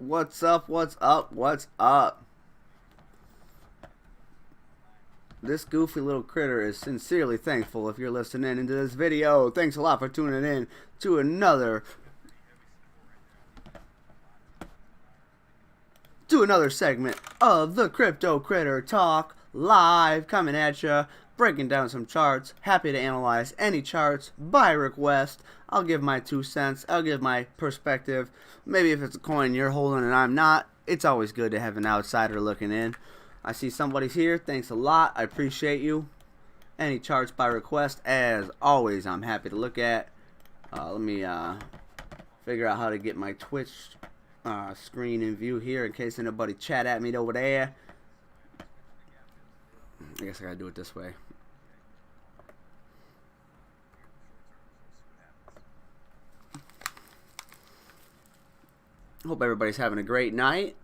What's up? What's up? What's up? This goofy little critter is sincerely thankful if you're listening into this video. Thanks a lot for tuning in to another segment of the Crypto Critter Talk live, coming at ya, breaking down some charts. Happy to analyze any charts by request. I'll give my 2 cents. I'll give my perspective. Maybe if it's a coin you're holding and I'm not, it's always good to have an outsider looking in. I see somebody's here. Thanks a lot. I appreciate you. Any charts by request, as always, I'm happy to look at. Let me figure out how to get my Twitch screen in view here in case anybody chat at me over there. I guess I gotta do it this way. Hope everybody's having a great night,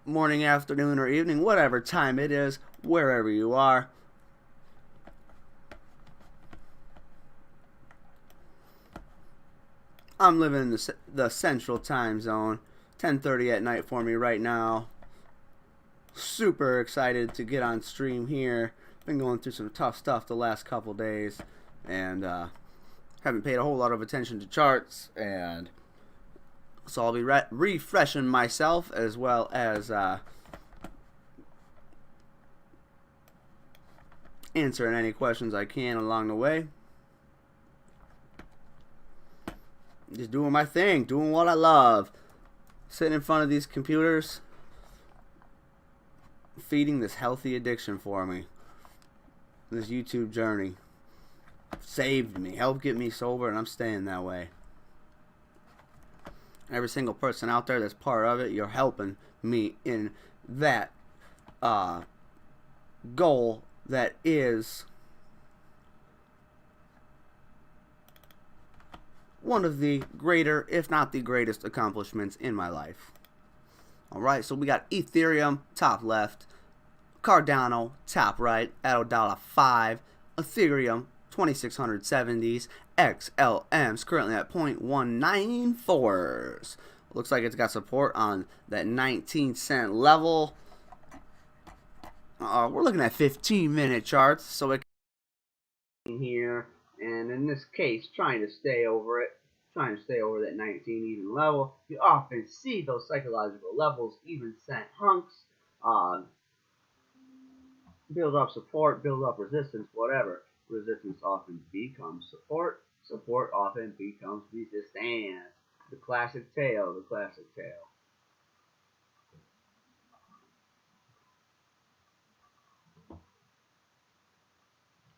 morning, afternoon, or evening, whatever time it is, wherever you are. I'm living in the central time zone. 10:30 at night for me right now. Super excited to get on stream here. Been going through some tough stuff the last couple days, and haven't paid a whole lot of attention to charts, and so I'll be refreshing myself as well as answering any questions I can along the way. Just doing my thing, doing what I love. Sitting in front of these computers, feeding this healthy addiction for me. This YouTube journey saved me, helped get me sober, and I'm staying that way. Every single person out there that's part of it, you're helping me in that goal that is one of the greater, if not the greatest, accomplishments in my life. Alright, so we got Ethereum, top left, Cardano, top right, at $1.05, Ethereum, 2670s, XLM's currently at 0.194s. Looks like it's got support on that 19-cent level. We're looking at 15-minute charts, so it here, and in this case, trying to stay over it, trying to stay over that 19 even level. You often see those psychological levels, even cent hunks, build up support, build up resistance, whatever. Resistance often becomes support. Support often becomes resistance. The classic tale, the classic tale.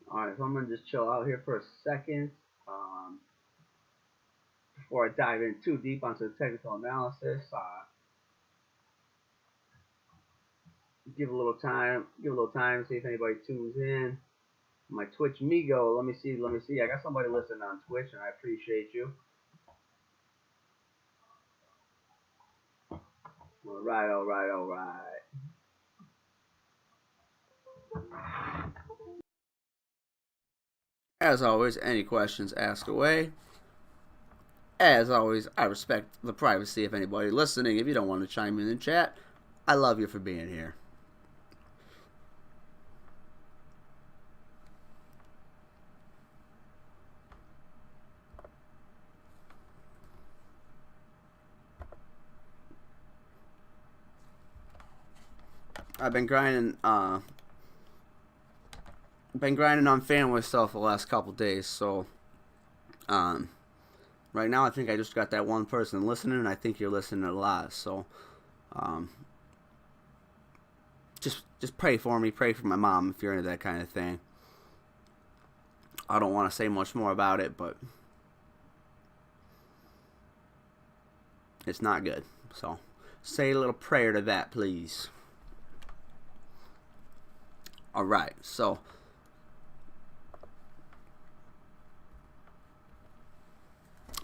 Alright, so I'm going to just chill out here for a second before I dive in too deep onto the technical analysis. Give a little time, see if anybody tunes in. My Twitch Migo, let me see. I got somebody listening on Twitch, and I appreciate you. Alright. As always, any questions, ask away. As always, I respect the privacy of anybody listening. If you don't want to chime in chat, I love you for being here. I've been grinding on family stuff the last couple days, so right now I think I just got that one person listening, and I think you're listening a lot, so just pray for me, pray for my mom if you're into that kind of thing. I don't want to say much more about it, but it's not good, so say a little prayer to that, please. Alright, so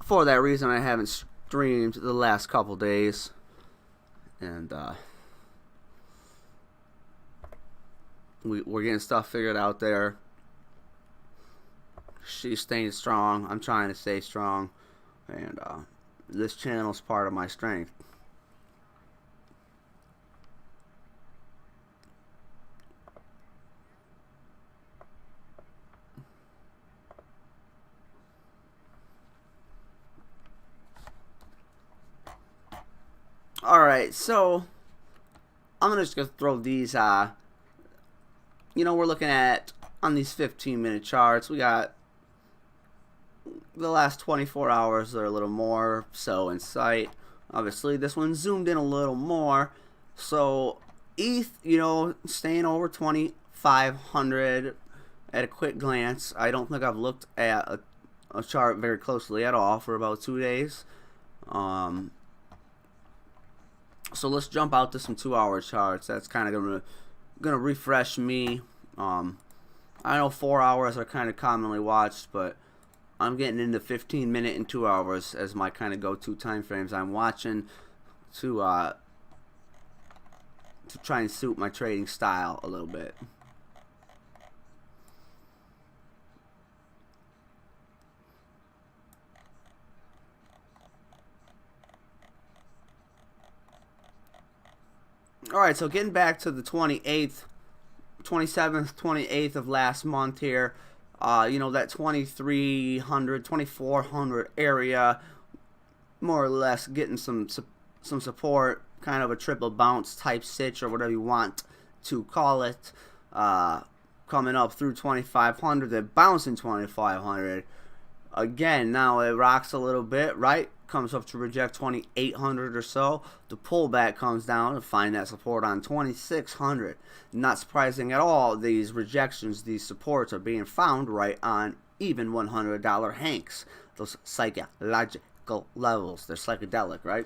for that reason I haven't streamed the last couple days, and we're getting stuff figured out there. She's staying strong, I'm trying to stay strong, and this channel's part of my strength. Alright, so I'm just gonna throw these we're looking at on these 15-minute charts. We got the last 24 hours are a little more so in sight. Obviously this one zoomed in a little more. So ETH, staying over 2,500 at a quick glance. I don't think I've looked at a chart very closely at all for about 2 days. So let's jump out to some 2-hour charts. That's kind of gonna refresh me. I know 4 hours are kind of commonly watched, but I'm getting into 15-minute and 2 hours as my kind of go-to time frames. I'm watching to try and suit my trading style a little bit. Alright, so getting back to the 27th, 28th of last month here, that 2,300, 2,400 area, more or less getting some support, kind of a triple bounce type sitch or whatever you want to call it, coming up through 2,500, then bouncing 2,500. Again, now it rocks a little bit, right? Comes up to reject 2,800 or so. The pullback comes down to find that support on 2,600. Not surprising at all, these rejections, these supports are being found right on even $100 hanks. Those psychological levels. They're psychedelic, right?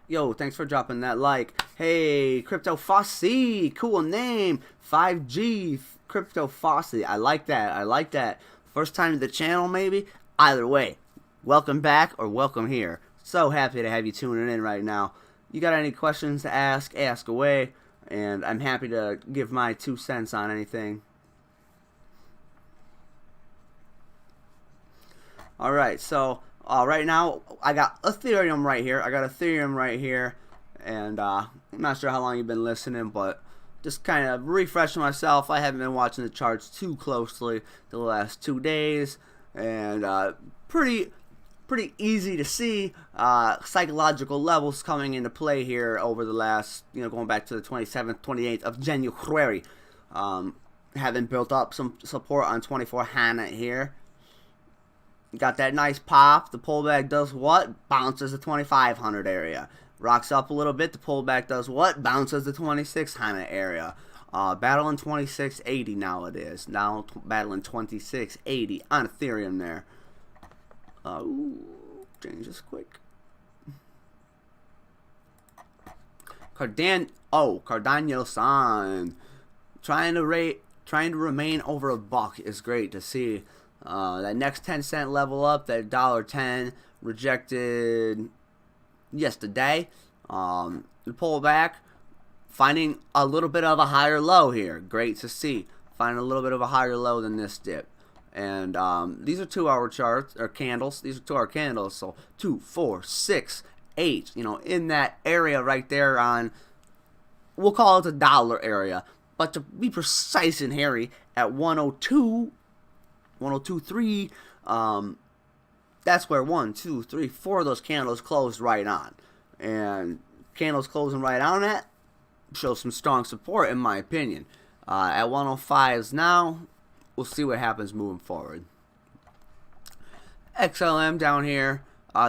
Yo, thanks for dropping that like. Hey, Crypto Fossey, cool name. 5G Crypto Fossey. I like that. I like that. First time to the channel, maybe? Either way, welcome back or welcome here. So happy to have you tuning in right now. You got any questions to ask away, and I'm happy to give my 2 cents on anything. Alright, so right now I got Ethereum right here. And I'm not sure how long you've been listening, but just kind of refreshing myself. I haven't been watching the charts too closely the last 2 days. And pretty easy to see psychological levels coming into play here over the last, going back to the 27th, 28th of January. Having built up some support on 2,400 here. Got that nice pop. The pullback does what? Bounces the 2,500 area. Rocks up a little bit. The pullback does what? Bounces the 2,600 area. Battling 2680 now it is. Now battling 2680 on Ethereum there. Change this quick. Cardano-san. Trying to remain over a buck is great to see. That next 10-cent level up, that $1.10 rejected yesterday. The pullback. Finding a little bit of a higher low here. Great to see. Finding a little bit of a higher low than this dip. And these are 2-hour charts, or candles. These are 2-hour candles. So 2, 4, 6, 8. In that area right there on, we'll call it the dollar area. But to be precise and hairy, at 102, 102.3, that's where 1, 2, 3, 4 of those candles closed right on. And candles closing right on that shows some strong support in my opinion. At 105s now, we'll see what happens moving forward. XLM down here,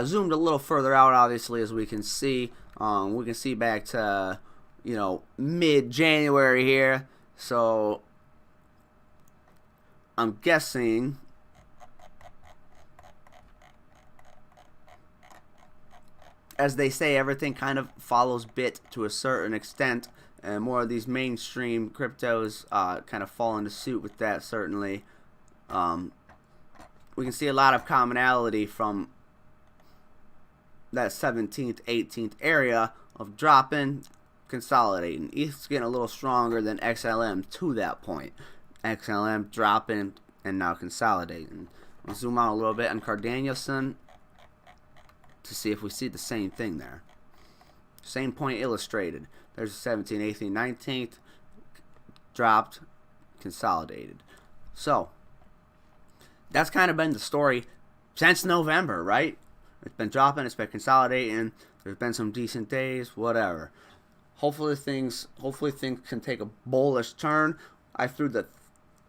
zoomed a little further out obviously, as we can see. We can see back to mid-January here, so I'm guessing as they say, everything kind of follows BIT to a certain extent, and more of these mainstream cryptos kind of fall into suit with that, certainly. We can see a lot of commonality from that 17th, 18th area of dropping, consolidating. ETH's getting a little stronger than XLM to that point. XLM dropping and now consolidating. I'll zoom out a little bit on Cardano to see if we see the same thing there. Same point illustrated. There's the 17th, 18th, 19th. Dropped, consolidated. So, that's kind of been the story since November, right? It's been dropping, it's been consolidating. There's been some decent days, whatever. Hopefully things can take a bullish turn. I threw the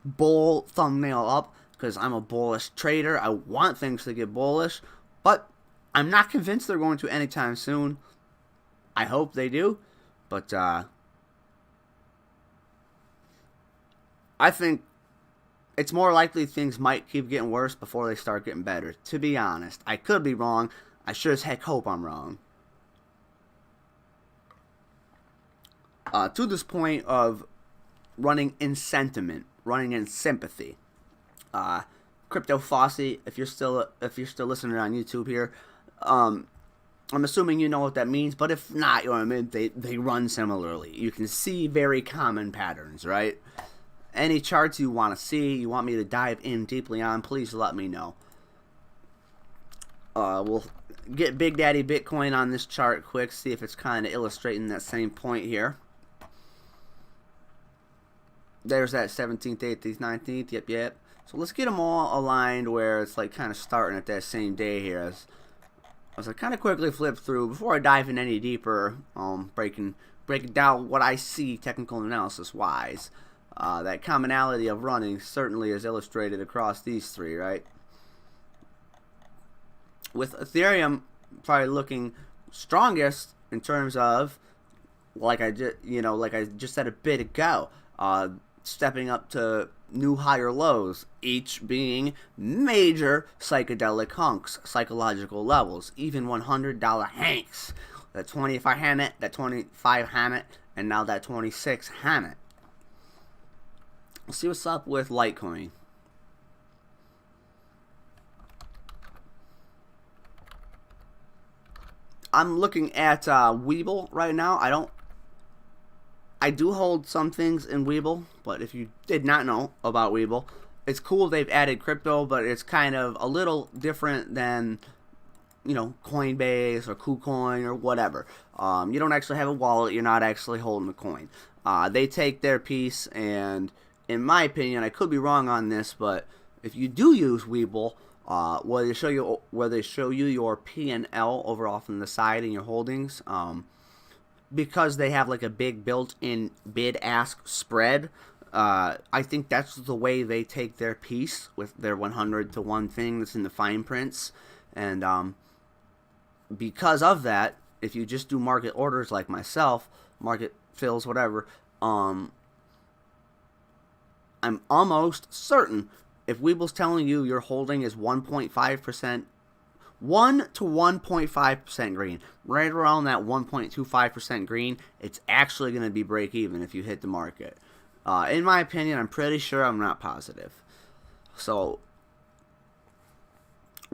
bull thumbnail up because I'm a bullish trader. I want things to get bullish, but I'm not convinced they're going to anytime soon. I hope they do, but I think it's more likely things might keep getting worse before they start getting better. To be honest, I could be wrong. I sure as heck hope I'm wrong. To this point of running in sentiment, running in sympathy. Crypto Fossey, if you're still listening on YouTube here, I'm assuming you know what that means, but if not, you know what I mean, they run similarly. You can see very common patterns, right? Any charts you want to see, you want me to dive in deeply on, please let me know. We'll get Big Daddy Bitcoin on this chart quick, see if it's kind of illustrating that same point here. There's that 17th, 18th, 19th, yep. So let's get them all aligned where it's like kind of starting at that same day here. As I kind of quickly flip through, before I dive in any deeper, breaking down what I see technical analysis wise. That commonality of running certainly is illustrated across these three, right? With Ethereum probably looking strongest in terms of, like I just said a bit ago, stepping up to new higher lows, each being major psychedelic hunks, psychological levels, even $100 hanks. That 25 Hammett, that 25 Hammett, and now that 26 Hammett. Let's see what's up with Litecoin. I'm looking at Webull right now. I do hold some things in Webull, but if you did not know about Webull, it's cool they've added crypto, but it's kind of a little different than, you know, Coinbase or KuCoin or whatever. You don't actually have a wallet. You're not actually holding a coin. They take their piece, and in my opinion, I could be wrong on this, but if you do use Webull, where they show you your P&L over off on the side in your holdings, because they have like a big built-in bid-ask spread, I think that's the way they take their piece with their 100 to 1 thing that's in the fine prints. And because of that, if you just do market orders like myself, market fills, whatever, I'm almost certain if Webull's telling you your holding is 1.5%, 1 to 1.5% green, right around that 1.25% green, it's actually going to be break even if you hit the market. In my opinion, I'm pretty sure, I'm not positive. So,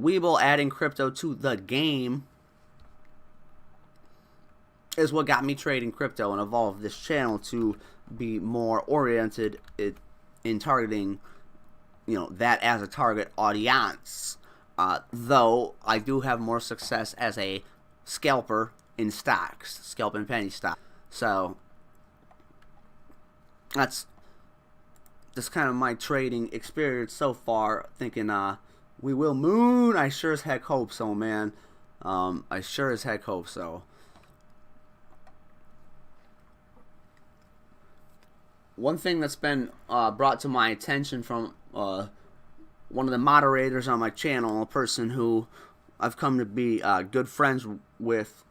Webull adding crypto to the game is what got me trading crypto and evolved this channel to be more oriented in targeting, you know, that as a target audience. Though I do have more success as a scalper in stocks, scalp and penny stock. So that's kind of my trading experience so far. Thinking we will moon. I sure as heck hope so, man. I sure as heck hope so. One thing that's been brought to my attention from one of the moderators on my channel, a person who I've come to be good friends with.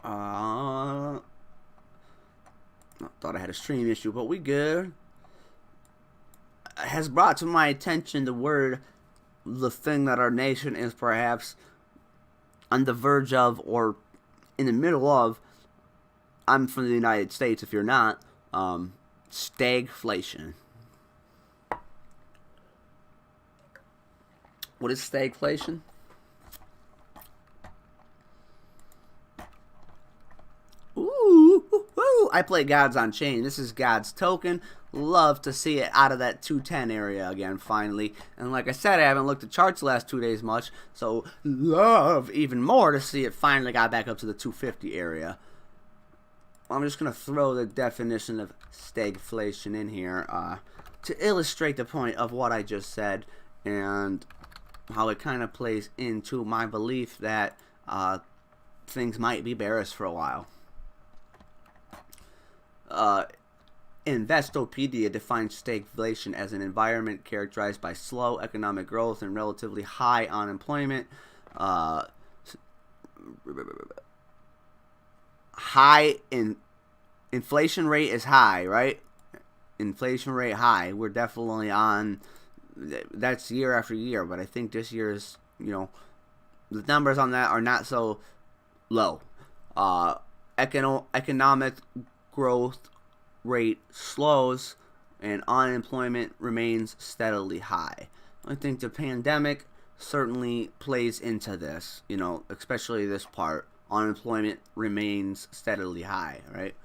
I thought I had a stream issue, but we good. Has brought to my attention the thing that our nation is perhaps on the verge of, or in the middle of. I'm from the United States, if you're not. Stagflation. What is stagflation? Ooh, I play Gods on Chain. This is God's token. Love to see it out of that 210 area again, finally. And like I said, I haven't looked at charts the last 2 days much, so love even more to see it finally got back up to the 250 area. I'm just going to throw the definition of stagflation in here to illustrate the point of what I just said. And how it kind of plays into my belief that things might be bearish for a while. Investopedia defines stagflation as an environment characterized by slow economic growth and relatively high unemployment. Inflation rate is high, right? Inflation rate high. We're definitely on. That's year after year, but I think this year's, the numbers on that are not so low. Economic growth rate slows and unemployment remains steadily high. I think the pandemic certainly plays into this, especially this part. Unemployment remains steadily high, right?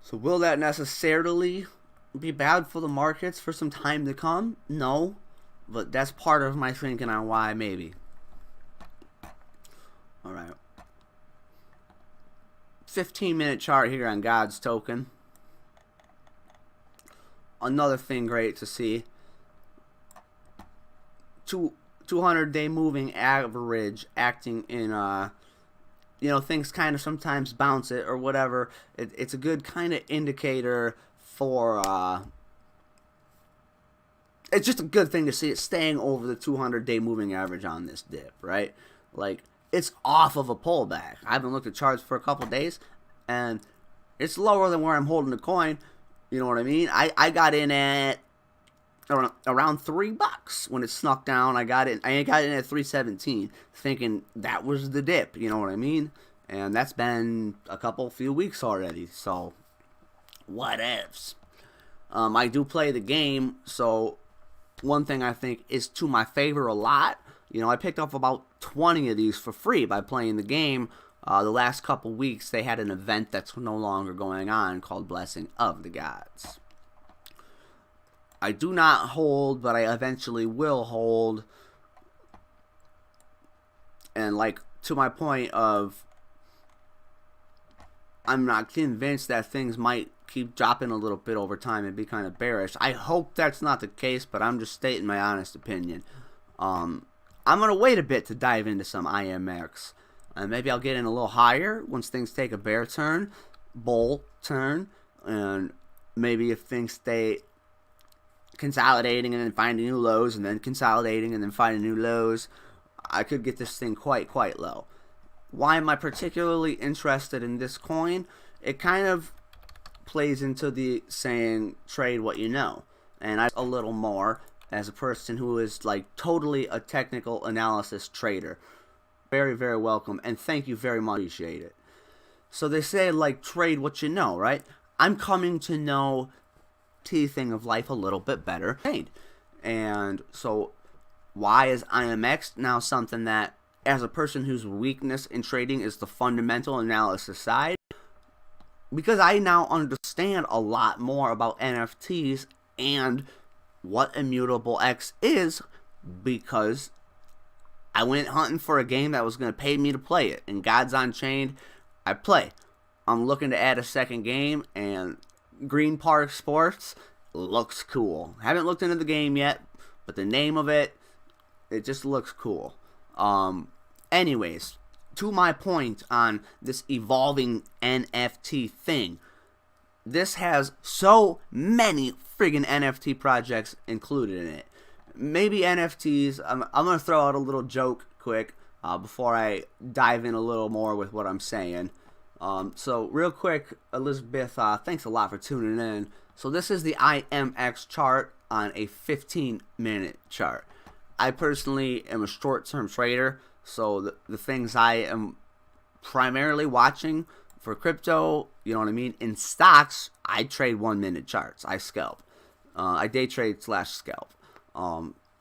So will that necessarily be bad for the markets for some time to come? No, but that's part of my thinking on why maybe. All right. 15-minute chart here on God's token. Another thing great to see. 200-day moving average acting in things kind of sometimes bounce it or whatever. It's a good kind of indicator for it's just a good thing to see it staying over the 200-day moving average on this dip, right? Like, it's off of a pullback. I haven't looked at charts for a couple days, and it's lower than where I'm holding the coin. You know what I mean? I got in at around $3 when it snuck down. I got in at 317, thinking that was the dip. You know what I mean? And that's been a few weeks already. So what ifs? I do play the game, so one thing I think is to my favor a lot. I picked up about 20 of these for free by playing the game. The last couple weeks, they had an event that's no longer going on called Blessing of the Gods. I do not hold, but I eventually will hold. And to my point of, I'm not convinced that things might keep dropping a little bit over time and be kind of bearish. I hope that's not the case, but I'm just stating my honest opinion. I'm going to wait a bit to dive into some IMX. And maybe I'll get in a little higher once things take a bear turn, bull turn, and maybe if things stay consolidating and then finding new lows and then consolidating and then finding new lows, I could get this thing quite low. Why am I particularly interested in this coin? It kind of plays into the saying, trade what you know. And I a little more as a person who is totally a technical analysis trader. Very, very welcome, and thank you very much. Appreciate it. So they say, trade what you know, right? I'm coming to know the thing of life a little bit better. And so why is IMX now something that, as a person whose weakness in trading is the fundamental analysis side, because I now understand a lot more about NFTs and what Immutable X is, because I went hunting for a game that was going to pay me to play it. And Gods Unchained, I play. I'm looking to add a second game, and Green Park Sports looks cool. Haven't looked into the game yet, but the name of it just looks cool. Anyways, to my point on this evolving NFT thing, this has so many friggin' NFT projects included in it. Maybe NFTs, I'm going to throw out a little joke quick before I dive in a little more with what I'm saying. So real quick, Elizabeth, thanks a lot for tuning in. So this is the IMX chart on a 15-minute chart. I personally am a short-term trader, so the things I am primarily watching for crypto, you know what I mean? In stocks, I trade 1-minute charts. I scalp. I day trade / scalp.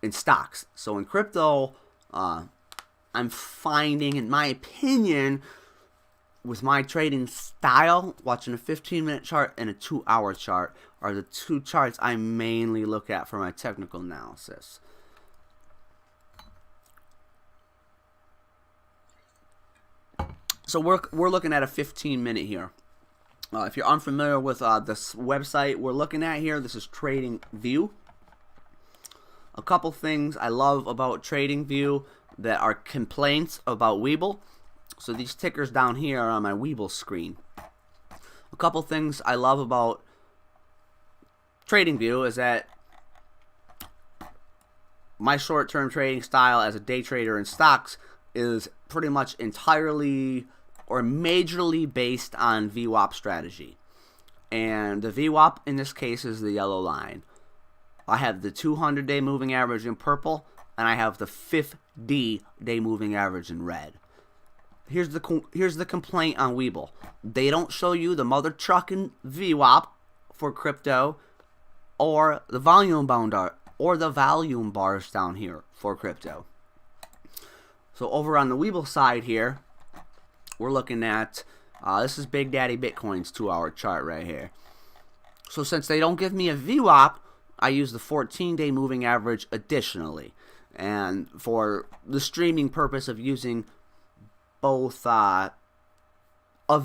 In stocks. So in crypto, I'm finding, in my opinion, with my trading style, watching a 15-minute chart and a 2-hour chart are the two charts I mainly look at for my technical analysis. So we're looking at a 15-minute here. If you're unfamiliar with this website we're looking at here, this is TradingView. A couple things I love about TradingView that are complaints about Webull. So these tickers down here are on my Webull screen. A couple things I love about TradingView is that my short-term trading style as a day trader in stocks is pretty much entirely or majorly based on VWAP strategy. And the VWAP in this case is the yellow line. I have the 200-day moving average in purple, and I have the 50-day moving average in red. Here's the complaint on Webull. They don't show you the mother trucking VWAP for crypto, or the volume bars down here for crypto. So over on the Webull side here, we're looking at this is Big Daddy Bitcoin's 2-hour chart right here. So since they don't give me a VWAP, I use the 14-day moving average additionally. And for the streaming purpose of using both of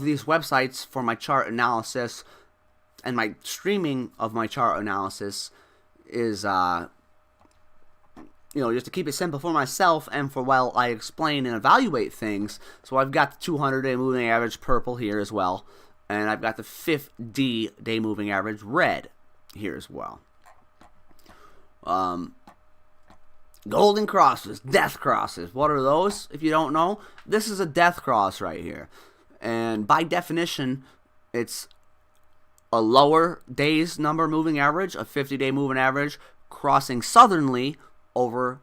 these websites for my chart analysis, and my streaming of my chart analysis is just to keep it simple for myself and for while I explain and evaluate things. So I've got the 200-day moving average purple here as well, and I've got the 50-day moving average red here as well. Golden crosses, death crosses. What are those? If you don't know, this is a death cross right here. And by definition, it's a lower days number moving average, a 50-day moving average, crossing southernly over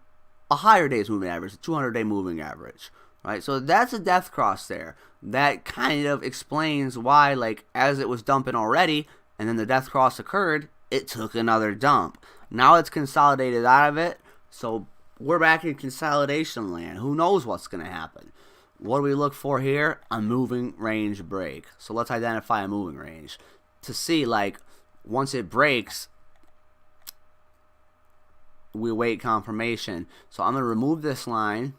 a higher days moving average, a 200-day moving average. Right? So that's a death cross there. That kind of explains why, like, as it was dumping already, and then the death cross occurred, it took another dump. Now it's consolidated out of it, so we're back in consolidation land. Who knows what's going to happen? What do we look for here? A moving range break. So let's identify a moving range to see, like, once it breaks, we wait confirmation. So I'm going to remove this line.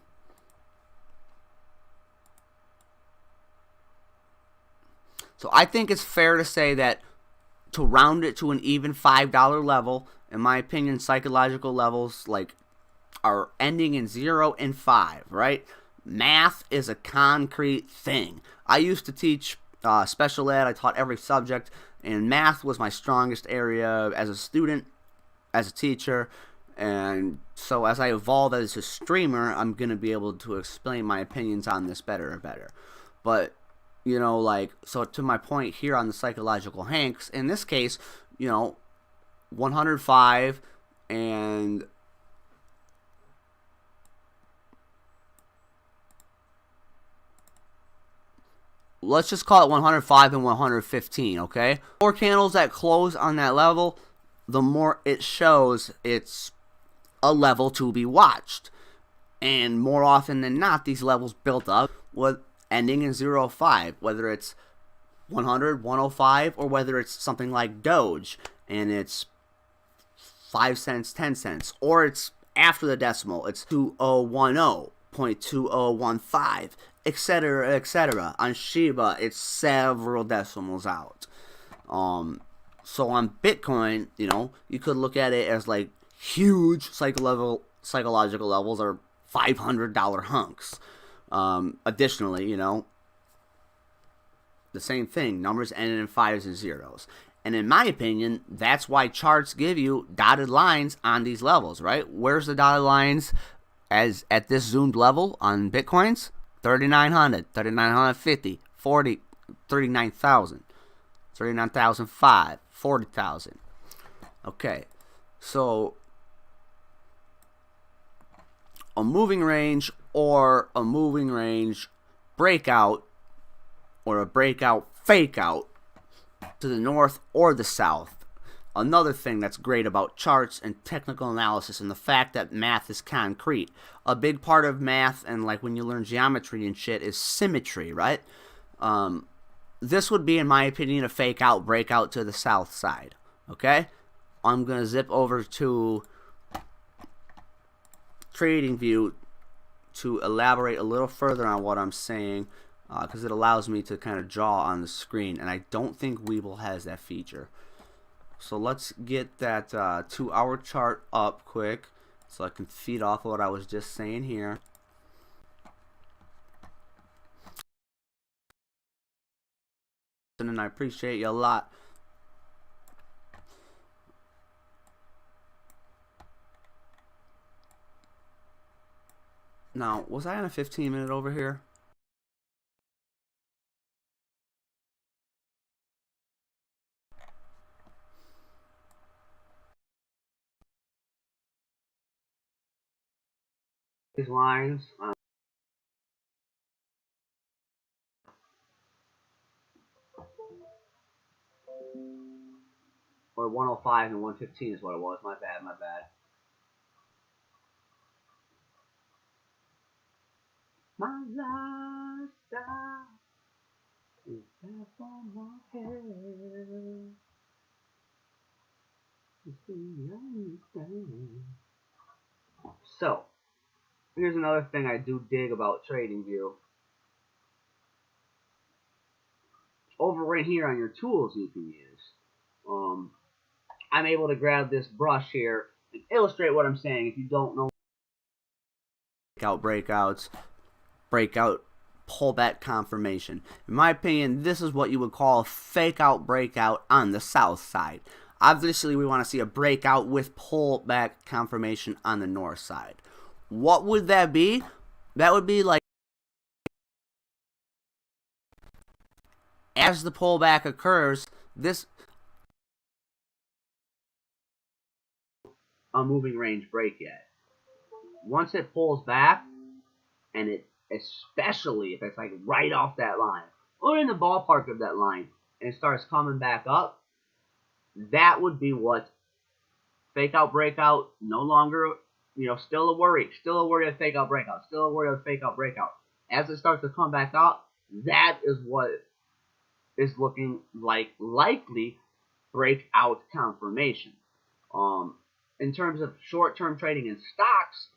So I think it's fair to say that to round it to an even $5 level, in my opinion, psychological levels like are ending in 0 and 5, right? Math is a concrete thing. I used to teach special ed. I taught every subject, and math was my strongest area as a student, as a teacher. And so as I evolve as a streamer, I'm going to be able to explain my opinions on this better and better. But, so to my point here on the psychological hanks, in this case, 105 and let's just call it 105 and 115, okay? The more candles that close on that level, the more it shows it's a level to be watched. And more often than not, these levels built up with ending in 0.5, whether it's 100, 105, or whether it's something like Doge, and it's 5 cents, 10 cents, or it's after the decimal, it's 2010, 0.2015, etc., etc. On Shiba, it's several decimals out. So on Bitcoin, you could look at it as like huge psychological levels are $500 hunks. Additionally, the same thing, numbers ending in 5s and 0s. And in my opinion, that's why charts give you dotted lines on these levels, right? Where's the dotted lines as at this zoomed level on Bitcoins? 3,900, 3,950, 40, 39,000, 39,005, 40,000. Okay, so a moving range or a moving range breakout or a breakout fake out to the north or the south. Another thing that's great about charts and technical analysis and the fact that math is concrete. A big part of math and like when you learn geometry and shit is symmetry, right? This would be, in my opinion, a fake out breakout to the south side. Okay? I'm going to zip over to TradingView to elaborate a little further on what I'm saying, because it allows me to kind of draw on the screen, and I don't think Webull has that feature. So let's get that 2-hour chart up quick so I can feed off of what I was just saying here. And I appreciate you a lot. Now, was I on a 15-minute over here? These lines. Or 105 and 115 is what it was. My bad, my bad. My lifestyle is back on my head. So, here's another thing I do dig about TradingView. Over right here on your tools you can use. I'm able to grab this brush here and illustrate what I'm saying if you don't know. Breakouts, breakout, pullback confirmation. In my opinion, this is what you would call a fake out breakout on the south side. Obviously, we want to see a breakout with pullback confirmation on the north side. What would that be? That would be like, as the pullback occurs, this a moving range break yet. Once it pulls back, and it, especially if it's like right off that line or in the ballpark of that line, and it starts coming back up, that would be what fake out breakout. No longer, still a worry of fake out breakout, still a worry of fake out breakout. As it starts to come back up, that is what is looking like likely breakout confirmation. In terms of short-term trading in stocks,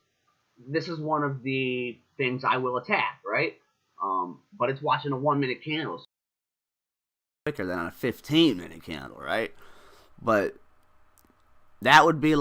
this is one of the things I will attack, right? But it's watching a 1-minute candle quicker than on a 15-minute candle, right? But that would be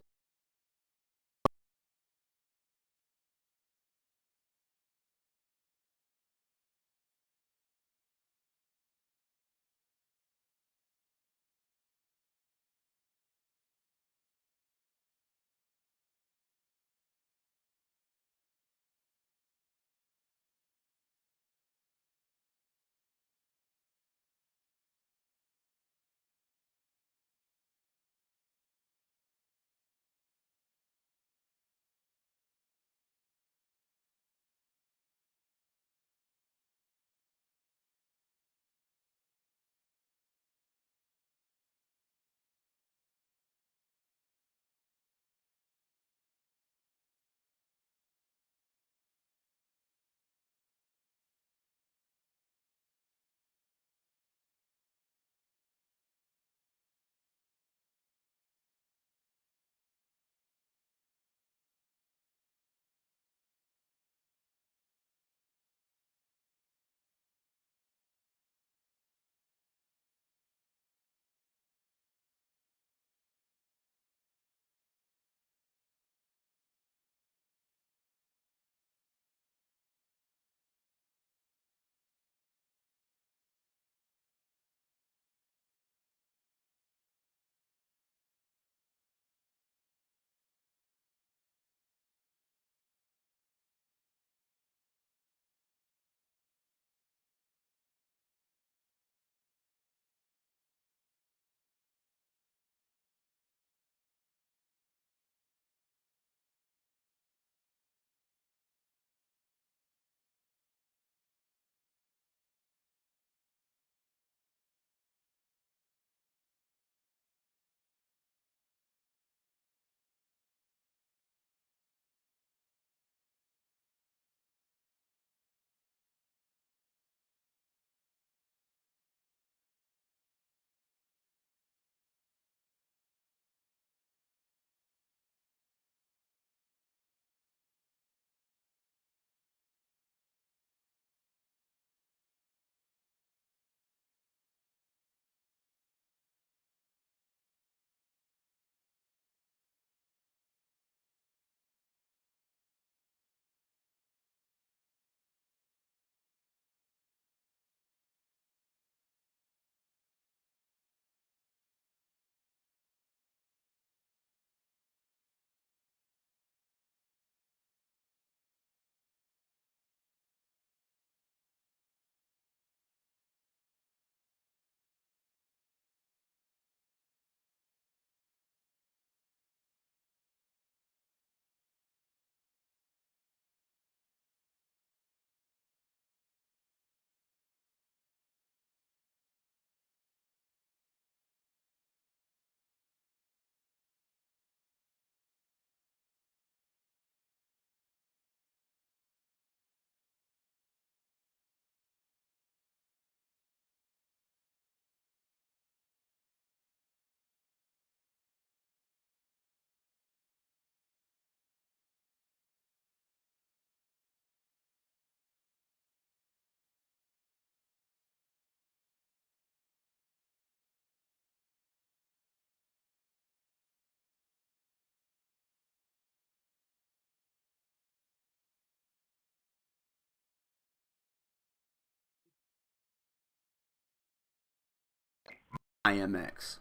IMX.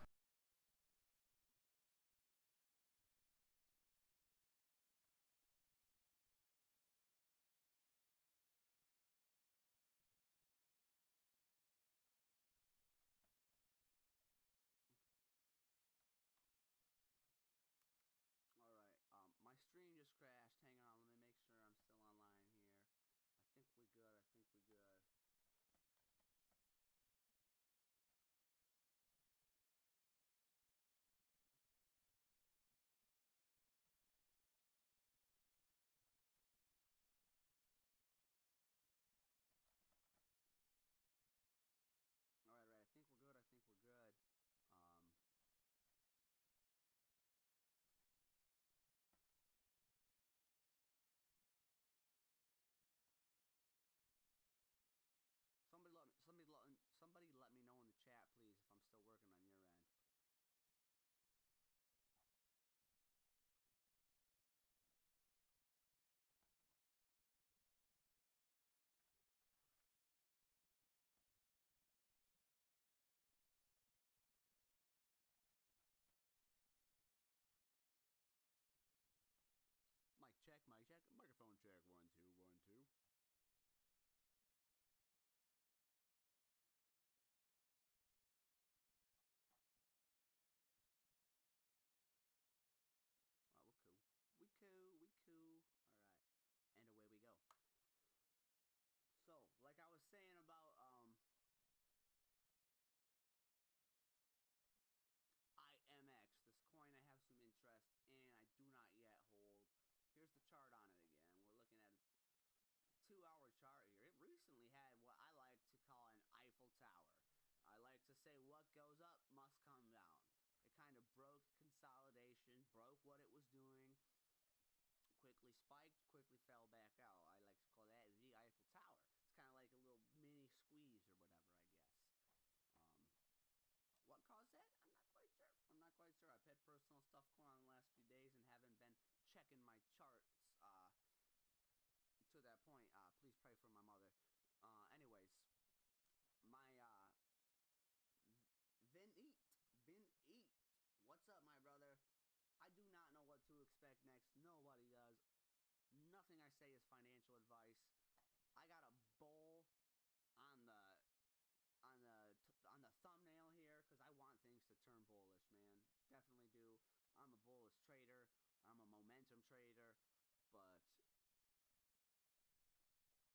Alright, my stream just crashed. Hang on, let me make sure I'm still online here. I think we good, I think we good. Alright, right, I think we're good, I think we're good. Somebody let me know in the chat, please, if I'm still working on your end. Mic check, microphone check, 1 2 1 2. Oh, we're cool. We cool. Alright. And away we go. So, like I was saying about, IMX, this coin I have some interest in, I do not yet hold. Here's the chart on it again. We're looking at a 2-hour chart here. It recently had what I like to call an Eiffel Tower. I like to say what goes up must come down. It kind of broke consolidation, broke what it was doing, quickly spiked, quickly fell back out. I like to call that the Eiffel Tower. It's kind of like a little mini squeeze or whatever, I guess. What caused that? I'm not quite sure. I've had personal stuff going on the last few days and haven't been checking my charts to that point. Please pray for my mother. Anyways, my Vin Eat. What's up, my brother? I do not know what to expect next. Nobody does. Nothing I say is financial advice. I got a bowl on the thumbnail here because I want things to turn bullish, man. Definitely do. I'm a bullish trader. I'm a momentum trader. But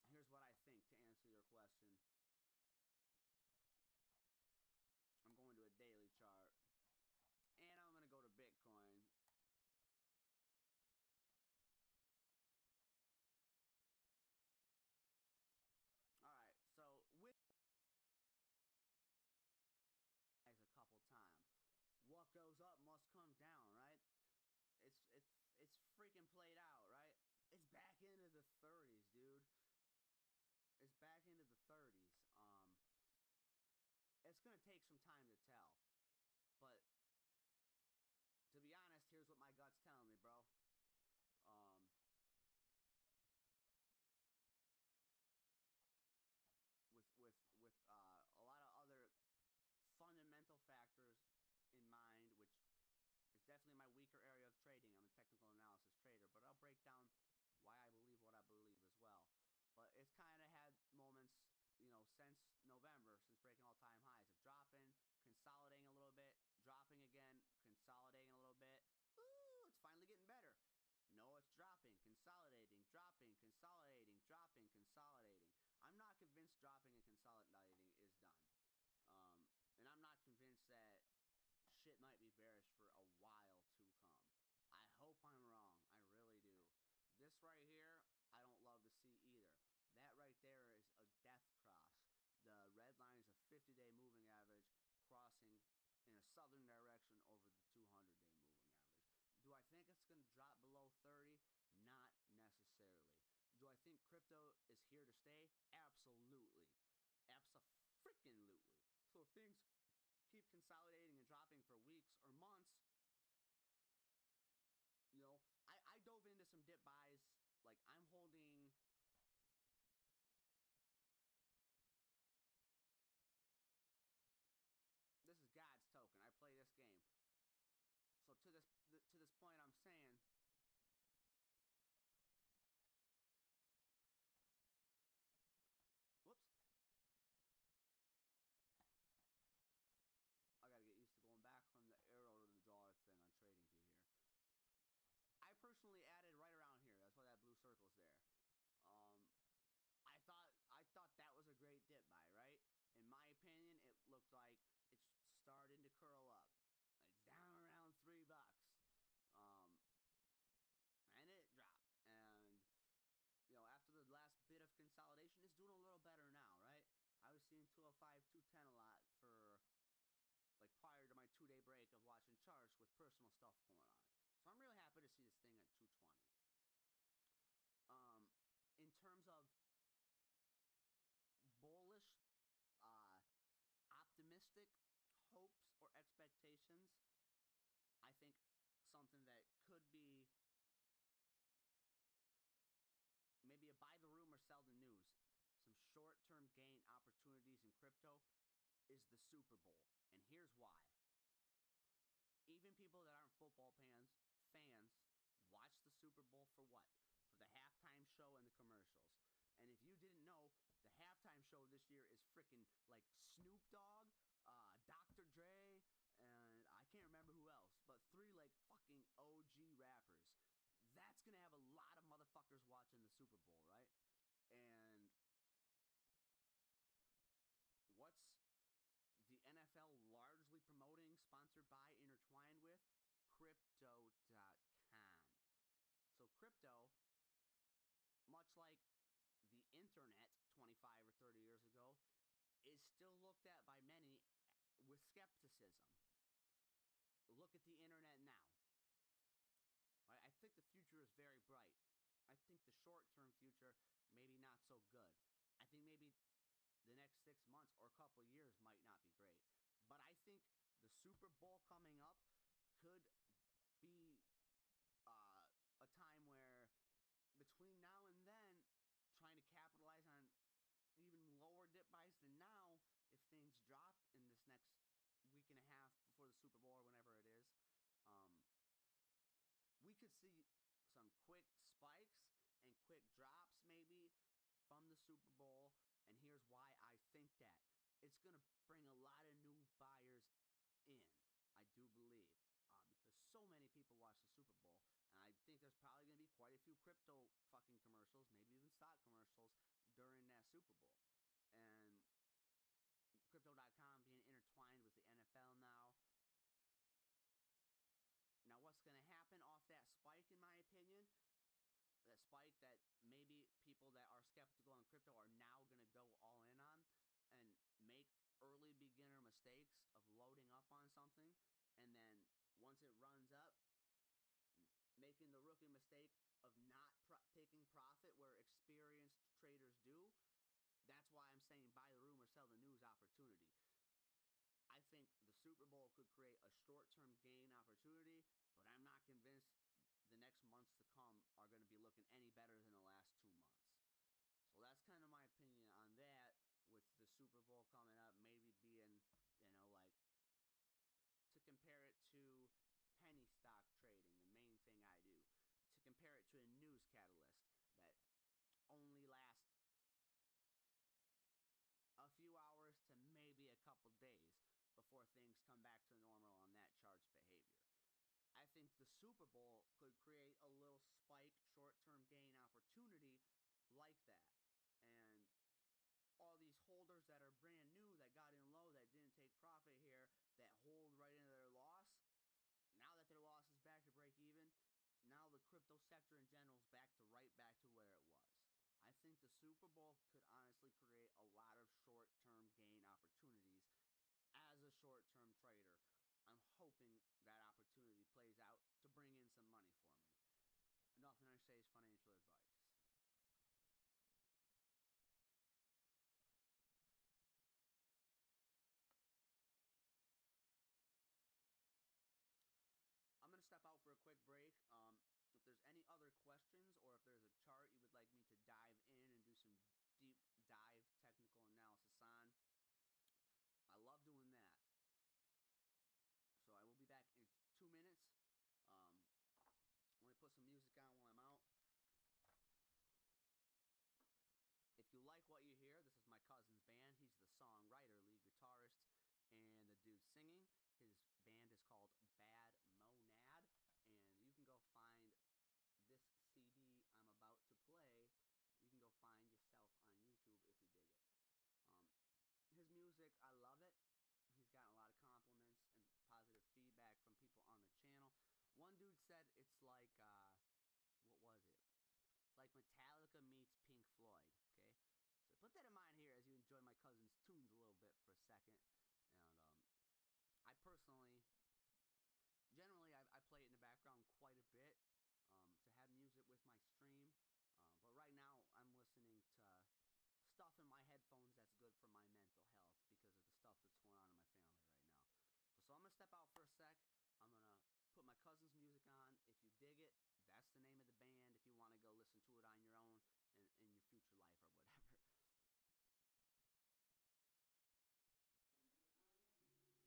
here's what I think to answer your question. I'm going to a daily chart. And I'm going to go to Bitcoin. Alright, so with a couple times. What goes up must come down, right? It's freaking played out, right? It's back into the 30s, dude. It's back into the 30s. It's gonna take some time to tell, but to be honest, here's what my gut's telling me, bro. With a lot of other fundamental factors in mind, which is definitely my weaker area of trading. I'm a technical analysis trader, but I'll break down why I believe what I believe as well. But it's kind of had moments, you know, since November, since breaking all-time highs of dropping, consolidating a little bit, dropping again, consolidating a little bit. Ooh, it's finally getting better. No, it's dropping, consolidating, dropping, consolidating, dropping, consolidating. I'm not convinced dropping and consolidating is done. And I'm not convinced that shit might be bearish for a while to come. I hope I'm wrong. I really do. This right here, I don't love to see either. That right there is a death cross. The red line is a 50-day moving average crossing in a southern direction over the 200-day moving average. Do I think it's going to drop below 30? Not necessarily. Do I think crypto is here to stay? Absolutely. Abso-freaking-lutely. So if things keep consolidating and dropping for weeks or months, you know, I dove into some dip buys. Like, I'm holding... This is God's point I'm saying, whoops, I gotta get used to going back from the arrow to the drawer thing on TradingView here. I personally added right around here. That's why that blue circle's there. I thought that was a great dip buy, right? In my opinion, it looked like it's starting to curl up. It's down around $3. And it dropped. And, you know, after the last bit of consolidation, it's doing a little better now, right? I was seeing 205, 210 a lot for, like, prior to my 2-day break of watching charts with personal stuff going on. So I'm really happy to see this thing at 220. In terms of bullish, optimistic hopes or expectations, I think something that could be maybe a buy the rumor, sell the news, some short-term gain opportunities in crypto is the Super Bowl. And here's why. Even people that aren't football fans watch the Super Bowl for what? For the halftime show and the commercials. And if you didn't know, the halftime show this year is freaking like Snoop Dogg, Dr. Dre, and I can't remember who else, but 3 like fucking OG rappers. That's gonna have a lot of motherfuckers watching the Super Bowl, right? And what's the NFL largely promoting, sponsored by, intertwined with? Crypto.com. So crypto, much like the internet 25 or 30 years ago, is still looked at by many with skepticism. Look at the internet now. Right? I think the future is very bright. I think the short-term future, maybe not so good. I think maybe the next 6 months or a couple of years might not be great. But I think the Super Bowl coming up could be a time where between now and then, trying to capitalize on even lower dip buys than now, if things drop in this next week and a half before the Super Bowl or whenever it is, we could see some quick spikes and quick drops maybe from the Super Bowl. And here's why I think that. It's going to bring a lot of new buyers in, I do believe, because so many people watch the Super Bowl. And I think there's probably going to be quite a few crypto fucking commercials, maybe even stock commercials during that Super Bowl. And Crypto.com being intertwined with the NFL now. Now, what's going to happen off that spike, in my opinion? That spike that maybe people that are skeptical on crypto are now going to go all in on and make early beginner mistakes of loading up on something. And then once it runs up, making the rookie mistake of not taking profit where experienced traders do. That's why I'm saying buy the rumor, sell the news opportunity. I think the Super Bowl could create a short-term gain opportunity, but I'm not convinced the next months to come are going to be looking any better than the last 2 months. So that's kind of my opinion on that, with the Super Bowl coming up, maybe being, you know, like, to compare it to penny stock trading, the main thing I do, to compare it to a news catalyst that only lasts a few hours to maybe a couple days before things come back to normal on that chart's behavior. I think the Super Bowl could create a little spike, short-term gain opportunity like that. And all these holders that are brand new, that got in low, that didn't take profit here, that hold right into their loss, now that their loss is back to break even, now the crypto sector in general is back to where it was. I think the Super Bowl could honestly create a lot of short-term gain opportunities as a short-term trader. I'm hoping that opportunity plays out to bring in some money for me. Nothing I say is financial advice. I'm going to step out for a quick break. If there's any other questions, or if there's a chart you would like me to dive in and do some deep dive technical analysis on, I love doing that. So I will be back in 2 minutes. music on while I'm out. If you like what you hear, this is my cousin's band. He's the songwriter, lead guitarist, and the dude singing. His band is called Bad Monad, and you can go find this CD I'm about to play. You can go find yourself on YouTube if you dig it. His music, I love it. He's gotten a lot of compliments and positive feedback from people on the channel. One dude said it's like, what was it? It's like Metallica meets Pink Floyd, okay? So put that in mind here as you enjoy my cousin's tunes a little bit for a second. And I personally, generally, I play it in the background quite a bit to have music with my stream. But right now, I'm listening to stuff in my headphones that's good for my mental health because of the stuff that's going on in my family right now. So I'm going to step out for a sec. I'm going to put my cousin's music on. If you dig it, that's the name of the band. If you want to go listen to it on your own in your future life or whatever.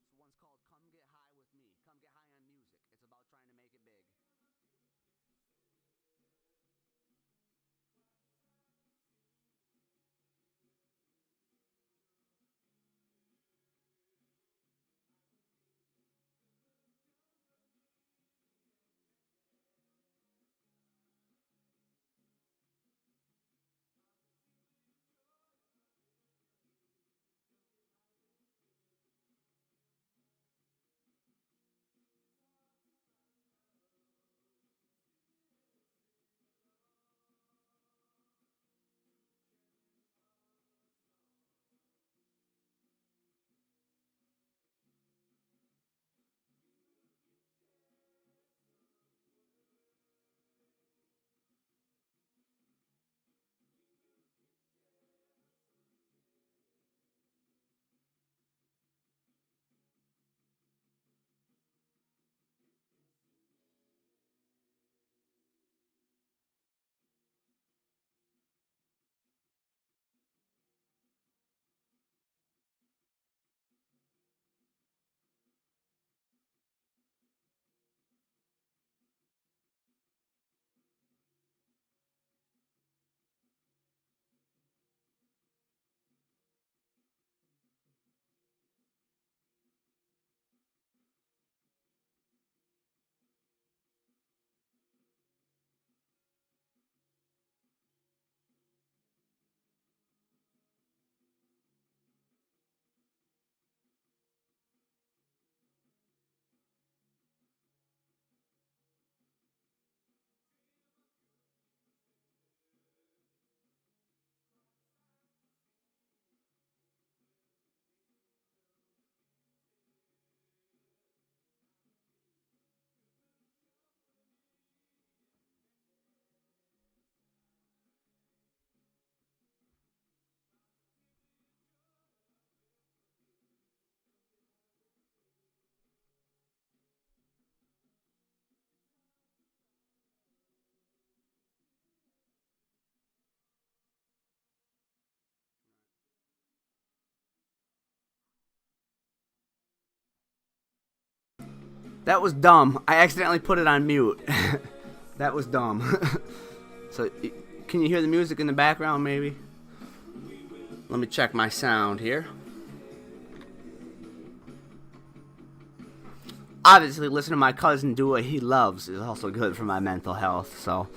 This one's called Come Get High With Me. Come get high on music. It's about trying to make it big. That was dumb. I accidentally put it on mute. That was dumb. So, can you hear the music in the background, maybe? Let me check my sound here. Obviously, listen to my cousin do what he loves is also good for my mental health, so.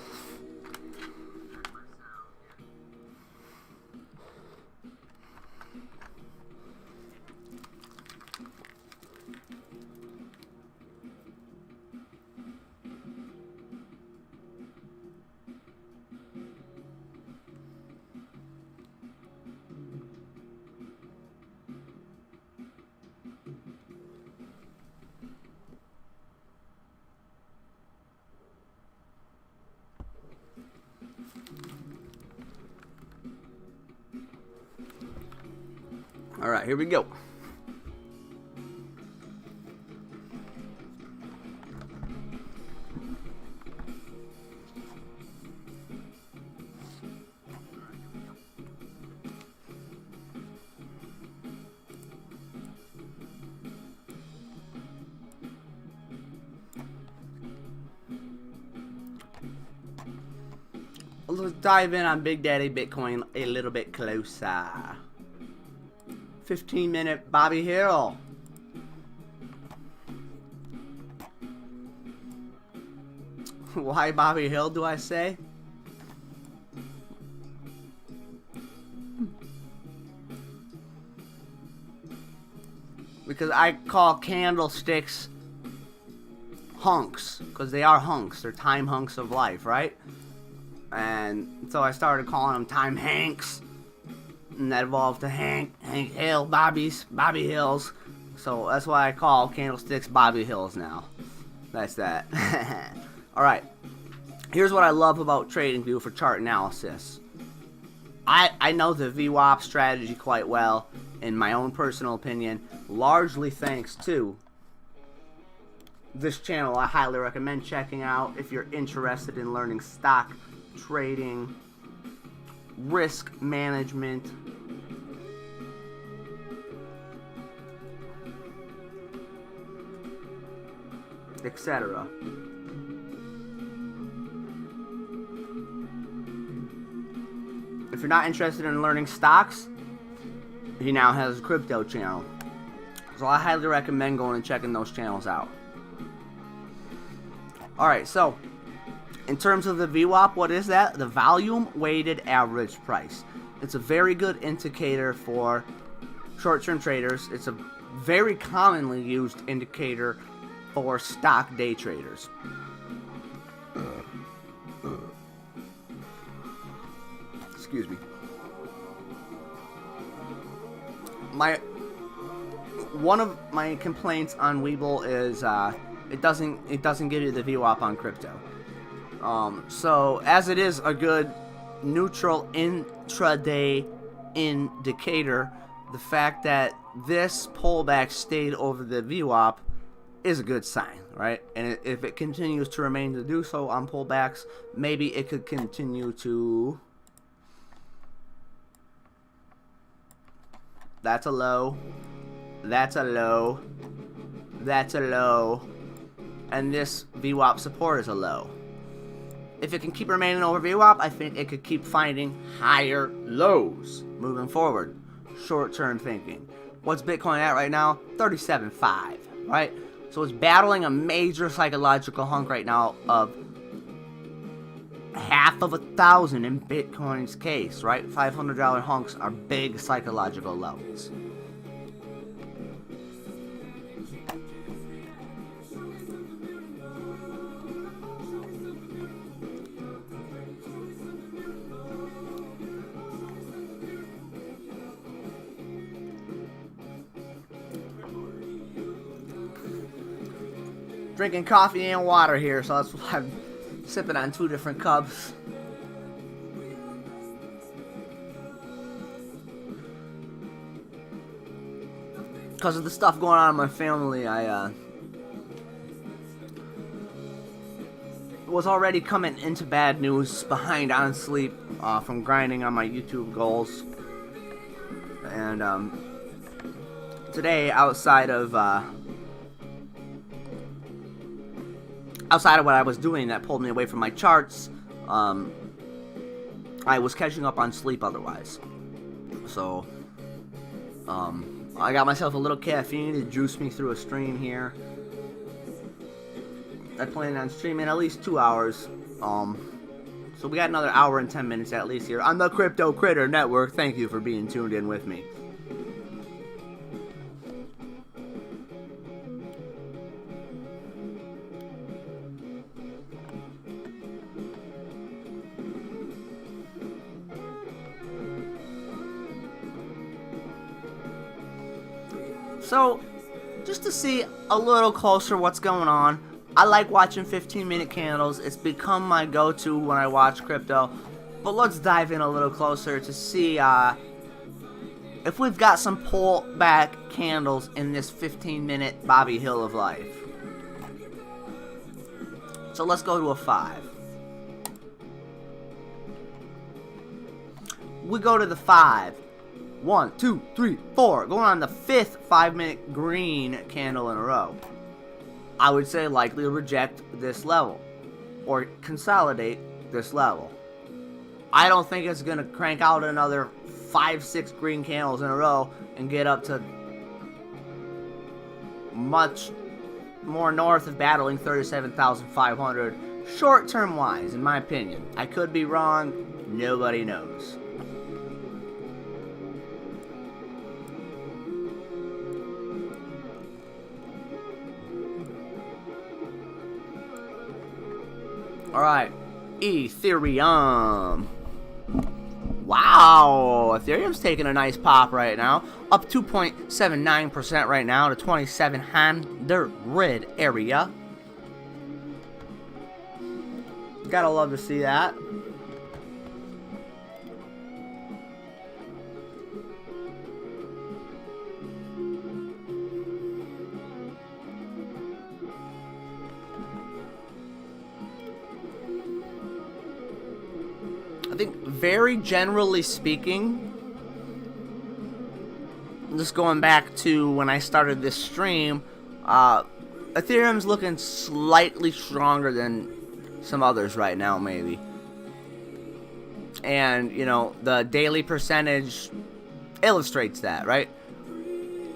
All right, here we go. let's dive in on Big Daddy Bitcoin a little bit closer. 15-minute Bobby Hill. Why Bobby Hill, do I say? Because I call candlesticks hunks, because they are hunks. They're time hunks of life, right? And so I started calling them time hanks, and that evolved to Hank Hill, Bobby Hills. So that's why I call candlesticks Bobby Hills now. That's that. Alright, here's what I love about TradingView for chart analysis. I know the VWAP strategy quite well, in my own personal opinion, largely thanks to this channel. I highly recommend checking out if you're interested in learning stock trading, risk management, etc. If you're not interested in learning stocks, he now has a crypto channel. So I highly recommend going and checking those channels out. Alright, so in terms of the VWAP, what is that? The volume weighted average price. It's a very good indicator for short-term traders. It's a very commonly used indicator for stock day traders. Excuse me. One of my complaints on Webull is it doesn't give you the VWAP on crypto. So as it is a good neutral intraday indicator, the fact that this pullback stayed over the VWAP is a good sign, right? And if it continues to remain to do so on pullbacks, maybe it could continue to. That's a low. That's a low. That's a low. And this VWAP support is a low. If it can keep remaining over VWAP, I think it could keep finding higher lows moving forward. Short-term thinking. What's Bitcoin at right now? 37.5, right? So it's battling a major psychological hunk right now of half of 1,000 in Bitcoin's case, right? $500 hunks are big psychological levels. Drinking coffee and water here, so that's why I'm sipping on 2 different cups. Because of the stuff going on in my family, I was already coming into bad news, behind on sleep from grinding on my YouTube goals. And today, outside of what I was doing that pulled me away from my charts, I was catching up on sleep otherwise. So, I got myself a little caffeine to juice me through a stream here. I plan on streaming at least 2 hours. So we got another hour and 10 minutes at least here on the Crypto Critter Network. Thank you for being tuned in with me. So, just to see a little closer what's going on, I like watching 15-minute candles. It's become my go-to when I watch crypto. But let's dive in a little closer to see if we've got some pullback candles in this 15-minute Bobby Hill of life. So let's go to a 5. We go to the 5. 1, 2, 3, 4. Going on the 5th 5-minute green candle in a row. I would say likely reject this level or consolidate this level. I don't think it's going to crank out another 5-6 green candles in a row and get up to much more north of battling 37,500 short-term wise, in my opinion. I could be wrong. Nobody knows. Alright, Ethereum. Wow, Ethereum's taking a nice pop right now. Up 2.79% right now to 2,700 area. Gotta love to see that. I think very generally speaking, just going back to when I started this stream, Ethereum's looking slightly stronger than some others right now, maybe. And, you know, the daily percentage illustrates that, right?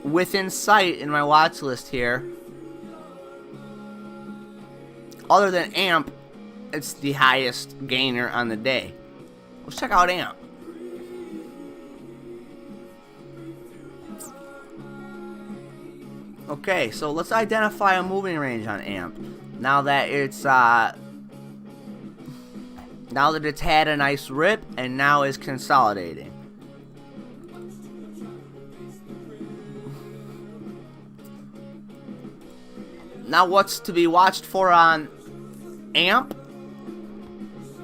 Within sight in my watch list here, other than AMP, it's the highest gainer on the day. Let's check out AMP. Okay, so let's identify a moving range on AMP. Now that it's had a nice rip and now is consolidating. Now what's to be watched for on AMP?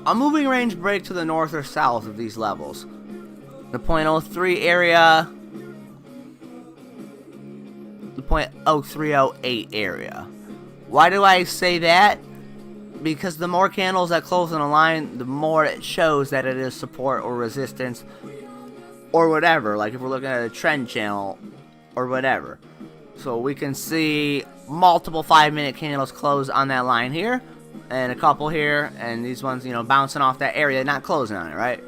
A moving range break to the north or south of these levels. The 0.03 area, the 0.0308 area. Why do I say that? Because the more candles that close in a line, the more it shows that it is support or resistance or whatever. Like if we're looking at a trend channel or whatever. So we can see multiple 5-minute candles close on that line here. And a couple here, and these ones, you know, bouncing off that area, not closing on it, right?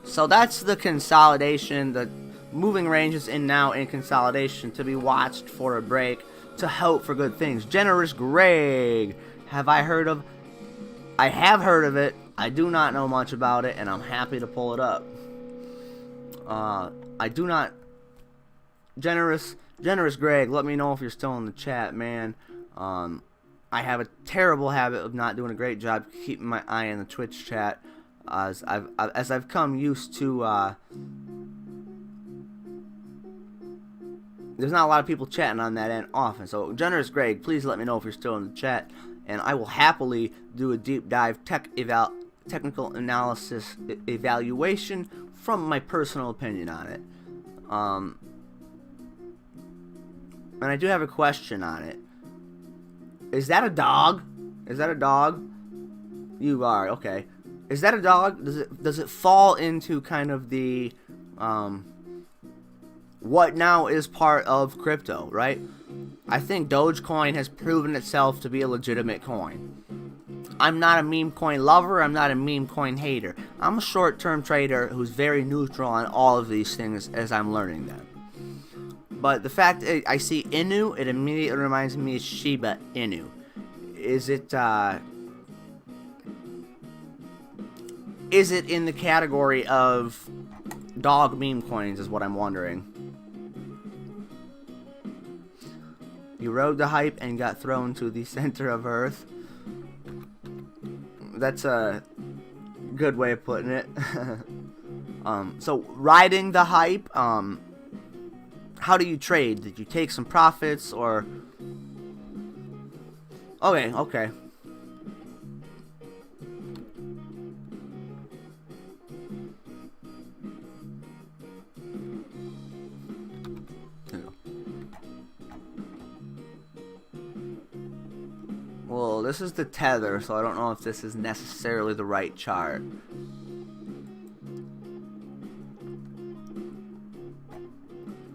So that's the consolidation. The moving range is in now in consolidation to be watched for a break, to hope for good things. Generous Greg, have I heard of? I have heard of it. I do not know much about it, and I'm happy to pull it up. I do not. Generous Greg, let me know if you're still in the chat, man. I have a terrible habit of not doing a great job keeping my eye on the Twitch chat, as I've come used to. There's not a lot of people chatting on that end often. So, Generous Greg, please let me know if you're still in the chat, and I will happily do a deep dive technical analysis evaluation from my personal opinion on it. And I do have a question on it. Is that a dog? Is that a dog? You are, okay. Is that a dog? Does it fall into kind of the what now is part of crypto, right? I think Dogecoin has proven itself to be a legitimate coin. I'm not a meme coin lover, I'm not a meme coin hater. I'm a short-term trader who's very neutral on all of these things as I'm learning them. But the fact I see Inu, it immediately reminds me of Shiba Inu. Is it in the category of dog meme coins is what I'm wondering. You rode the hype and got thrown to the center of Earth. That's a good way of putting it. So riding the hype, how do you trade? Did you take some profits or? Okay. Well, this is the tether, so I don't know if this is necessarily the right chart.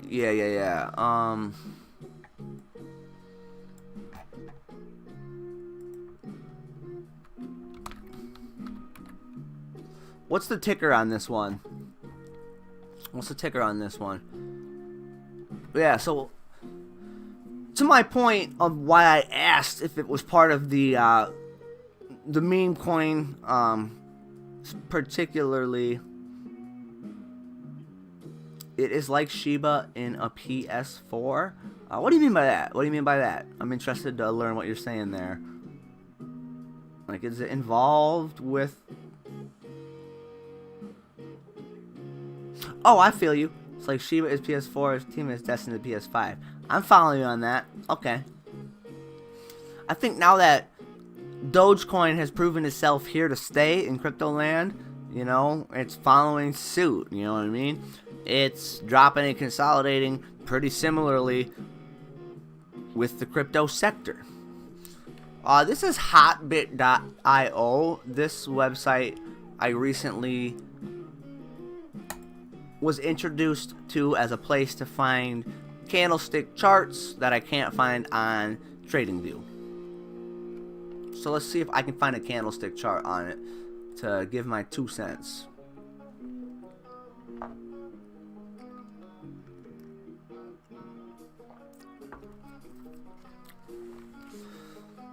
Yeah. What's the ticker on this one? What's the ticker on this one? Yeah, so to my point of why I asked if it was part of the meme coin, particularly, it is like Shiba in a PS4. What do you mean by that? What do you mean by that? I'm interested to learn what you're saying there. Like, is it involved with... Oh, I feel you. It's like Shiba is PS4, his team is destined to PS5. I'm following you on that. Okay. I think now that Dogecoin has proven itself here to stay in crypto land, you know, it's following suit, you know what I mean? It's dropping and consolidating pretty similarly with the crypto sector. This is hotbit.io. This website I recently was introduced to as a place to find candlestick charts that I can't find on TradingView. So let's see if I can find a candlestick chart on it to give my 2 cents.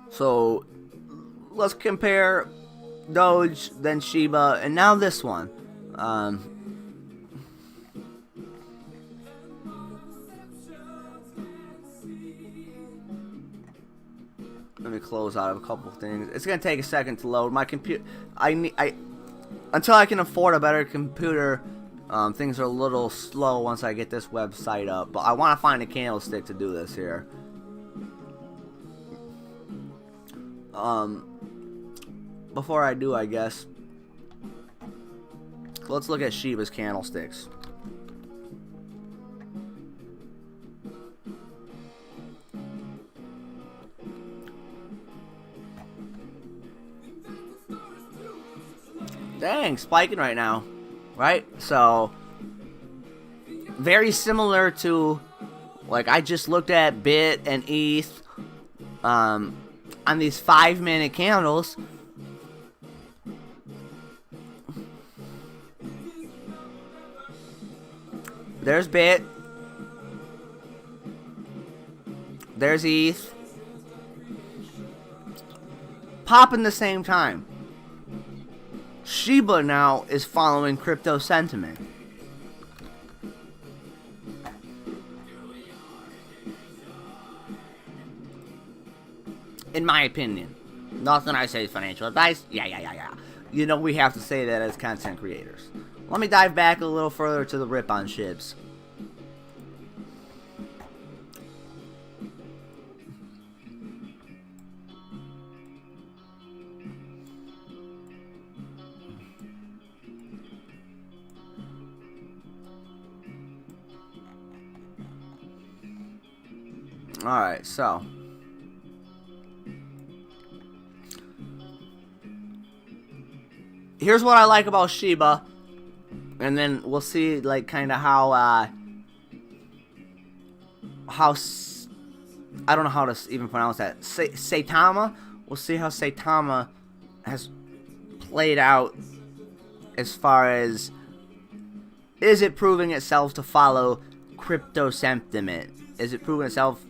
So let's compare Doge, then Shiba, and now this one. Let me close out of a couple of things. It's gonna take a second to load my computer. Until I can afford a better computer. Things are a little slow once I get this website up. But I want to find a candlestick to do this here. Before I do, I guess, let's look at Shiba's candlesticks. Dang, spiking right now, right? So, very similar to, like, I just looked at Bit and ETH, on these 5-minute candles. There's Bit. There's ETH. Popping the same time. Shiba now is following crypto sentiment. In my opinion. Nothing I say is financial advice. Yeah. You know we have to say that as content creators. Let me dive back a little further to the rip on Shibs. Alright, so here's what I like about Shiba, and then we'll see, like, kind of how I don't know how to even pronounce that. Saitama. We'll see how Saitama has played out as far as, is it proving itself to follow crypto sentiment? Is it proving itself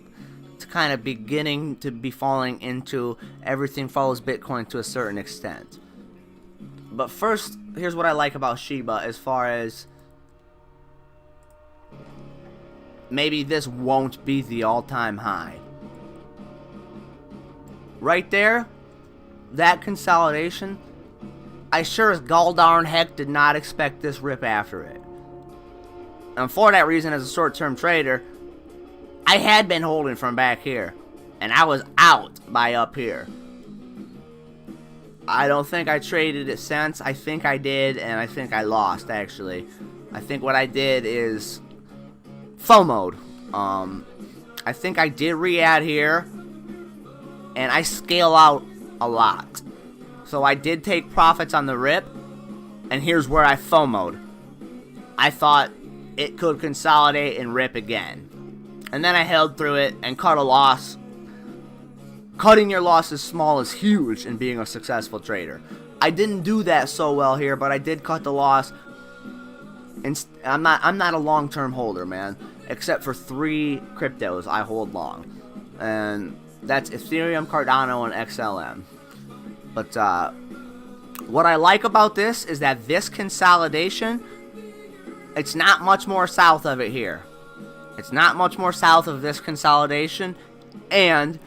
to kind of beginning to be falling into everything follows Bitcoin to a certain extent? But first, here's what I like about Shiba as far as maybe this won't be the all-time high. Right there, that consolidation, I sure as gall darn heck did not expect this rip after it. And for that reason, as a short-term trader, I had been holding from back here, and I was out by up here. I don't think I traded it since. I think I did, and I think I lost, actually. I think what I did is FOMO'd. I think I did re-add here, and I scale out a lot. So I did take profits on the rip, and here's where I FOMO'd. I thought it could consolidate and rip again. And then I held through it and cut a loss. Cutting your losses small is huge in being a successful trader. I didn't do that so well here, but I did cut the loss. And I'm not a long-term holder, man. Except for 3 cryptos I hold long. And that's Ethereum, Cardano, and XLM. But what I like about this is that this consolidation, it's not much more south of it here. It's not much more south of this consolidation. And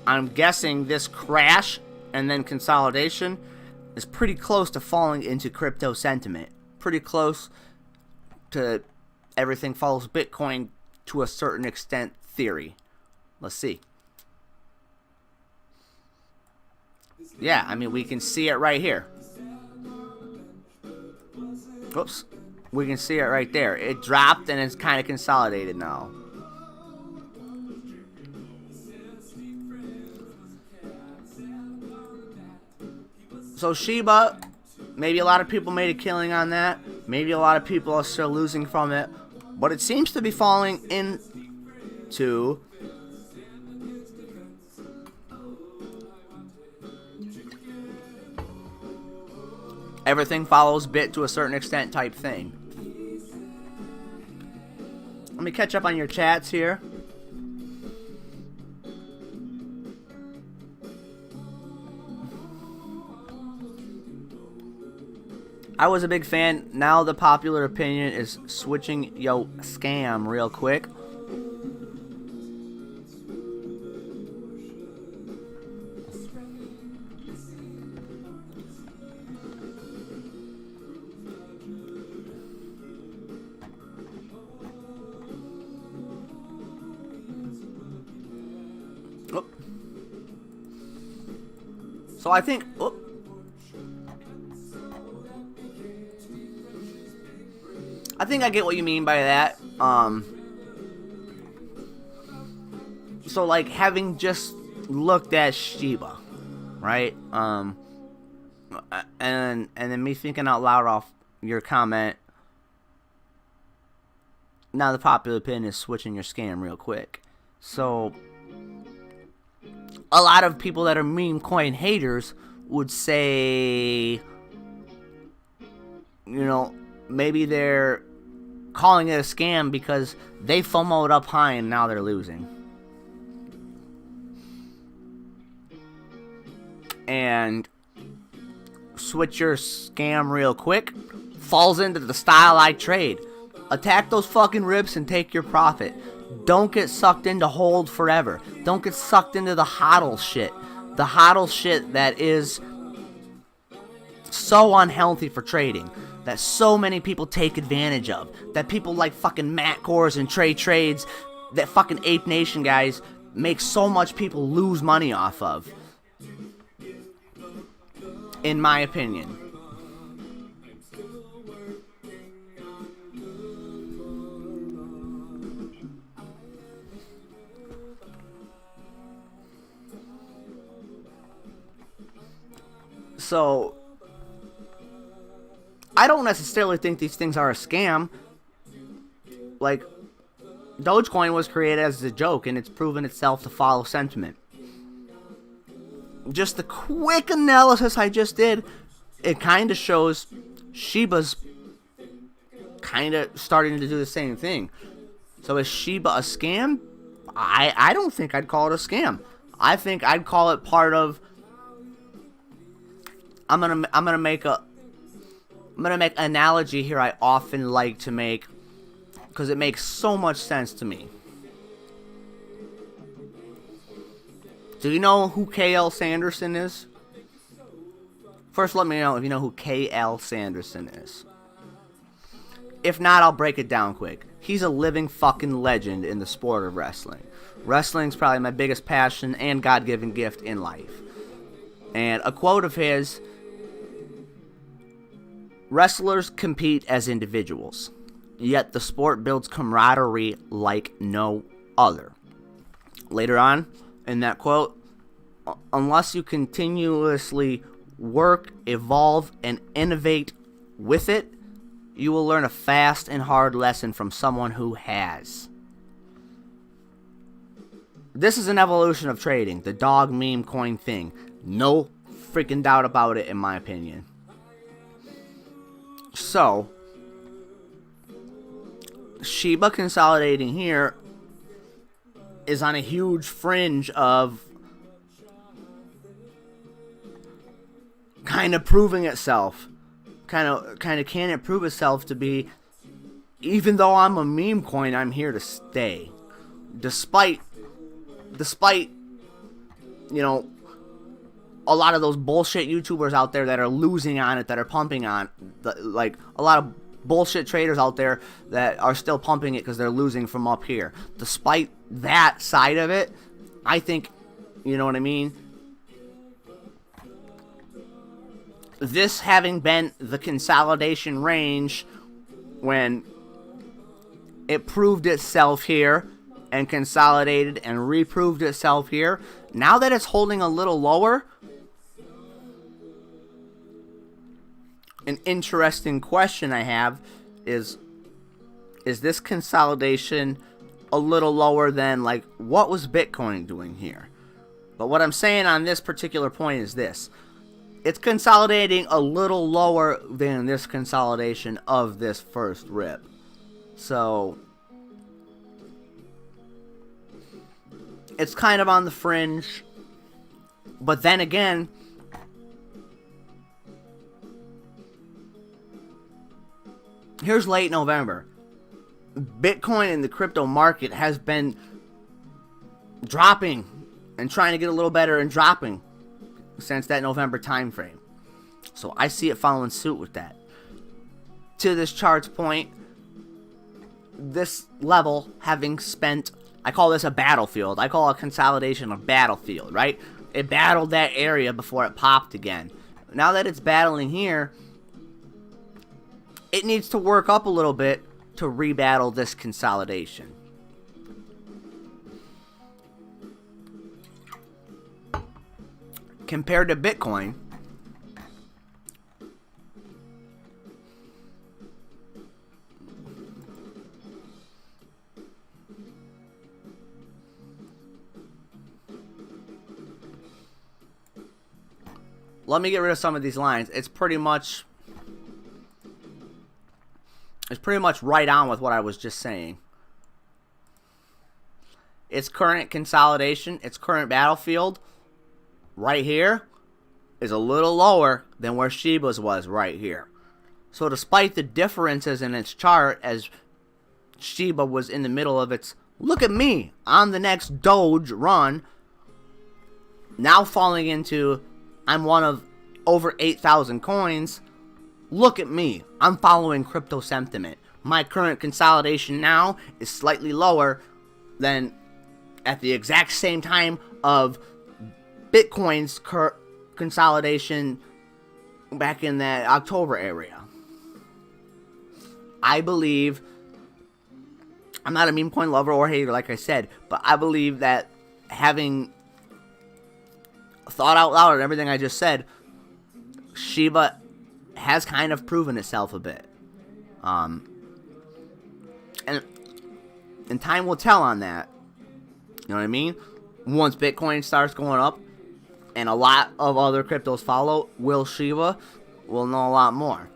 I'm guessing this crash and then consolidation is pretty close to falling into crypto sentiment. Pretty close to everything follows Bitcoin to a certain extent theory. Let's see. Yeah, I mean, we can see it right here. Oops. We can see it right there. It dropped and it's kind of consolidated now. So Shiba, maybe a lot of people made a killing on that. Maybe a lot of people are still losing from it. But it seems to be falling into everything follows bit to a certain extent type thing. Let me catch up on your chats here. I was a big fan. Now the popular opinion is switching yo scam real quick. Oh. So I think... Oh. I think I get what you mean by that. So like having just looked at Shiba, right? And then me thinking out loud off your comment. Now the popular opinion is switching your scam real quick. So a lot of people that are meme coin haters would say, you know, maybe they're calling it a scam because they FOMO'd up high and now they're losing. And switch your scam real quick falls into the style I trade. Attack those fucking rips and take your profit. Don't get sucked into hold forever. Don't get sucked into the hodl shit. The hodl shit that is so unhealthy for trading. That so many people take advantage of. That people like fucking Matt Gores and Trey Trades, that fucking Ape Nation guys, make so much people lose money off of. In my opinion. So I don't necessarily think these things are a scam. Like, Dogecoin was created as a joke, and it's proven itself to follow sentiment. Just the quick analysis I just did, it kind of shows Shiba's kind of starting to do the same thing. So is Shiba a scam? I don't think I'd call it a scam. I think I'd call it part of... I'm gonna make an analogy here I often like to make because it makes so much sense to me. Do you know who K.L. Sanderson is? First, let me know if you know who K.L. Sanderson is. If not, I'll break it down quick. He's a living fucking legend in the sport of wrestling. Wrestling's probably my biggest passion and God-given gift in life. And a quote of his: wrestlers compete as individuals, yet the sport builds camaraderie like no other. Later on in that quote, unless you continuously work, evolve, and innovate with it, you will learn a fast and hard lesson from someone who has. This is an evolution of trading, the dog meme coin thing. No freaking doubt about it, in my opinion. So, Shiba consolidating here is on a huge fringe of kind of proving itself. Kind of can it prove itself to be, even though I'm a meme coin, I'm here to stay. Despite, you know, a lot of those bullshit YouTubers out there that are losing on it, that are pumping on, like a lot of bullshit traders out there that are still pumping it because they're losing from up here. Despite that side of it, I think, you know what I mean? This having been the consolidation range when it proved itself here and consolidated and reproved itself here, now that it's holding a little lower, an interesting question I have is this consolidation a little lower than, like, what was Bitcoin doing here? But what I'm saying on this particular point is this. It's consolidating a little lower than this consolidation of this first rip. So, it's kind of on the fringe. But then again, here's late November. Bitcoin in the crypto market has been dropping and trying to get a little better and dropping since that November time frame. So I see it following suit with that. To this chart's point, this level having spent, I call this a battlefield. I call a consolidation a battlefield, right? It battled that area before it popped again. Now that it's battling here, it needs to work up a little bit to rebattle this consolidation. Compared to Bitcoin, let me get rid of some of these lines. It's pretty much right on with what I was just saying. Its current consolidation, its current battlefield, right here, is a little lower than where Shiba's was right here. So despite the differences in its chart, as Shiba was in the middle of its, look at me, on the next Doge run, now falling into, I'm one of over 8,000 coins, look at me, I'm following crypto sentiment. My current consolidation now is slightly lower than at the exact same time of Bitcoin's consolidation back in that October area. I believe, I'm not a meme coin lover or hater like I said, but I believe that having thought out loud and everything I just said, Shiba has kind of proven itself a bit. And time will tell on that. You know what I mean? Once Bitcoin starts going up and a lot of other cryptos follow, will Shiba? We'll know a lot more.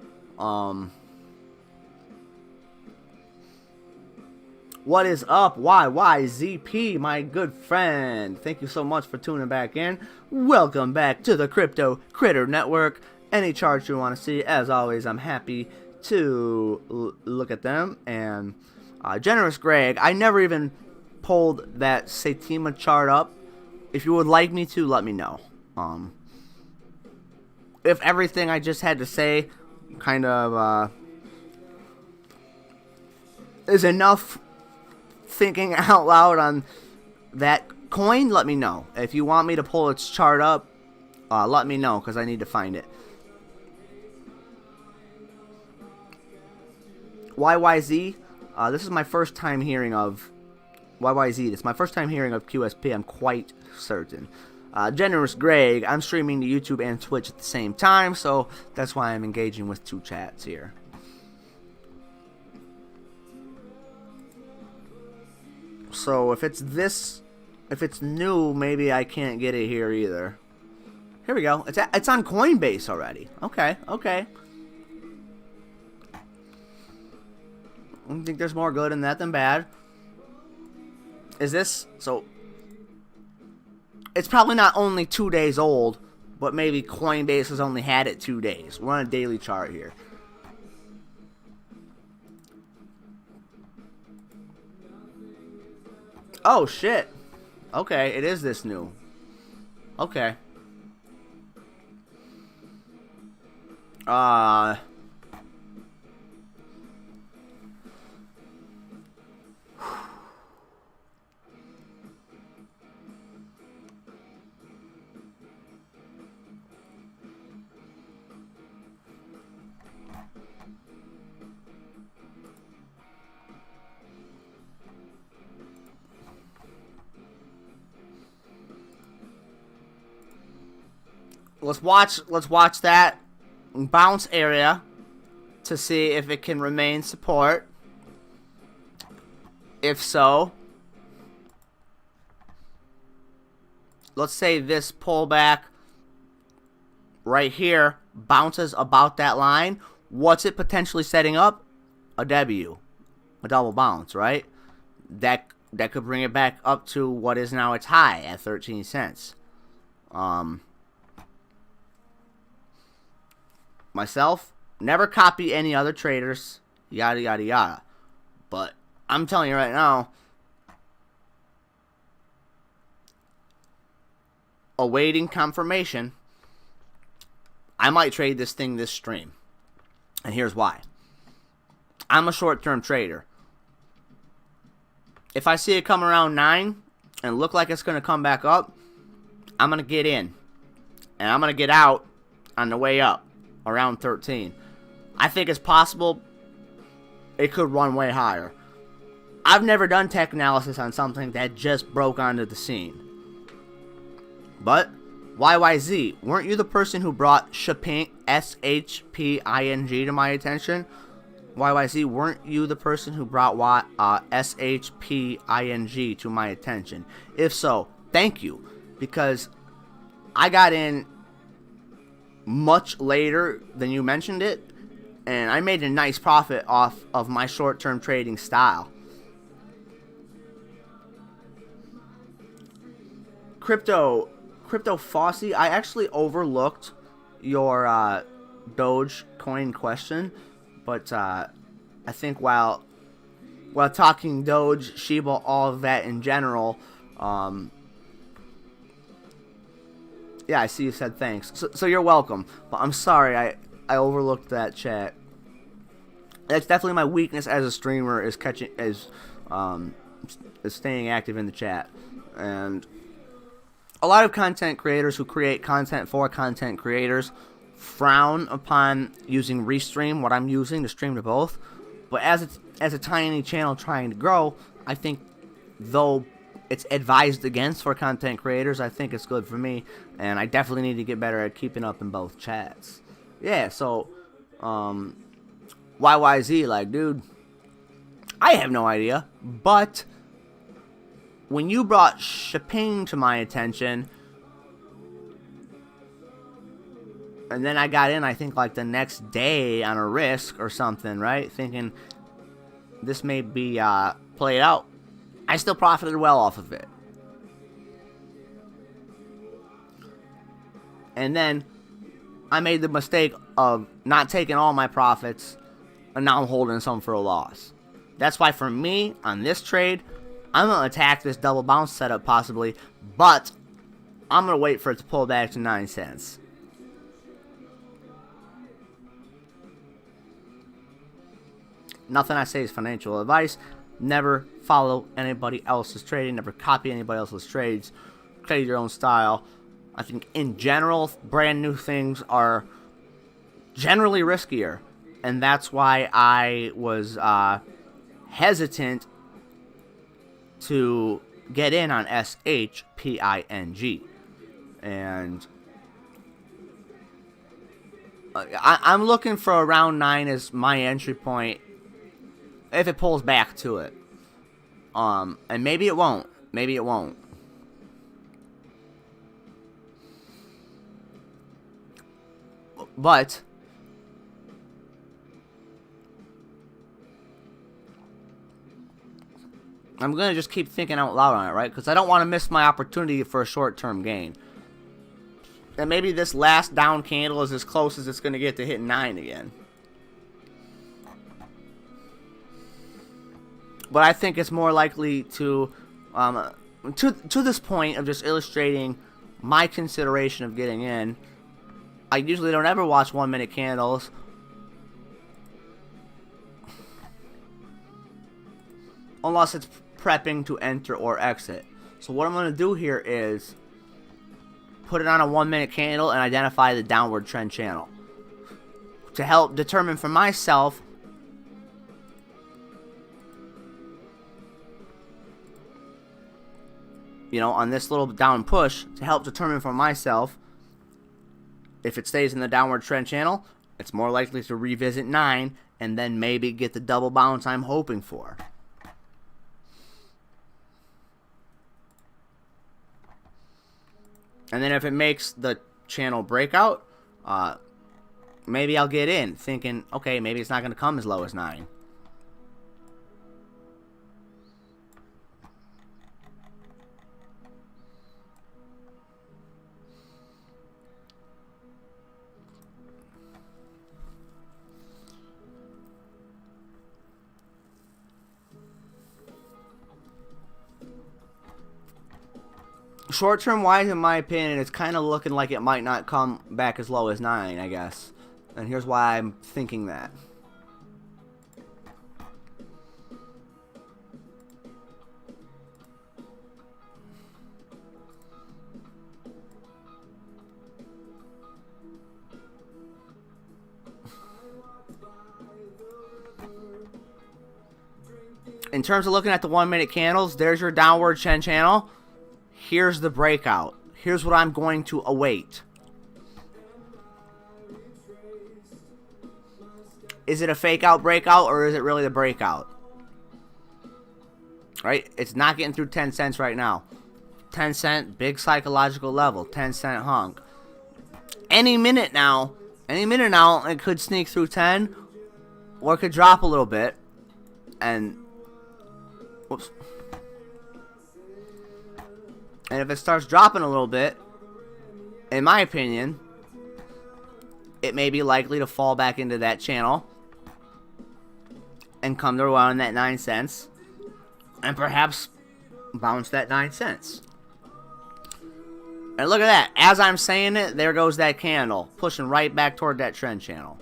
What is up, YYZP, my good friend? Thank you so much for tuning back in. Welcome back to the Crypto Critter Network. Any charts you want to see, as always, I'm happy to look at them. And Generous Greg, I never even pulled that Satima chart up. If you would like me to, let me know. If everything I just had to say kind of is enough thinking out loud on that coin, let me know. If you want me to pull its chart up, let me know, because I need to find it. YYZ, this is my first time hearing of YYZ. This is my first time hearing of QSP, I'm quite certain. Generous Greg, I'm streaming to YouTube and Twitch at the same time, so that's why I'm engaging with two chats here. So if it's this If it's new, maybe I can't get it here either. Here we go. It's on Coinbase already. Okay, okay. I think there's more good in that than bad. Is this... So... It's probably not only 2 days old, but maybe Coinbase has only had it 2 days. We're on a daily chart here. Oh, shit. Okay, it is this new. Okay. Let's watch that bounce area to see if it can remain support. If so, let's say this pullback right here bounces about that line. What's it potentially setting up? A W, a double bounce, right? That could bring it back up to what is now its high at 13 cents. Myself, never copy any other traders, yada yada yada. But I'm telling you right now, awaiting confirmation, I might trade this thing this stream. And here's why. I'm a short-term trader. If I see it come around 9 and look like it's going to come back up, I'm going to get in. And I'm going to get out on the way up. Around 13. I think it's possible it could run way higher. I've never done tech analysis on something that just broke onto the scene. But YYZ, weren't you the person who brought Shping, SHPING, to my attention? YYZ, weren't you the person who brought SHPING to my attention? If so, thank you, because I got in much later than you mentioned it, and I made a nice profit off of my short-term trading style. Crypto Fossey, I actually overlooked your Dogecoin question, but I think while talking Doge, Shiba, all of that in general, yeah, I see you said thanks. So you're welcome. But I'm sorry, I overlooked that chat. That's definitely my weakness as a streamer, is staying active in the chat. And a lot of content creators who create content for content creators frown upon using Restream, what I'm using to stream to both. But as a tiny channel trying to grow, I think though it's advised against for content creators, I think it's good for me, and I definitely need to get better at keeping up in both chats. Yeah, so YYZ, like, dude, I have no idea, but when you brought Shping to my attention, and then I got in, I think, like the next day on a risk or something, right? Thinking this may be played out. I still profited well off of it. And then I made the mistake of not taking all my profits, and now I'm holding some for a loss. That's why for me, on this trade, I'm going to attack this double bounce setup possibly, but I'm going to wait for it to pull back to 9 cents. Nothing I say is financial advice. Never follow anybody else's trading. Never copy anybody else's trades. Trade your own style. I think in general, brand new things are generally riskier. And that's why I was hesitant to get in on SHPING. And I'm looking for around 9 as my entry point if it pulls back to it. And maybe it won't. Maybe it won't. But I'm going to just keep thinking out loud on it, right? Because I don't want to miss my opportunity for a short-term gain. And maybe this last down candle is as close as it's going to get to hitting 9 again. But I think it's more likely to this point of just illustrating my consideration of getting in. I usually don't ever watch 1 minute candles. Unless it's prepping to enter or exit. So what I'm going to do here is put it on a 1 minute candle and identify the downward trend channel. To help determine for myself on this little down push, to help determine for myself if it stays in the downward trend channel, it's more likely to revisit 9 and then maybe get the double bounce I'm hoping for. And then if it makes the channel breakout, maybe I'll get in, thinking, okay, maybe it's not going to come as low as 9. Short-term wise, in my opinion, it's kind of looking like it might not come back as low as 9, I guess. And here's why I'm thinking that. In terms of looking at the 1 minute candles, there's your downward trend channel. Here's the breakout. Here's what I'm going to await. Is it a fake out breakout or is it really the breakout? Right? It's not getting through 10 cents right now. 10 cent, big psychological level. 10 cent hunk. Any minute now, it could sneak through 10 or it could drop a little bit. And, whoops. And if it starts dropping a little bit, in my opinion, it may be likely to fall back into that channel and come to around that 9 cents and perhaps bounce that 9 cents. And look at that. As I'm saying it, there goes that candle, pushing right back toward that trend channel.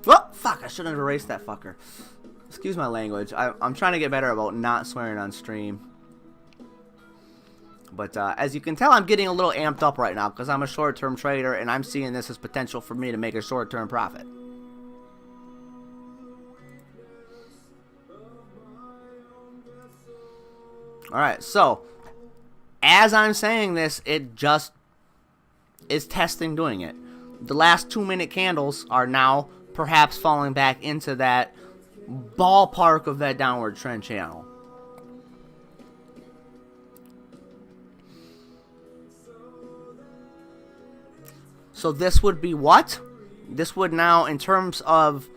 Oh, fuck, I should have erased that fucker. Excuse my language. I'm trying to get better about not swearing on stream. But as you can tell, I'm getting a little amped up right now because I'm a short-term trader and I'm seeing this as potential for me to make a short-term profit. Alright, so as I'm saying this, it just is testing doing it. The last 2 minute candles are now perhaps falling back into that ballpark of that downward trend channel. So this would be what? This would now, in terms of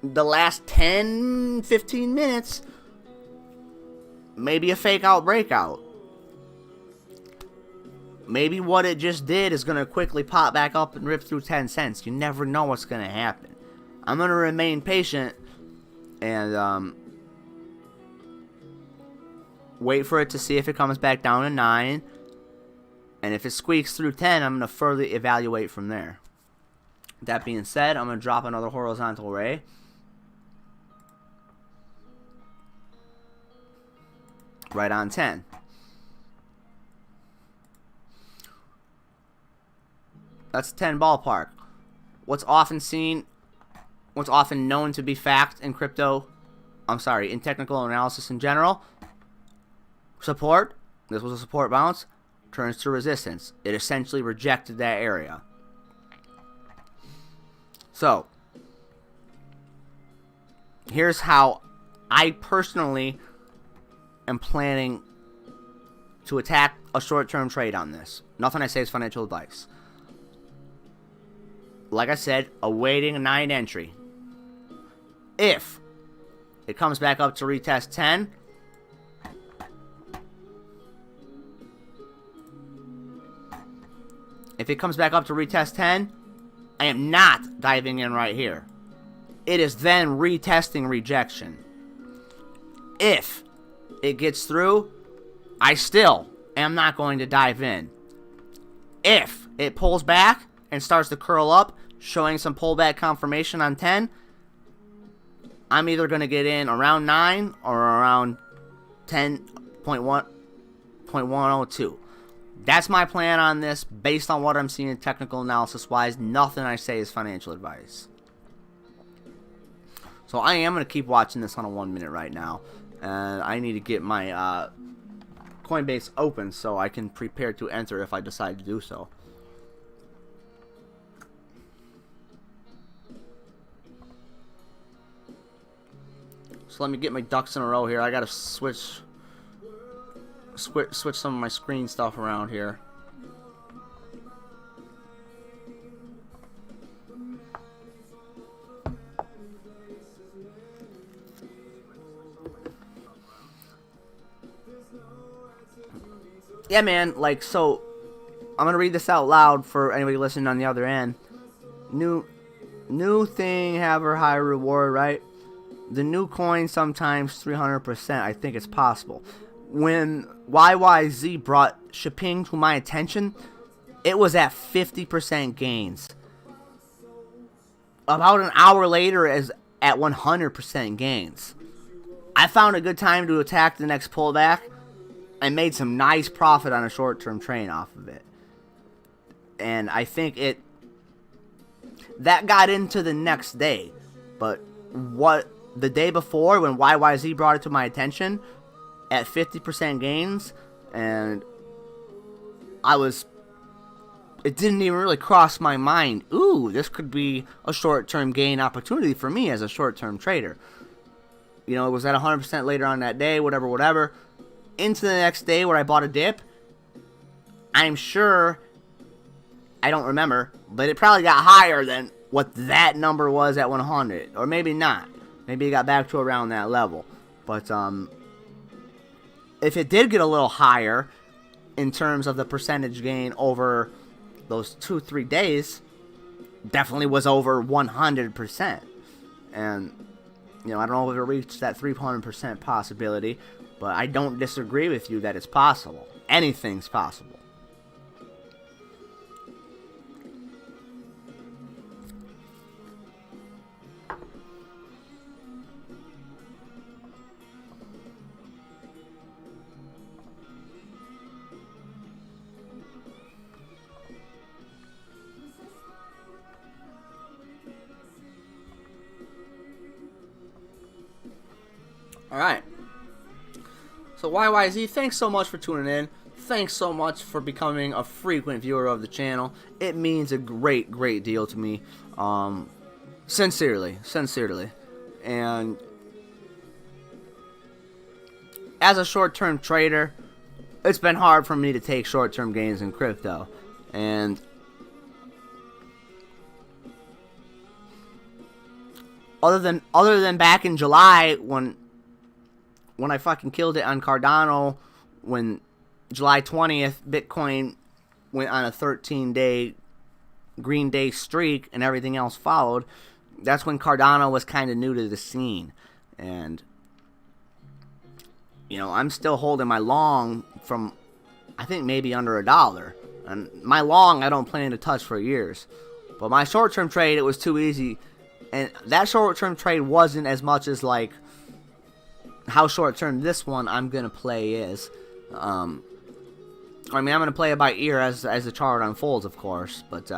the last 10, 15 minutes, maybe a fake out breakout. Maybe what it just did is going to quickly pop back up and rip through 10 cents. You never know what's going to happen. I'm going to remain patient and wait for it to see if it comes back down to 9. And if it squeaks through 10, I'm going to further evaluate from there. That being said, I'm going to drop another horizontal ray. Right on 10. That's 10 ballpark. What's often known to be fact in crypto, in technical analysis in general, support, this was a support bounce, turns to resistance. It essentially rejected that area. So, here's how I personally am planning to attack a short-term trade on this. Nothing I say is financial advice. Like I said, awaiting a 9 entry. If it comes back up to retest 10, if it comes back up to retest 10, I am not diving in right here. It is then retesting rejection. If it gets through, I still am not going to dive in. If it pulls back and starts to curl up, showing some pullback confirmation on 10, I'm either going to get in around 9 or around 10.102. That's my plan on this based on what I'm seeing technical analysis wise. Nothing I say is financial advice. So I am going to keep watching this on a 1 minute right now. And I need to get my Coinbase open so I can prepare to enter if I decide to do so. So let me get my ducks in a row here. I gotta switch some of my screen stuff around here. Yeah, man, like, so I'm gonna read this out loud for anybody listening on the other end. New thing, have a high reward, right? The new coin sometimes 300%. I think it's possible. When YYZ brought Shipping to my attention, it was at 50% gains. About an hour later, is at 100% gains. I found a good time to attack the next pullback and made some nice profit on a short-term trade off of it. And I think that got into the next day. But the day before, when YYZ brought it to my attention at 50% gains, and it didn't even really cross my mind, ooh, this could be a short-term gain opportunity for me as a short-term trader. You know, it was at 100% later on that day, whatever. Into the next day where I bought a dip, I'm sure, I don't remember, but it probably got higher than what that number was at 100, or maybe not. Maybe it got back to around that level. But if it did get a little higher in terms of the percentage gain over those 2-3 days, definitely was over 100%. And, you know, I don't know if it reached that 300% possibility, but I don't disagree with you that it's possible. Anything's possible. Alright. So YYZ, thanks so much for tuning in. Thanks so much for becoming a frequent viewer of the channel. It means a great, great deal to me. Sincerely. And as a short-term trader, it's been hard for me to take short-term gains in crypto. And other than back in July when I fucking killed it on Cardano, when July 20th Bitcoin went on a 13-day green day streak and everything else followed, that's when Cardano was kind of new to the scene. And, you know, I'm still holding my long from, I think, maybe under $1. And my long I don't plan to touch for years. But my short-term trade, it was too easy. And that short-term trade wasn't as much as, like, how short-term this one I'm going to play is. I mean, I'm going to play it by ear as the chart unfolds, of course. But,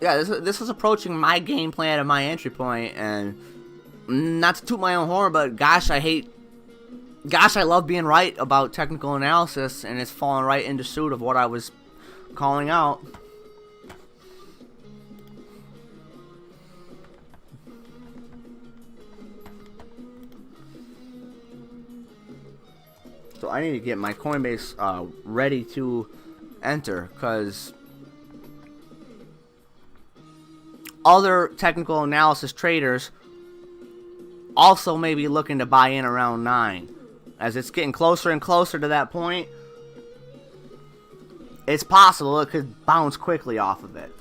yeah, this is approaching my game plan and my entry point, and not to toot my own horn, but gosh, I love being right about technical analysis, and it's falling right into suit of what I was calling out. still, I need to get my Coinbase ready to enter, because other technical analysis traders also may be looking to buy in around 9. As it's getting closer and closer to that point, it's possible it could bounce quickly off of it.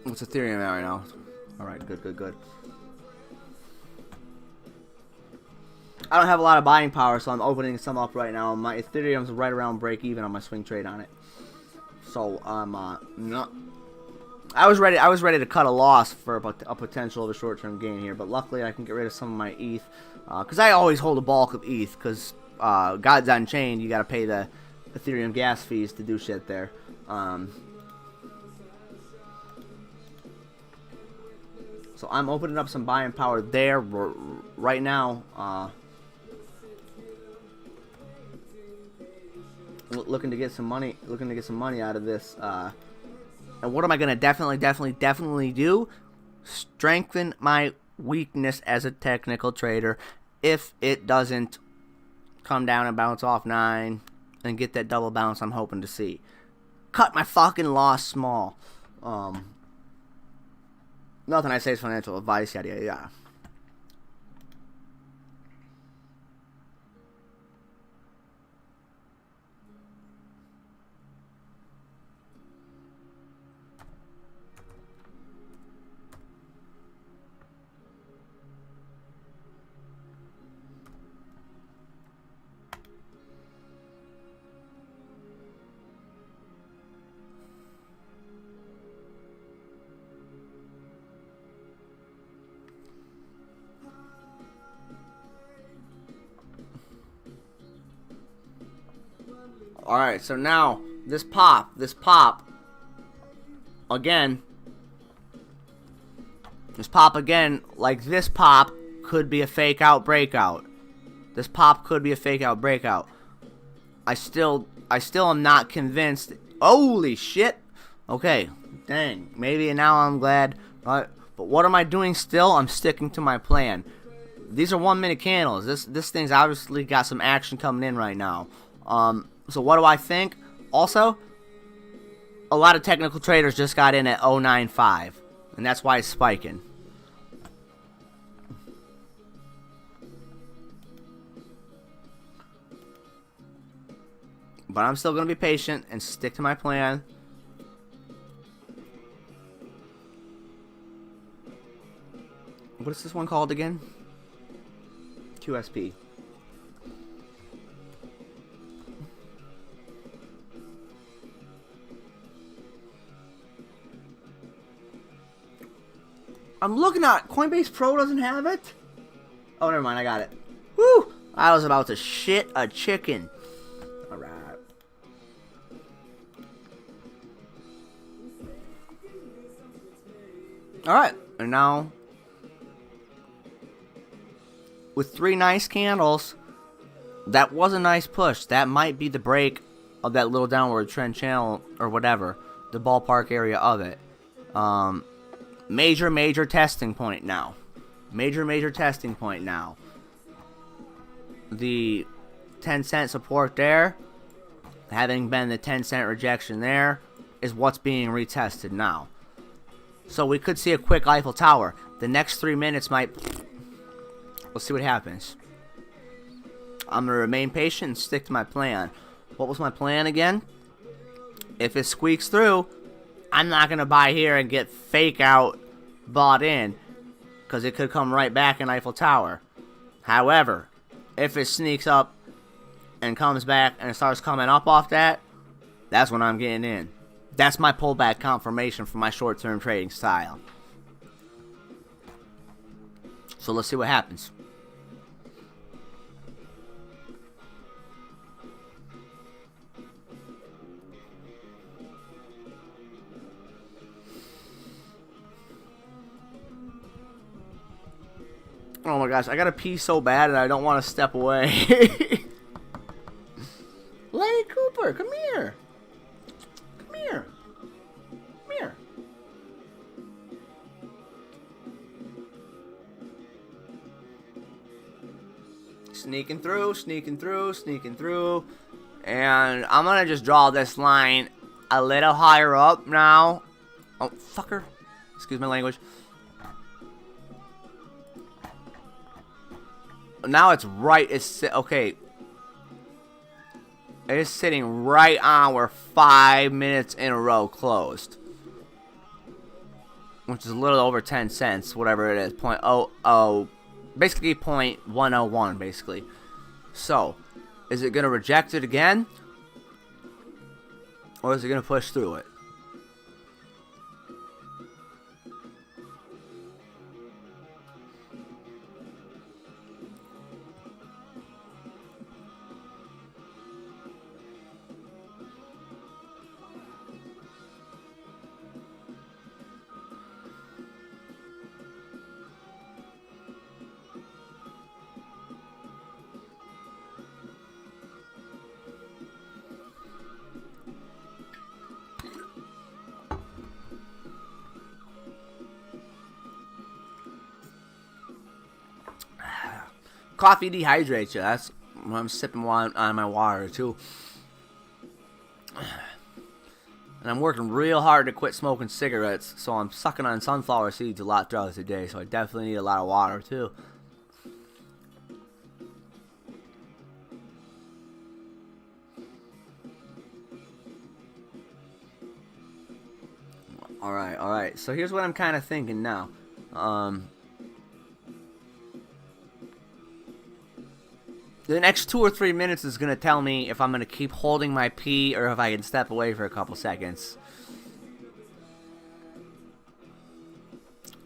What's Ethereum at right now? Alright, good. I don't have a lot of buying power, so I'm opening some up right now. My Ethereum's right around break even on my swing trade on it. So not. I was ready to cut a loss for a potential of a short-term gain here, but luckily I can get rid of some of my ETH, because I always hold a bulk of ETH, because God's Unchained, you got to pay the Ethereum gas fees to do shit there. So I'm opening up some buying power there right now. Looking to get some money. Looking to get some money out of this. And what am I gonna definitely do? Strengthen my weakness as a technical trader. If it doesn't come down and bounce off 9 and get that double bounce I'm hoping to see. Cut my fucking loss small. Nothing I say is financial advice, yada yada yada. Alright, so now, this pop, again, like this pop could be a fake out breakout. This pop could be a fake out breakout. I still am not convinced. Holy shit! Okay, dang, maybe now I'm glad, but what am I doing still? I'm sticking to my plan. These are 1 minute candles. This thing's obviously got some action coming in right now. So what do I think? Also, a lot of technical traders just got in at 0.95, and that's why it's spiking. But I'm still going to be patient and stick to my plan. What is this one called again? QSP. I'm looking at Coinbase Pro doesn't have it. Oh, never mind. I got it. Woo! I was about to shit a chicken. All right. All right. And now with 3 nice candles, that was a nice push. That might be the break of that little downward trend channel or whatever, the ballpark area of it. Major testing point now. Major testing point now. The 10-cent support there, having been the 10-cent rejection there, is what's being retested now. So we could see a quick Eiffel Tower. The next 3 minutes might... We'll see what happens. I'm going to remain patient and stick to my plan. What was my plan again? If it squeaks through, I'm not going to buy here and get fake out bought in, because it could come right back in Eiffel Tower. However, if it sneaks up and comes back and starts coming up off that, that's when I'm getting in. That's my pullback confirmation for my short-term trading style. So let's see what happens. Oh my gosh, I gotta pee so bad and I don't want to step away. Lenny Cooper, come here. Come here. Come here. Sneaking through, sneaking through, sneaking through. And I'm gonna just draw this line a little higher up now. Oh, fucker. Excuse my language. Now it's right, it's, okay. It's sitting right on where 5 minutes in a row closed. Which is a little over 10 cents, whatever it is. Basically 0.101, basically. So, is it going to reject it again? Or is it going to push through it? Coffee dehydrates you. That's when I'm sipping on my water too. And I'm working real hard to quit smoking cigarettes, so I'm sucking on sunflower seeds a lot throughout the day, so I definitely need a lot of water too. Alright. So here's what I'm kind of thinking now. The next 2 or 3 minutes is going to tell me if I'm going to keep holding my pee or if I can step away for a couple seconds.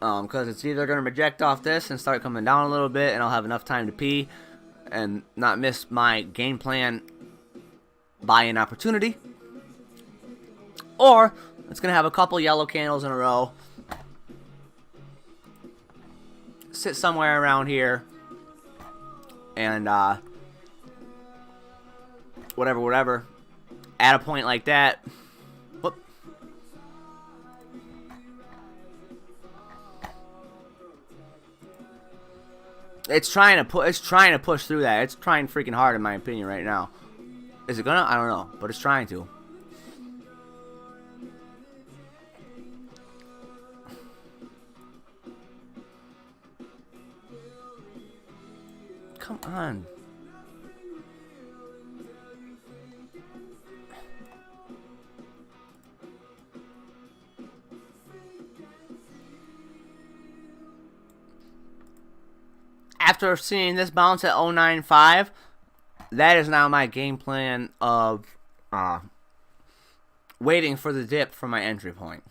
Because it's either going to reject off this and start coming down a little bit and I'll have enough time to pee and not miss my game plan buy-in opportunity. Or it's going to have a couple yellow candles in a row. Sit somewhere around here. And, whatever. At a point like that. Whoop. It's trying to push through that. It's trying freaking hard, in my opinion, right now. Is it gonna? I don't know, but it's trying to. Come on. After seeing this bounce at 0.95, that is now my game plan of waiting for the dip for my entry point.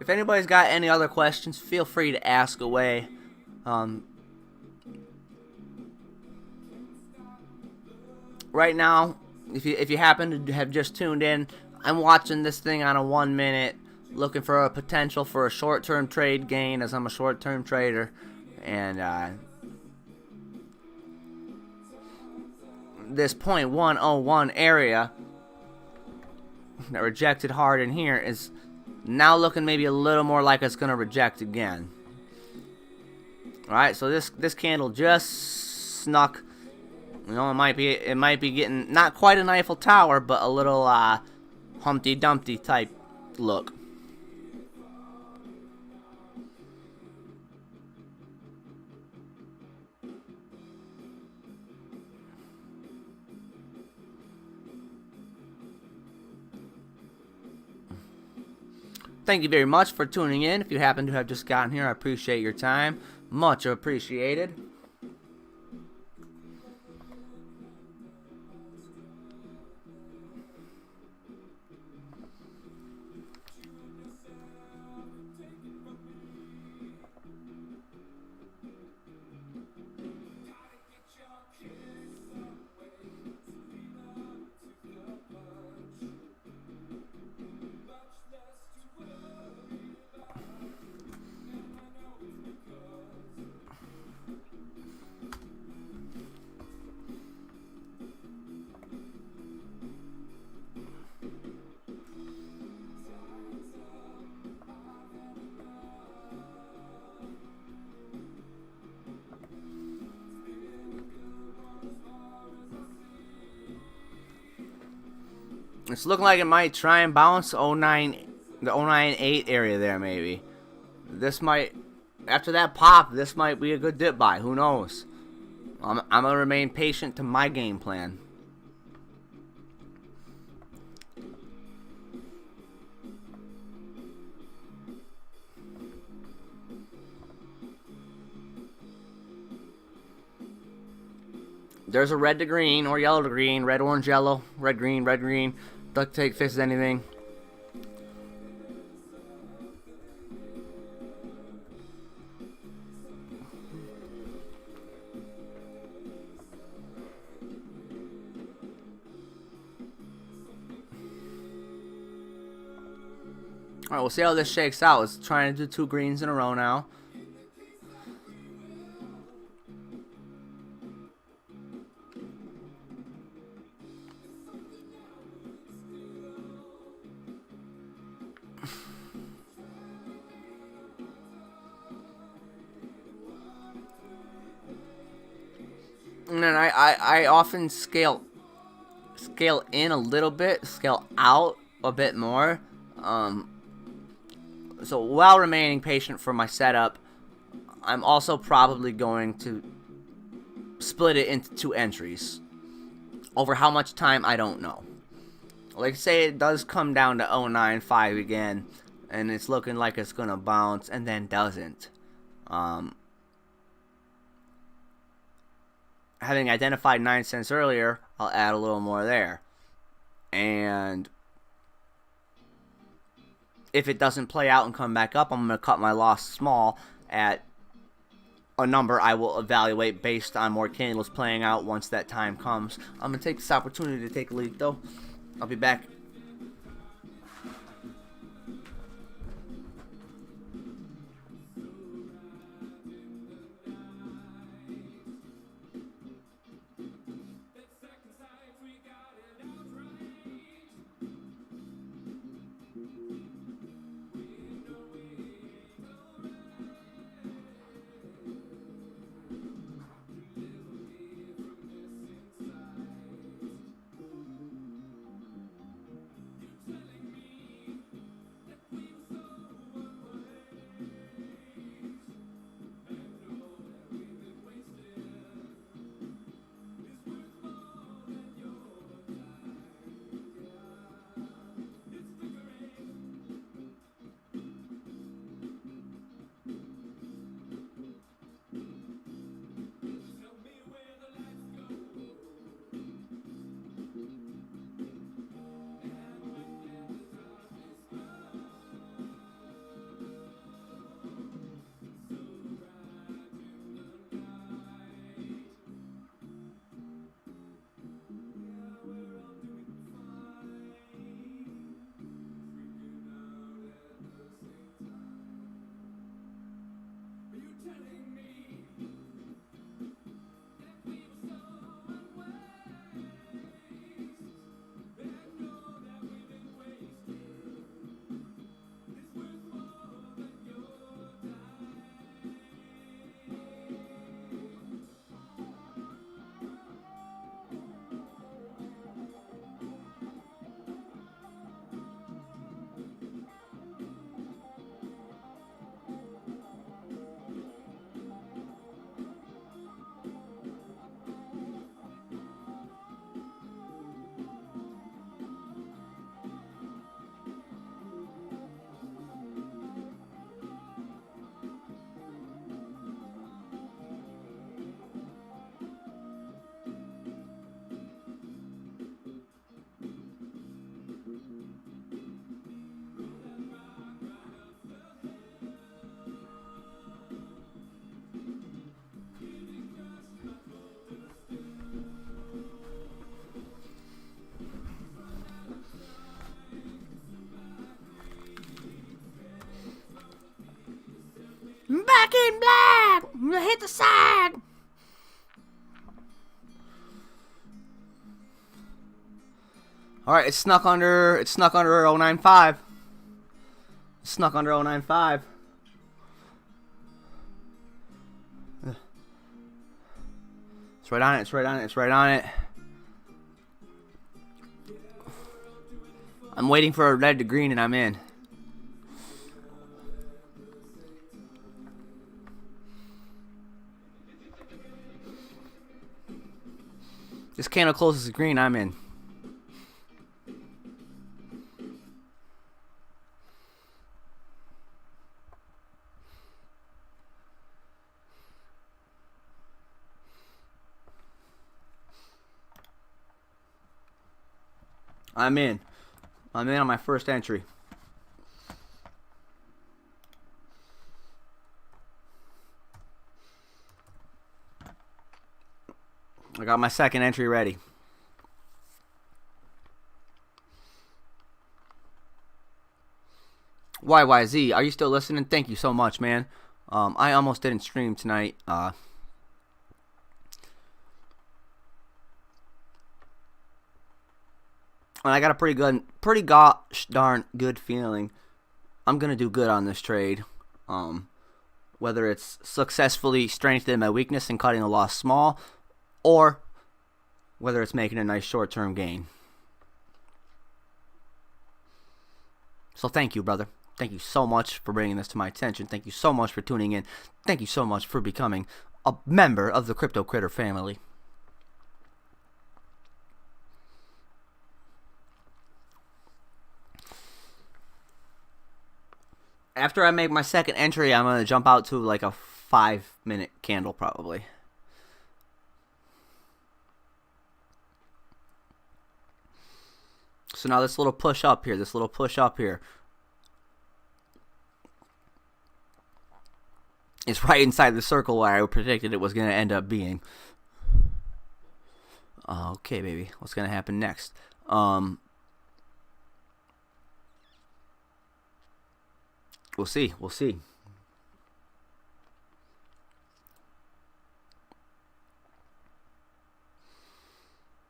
If anybody's got any other questions, feel free to ask away. Right now, if you happen to have just tuned in, I'm watching this thing on a 1 minute, looking for a potential for a short-term trade gain, as I'm a short-term trader, and this .101 area that rejected hard in here is now looking maybe a little more like it's gonna reject again. Alright, so this candle just snuck. You know, it might be getting not quite an Eiffel Tower, but a little Humpty Dumpty type look. Thank you very much for tuning in. If you happen to have just gotten here, I appreciate your time. Much appreciated. It's looking like it might try and bounce the 098 area there, maybe. This might, after that pop, this might be a good dip buy. Who knows? I'm going to remain patient to my game plan. There's a red to green, or yellow to green, red, orange, yellow, red, green, red, green. Duct tape fixes anything. Alright, we'll see how this shakes out. It's trying to do 2 greens in a row now. And then I often scale in a little bit, scale out a bit more. So while remaining patient for my setup, I'm also probably going to split it into 2 entries. Over how much time, I don't know. Like, say it does come down to 095 again, and it's looking like it's going to bounce, and then doesn't. Having identified 9 cents earlier, I'll add a little more there. And if it doesn't play out and come back up, I'm going to cut my loss small at a number I will evaluate based on more candles playing out once that time comes. I'm going to take this opportunity to take a leak, though. I'll be back. a sign. All right, it's snuck under 095. Snuck under 095. It's right on it. It's right on it. It's right on it. I'm waiting for a red to green, and I'm in. This candle closes green, I'm in. I'm in. I'm in on my first entry. I got my second entry ready. YYZ, are you still listening? Thank you so much, man. I almost didn't stream tonight. And I got a pretty gosh darn good feeling I'm gonna do good on this trade. Whether it's successfully strengthening my weakness and cutting the loss small, or whether it's making a nice short-term gain. So thank you, brother. Thank you so much for bringing this to my attention. Thank you so much for tuning in. Thank you so much for becoming a member of the Crypto Critter family. After I make my second entry, I'm going to jump out to like a 5-minute candle probably. So now this little push up here, is right inside the circle where I predicted it was going to end up being. Okay, baby. What's going to happen next? We'll see. We'll see.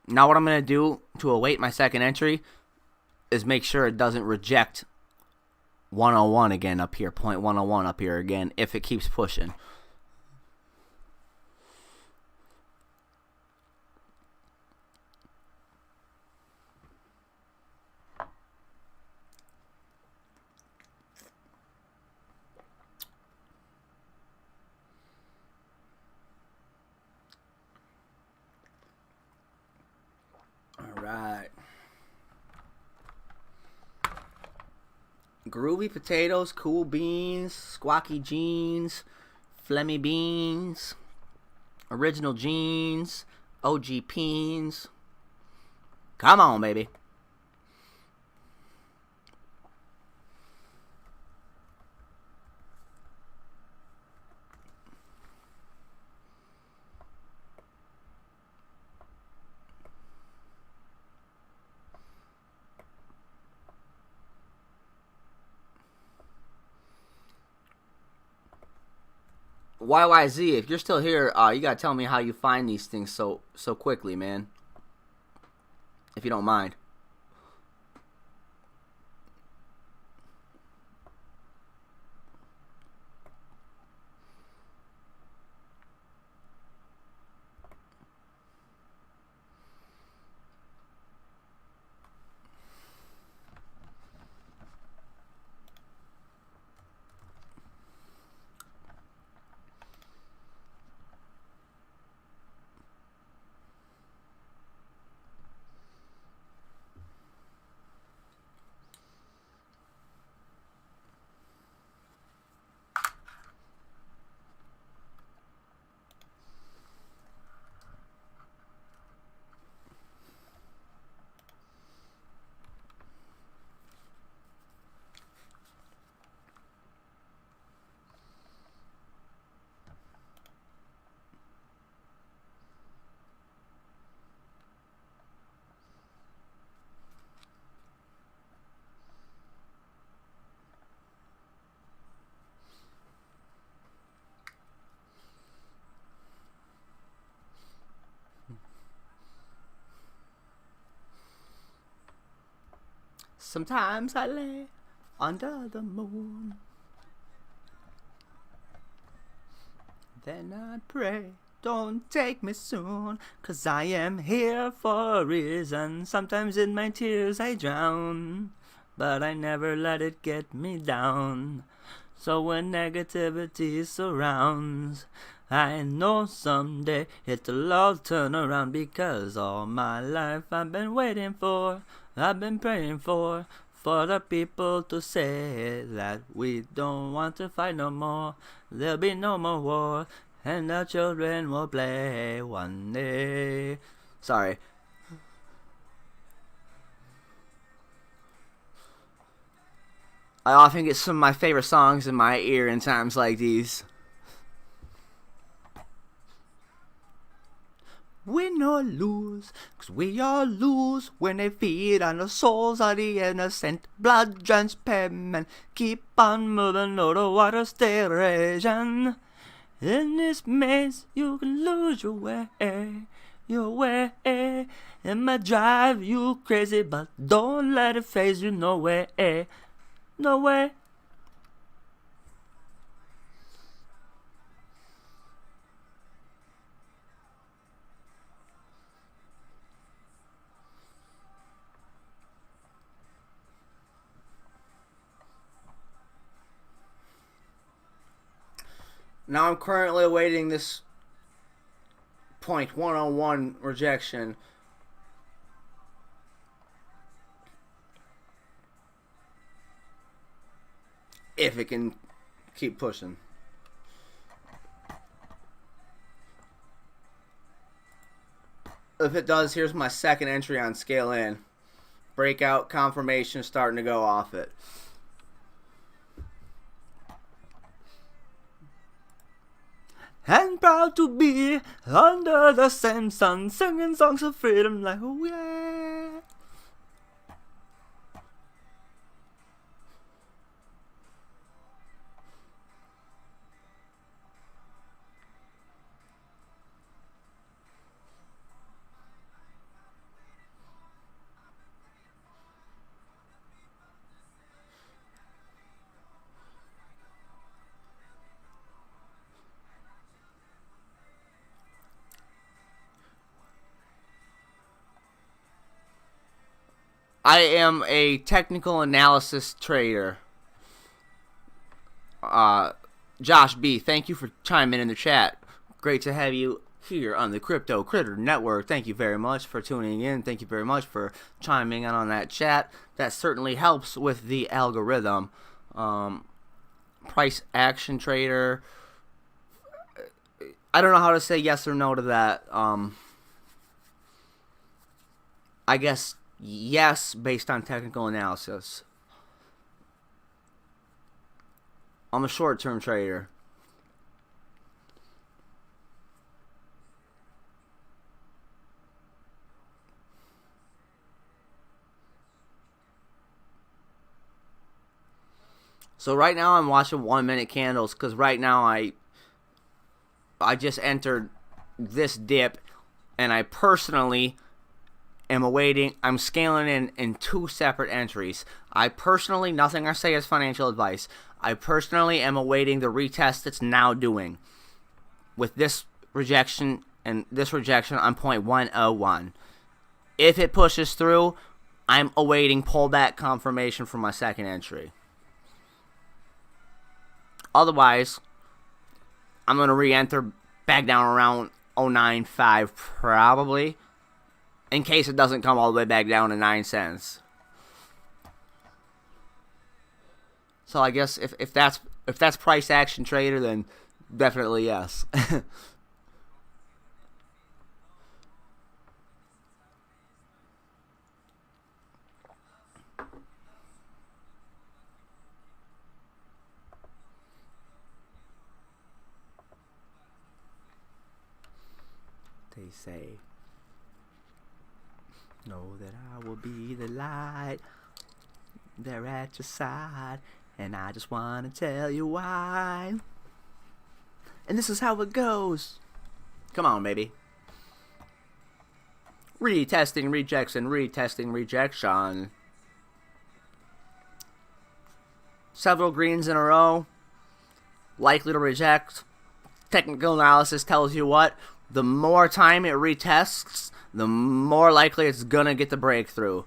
Now what I'm going to do to await my second entry is make sure it doesn't reject 101 again up here, 0.101 up here again, if it keeps pushing. Alright. Groovy potatoes, cool beans, squawky jeans, phlegmy beans, original jeans, OG peens. Come on, baby. YYZ, if you're still here, you gotta tell me how you find these things so quickly, man. If you don't mind. Sometimes I lay under the moon, then I pray, don't take me soon, 'cause I am here for a reason. Sometimes in my tears I drown, but I never let it get me down. So when negativity surrounds, I know someday it'll all turn around, because all my life I've been waiting for, I've been praying for the people to say that we don't want to fight no more. There'll be no more war, and the children will play one day. Sorry. I often get some of my favorite songs in my ear in times like these. Win or lose, 'cause we all lose when they feed on the souls of the innocent. Blood-drenched pavement, keep on moving, or the water stay raging. In this maze, you can lose your way. It might drive you crazy, but don't let it phase you, no way, no way. Now I'm currently awaiting this .101 rejection. If it can keep pushing. If it does, here's my second entry on Scale In. Breakout confirmation starting to go off it. And proud to be under the same sun, singing songs of freedom like, oh yeah. I am a technical analysis trader. Josh B, thank you for chiming in the chat. Great to have you here on the Crypto Critter Network. Thank you very much for tuning in. Thank you very much for chiming in on that chat. That certainly helps with the algorithm. Price action trader. I don't know how to say yes or no to that. I guess yes, based on technical analysis. I'm a short-term trader. So right now I'm watching 1 minute candles, because right now I just entered this dip, and I personally am awaiting. I'm scaling in 2 separate entries. I personally, nothing I say is financial advice, I personally am awaiting the retest it's now doing. With this rejection and this rejection on .101. If it pushes through, I'm awaiting pullback confirmation for my second entry. Otherwise, I'm going to re-enter back down around 0.95 probably, in case it doesn't come all the way back down to 9 cents. So I guess if that's price action trader, then definitely yes. They say, know that I will be the light there at your side, and I just want to tell you why. And this is how it goes. Come on, baby. Retesting, rejection, retesting, rejection. several greens in a row, likely to reject. Technical analysis tells you what? The more time it retests, the more likely it's gonna get the breakthrough.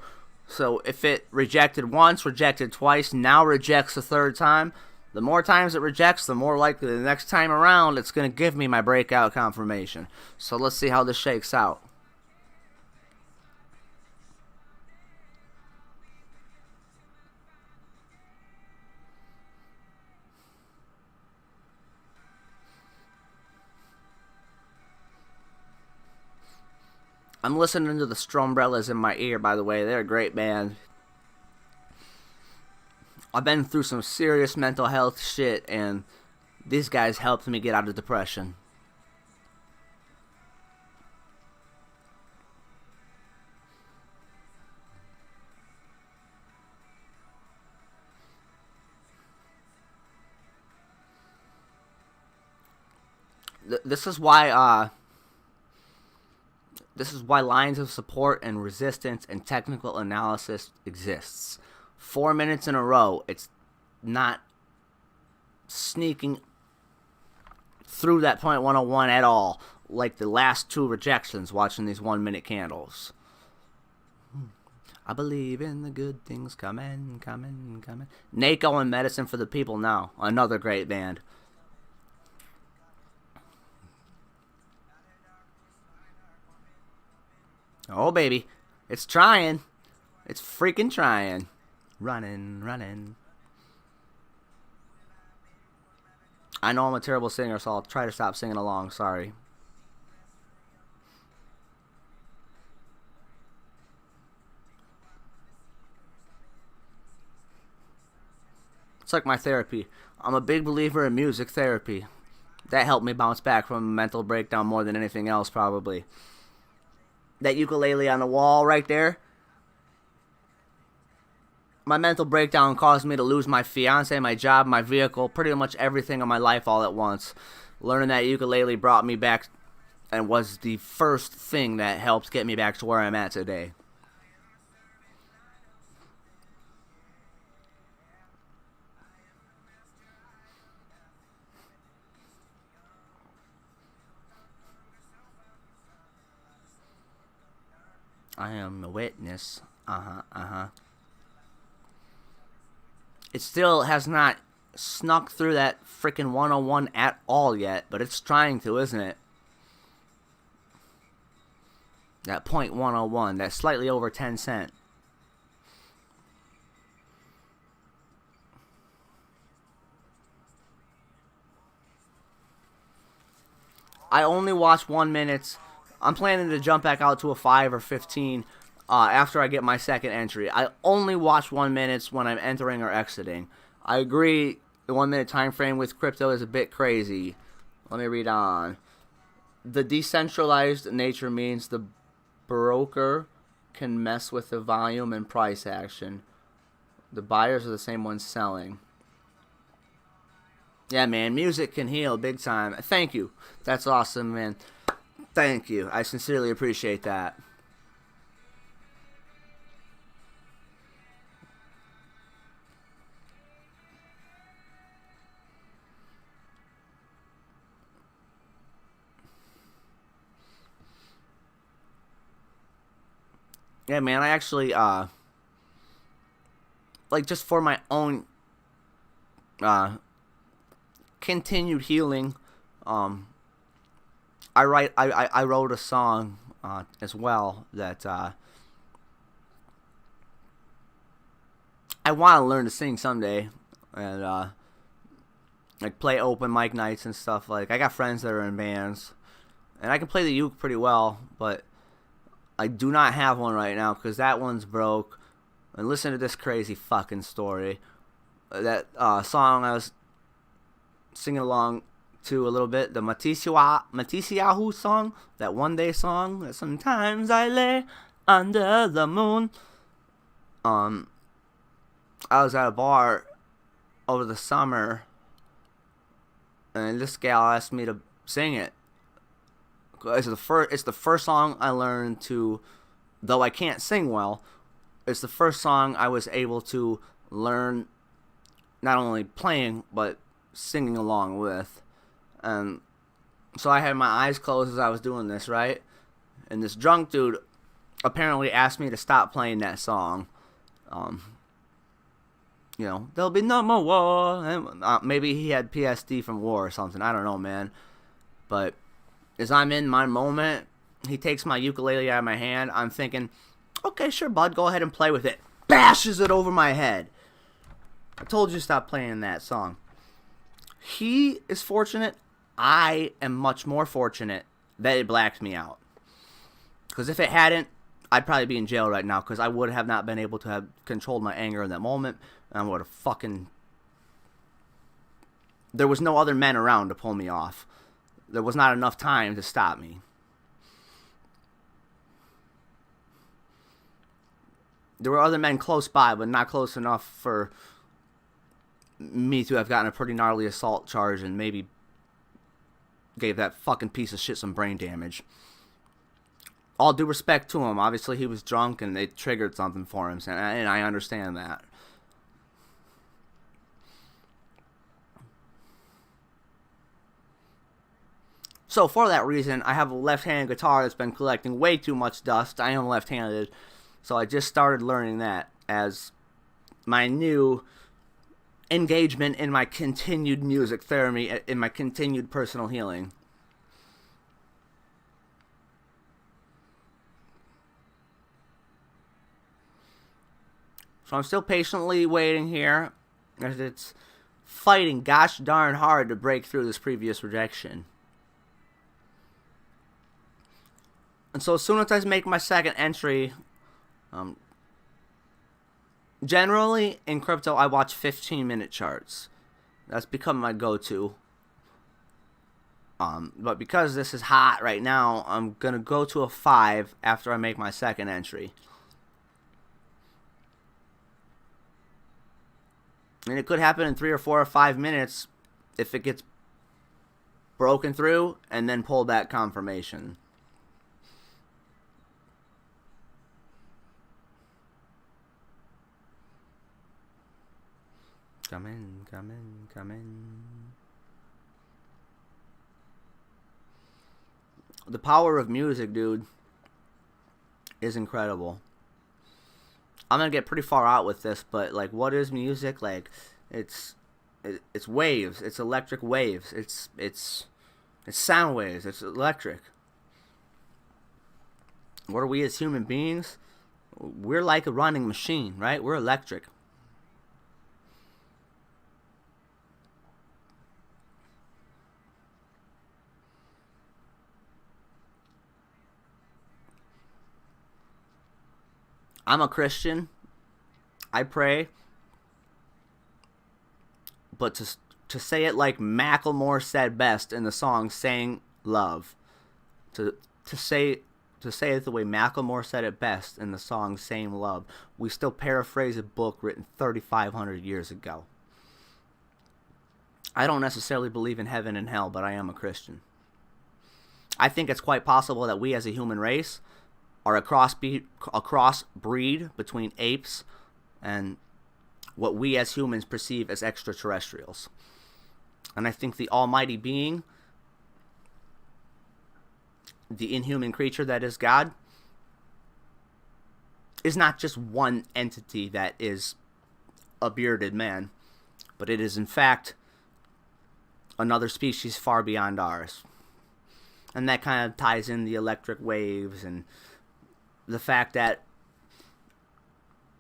So if it rejected once, rejected twice, now rejects a third time, the more times it rejects, the more likely the next time around it's gonna give me my breakout confirmation. So let's see how this shakes out. I'm listening to the Strombrellas in my ear, by the way. They're a great band. I've been through some serious mental health shit, and these guys helped me get out of depression. This is why lines of support and resistance and technical analysis exists. 4 minutes in a row, it's not sneaking through that point 101 at all, like the last two rejections watching these 1 minute candles. I believe in the good things coming. NACO and Medicine for the People Now, another great band. Oh, baby. It's trying. It's freaking trying. Running. I know I'm a terrible singer, so I'll try to stop singing along. Sorry. It's like my therapy. I'm a big believer in music therapy. That helped me bounce back from a mental breakdown more than anything else, probably. That ukulele on the wall right there. My mental breakdown caused me to lose my fiance, my job, my vehicle, pretty much everything in my life all at once. Learning that ukulele brought me back and was the first thing that helped get me back to where I'm at today. I am a witness. It still has not snuck through that freaking 101 at all yet, but it's trying to, isn't it? That point 101, that's slightly over 10 cents. I only watch 1 minute. I'm planning to jump back out to a 5 or 15 after I get my second entry. I only watch 1 minute when I'm entering or exiting. I agree the 1 minute time frame with crypto is a bit crazy. Let me read on. The decentralized nature means the broker can mess with the volume and price action. The buyers are the same ones selling. Yeah, man, music can heal big time. Thank you. That's awesome, man. Thank you. I sincerely appreciate that. Yeah, man, I actually, like, just for my own, continued healing, I wrote a song, as well, that, I want to learn to sing someday, and, like, play open mic nights and stuff. Like, I got friends that are in bands, and I can play the uke pretty well, but I do not have one right now because that one's broke. And listen to this crazy fucking story. That song I was singing along to a little bit, the Matisiahu song, that One Day song, that sometimes I lay under the moon. I was at a bar over the summer, and this gal asked me to sing it. It's the first song I learned to, though I can't sing well, it's the first song I was able to learn not only playing but singing along with. And so I had my eyes closed as I was doing this, right? And this drunk dude apparently asked me to stop playing that song. You know, there'll be no more war. And, maybe he had PSD from war or something. I don't know, man. But as I'm in my moment, he takes my ukulele out of my hand. I'm thinking, okay, sure, bud, go ahead and play with it. Bashes it over my head. I told you to stop playing that song. He is fortunate. I am much more fortunate that it blacked me out. Because if it hadn't, I'd probably be in jail right now, because I would have not been able to have controlled my anger in that moment. And I would have fucking... There was no other men around to pull me off. There was not enough time to stop me. There were other men close by, but not close enough for me to have gotten a pretty gnarly assault charge and maybe gave that fucking piece of shit some brain damage. All due respect to him. Obviously, he was drunk and it triggered something for him, and I understand that. So, for that reason, I have a left-handed guitar that's been collecting way too much dust. I am left-handed, so I just started learning that as my new engagement in my continued music therapy, in my continued personal healing. So I'm still patiently waiting here, as it's fighting gosh darn hard to break through this previous rejection. And so as soon as I make my second entry, generally in crypto I watch 15-minute charts. That's become my go-to. But because this is hot right now, I'm going to go to a 5 after I make my second entry. And it could happen in 3 or 4 or 5 minutes if it gets broken through and then pulled that confirmation. Come in, come in, come in. The power of music, dude, is incredible. I'm gonna get pretty far out with this, but like, what is music? Like, it's waves. It's electric waves. It's sound waves. It's electric. What are we as human beings? We're like a running machine, right? We're electric. I'm a Christian. I pray. But to say it like Macklemore said best in the song "Saying Love," to say it the way Macklemore said it best in the song "Same Love," we still paraphrase a book written 3,500 years ago. I don't necessarily believe in heaven and hell, but I am a Christian. I think it's quite possible that we as a human race are a crossbreed between apes and what we as humans perceive as extraterrestrials. And I think the almighty being, the inhuman creature that is God, is not just one entity that is a bearded man, but it is in fact another species far beyond ours. And that kind of ties in the electric waves and the fact that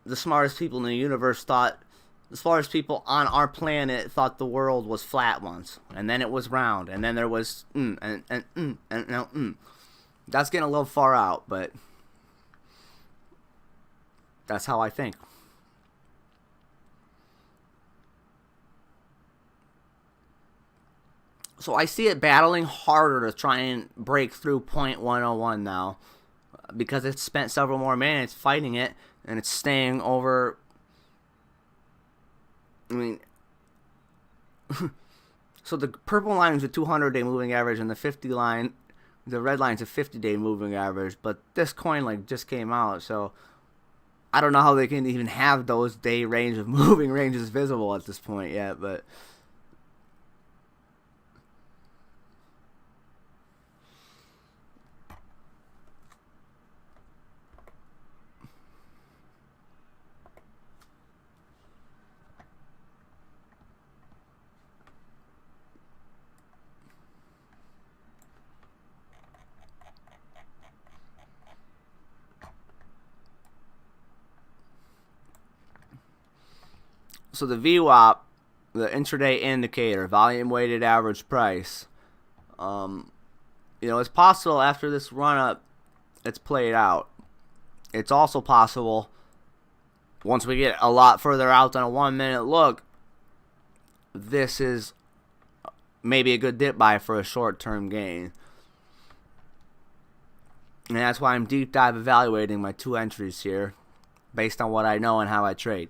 the smartest people in the universe thought, the smartest people on our planet thought the world was flat once, and then it was round, and then there was and now. That's getting a little far out, but that's how I think. So I see it battling harder to try and break through .101 now, because it's spent several more minutes fighting it, and it's staying over. I mean, so the purple line is a 200-day moving average, and the red line is a 50-day moving average. But this coin like just came out, so I don't know how they can even have those day range of moving ranges visible at this point yet, but so the VWAP, the intraday indicator, volume weighted average price, it's possible after this run up, it's played out. It's also possible once we get a lot further out than a 1 minute look, this is maybe a good dip buy for a short term gain. And that's why I'm deep dive evaluating my 2 entries here based on what I know and how I trade.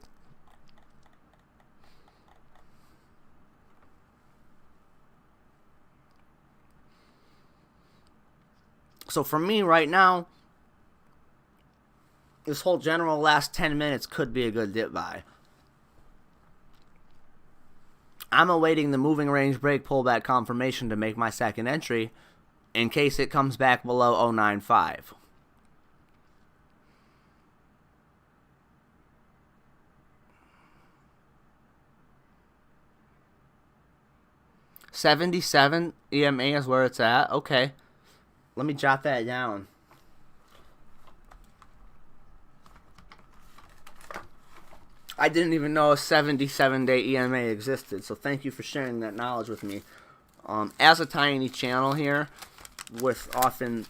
So for me right now, this whole general last 10 minutes could be a good dip buy. I'm awaiting the moving range break pullback confirmation to make my second entry in case it comes back below 095. $77 EMA is where it's at. Okay. Let me jot that down. I didn't even know a 77-day EMA existed, so thank you for sharing that knowledge with me. As a tiny channel here, with often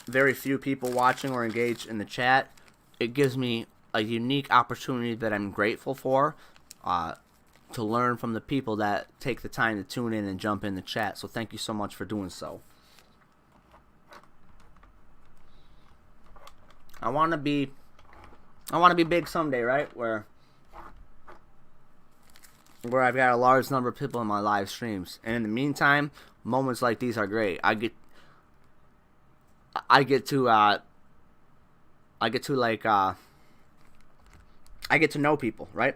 very few people watching or engaged in the chat, it gives me a unique opportunity that I'm grateful for, to learn from the people that take the time to tune in and jump in the chat. So thank you so much for doing so. I want to be big someday, right? Where I've got a large number of people in my live streams, and in the meantime, moments like these are great. I get to know people, right?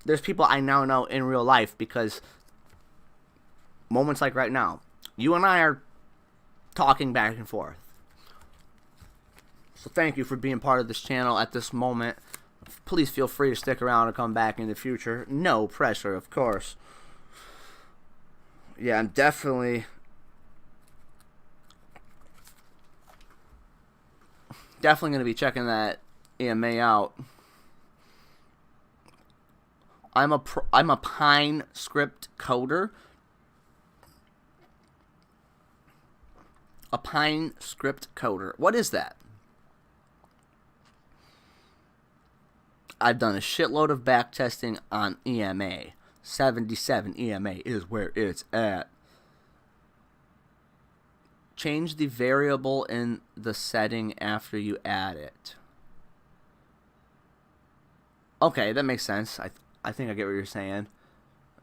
There's people I now know in real life because moments like right now, you and I are talking back and forth. So thank you for being part of this channel at this moment. Please feel free to stick around and come back in the future. No pressure, of course. Yeah, I'm definitely going to be checking that EMA out. I'm a Pine script coder. A Pine script coder. What is that? I've done a shitload of back testing on EMA. 77 EMA is where it's at. Change the variable in the setting after you add it. Okay, that makes sense. I think I get what you're saying.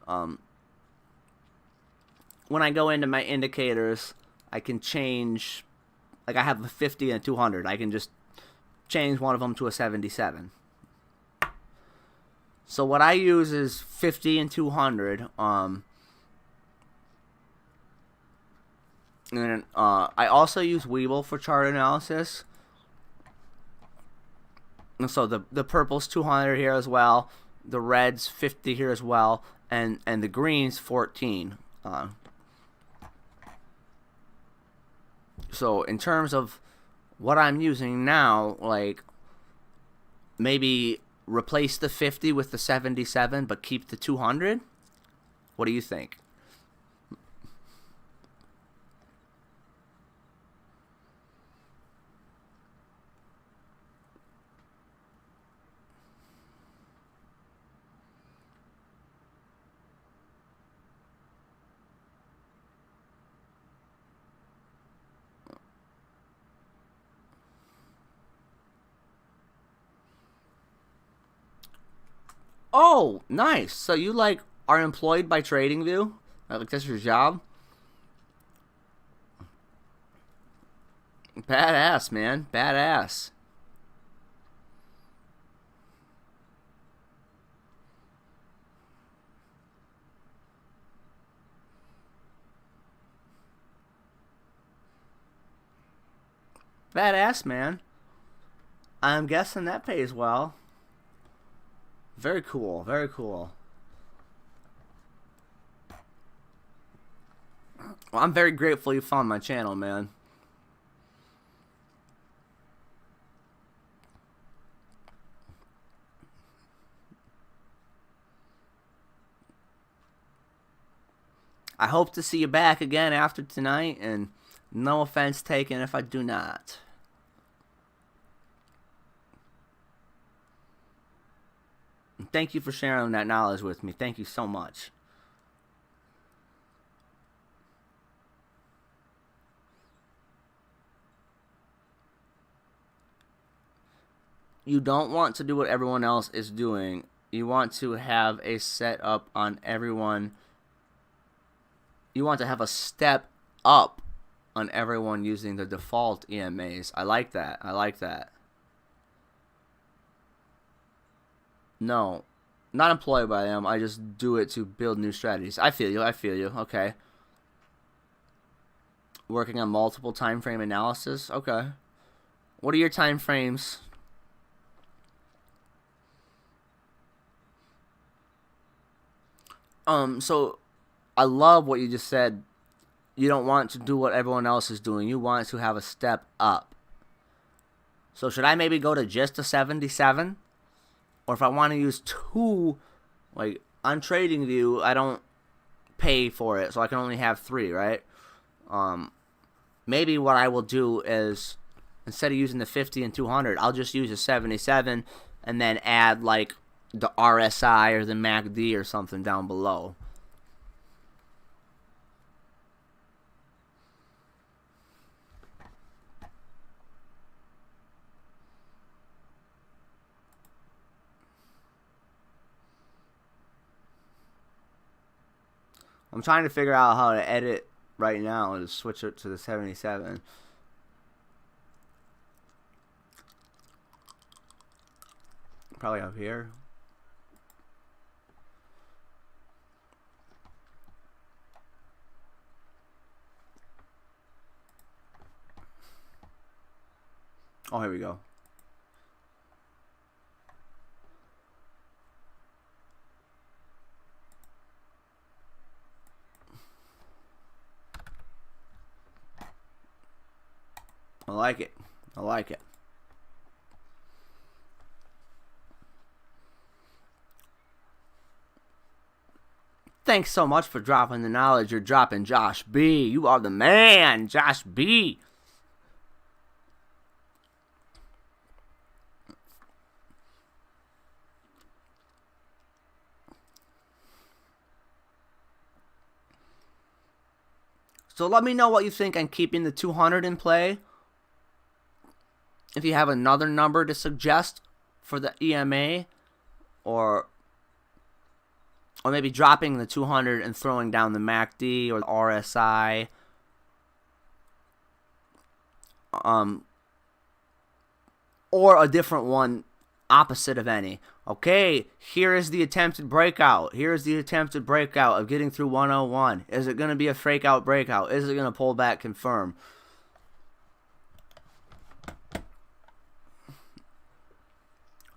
When I go into my indicators, I can change, like I have a 50 and a 200. I can just change one of them to a 77. So what I use is 50 and 200. And then I also use Weeble for chart analysis. And so the purple's 200 here as well. The red's 50 here as well. And the green's 14. So in terms of what I'm using now, like maybe replace the 50 with the 77, but keep the 200? What do you think? Oh, nice. So you like are employed by TradingView? Like that's your job? Badass, man. Badass. Badass, man. I'm guessing that pays well. Very cool. Very cool. Well, I'm very grateful you found my channel, man. I hope to see you back again after tonight, and no offense taken if I do not. And thank you for sharing that knowledge with me. Thank you so much. You don't want to do what everyone else is doing. You want to have a setup on everyone. You want to have a step up on everyone using the default EMAs. I like that. I like that. No, not employed by them. I just do it to build new strategies. I feel you. I feel you. Okay. Working on multiple time frame analysis. Okay. What are your time frames? So I love what you just said. You don't want to do what everyone else is doing. You want to have a step up. So should I maybe go to just a 77? Or if I want to use two, like on TradingView, I don't pay for it, so I can only have 3, right? Maybe what I will do is, instead of using the 50 and 200, I'll just use a 77 and then add like the RSI or the MACD or something down below. I'm trying to figure out how to edit right now to switch it to the 77. Probably up here. Oh, here we go. I like it. I like it. Thanks so much for dropping the knowledge you're dropping, Josh B. You are the man, Josh B. So let me know what you think on keeping the 200 in play. If you have another number to suggest for the EMA, or maybe dropping the 200 and throwing down the MACD or the RSI. Or a different one opposite of any. Okay, here is the attempted breakout. Here is the attempted breakout of getting through 101. Is it going to be a fake out breakout? Is it going to pull back, confirm?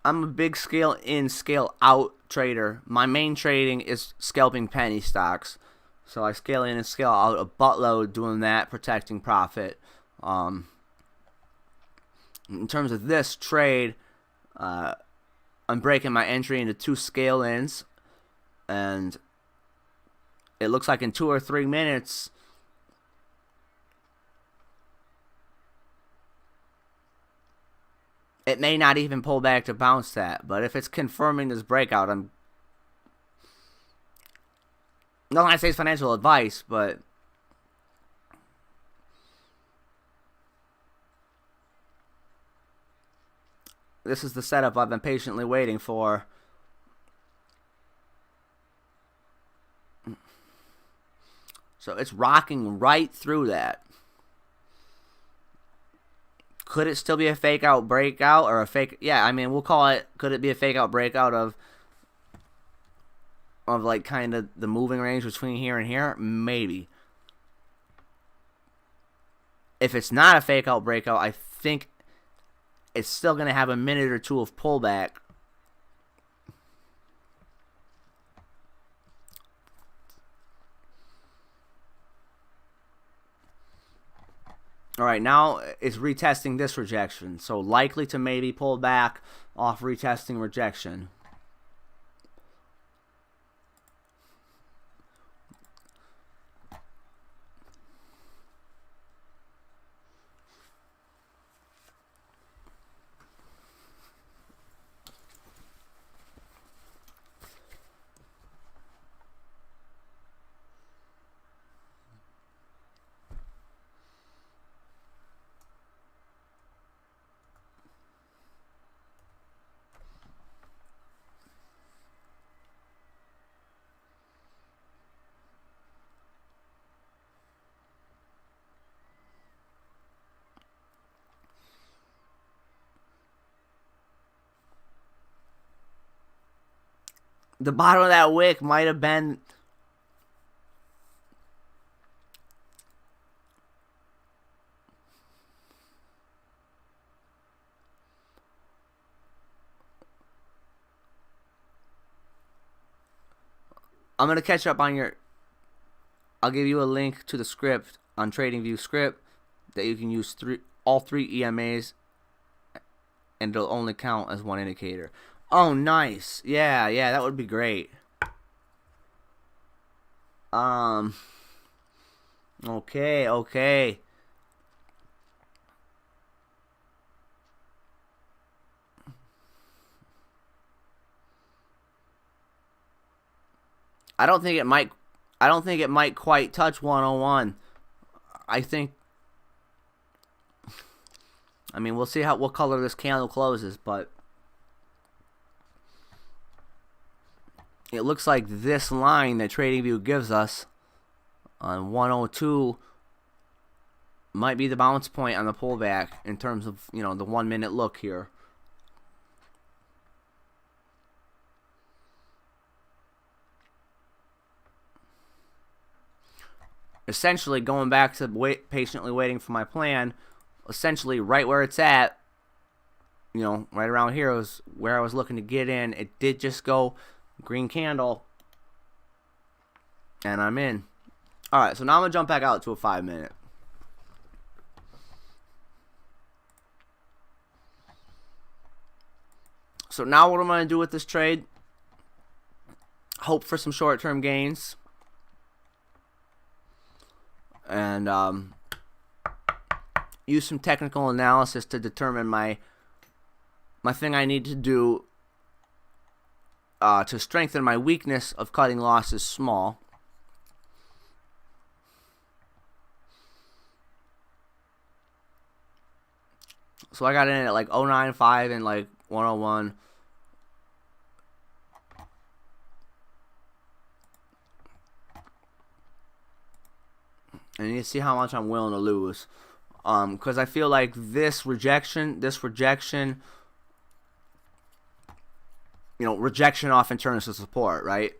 I'm a big scale in, scale out trader. My main trading is scalping penny stocks. So I scale in and scale out a buttload doing that, protecting profit. In terms of this trade, I'm breaking my entry into 2 scale ins, and it looks like in 2 or 3 minutes it may not even pull back to bounce that. But if it's confirming this breakout, I'm not going to say it's financial advice, but this is the setup I've been patiently waiting for. So it's rocking right through that. Could it still be a fake out breakout or a fake? Yeah, I mean, we'll call it. Could it be a fake out breakout of like kind of the moving range between here and here? Maybe. If it's not a fake out breakout, I think it's still going to have a minute or two of pullback. All right, now it's retesting this rejection. So likely to maybe pull back off retesting rejection. The bottom of that wick might have been... I'm going to catch up on your... I'll give you a link to the script on TradingView script that you can use all three EMAs, and it'll only count as one indicator. Oh, nice. Yeah, that would be great. Okay. I don't think it might quite touch 101. I mean, we'll see what color this candle closes, but it looks like this line that TradingView gives us on 102 might be the bounce point on the pullback in terms of, the 1 minute look here. Essentially going back to patiently waiting for my plan, essentially right where it's at, right around here was where I was looking to get in. It did just go green candle, and I'm in. Alright, so now I'm going to jump back out to a 5 minute. So now what am I going to do with this trade? Hope for some short-term gains. And use some technical analysis to determine my thing I need to do to strengthen my weakness of cutting losses small. So I got in at like 0.95 and like 101. And you see how much I'm willing to lose. Because I feel like this rejection, rejection often turns to support, right?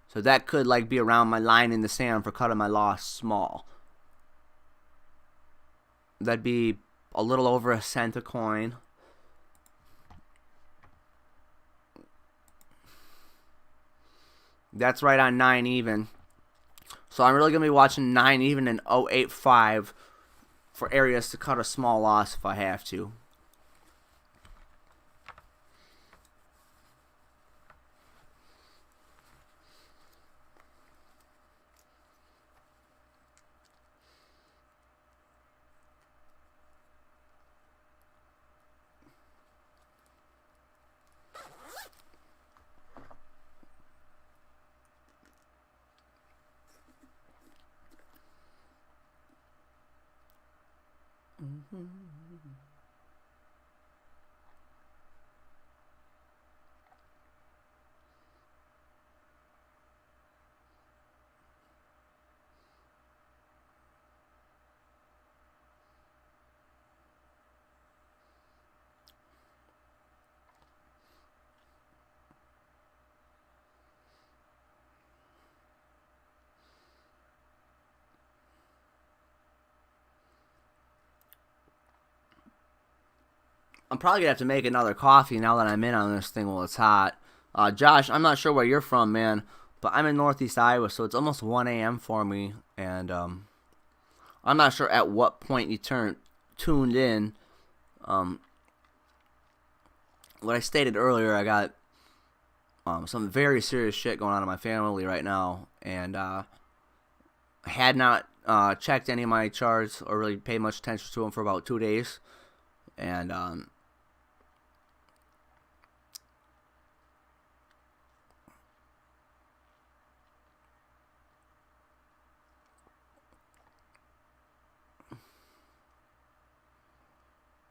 So that could like be around my line in the sand for cutting my loss small. That'd be a little over a cent a coin. That's right on 9 even. So I'm really going to be watching 9 even and 0.85 for areas to cut a small loss if I have to. I'm probably gonna have to make another coffee now that I'm in on this thing while it's hot. Josh, I'm not sure where you're from, man, but I'm in Northeast Iowa, so it's almost 1 a.m. for me, and I'm not sure at what point you tuned in. What I stated earlier, I got some very serious shit going on in my family right now, and I had not checked any of my charts or really paid much attention to them for about 2 days, and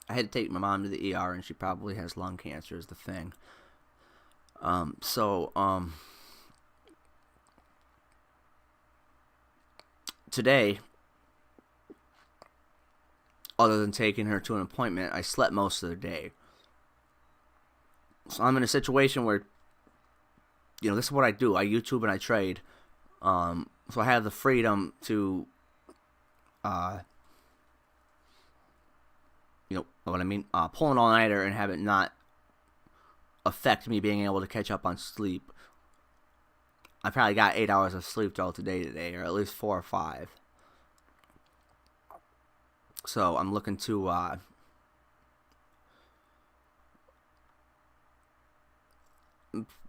I had to take my mom to the ER, and she probably has lung cancer is the thing. Today, other than taking her to an appointment, I slept most of the day. So I'm in a situation where, this is what I do. I YouTube and I trade. So I have the freedom to, what I mean, pull an all-nighter and have it not affect me being able to catch up on sleep. I probably got 8 hours of sleep throughout the day today, or at least 4 or 5. So I'm looking to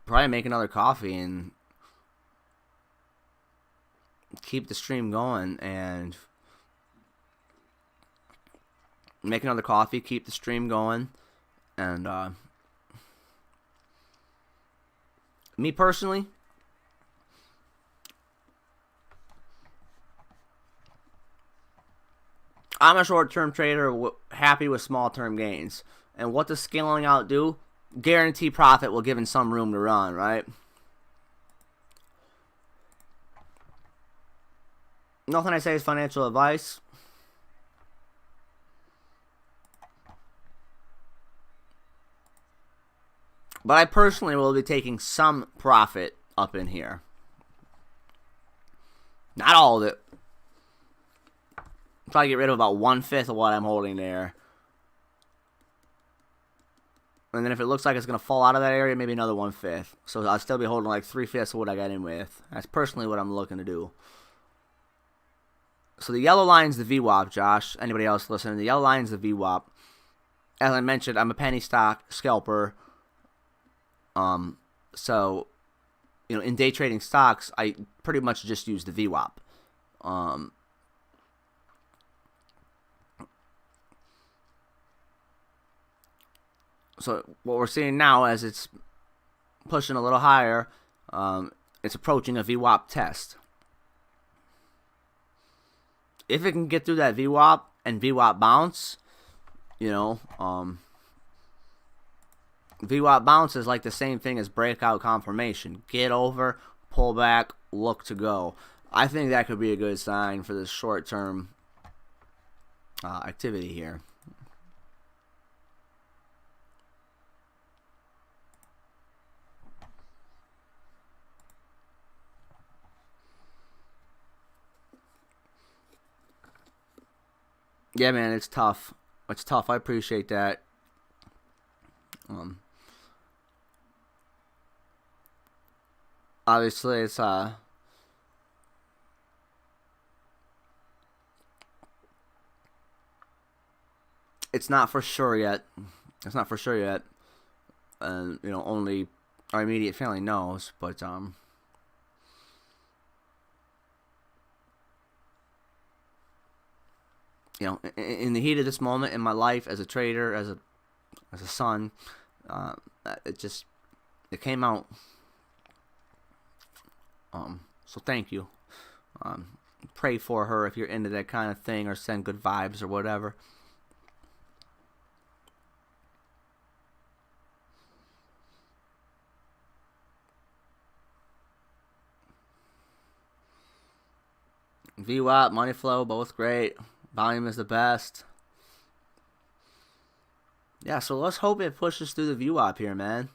probably make another coffee and keep the stream going, and make another coffee, keep the stream going, and me personally, I'm a short-term trader happy with small-term gains. And what does scaling out do? Guarantee profit will given some room to run, right? Nothing I say is financial advice. But I personally will be taking some profit up in here. Not all of it. Probably get rid of about 1/5 of what I'm holding there. And then if it looks like it's going to fall out of that area, maybe another 1/5. So I'll still be holding like 3/5 of what I got in with. That's personally what I'm looking to do. So the yellow line's the VWAP, Josh. Anybody else listening? The yellow line's the VWAP. As I mentioned, I'm a penny stock scalper. So, in day trading stocks, I pretty much just use the VWAP. So what we're seeing now, as it's pushing a little higher, it's approaching a VWAP test. If it can get through that VWAP and VWAP bounce, VWAP bounce is like the same thing as breakout confirmation. Get over, pull back, look to go. I think that could be a good sign for this short-term activity here. Yeah, man, it's tough. It's tough. I appreciate that. Obviously, it's not for sure yet. It's not for sure yet, and only our immediate family knows. But in the heat of this moment in my life as a trader, as a son, it came out. So thank you. Pray for her if you're into that kind of thing, or send good vibes or whatever. VWAP, money flow, both great. Volume is the best. Yeah, so let's hope it pushes through the VWAP here, man.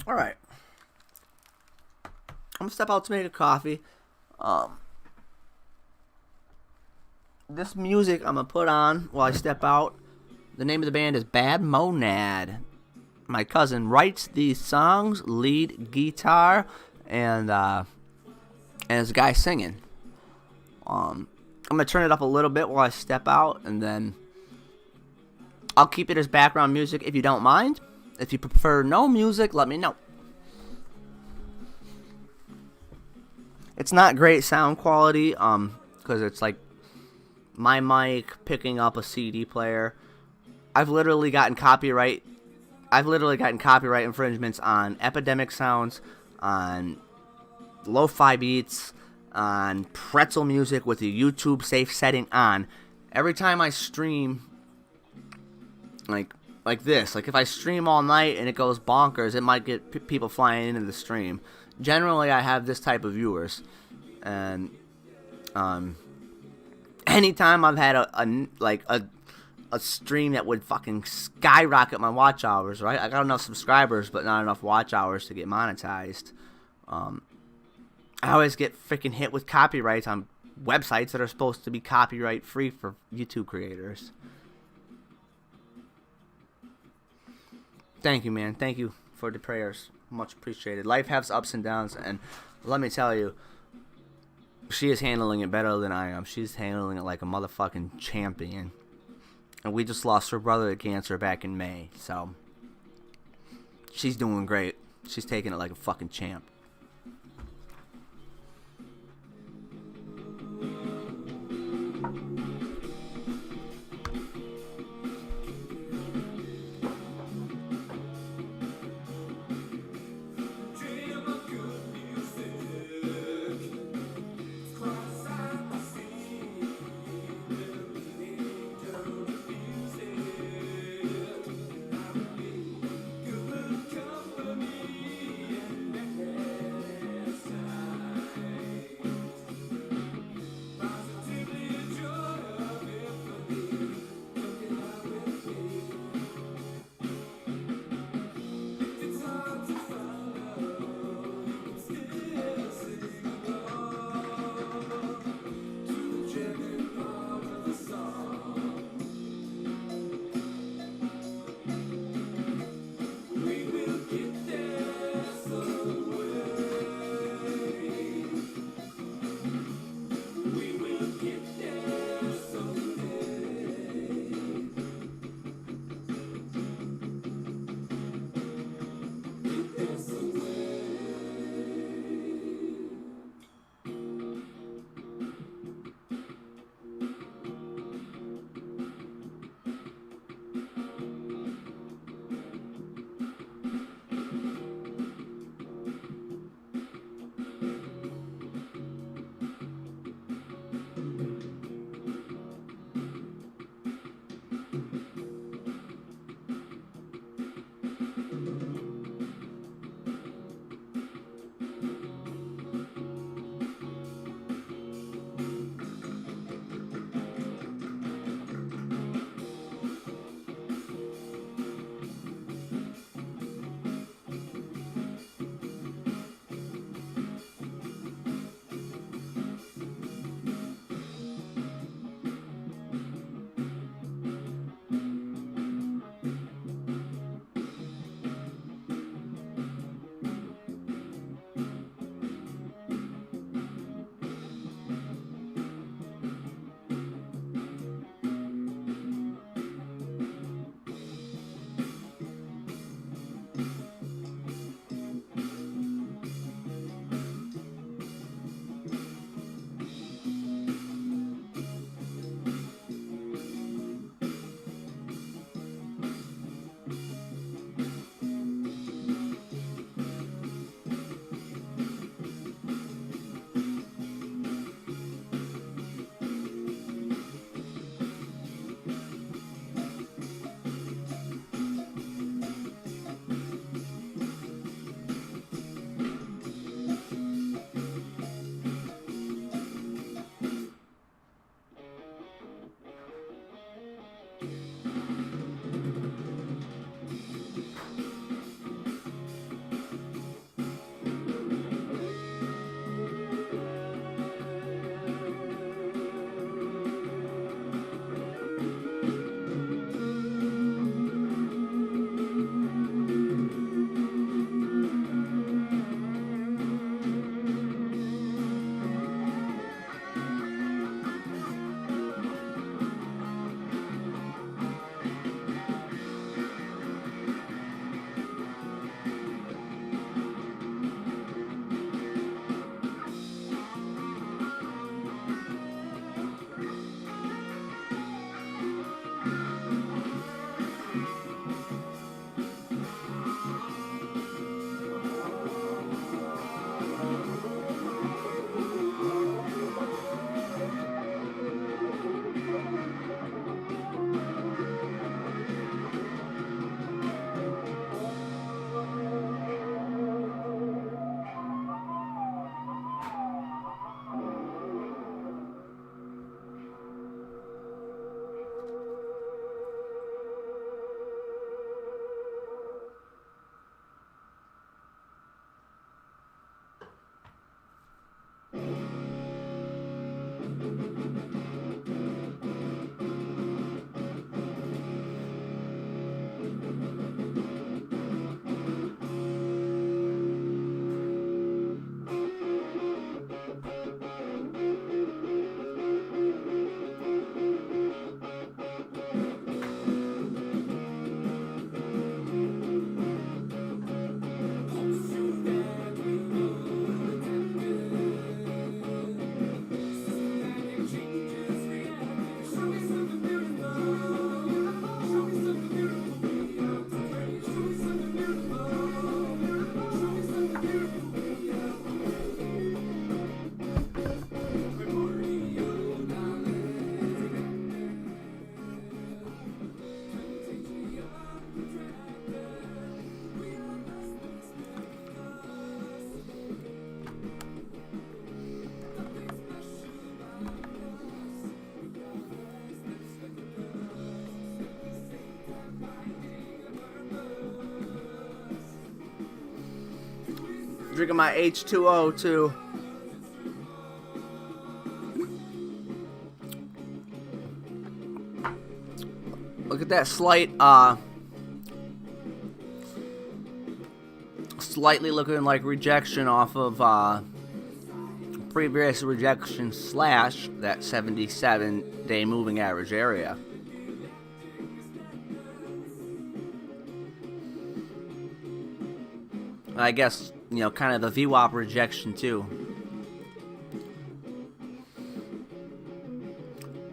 Alright. I'm gonna step out to make a coffee. This music I'm gonna put on while I step out. The name of the band is Bad Monad. My cousin writes these songs, lead guitar, and there's a guy singing. I'm gonna turn it up a little bit while I step out, and then I'll keep it as background music if you don't mind. If you prefer no music, let me know. It's not great sound quality, because it's like my mic picking up a CD player. I've literally gotten copyright infringements on Epidemic Sounds, on lo-fi beats, on pretzel music with the YouTube safe setting on. Every time I stream, like this, like if I stream all night and it goes bonkers, it might get people flying into the stream. Generally, I have this type of viewers, and anytime I've had a stream that would fucking skyrocket my watch hours, right? I got enough subscribers, but not enough watch hours to get monetized. I always get freaking hit with copyrights on websites that are supposed to be copyright free for YouTube creators. Thank you, man. Thank you for the prayers. Much appreciated. Life has ups and downs, and let me tell you, she is handling it better than I am. She's handling it like a motherfucking champion. And we just lost her brother to cancer back in May, so she's doing great. She's taking it like a fucking champ. Drinking my H2O too. Look at that slightly looking like rejection off of previous rejection slash that 77-day moving average area. I guess, you know, kind of the VWAP rejection too.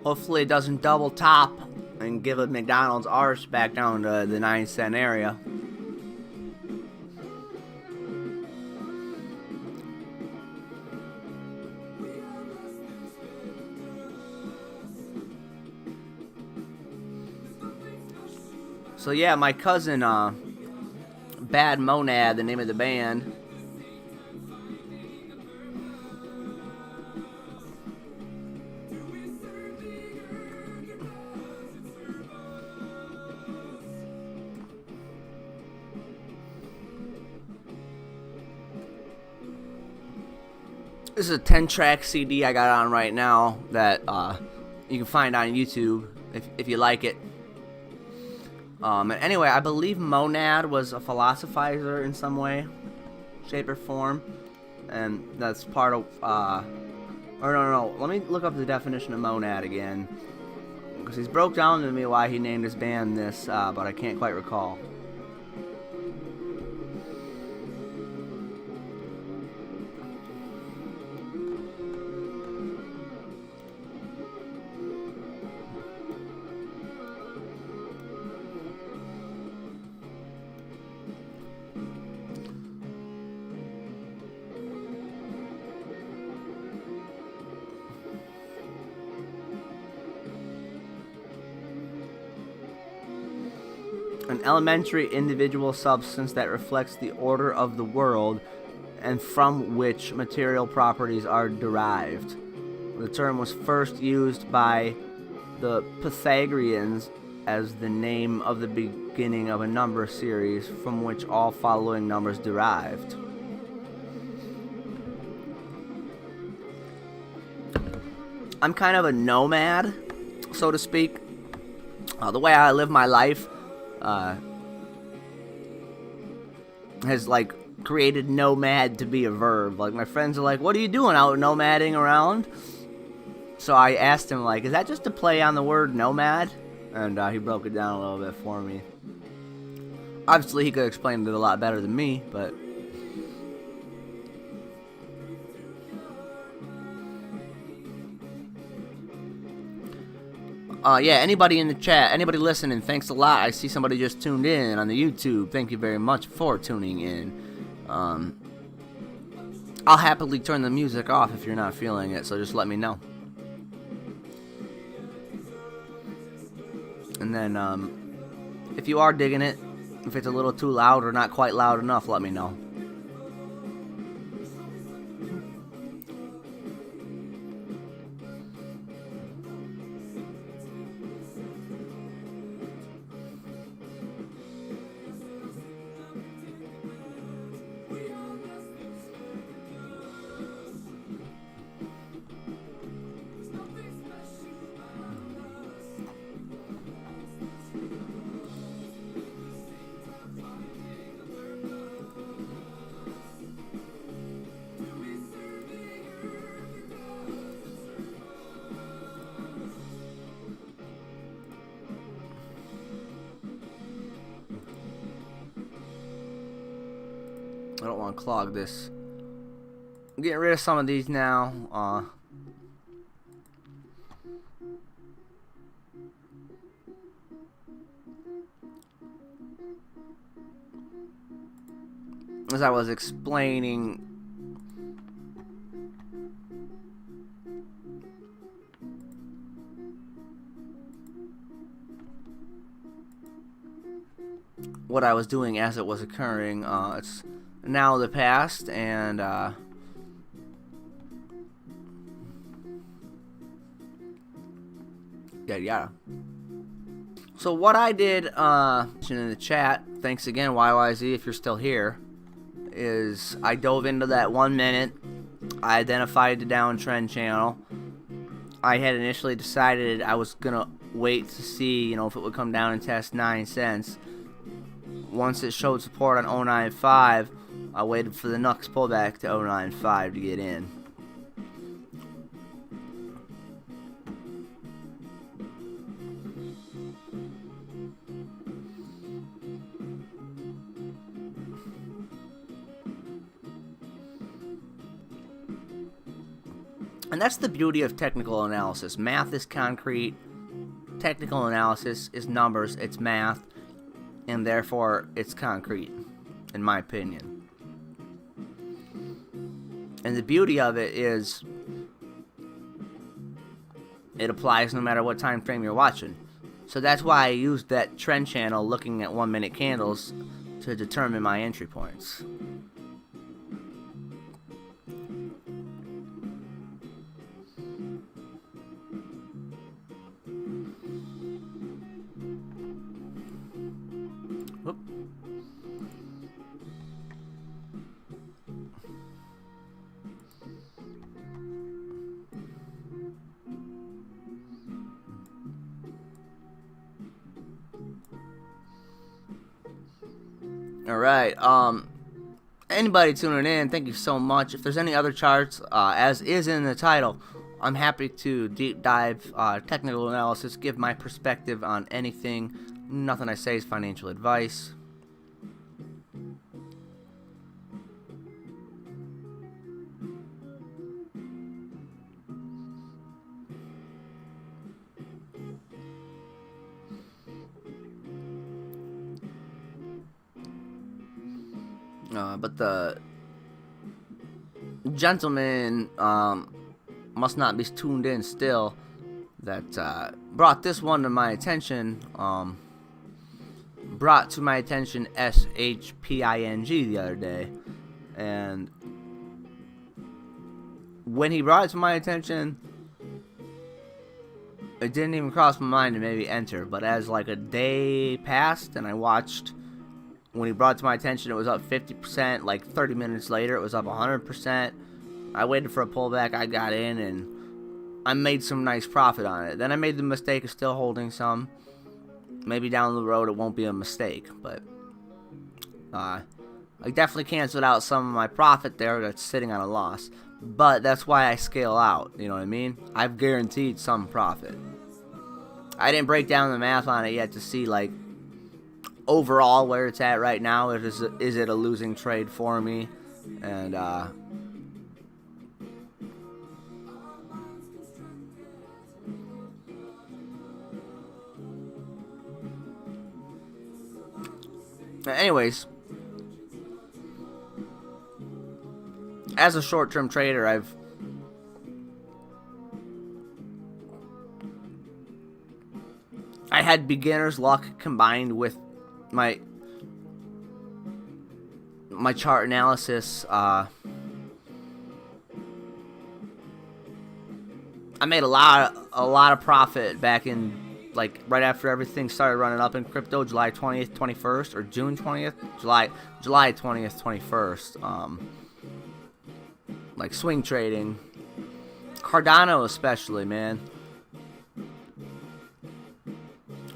Hopefully it doesn't double top and give a McDonald's arse back down to the 9-cent area. So yeah, my cousin, Bad Monad, the name of the band. This is a 10-track CD I got on right now that you can find on YouTube if you like it. And anyway, I believe Monad was a philosophizer in some way, shape, or form, and that's part of. Or no. Let me look up the definition of Monad again, because he's broke down to me why he named his band this, but I can't quite recall. An elementary individual substance that reflects the order of the world and from which material properties are derived. The term was first used by the Pythagoreans as the name of the beginning of a number series from which all following numbers derived. I'm kind of a nomad, so to speak. The way I live my life has like created nomad to be a verb. Like my friends are like, "What are you doing out nomading around?" So I asked him like, "Is that just a play on the word nomad?" And he broke it down a little bit for me. Obviously, he could explain it a lot better than me, but yeah, anybody in the chat, anybody listening, thanks a lot. I see somebody just tuned in on the YouTube. Thank you very much for tuning in. I'll happily turn the music off if you're not feeling it, so just let me know. And then, if you are digging it, if it's a little too loud or not quite loud enough, let me know. I don't want to clog this. I'm getting rid of some of these now. As I was explaining, what I was doing as it was occurring, it's now the past, and yada. So what I did in the chat, thanks again YYZ if you're still here, is I dove into that 1 minute. I identified the downtrend channel. I had initially decided I was gonna wait to see, if it would come down and test 9 cents. Once it showed support on 0.95, I waited for the next pullback to 0.95 to get in. And that's the beauty of technical analysis. Math is concrete. Technical analysis is numbers. It's math. And therefore, it's concrete, in my opinion. And the beauty of it is it applies no matter what time frame you're watching. So that's why I used that trend channel looking at 1 minute candles to determine my entry points. Whoop. Alright, anybody tuning in, thank you so much. If there's any other charts, as is in the title, I'm happy to deep dive technical analysis, give my perspective on anything. Nothing I say is financial advice. But the gentleman must not be tuned in still that brought this one to my attention. Brought to my attention SHPING the other day, and when he brought it to my attention, it didn't even cross my mind to maybe enter. But as like a day passed and I watched, when he brought it to my attention, it was up 50%. Like 30 minutes later, it was up 100%. I waited for a pullback. I got in and I made some nice profit on it. Then I made the mistake of still holding some. Maybe down the road it won't be a mistake, but I definitely canceled out some of my profit there that's sitting on a loss. But that's why I scale out, you know what I mean? I've guaranteed some profit. I didn't break down the math on it yet to see, like, overall where it's at right now. Is it a losing trade for me? And anyways, as a short-term trader, I had beginner's luck combined with my chart analysis. I made a lot of profit back in, like, right after everything started running up in crypto, July 20th, 21st, or June 20th, July 20th, 21st. Like swing trading, Cardano especially, man.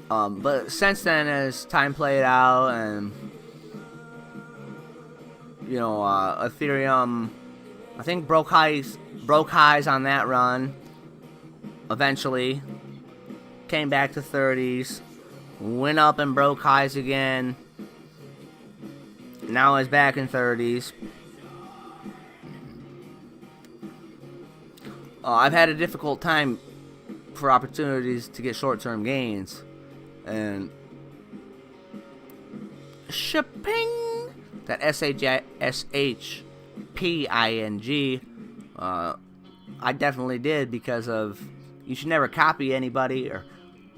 But since then, as time played out, and Ethereum, I think broke highs on that run. Eventually, came back to 30s, went up and broke highs again. Now it's back in 30s. I've had a difficult time for opportunities to get short-term gains, and shipping that SHPING, I definitely did, because of, you should never copy anybody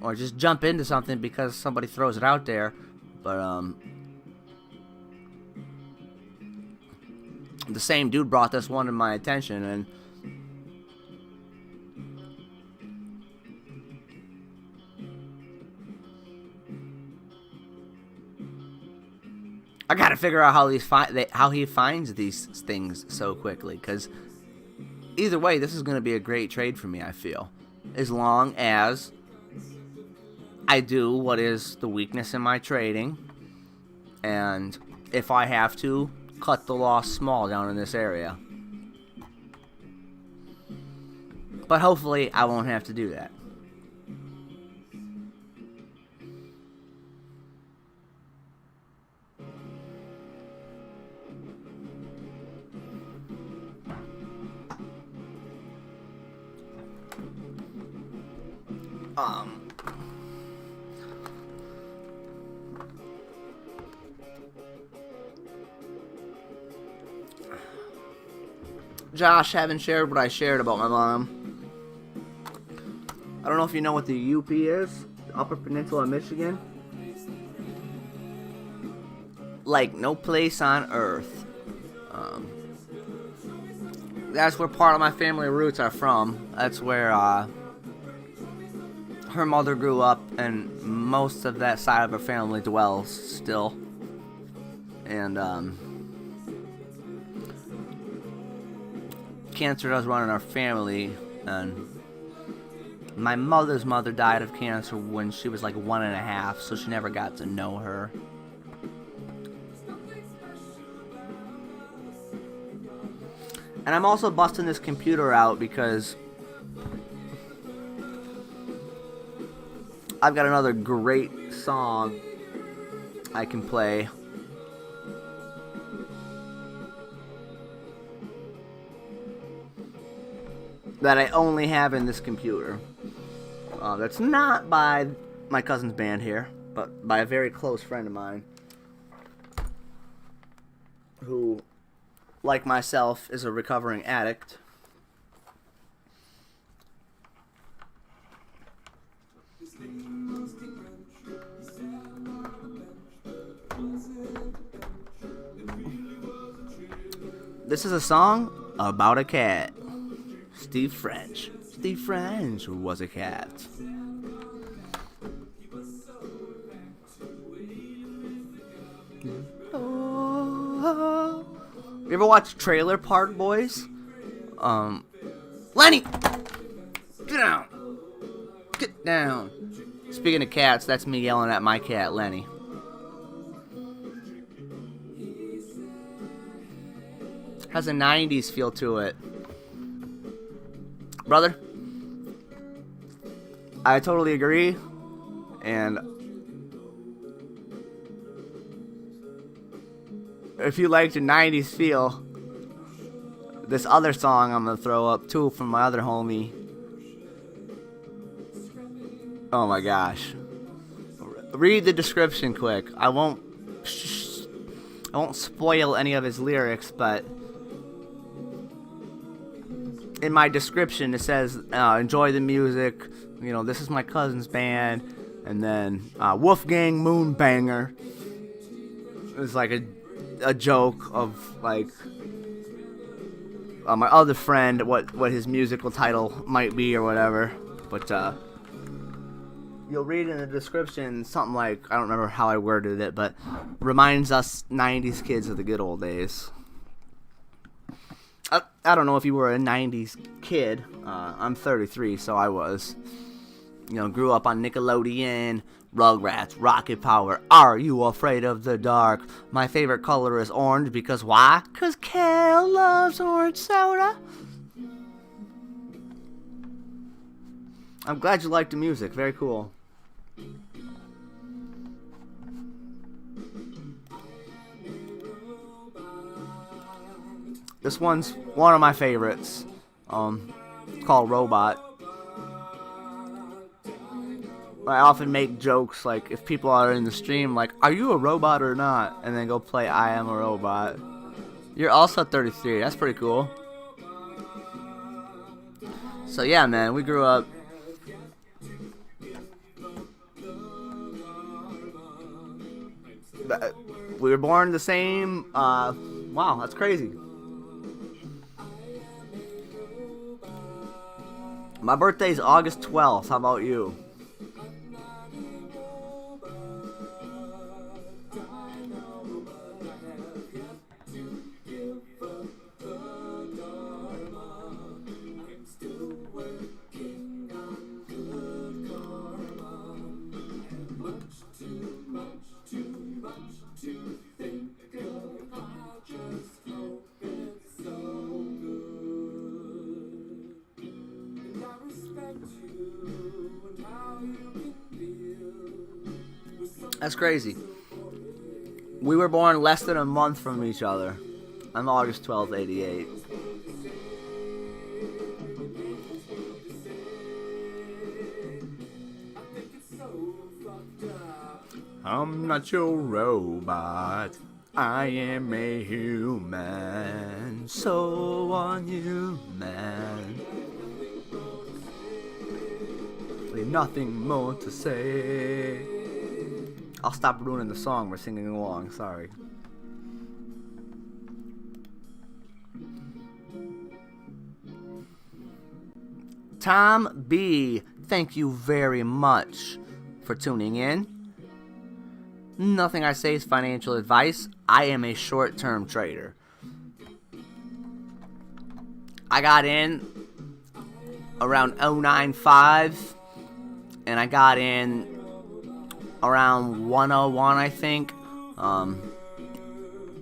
or just jump into something because somebody throws it out there. But the same dude brought this one to my attention, and I got a figure out how he finds these things so quickly, because either way, this is going to be a great trade for me, I feel. As long as I do what is the weakness in my trading, and if I have to, cut the loss small down in this area. But hopefully, I won't have to do that. Josh, haven't shared what I shared about my mom. I don't know if you know what the UP is, the Upper Peninsula of Michigan. Like no place on earth. That's where part of my family roots are from. That's where her mother grew up, and most of that side of her family dwells still. And cancer does run in our family, and my mother's mother died of cancer when she was like 1.5, so she never got to know her. And I'm also busting this computer out because I've got another great song I can play. That I only have in this computer. That's not by my cousin's band here, but by a very close friend of mine who, like myself, is a recovering addict. This is a song about a cat. Steve French. Steve French was a cat. You ever watch Trailer Park Boys? Lenny! Get down! Get down! Speaking of cats, that's me yelling at my cat, Lenny. Has a 90s feel to it. Brother, I totally agree, and if you like the 90s feel, this other song I'm going to throw up too from my other homie. Oh my gosh. Read the description quick. I won't spoil any of his lyrics, but in my description it says, enjoy the music, you know, this is my cousin's band, and then WOLFGANG MOONBANGER is like a joke of like my other friend, what his musical title might be or whatever, but you'll read in the description something like, I don't remember how I worded it, but reminds us 90s kids of the good old days. I don't know if you were a 90s kid. I'm 33, so I was. You know, grew up on Nickelodeon, Rugrats, Rocket Power, Are You Afraid of the Dark? My favorite color is orange because why? 'Cause Kel loves orange soda. I'm glad you liked the music. Very cool. This one's one of my favorites. It's called Robot. I often make jokes like if people are in the stream like, are you a robot or not? And then go play I Am a Robot. You're also 33. That's pretty cool. So yeah, man, we grew up. We were born the same. Wow, that's crazy. My birthday's August 12th. How about you? That's crazy. We were born less than a month from each other. I'm August 12th, 88. I'm not your robot. I am a human. So unhuman. Nothing more to say. I'll stop ruining the song. We're singing along. Sorry. Tom B, thank you very much for tuning in. Nothing I say is financial advice. I am a short-term trader. I got in around 095, and I got in around 101, I think. Kind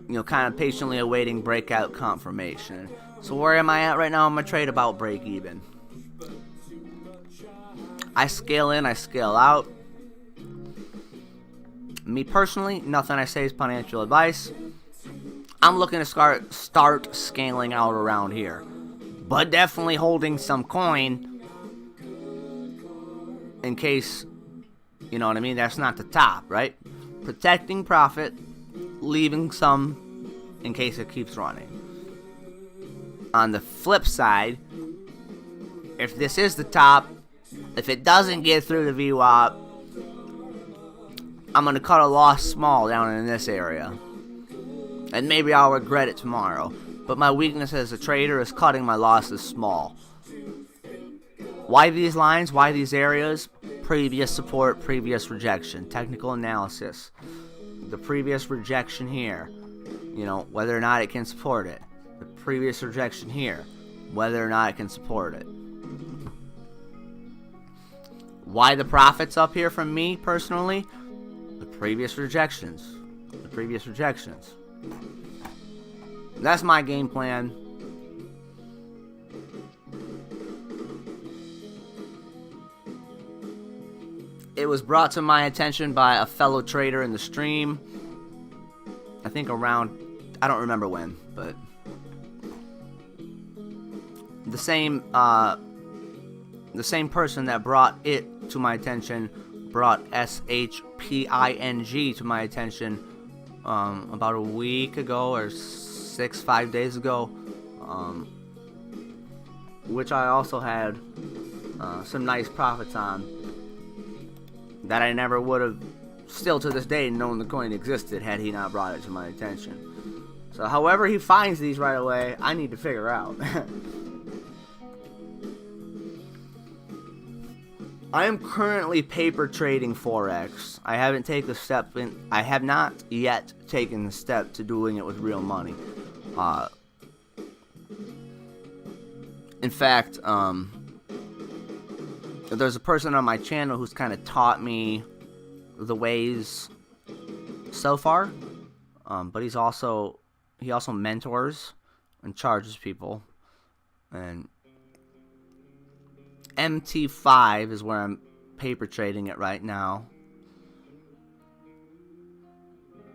of patiently awaiting breakout confirmation. So where am I at right now? I'm gonna trade about break even. I scale in, I scale out. Me personally, nothing I say is financial advice. I'm looking to start scaling out around here, but definitely holding some coin in case, you know what I mean, that's not the top, right? Protecting profit, leaving some in case it keeps running. On the flip side, if this is the top, if it doesn't get through the VWAP, I'm going to cut a loss small down in this area. And maybe I'll regret it tomorrow. But my weakness as a trader is cutting my losses small. Why these lines? Why these areas? Previous support, previous rejection. Technical analysis. The previous rejection here. Whether or not it can support it. The previous rejection here. Whether or not it can support it. Why the profits up here from me, personally? The previous rejections. The previous rejections. That's my game plan. It was brought to my attention by a fellow trader in the stream. I think around, I don't remember when, but the same person that brought it to my attention brought SHPING to my attention about a week ago or 5 days ago, which I also had some nice profits on that I never would have, still to this day, known the coin existed had he not brought it to my attention. So however he finds these right away, I need to figure out. I am currently paper trading Forex. I have not yet taken the step to doing it with real money. In fact, there's a person on my channel who's kind of taught me the ways so far, but he also mentors and charges people. And MT5 is where I'm paper trading it right now.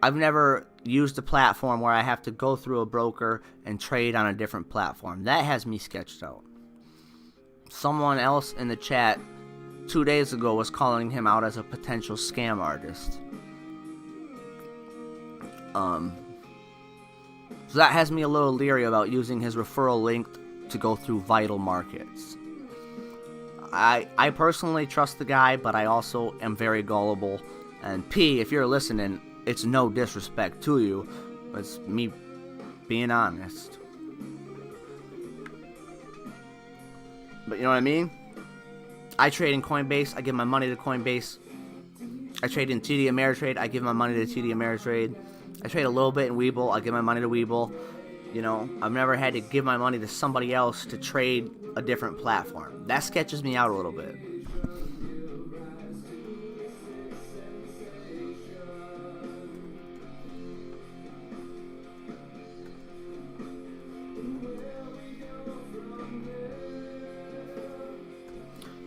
I've never used a platform where I have to go through a broker and trade on a different platform. That has me sketched out. Someone else in the chat 2 days ago was calling him out as a potential scam artist. So that has me a little leery about using his referral link to go through vital markets. I personally trust the guy, but I also am very gullible. And P, if you're listening, it's no disrespect to you. It's me being honest. But you know what I mean? I trade in Coinbase. I give my money to Coinbase. I trade in TD Ameritrade. I give my money to TD Ameritrade. I trade a little bit in Webull. I give my money to Webull. I've never had to give my money to somebody else to trade a different platform. That sketches me out a little bit.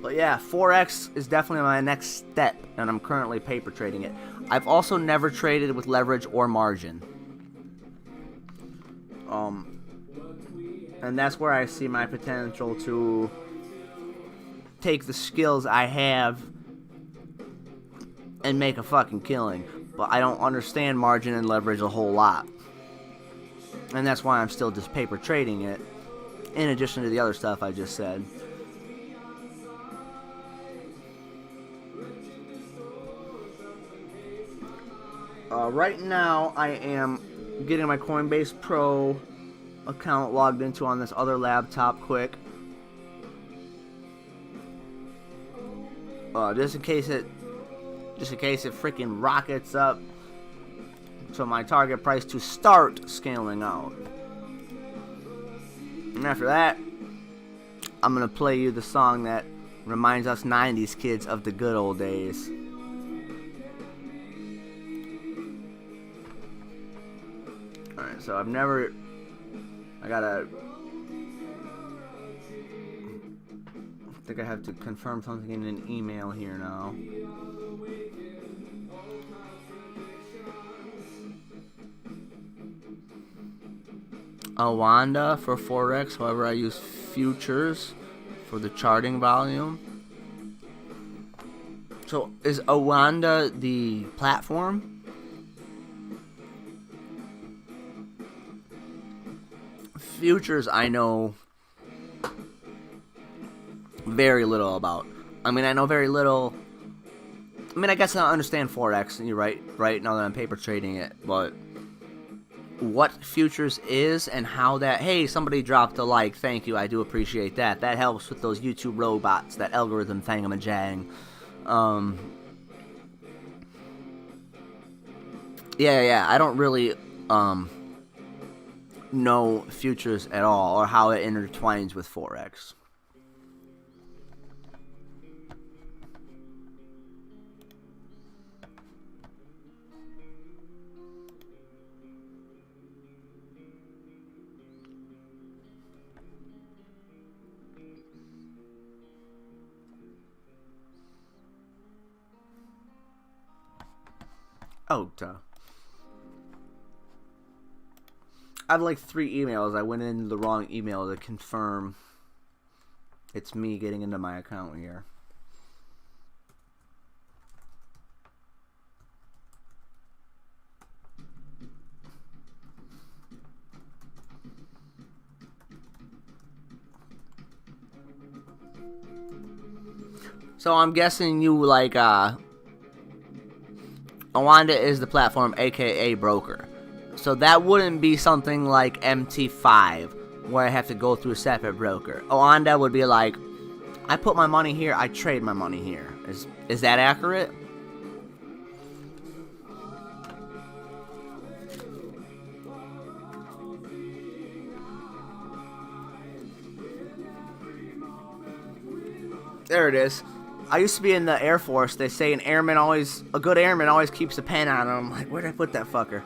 But yeah, Forex is definitely my next step, and I'm currently paper trading it. I've also never traded with leverage or margin. And that's where I see my potential to take the skills I have and make a fucking killing. But I don't understand margin and leverage a whole lot. And that's why I'm still just paper trading it, in addition to the other stuff I just said. Right now, I am getting my Coinbase Pro account logged into on this other laptop quick. Just in case it freaking rockets up to my target price to start scaling out. And after that, I'm gonna play you the song that reminds us 90s kids of the good old days. Alright, so I think I have to confirm something in an email here now. Awanda for Forex, however I use futures for the charting volume. So is Awanda the platform? Futures I know very little about. I mean, I know very little. I mean, I guess I understand Forex, and you're right now that I'm paper trading it, but what futures is and how that, hey, somebody dropped a like, thank you, I do appreciate that. That helps with those YouTube robots, that algorithm thingamajang. Yeah, I don't really, know futures at all, or how it intertwines with Forex. Oh, duh. I have like 3 emails. I went into the wrong email to confirm it's me getting into my account here. So I'm guessing you like Awanda is the platform, aka broker. So that wouldn't be something like MT5 where I have to go through a separate broker. Awanda would be like, I put my money here, I trade my money here. Is that accurate? There it is. I used to be in the Air Force. They say a good airman always keeps a pen on him. I'm like, where'd I put that fucker?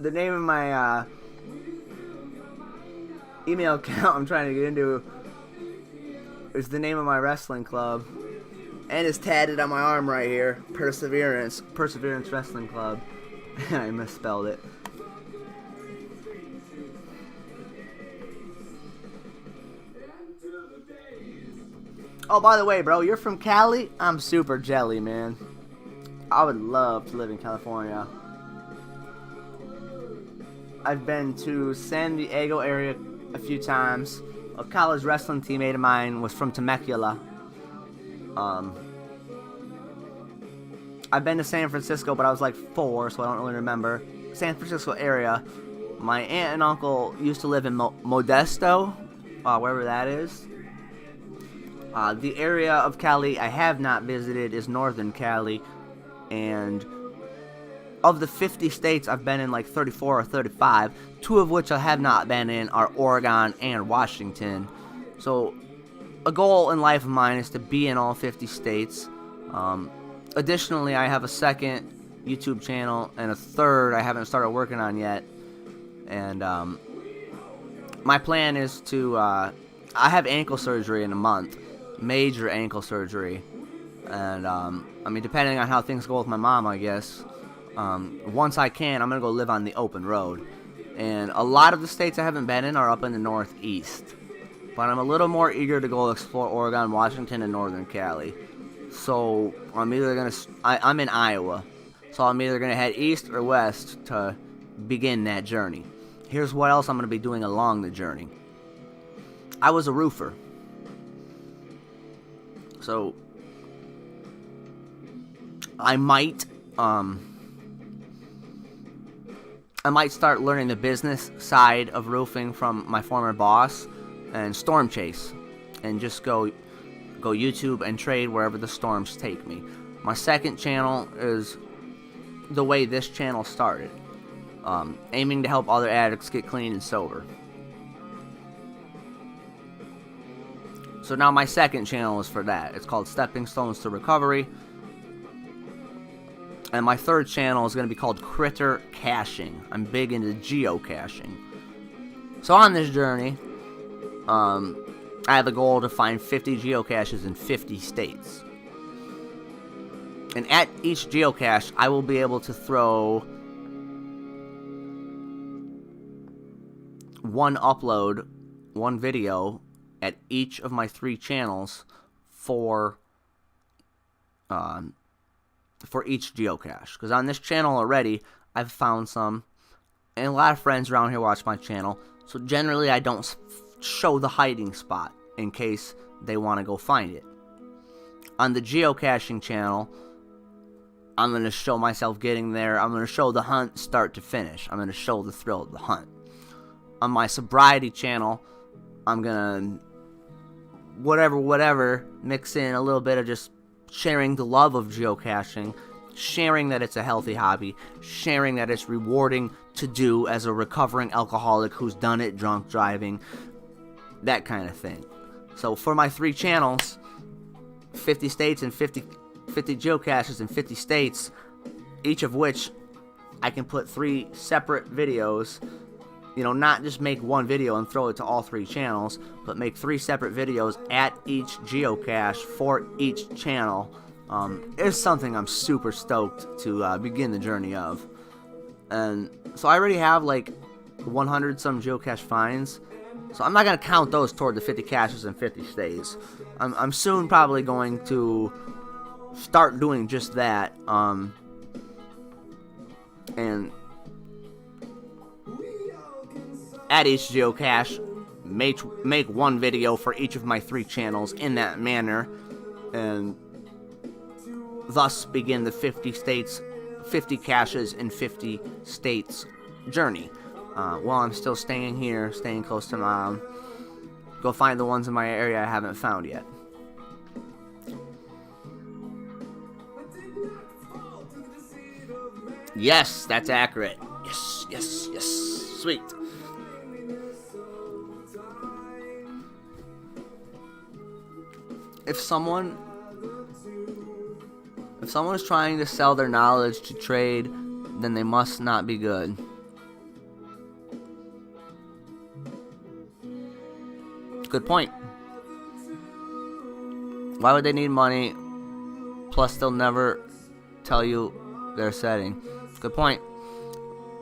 The name of my email account I'm trying to get into is the name of my wrestling club, and it's tatted on my arm right here. Perseverance Wrestling Club. I misspelled it. Oh, by the way, bro, you're from Cali? I'm super jelly, man. I would love to live in California. I've been to San Diego area a few times. A college wrestling teammate of mine was from Temecula. I've been to San Francisco, but I was like 4, so I don't really remember. San Francisco area. My aunt and uncle used to live in Modesto, wherever that is. The area of Cali I have not visited is northern Cali, and of the 50 states I've been in like 34 or 35, 2 of which I have not been in are Oregon and Washington. So a goal in life of mine is to be in all 50 states. Additionally, I have a second YouTube channel and a third I haven't started working on yet. And my plan is to, I have ankle surgery in a month, major ankle surgery. And I mean, depending on how things go with my mom, I guess, once I can, I'm going to go live on the open road. And a lot of the states I haven't been in are up in the Northeast. But I'm a little more eager to go explore Oregon, Washington, and northern Cali. So I'm either going to, I'm in Iowa. So I'm either going to head east or west to begin that journey. Here's what else I'm going to be doing along the journey. I was a roofer. So I might start learning the business side of roofing from my former boss and storm chase and just go YouTube and trade wherever the storms take me. My second channel is the way this channel started, aiming to help other addicts get clean and sober. So now my second channel is for that. It's called Stepping Stones to Recovery. And my third channel is going to be called Critter Caching. I'm big into geocaching. So on this journey, I have a goal to find 50 geocaches in 50 states. And at each geocache, I will be able to throw one video at each of my 3 channels for each geocache. Because on this channel already, I've found some, and a lot of friends around here watch my channel, so generally I don't show the hiding spot in case they want to go find it. On the geocaching channel, I'm going to show myself getting there. I'm going to show the hunt start to finish. I'm going to show the thrill of the hunt. On my sobriety channel, I'm going to whatever, mix in a little bit of just sharing the love of geocaching, sharing that it's a healthy hobby, sharing that it's rewarding to do as a recovering alcoholic who's done it drunk driving, that kind of thing. So for my 3 channels, 50 states and 50 geocaches in 50 states, each of which I can put 3 separate videos. You know, not just make one video and throw it to all 3 channels, but make 3 separate videos at each geocache for each channel. Is something I'm super stoked to begin the journey of. And so I already have like 100 some geocache finds, so I'm not going to count those toward the 50 caches in 50 states. I'm soon probably going to start doing just that. And at each geocache, make one video for each of my 3 channels in that manner, and thus begin the 50 caches in 50 states journey. While I'm still staying here, staying close to mom, go find the ones in my area I haven't found yet. Yes, that's accurate. Yes. Sweet. If someone is trying to sell their knowledge to trade, then they must not be good. Good point. Why would they need money? Plus, they'll never tell you their setting. Good point.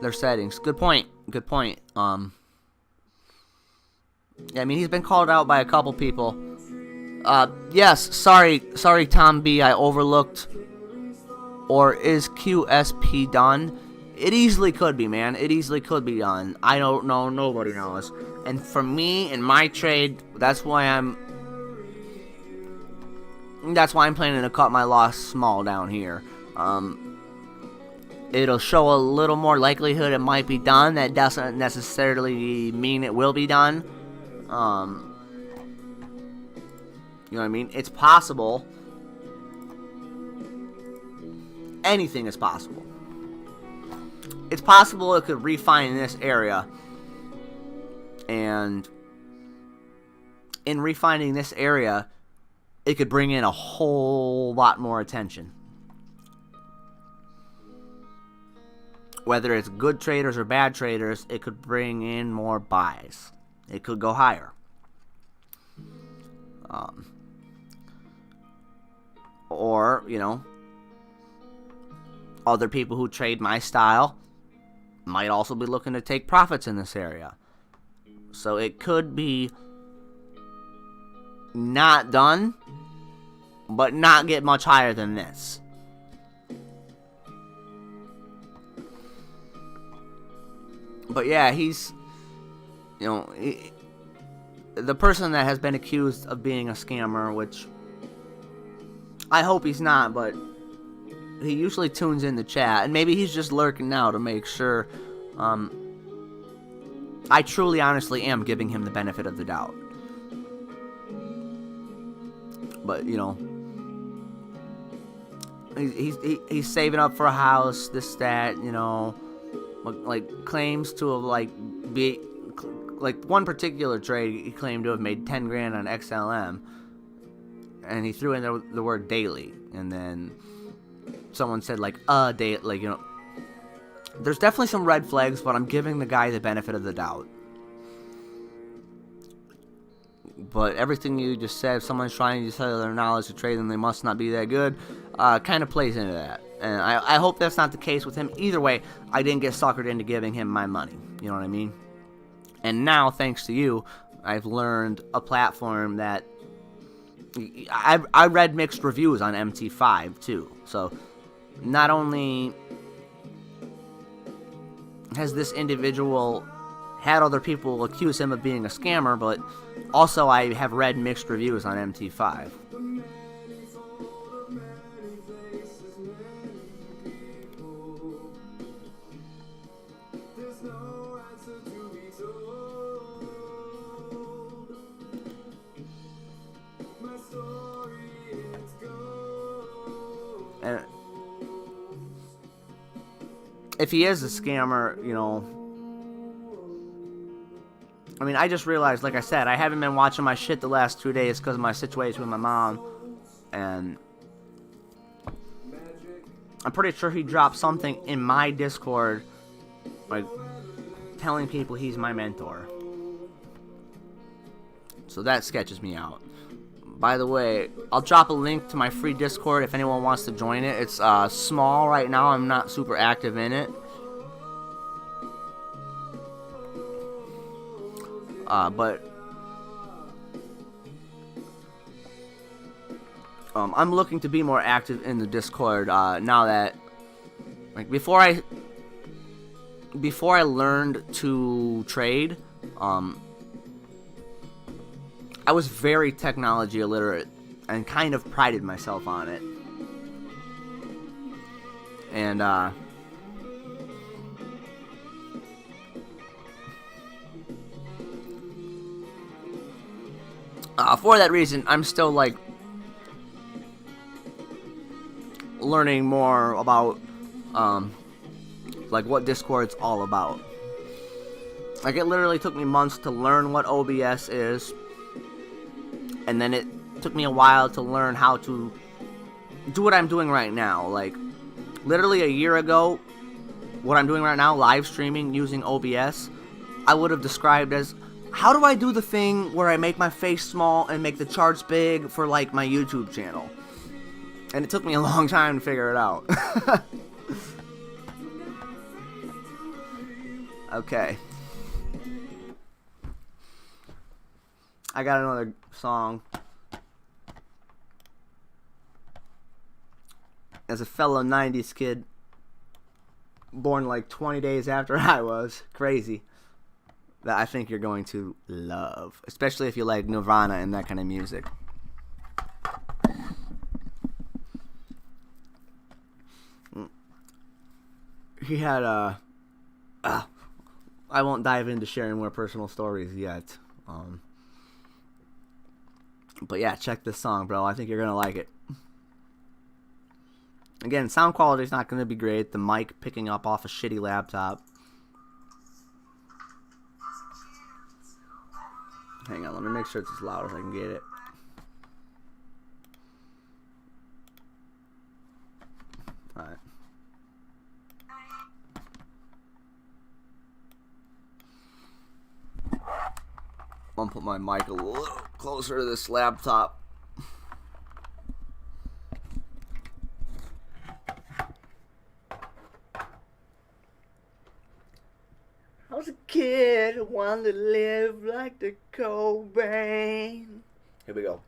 Their settings. Good point. Yeah, I mean, he's been called out by a couple people. Yes, sorry, Tom B, I overlooked. Or is QSP done? It easily could be, man. It easily could be done. I don't know. Nobody knows. And for me, in my trade, that's why I'm planning to cut my loss small down here. It'll show a little more likelihood it might be done. That doesn't necessarily mean it will be done. You know what I mean? It's possible. Anything is possible. It's possible it could refine this area. And in refining this area, it could bring in a whole lot more attention. Whether it's good traders or bad traders, it could bring in more buys. It could go higher. Or, you know, other people who trade my style might also be looking to take profits in this area. So it could be not done, but not get much higher than this. But yeah, he's, you know, the person that has been accused of being a scammer, which I hope he's not, but he usually tunes in the chat, and maybe he's just lurking now to make sure. I truly, honestly am giving him the benefit of the doubt. But, you know, he's saving up for a house, this, that, you know, like, claims to have, like, one particular trade, he claimed to have made 10 grand on XLM, and he threw in the word daily, and then someone said, like, a day, like, you know, there's definitely some red flags, but I'm giving the guy the benefit of the doubt. But everything you just said, if someone's trying to sell their knowledge to trade, then they must not be that good, kind of plays into that. And I hope that's not the case with him. Either way, I didn't get suckered into giving him my money. You know what I mean? And now, thanks to you, I've learned a platform that I read mixed reviews on MT5 too. So not only has this individual had other people accuse him of being a scammer, but also I have read mixed reviews on MT5. And if he is a scammer, you know, I mean, I just realized, like I said, I haven't been watching my shit the last 2 days because of my situation with my mom, and I'm pretty sure he dropped something in my Discord, like, telling people he's my mentor. So that sketches me out. By the way, I'll drop a link to my free Discord if anyone wants to join it. It's small right now. I'm not super active in it. But I'm looking to be more active in the Discord now that, like, before I learned to trade, I was very technology illiterate and kind of prided myself on it. And for that reason, I'm still, like, learning more about like, what Discord's all about. Like, it literally took me months to learn what OBS is, and then it took me a while to learn how to do what I'm doing right now. Like, literally a year ago, what I'm doing right now, live streaming using OBS, I would have described as, how do I do the thing where I make my face small and make the charts big for, like, my YouTube channel? And it took me a long time to figure it out. Okay. I got another song. As a fellow 90s kid, born like 20 days after I was, crazy, that I think you're going to love. Especially if you like Nirvana and that kind of music. He had I won't dive into sharing more personal stories yet. But yeah, check this song, bro. I think you're gonna like it. Again, sound quality is not gonna be great. The mic picking up off a shitty laptop. Hang on, let me make sure it's as loud as I can get it. Alright. I'm gonna put my mic a little closer to this laptop. I was a kid who wanted to live like the Cobain. Here we go.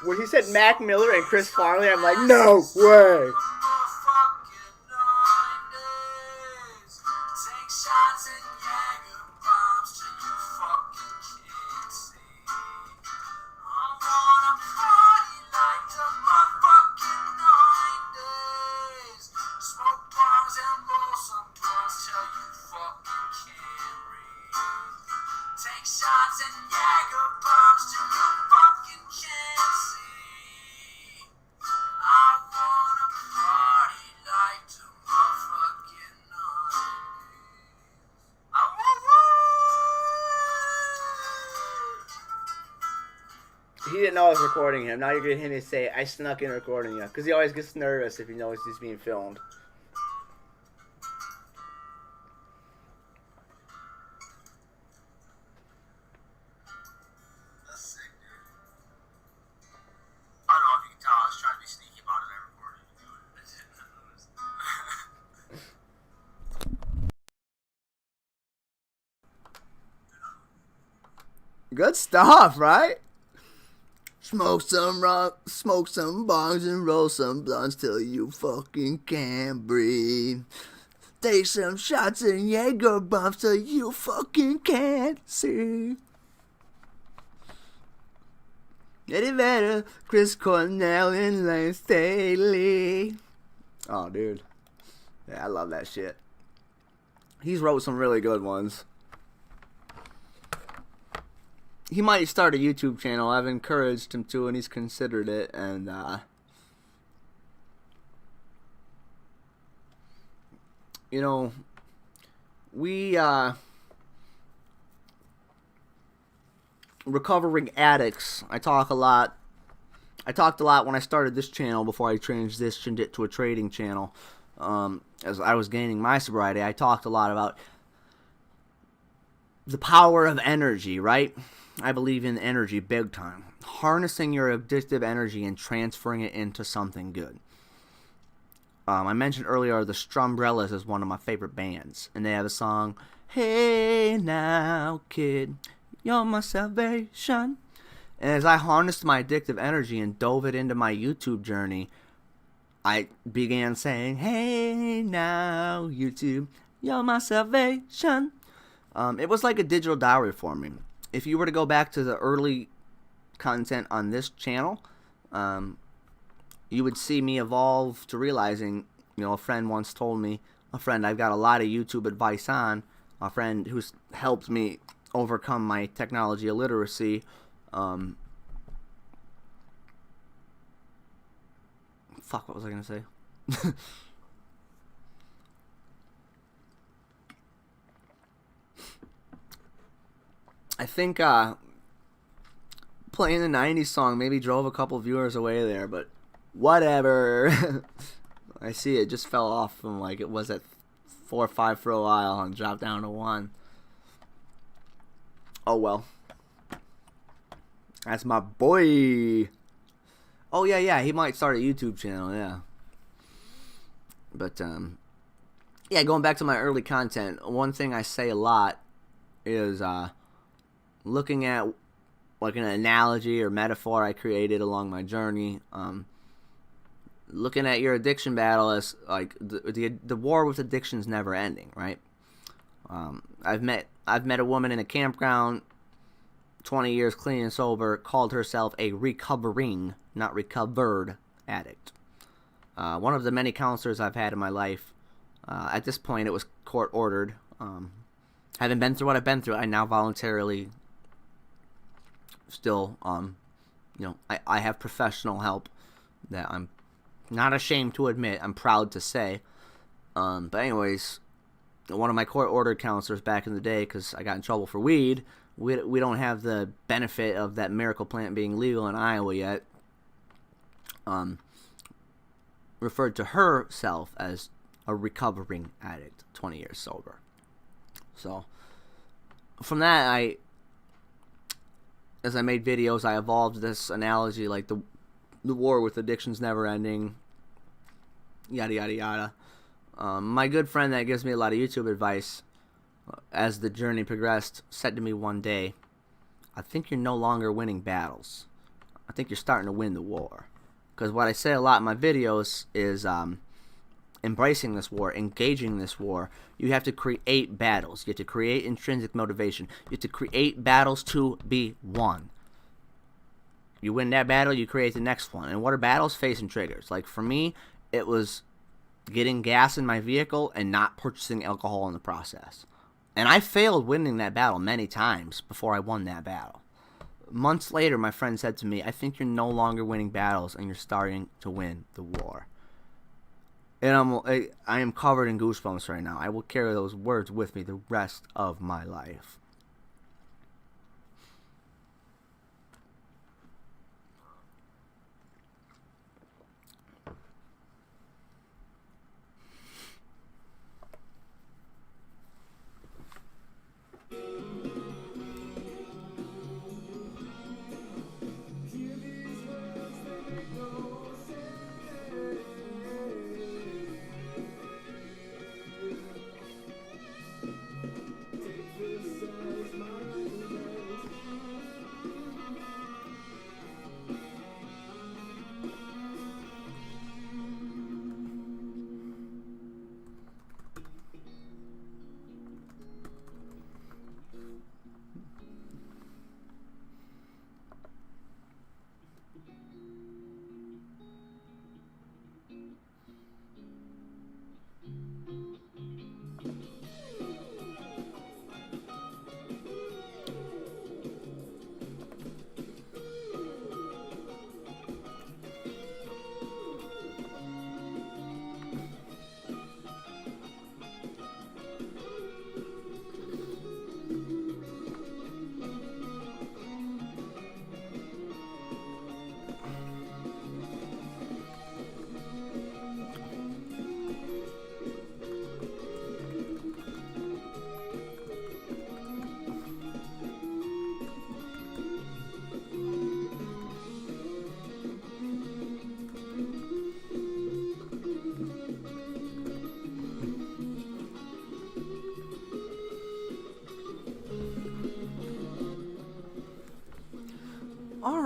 When he said Mac Miller and Chris Farley, I'm like, no way. He didn't know I was recording him. Now you're going to hear me say, I snuck in recording you. Because he always gets nervous if he knows he's being filmed. That's sick, dude. I don't know if you can tell. I was trying to be sneaky about it. I recorded it. Good stuff, right? Smoke some bongs and roll some blunts till you fucking can't breathe. Take some shots and Jaeger bombs till you fucking can't see. Eddie Vedder, Chris Cornell, and Lance Staley. Oh, dude. Yeah, I love that shit. He's wrote some really good ones. He might start a YouTube channel. I've encouraged him to, and he's considered it. And you know, we recovering addicts. I talked a lot when I started this channel before I transitioned it to a trading channel. As I was gaining my sobriety, I talked a lot about the power of energy, right? I believe in energy big time. Harnessing your addictive energy and transferring it into something good. I mentioned earlier the Strumbrellas is one of my favorite bands. And they have a song, Hey Now Kid, you're my salvation. And as I harnessed my addictive energy and dove it into my YouTube journey, I began saying, hey now, YouTube, you're my salvation. It was like a digital diary for me. If you were to go back to the early content on this channel, you would see me evolve to realizing, a friend once told me, a friend I've got a lot of YouTube advice on, a friend who's helped me overcome my technology illiteracy. What was I going to say? I think playing the 90s song maybe drove a couple viewers away there, but whatever. I see it just fell off from like it was at 4 or 5 for a while and dropped down to 1. Oh well. That's my boy. Oh yeah, he might start a YouTube channel, yeah. But yeah, going back to my early content, one thing I say a lot is looking at like an analogy or metaphor I created along my journey, looking at your addiction battle as like the war with addiction's never ending, right? I've met a woman in a campground, 20 years clean and sober, called herself a recovering, not recovered, addict. One of the many counselors I've had in my life. At this point, it was court ordered. Having been through what I've been through, I now voluntarily still, I have professional help that I'm not ashamed to admit. I'm proud to say. But anyways, one of my court-ordered counselors back in the day, because I got in trouble for weed, we don't have the benefit of that miracle plant being legal in Iowa yet, referred to herself as a recovering addict, 20 years sober. So, from that, as I made videos, I evolved this analogy, like the war with addiction's never ending, yada, yada, yada. My good friend that gives me a lot of YouTube advice, as the journey progressed, said to me one day, I think you're no longer winning battles. I think you're starting to win the war. Because what I say a lot in my videos is embracing this war, engaging this war. You have to create battles. You have to create intrinsic motivation. You have to create battles to be won. You win that battle, you create the next one. And what are battles? Facing triggers. Like for me, it was getting gas in my vehicle and not purchasing alcohol in the process. And I failed winning that battle many times before I won that battle. Months later, my friend said to me, I think you're no longer winning battles and you're starting to win the war. And I am covered in goosebumps right now. I will carry those words with me the rest of my life.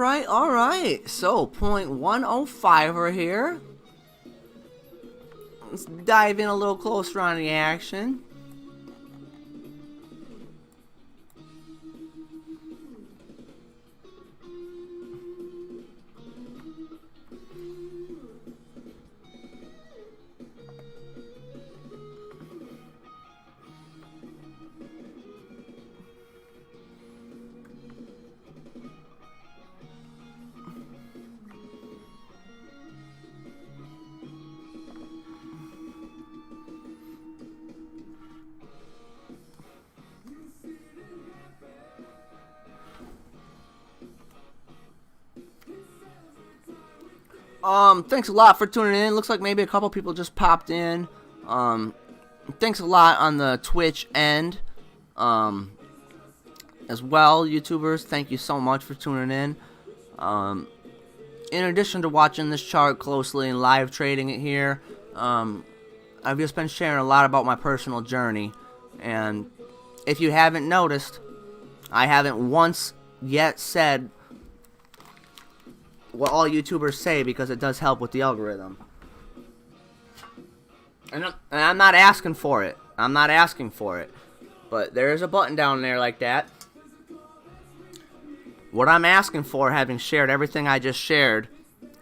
Alright. So, 0.105 here. Let's dive in a little closer on the action. Thanks a lot for tuning in. Looks like maybe a couple people just popped in. Thanks a lot on the Twitch end, as well, YouTubers. Thank you so much for tuning in. In addition to watching this chart closely and live trading it here, I've just been sharing a lot about my personal journey. And if you haven't noticed, I haven't once yet said what all YouTubers say, because it does help with the algorithm. And I'm not asking for it. But there is a button down there like that. What I'm asking for, having shared everything I just shared,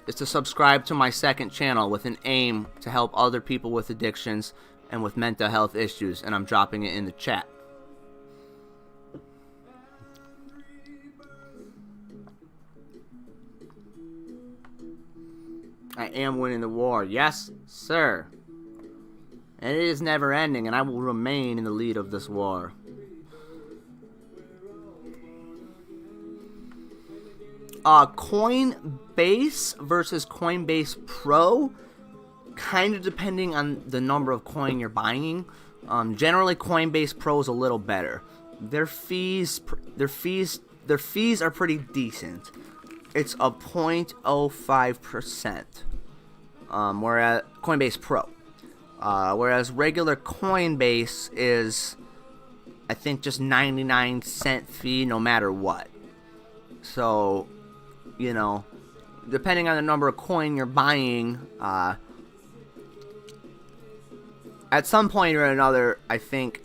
is to subscribe to my second channel with an aim to help other people with addictions and with mental health issues. And I'm dropping it in the chat. I am winning the war. Yes, sir. And it is never ending, and I will remain in the lead of this war. Coinbase versus Coinbase Pro, kind of depending on the number of coin you're buying. Generally, Coinbase Pro is a little better. Their fees are pretty decent. It's a 0.05%. Whereas Coinbase Pro. Whereas regular Coinbase is, I think, just 99-cent fee no matter what. So, you know, depending on the number of coin you're buying, at some point or another, I think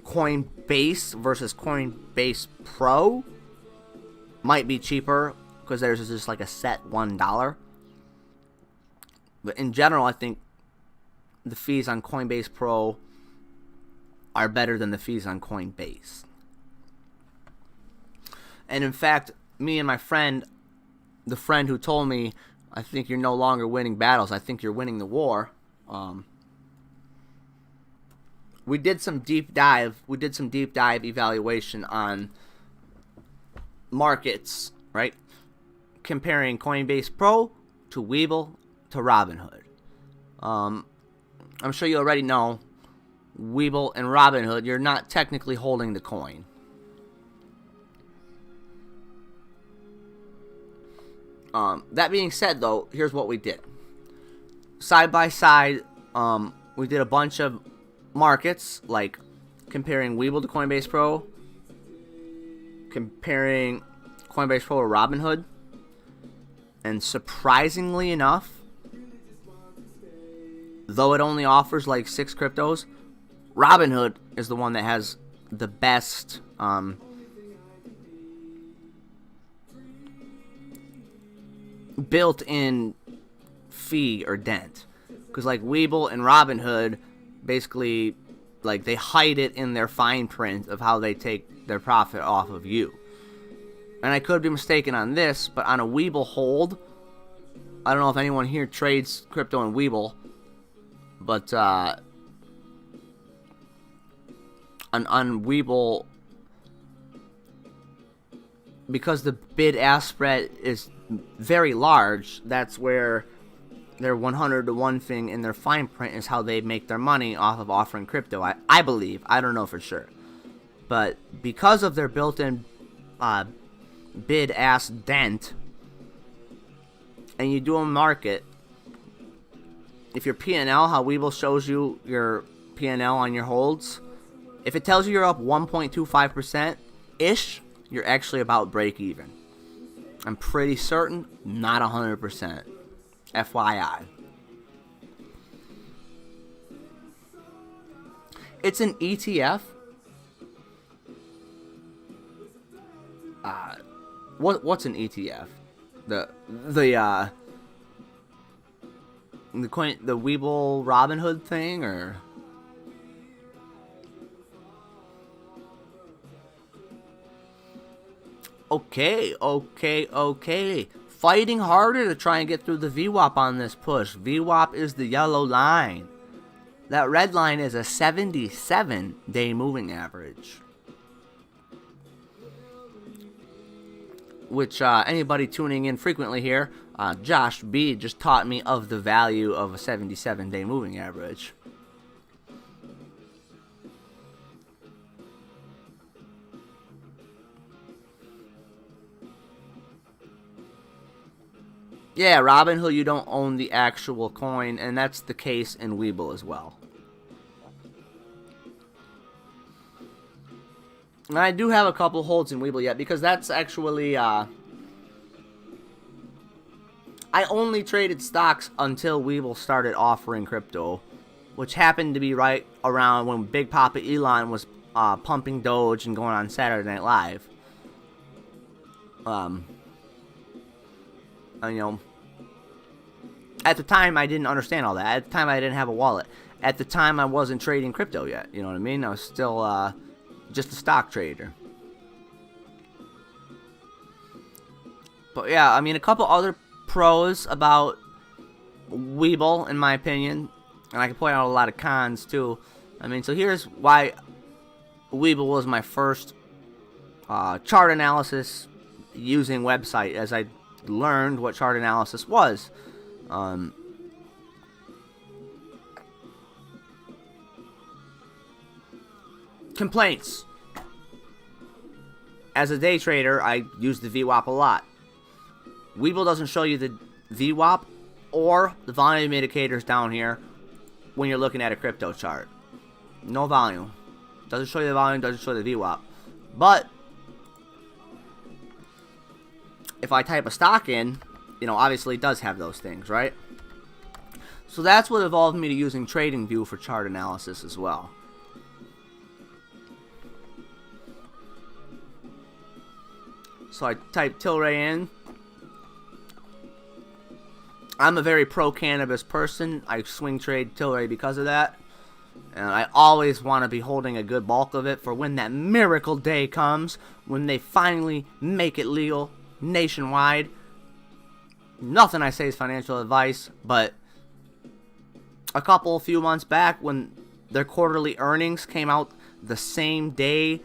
Coinbase versus Coinbase Pro might be cheaper, because theirs is just like a set $1. But in general, I think the fees on Coinbase Pro are better than the fees on Coinbase. And in fact, me and my friend, the friend who told me, I think you're no longer winning battles, I think you're winning the war, we did some deep dive evaluation on markets, right? Comparing Coinbase Pro to Webull to Robinhood. I'm sure you already know, Webull and Robinhood, you're not technically holding the coin. That being said, though, here's what we did. Side by side, we did a bunch of markets, like comparing Webull to Coinbase Pro, comparing Coinbase Pro to Robinhood, and surprisingly enough, though it only offers like 6 cryptos, Robinhood is the one that has the best built-in fee or dent. Because like Webull and Robinhood, basically, like, they hide it in their fine print of how they take their profit off of you. And I could be mistaken on this, but on a Webull hold, I don't know if anyone here trades crypto in Webull, but on Webull, because the bid-ask spread is very large, that's where their 100 to 1 thing in their fine print is how they make their money off of offering crypto. I believe. I don't know for sure. But because of their built-in bid-ask dent, and you do a market, if your P&L, how Webull shows you your P&L on your holds, if it tells you you're up 1.25%-ish, you're actually about break even. I'm pretty certain, not 100%. FYI. It's an ETF. What's an ETF? The Weeble Robinhood thing, or okay. Fighting harder to try and get through the VWAP on this push. VWAP is the yellow line. That red line is a 77-day moving average. Which anybody tuning in frequently here, Josh B just taught me of the value of a 77-day moving average. Yeah, Robinhood, you don't own the actual coin, and that's the case in Weeble as well. And I do have a couple holds in Weeble yet, because that's actually, I only traded stocks until Weeble started offering crypto, which happened to be right around when Big Papa Elon was pumping Doge and going on Saturday Night Live. You know, at the time I didn't understand all that. At the time I didn't have a wallet. At the time I wasn't trading crypto yet. You know what I mean? I was still just a stock trader. But yeah, I mean, a couple other pros about Weeble, in my opinion, and I can point out a lot of cons too. I mean, so here's why Weeble was my first chart analysis using website, as I learned what chart analysis was. Complaints. As a day trader, I use the VWAP a lot. Weeble doesn't show you the VWAP or the volume indicators down here when you're looking at a crypto chart. No volume. Doesn't show you the volume, doesn't show you the VWAP. But if I type a stock in, you know, obviously it does have those things, right? So that's what evolved me to using TradingView for chart analysis as well. So I type Tilray in. I'm a very pro-cannabis person. I swing trade Tilray because of that. And I always want to be holding a good bulk of it for when that miracle day comes, when they finally make it legal nationwide. Nothing I say is financial advice, but a few months back when their quarterly earnings came out the same day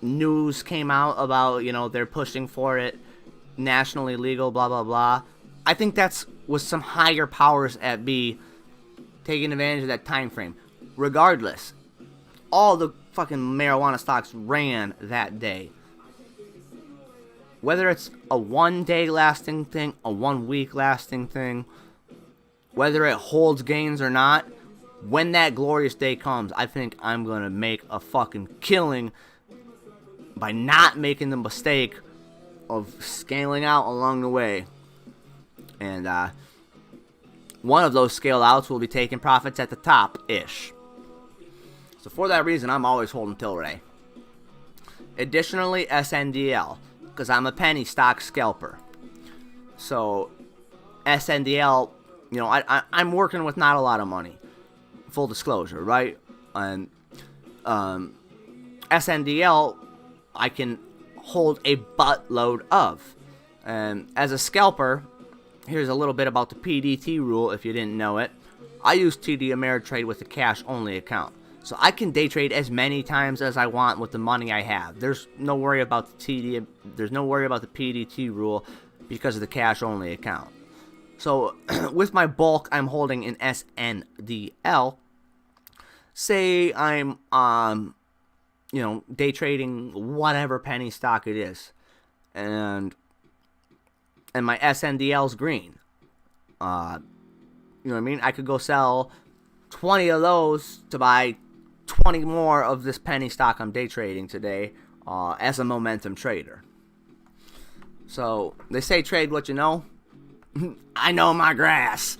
news came out about, you know, they're pushing for it nationally legal, blah blah blah. I think that's was some higher powers at B taking advantage of that time frame. Regardless, all the fucking marijuana stocks ran that day. Whether it's a 1 day lasting thing, a 1 week lasting thing, whether it holds gains or not, when that glorious day comes, I think I'm gonna make a fucking killing by not making the mistake of scaling out along the way. And one of those scale outs will be taking profits at the top-ish. So for that reason, I'm always holding Tilray. Additionally, SNDL, because I'm a penny stock scalper. So SNDL, you know, I'm working with not a lot of money. Full disclosure, right? And SNDL, I can hold a buttload of. And as a scalper, here's a little bit about the PDT rule if you didn't know it. I use TD Ameritrade with a cash-only account. So I can day trade as many times as I want with the money I have. There's no worry about the TD, there's no worry about the PDT rule because of the cash-only account. So with my bulk I'm holding in SNDL, say I'm you know, day trading whatever penny stock it is, and my SNDL's green. You know what I mean? I could go sell 20 of those to buy 20 more of this penny stock I'm day trading today as a momentum trader. So they say trade what you know. I know my grass.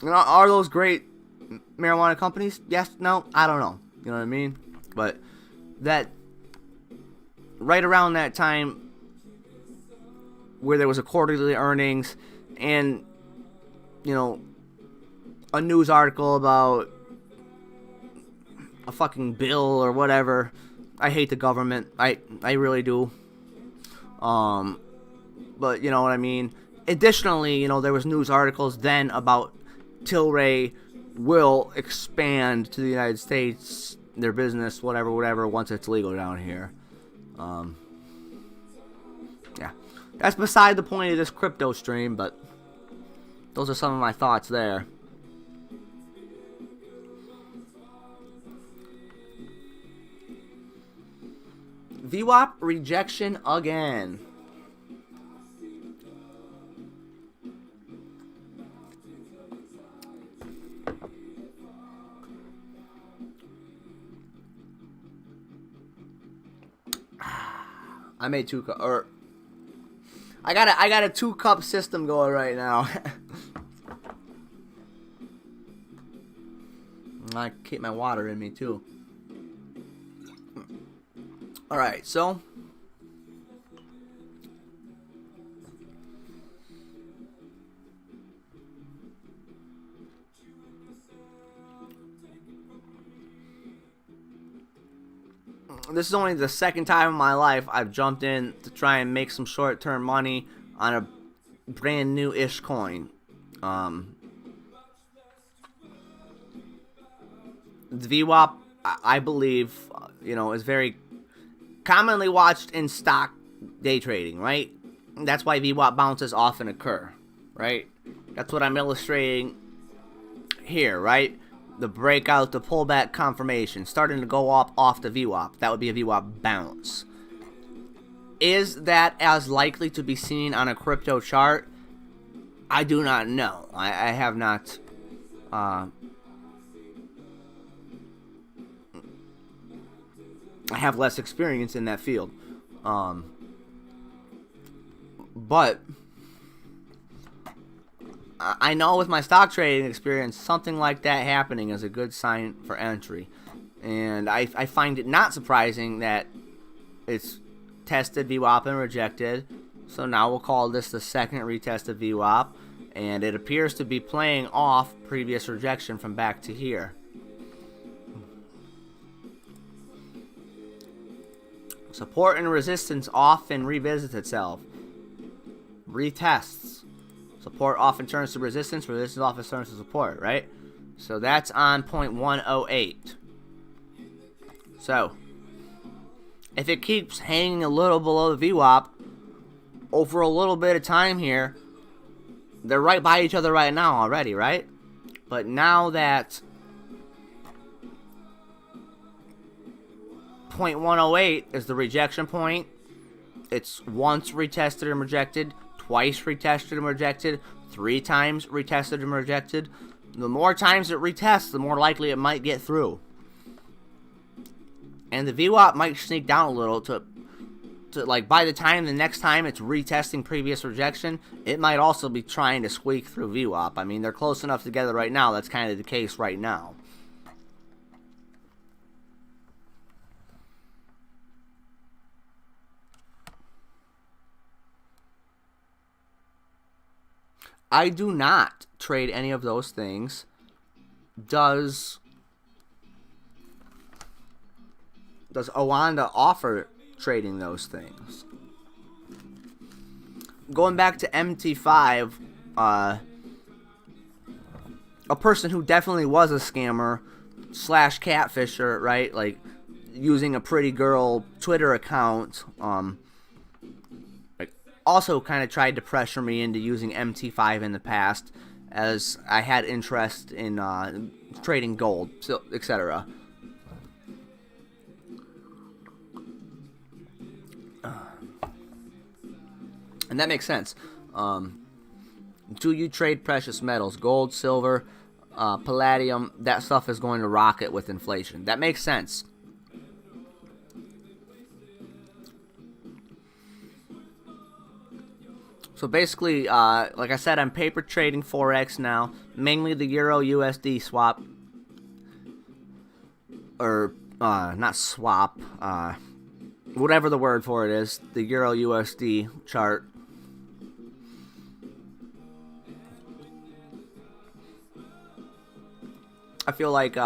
Are those great marijuana companies? Yes, no, I don't know. You know what I mean? But that right around that time where there was a quarterly earnings and, you know, a news article about a fucking bill or whatever. I hate the government. I really do. But you know what I mean? Additionally, you know, there was news articles then about Tilray will expand to the United States, their business, whatever, once it's legal down here. Yeah. That's beside the point of this crypto stream, but those are some of my thoughts there. VWAP rejection again. I made 2 cups, or I got a 2-cup system going right now. I keep my water in me too. All right, so this is only the second time in my life I've jumped in to try and make some short-term money on a brand new-ish coin. The VWAP, I believe, you know, is very commonly watched in stock day trading, right? That's why VWAP bounces often occur, right? That's what I'm illustrating here, right? The breakout, the pullback confirmation, starting to go up off the VWAP. That would be a VWAP bounce. Is that as likely to be seen on a crypto chart? I do not know. I have not I have less experience in that field. But I know with my stock trading experience, something like that happening is a good sign for entry. And I find it not surprising that it's tested VWAP and rejected. So now we'll call this the second retested VWAP. And it appears to be playing off previous rejection from back to here. Support and resistance often revisits itself. Retests. Support often turns to resistance. Resistance often turns to support, right? So that's on 0.108. So, if it keeps hanging a little below the VWAP over a little bit of time here, they're right by each other right now already, right? But now that 0.108 is the rejection point, it's once retested and rejected, twice retested and rejected, 3 times retested and rejected. The more times it retests, the more likely it might get through. And the VWAP might sneak down a little to like by the time the next time it's retesting previous rejection, it might also be trying to squeak through VWAP. I mean, they're close enough together right now. That's kind of the case right now. I do not trade any of those things. Does Owanda offer trading those things? Going back to MT5, a person who definitely was a scammer / catfisher, right? Like using a pretty girl Twitter account, also kind of tried to pressure me into using MT5 in the past, as I had interest in trading gold, so, etc. And that makes sense. Do you trade precious metals? Gold, silver, palladium, that stuff is going to rocket with inflation. That makes sense. So basically, like I said, I'm paper trading Forex now, mainly the Euro USD swap, or not swap, whatever the word for it is, the Euro USD chart. I feel like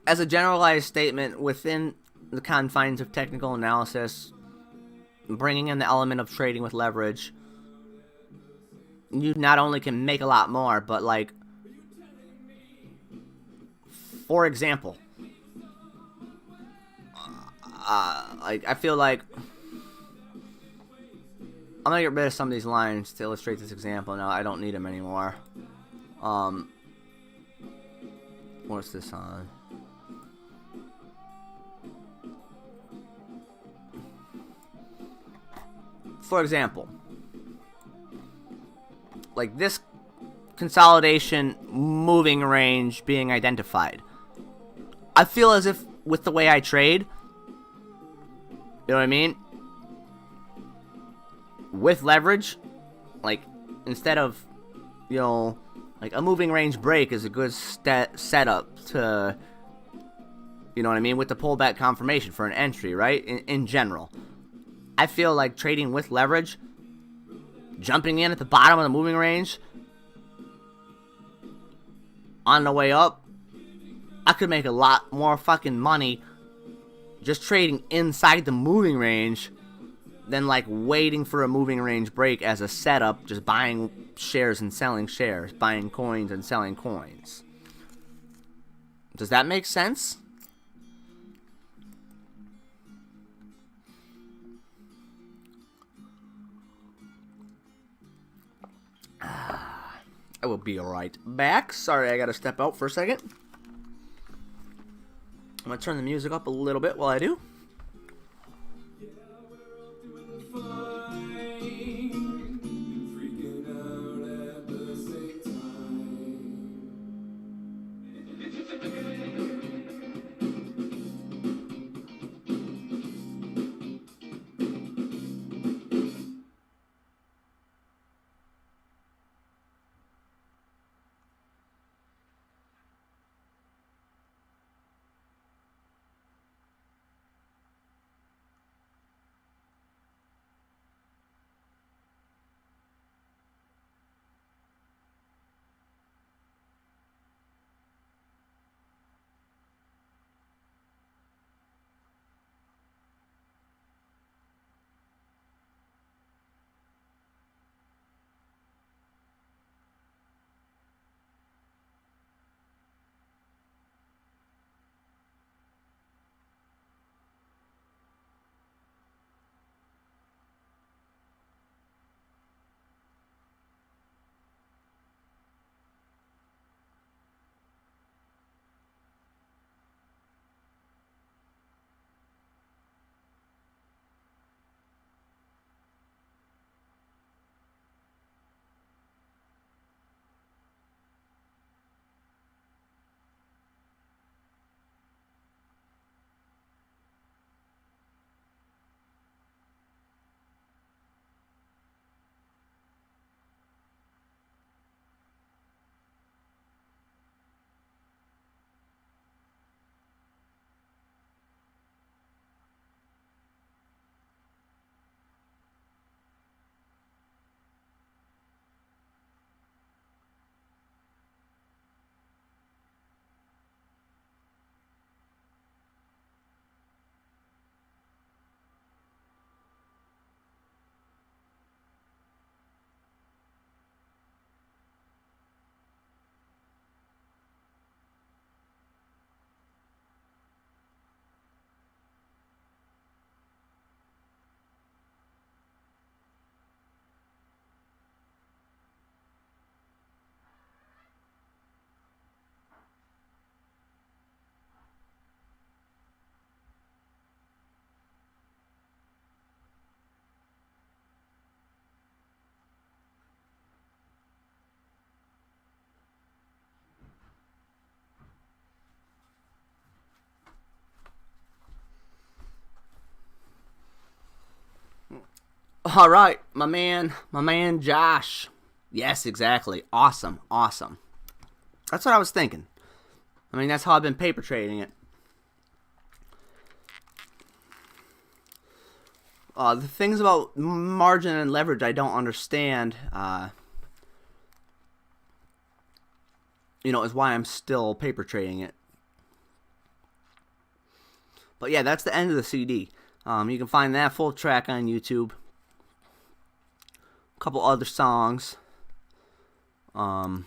as a generalized statement within the confines of technical analysis, bringing in the element of trading with leverage, you not only can make a lot more, but like, for example, like I feel like I'm gonna get rid of some of these lines to illustrate this example. Now I don't need them anymore. What's this on? For example, like this consolidation moving range being identified. I feel as if with the way I trade, you know what I mean? With leverage, like instead of, you know, like a moving range break is a good setup to, you know what I mean, with the pullback confirmation for an entry, right? In general. I feel like trading with leverage, jumping in at the bottom of the moving range, on the way up, I could make a lot more fucking money just trading inside the moving range than like waiting for a moving range break as a setup, just buying shares and selling shares, buying coins and selling coins. Does that make sense? I will be right back. Sorry, I gotta step out for a second. I'm gonna turn the music up a little bit while I do. All right, my man Josh. Yes, exactly. Awesome. That's what I was thinking. I mean, that's how I've been paper trading it. The things about margin and leverage I don't understand, is why I'm still paper trading it. But yeah, that's the end of the CD. You can find that full track on YouTube. A couple other songs. And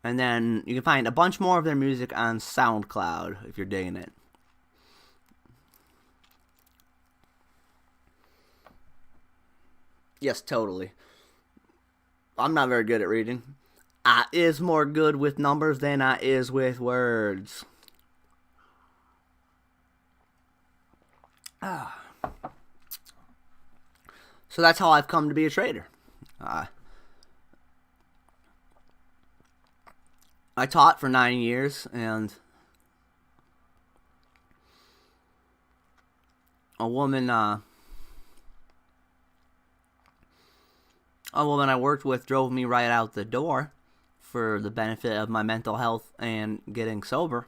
then you can find a bunch more of their music on SoundCloud if you're digging it. Yes, totally. I'm not very good at reading. I is more good with numbers than I is with words. So that's how I've come to be a trader. I taught for 9 years, and a woman I worked with drove me right out the door for the benefit of my mental health and getting sober.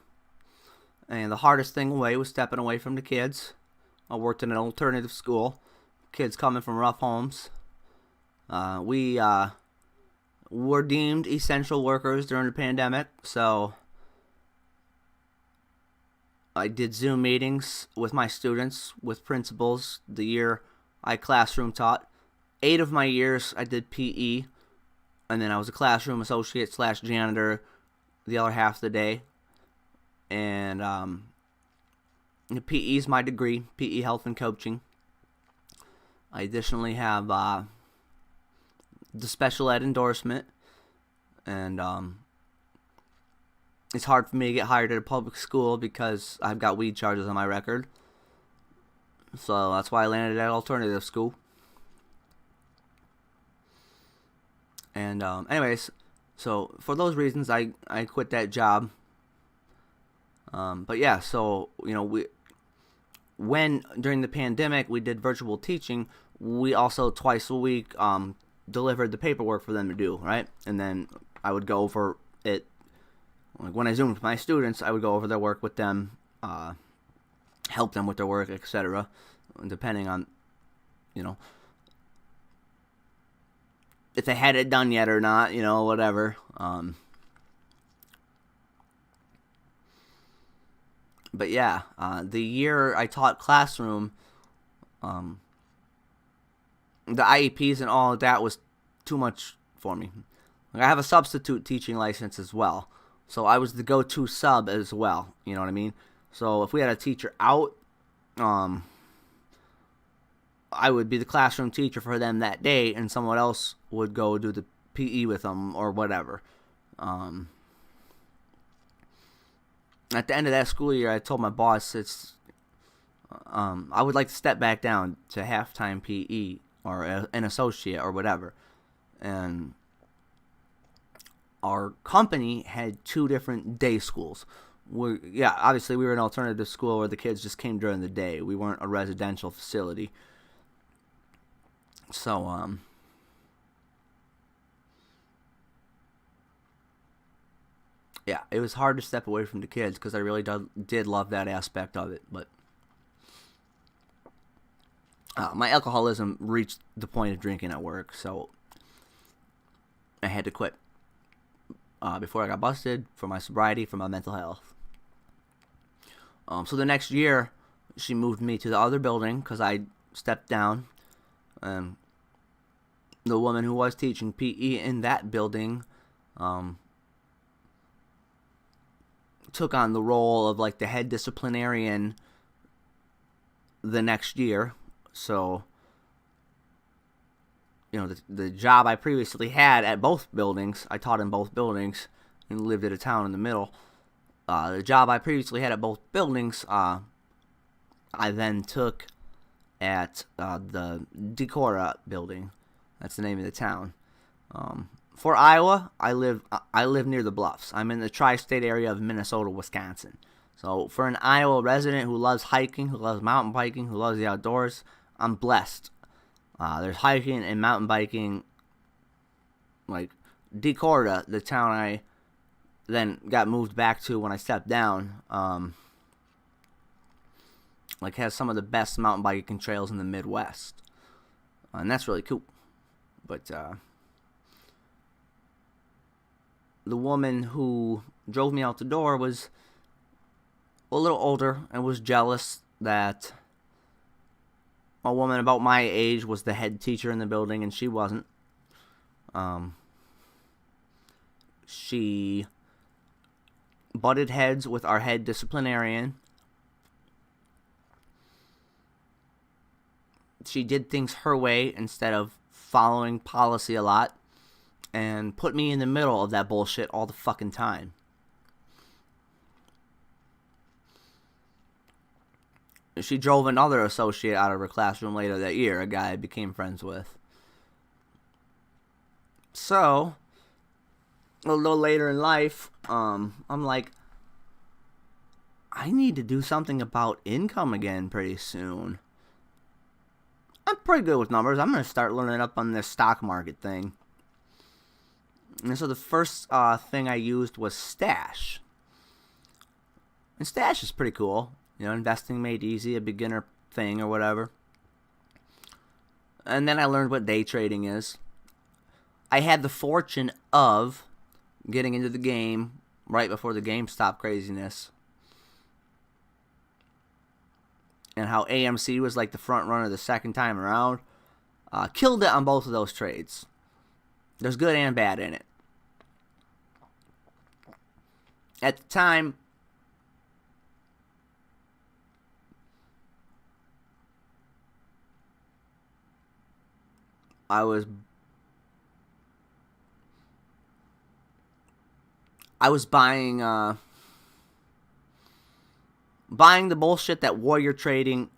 And the hardest thing away was stepping away from the kids. I worked in an alternative school, kids coming from rough homes. We were deemed essential workers during the pandemic, so I did Zoom meetings with my students, with principals, the year I classroom taught. 8 of my years I did PE, and then I was a classroom associate / janitor the other half of the day. And PE is my degree, PE Health and Coaching. I additionally have the special ed endorsement, and it's hard for me to get hired at a public school because I've got weed charges on my record. So that's why I landed at alternative school. And anyways, so for those reasons, I quit that job. But yeah, so when during the pandemic we did virtual teaching, we also twice a week delivered the paperwork for them to do, right? And then I would go over it. Like when I Zoomed with my students, I would go over their work with them, help them with their work, etc. Depending on, if they had it done yet or not, whatever. But yeah, the year I taught classroom, the IEPs and all of that was too much for me. I have a substitute teaching license as well, so I was the go-to sub as well. You know what I mean? So if we had a teacher out, I would be the classroom teacher for them that day, and someone else would go do the PE with them or whatever. At the end of that school year, I told my boss I would like to step back down to halftime PE or an associate or whatever. And our company had 2 different day schools. Obviously we were an alternative school where the kids just came during the day. We weren't a residential facility. So, yeah, it was hard to step away from the kids because I really did love that aspect of it. But my alcoholism reached the point of drinking at work, so I had to quit before I got busted for my sobriety, for my mental health. So the next year, she moved me to the other building because I stepped down. The woman who was teaching PE in that building took on the role of like the head disciplinarian the next year. So, the job I previously had at both buildings, I taught in both buildings and lived at a town in the middle. The job I previously had at both buildings, I then took at the Decorah building. That's the name of the town. For Iowa, I live near the Bluffs. I'm in the tri-state area of Minnesota, Wisconsin. So for an Iowa resident who loves hiking, who loves mountain biking, who loves the outdoors, I'm blessed. There's hiking and mountain biking. Like Decorah, the town I then got moved back to when I stepped down, like has some of the best mountain biking trails in the Midwest. And that's really cool. But the woman who drove me out the door was a little older and was jealous that a woman about my age was the head teacher in the building and she wasn't. She butted heads with our head disciplinarian. She did things her way instead of following policy a lot, and put me in the middle of that bullshit all the fucking time. She drove another associate out of her classroom later that year, a guy I became friends with. So, a little later in life, I'm like, I need to do something about income again pretty soon. I'm pretty good with numbers. I'm going to start learning up on this stock market thing. And so the first thing I used was Stash. And Stash is pretty cool. You know, investing made easy, a beginner thing or whatever. And then I learned what day trading is. I had the fortune of getting into the game right before the GameStop craziness. And how AMC was like the front runner the second time around. Killed it on both of those trades. There's good and bad in it. At the time, I was buying the bullshit that Warrior Trading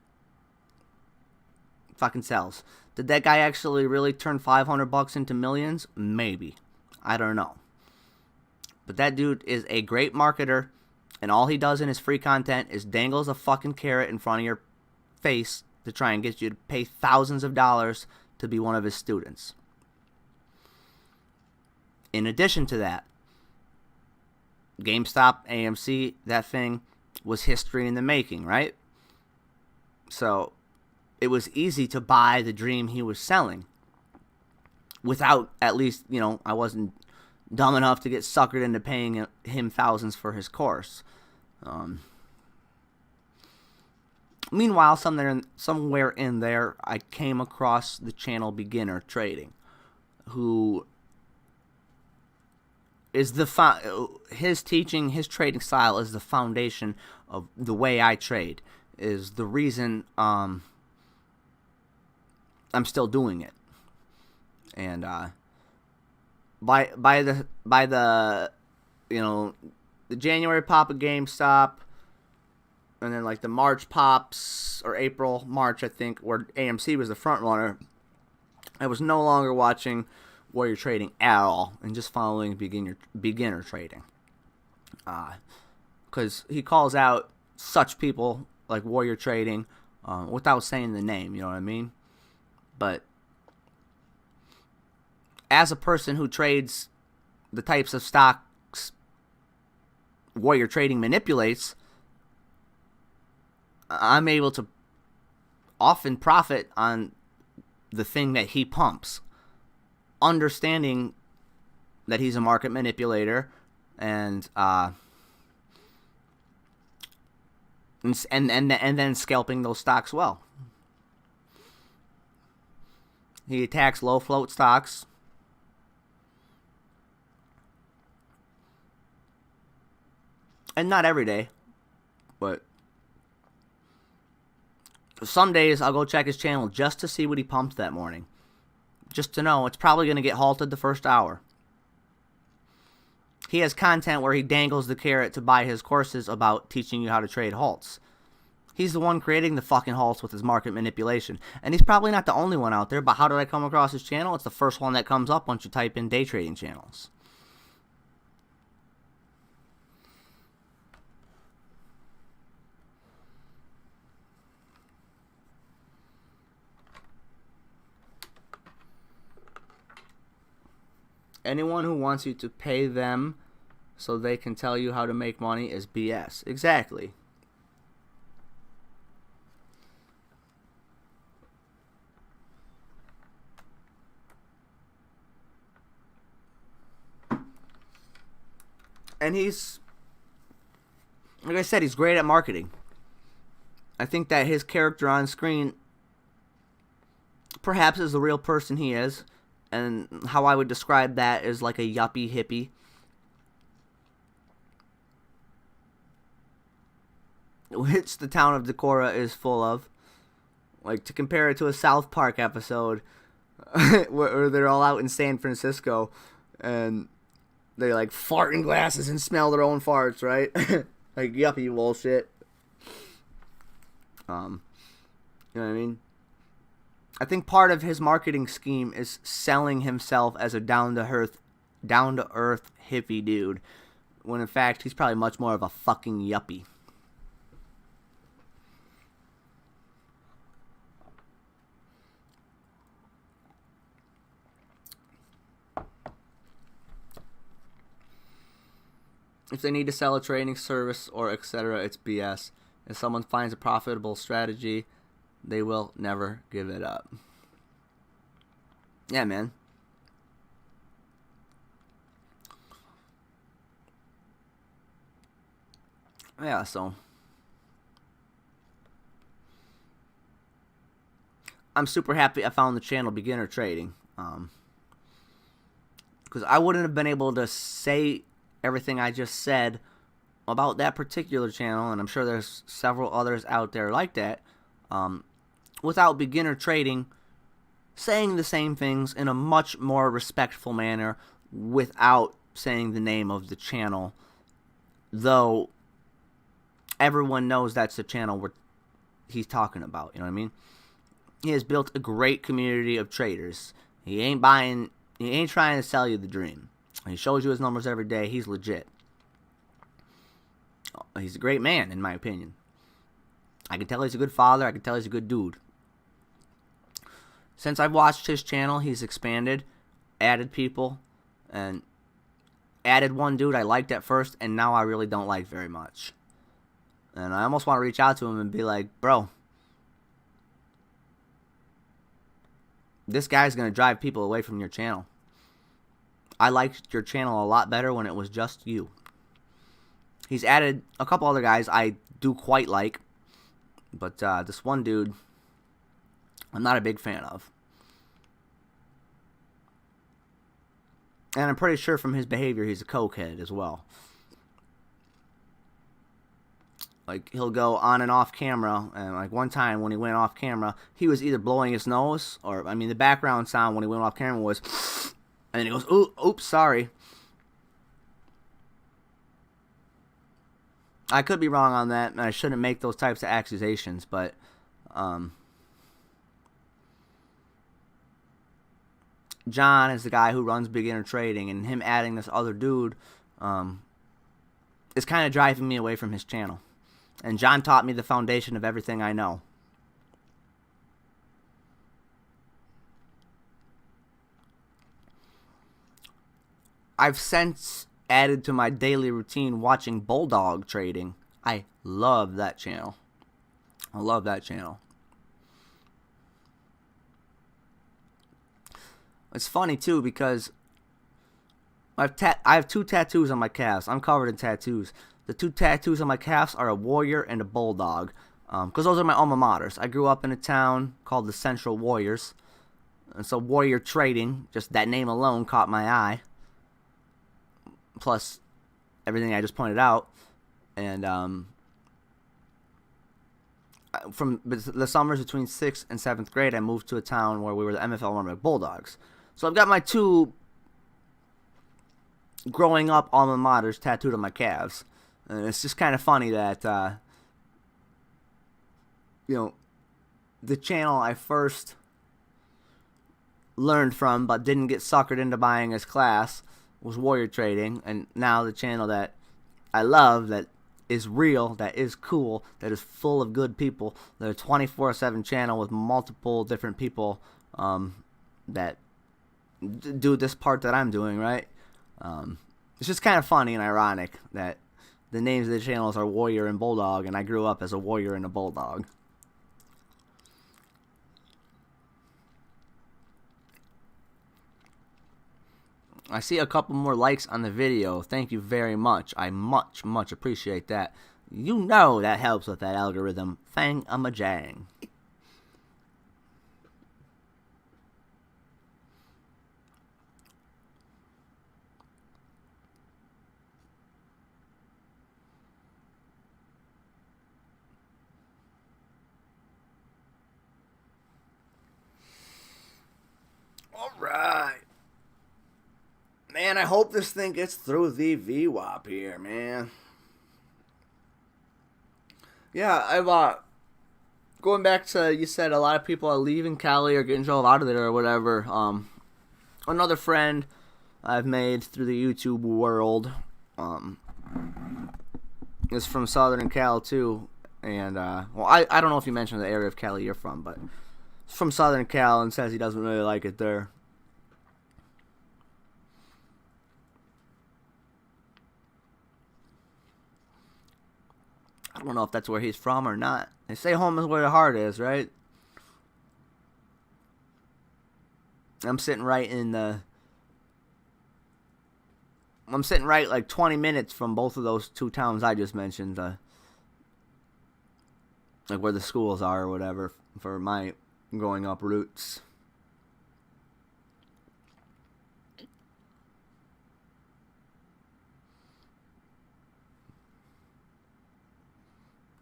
fucking sells. Did that guy actually really turn $500 into millions? Maybe. I don't know. But that dude is a great marketer, and all he does in his free content is dangles a fucking carrot in front of your face to try and get you to pay thousands of dollars to be one of his students. In addition to that, GameStop, AMC, that thing was history in the making, right? So it was easy to buy the dream he was selling without, at least, you know, I wasn't dumb enough to get suckered into paying him thousands for his course. Meanwhile, somewhere in there, I came across the channel Beginner Trading, who is his teaching, his trading style is the foundation of the way I trade, is the reason I'm still doing it. And by the you know, the January pop of GameStop, and then like the March pops, or March I think, where AMC was the front runner, I was no longer watching Warrior Trading at all, and just following beginner trading. Because he calls out such people like Warrior Trading without saying the name, you know what I mean? But as a person who trades the types of stocks Warrior Trading manipulates, I'm able to often profit on the thing that he pumps, understanding that he's a market manipulator, and then scalping those stocks well. He attacks low float stocks, and not every day, but some days I'll go check his channel just to see what he pumped that morning. Just to know it's probably going to get halted the first hour. He has content where he dangles the carrot to buy his courses about teaching you how to trade halts. He's the one creating the fucking halts with his market manipulation. And he's probably not the only one out there, but how did I come across his channel? It's the first one that comes up once you type in day trading channels. Anyone who wants you to pay them so they can tell you how to make money is BS. Exactly. And he's, like I said, he's great at marketing. I think that his character on screen perhaps is the real person he is. And how I would describe that is like a yuppie hippie. Which the town of Decorah is full of. Like, to compare it to a South Park episode where they're all out in San Francisco and they like fart in glasses and smell their own farts, right? Like yuppie bullshit. You know what I mean? I think part of his marketing scheme is selling himself as a down-to-earth hippie dude, when in fact he's probably much more of a fucking yuppie. If they need to sell a training service or etc., it's BS. If someone finds a profitable strategy, they will never give it up. Yeah, man. Yeah, so I'm super happy I found the channel Beginner Trading. Because I wouldn't have been able to say everything I just said about that particular channel, and I'm sure there's several others out there like that, without Beginner Trading saying the same things in a much more respectful manner without saying the name of the channel, though everyone knows that's the channel he's talking about, you know what I mean? He has built a great community of traders. He ain't trying to sell you the dream. He shows you his numbers every day. He's legit. He's a great man, in my opinion. I can tell he's a good father. I can tell he's a good dude. Since I've watched his channel, he's expanded, added people, and added one dude I liked at first, and now I really don't like very much. And I almost want to reach out to him and be like, bro, this guy's going to drive people away from your channel. I liked your channel a lot better when it was just you. He's added a couple other guys I do quite like, but this one dude I'm not a big fan of. And I'm pretty sure from his behavior he's a cokehead as well. Like, he'll go on and off camera, and like one time when he went off camera, he was either blowing his nose, or, I mean, the background sound when he went off camera was, and then he goes, oops, sorry. I could be wrong on that, and I shouldn't make those types of accusations, but, John is the guy who runs Beginner Trading, and him adding this other dude, is kind of driving me away from his channel. And John taught me the foundation of everything I know. I've since added to my daily routine watching Bulldog Trading. I love that channel. I love that channel. It's funny too because I have two tattoos on my calves. I'm covered in tattoos. The two tattoos on my calves are a warrior and a bulldog, because those are my alma maters. I grew up in a town called the Central Warriors, and so Warrior Trading, just that name alone, caught my eye. Plus everything I just pointed out, and from the summers between 6th and 7th grade, I moved to a town where we were the MFL Mermaid Bulldogs. So I've got my two growing up alma maters tattooed on my calves. And it's just kind of funny that, the channel I first learned from but didn't get suckered into buying as class was Warrior Trading. And now the channel that I love, that is real, that is cool, that is full of good people, that a 24/7 channel with multiple different people that do this part that I'm doing, right? It's just kind of funny and ironic that the names of the channels are Warrior and Bulldog, and I grew up as a Warrior and a Bulldog. I see a couple more likes on the video. Thank you very much. I much appreciate that. You know that helps with that algorithm. Thang-a-ma-jang. Alright. Man, I hope this thing gets through the VWAP here, man. Yeah, I've, going back to, you said a lot of people are leaving Cali or getting drove out of there or whatever. Another friend I've made through the YouTube world, is from Southern Cal too. And, well, I don't know if you mentioned the area of Cali you're from, but he's from Southern Cal and says he doesn't really like it there. I don't know if that's where he's from or not. They say home is where the heart is, right? I'm sitting right like 20 minutes from both of those two towns I just mentioned. Like where the schools are or whatever for my growing up roots.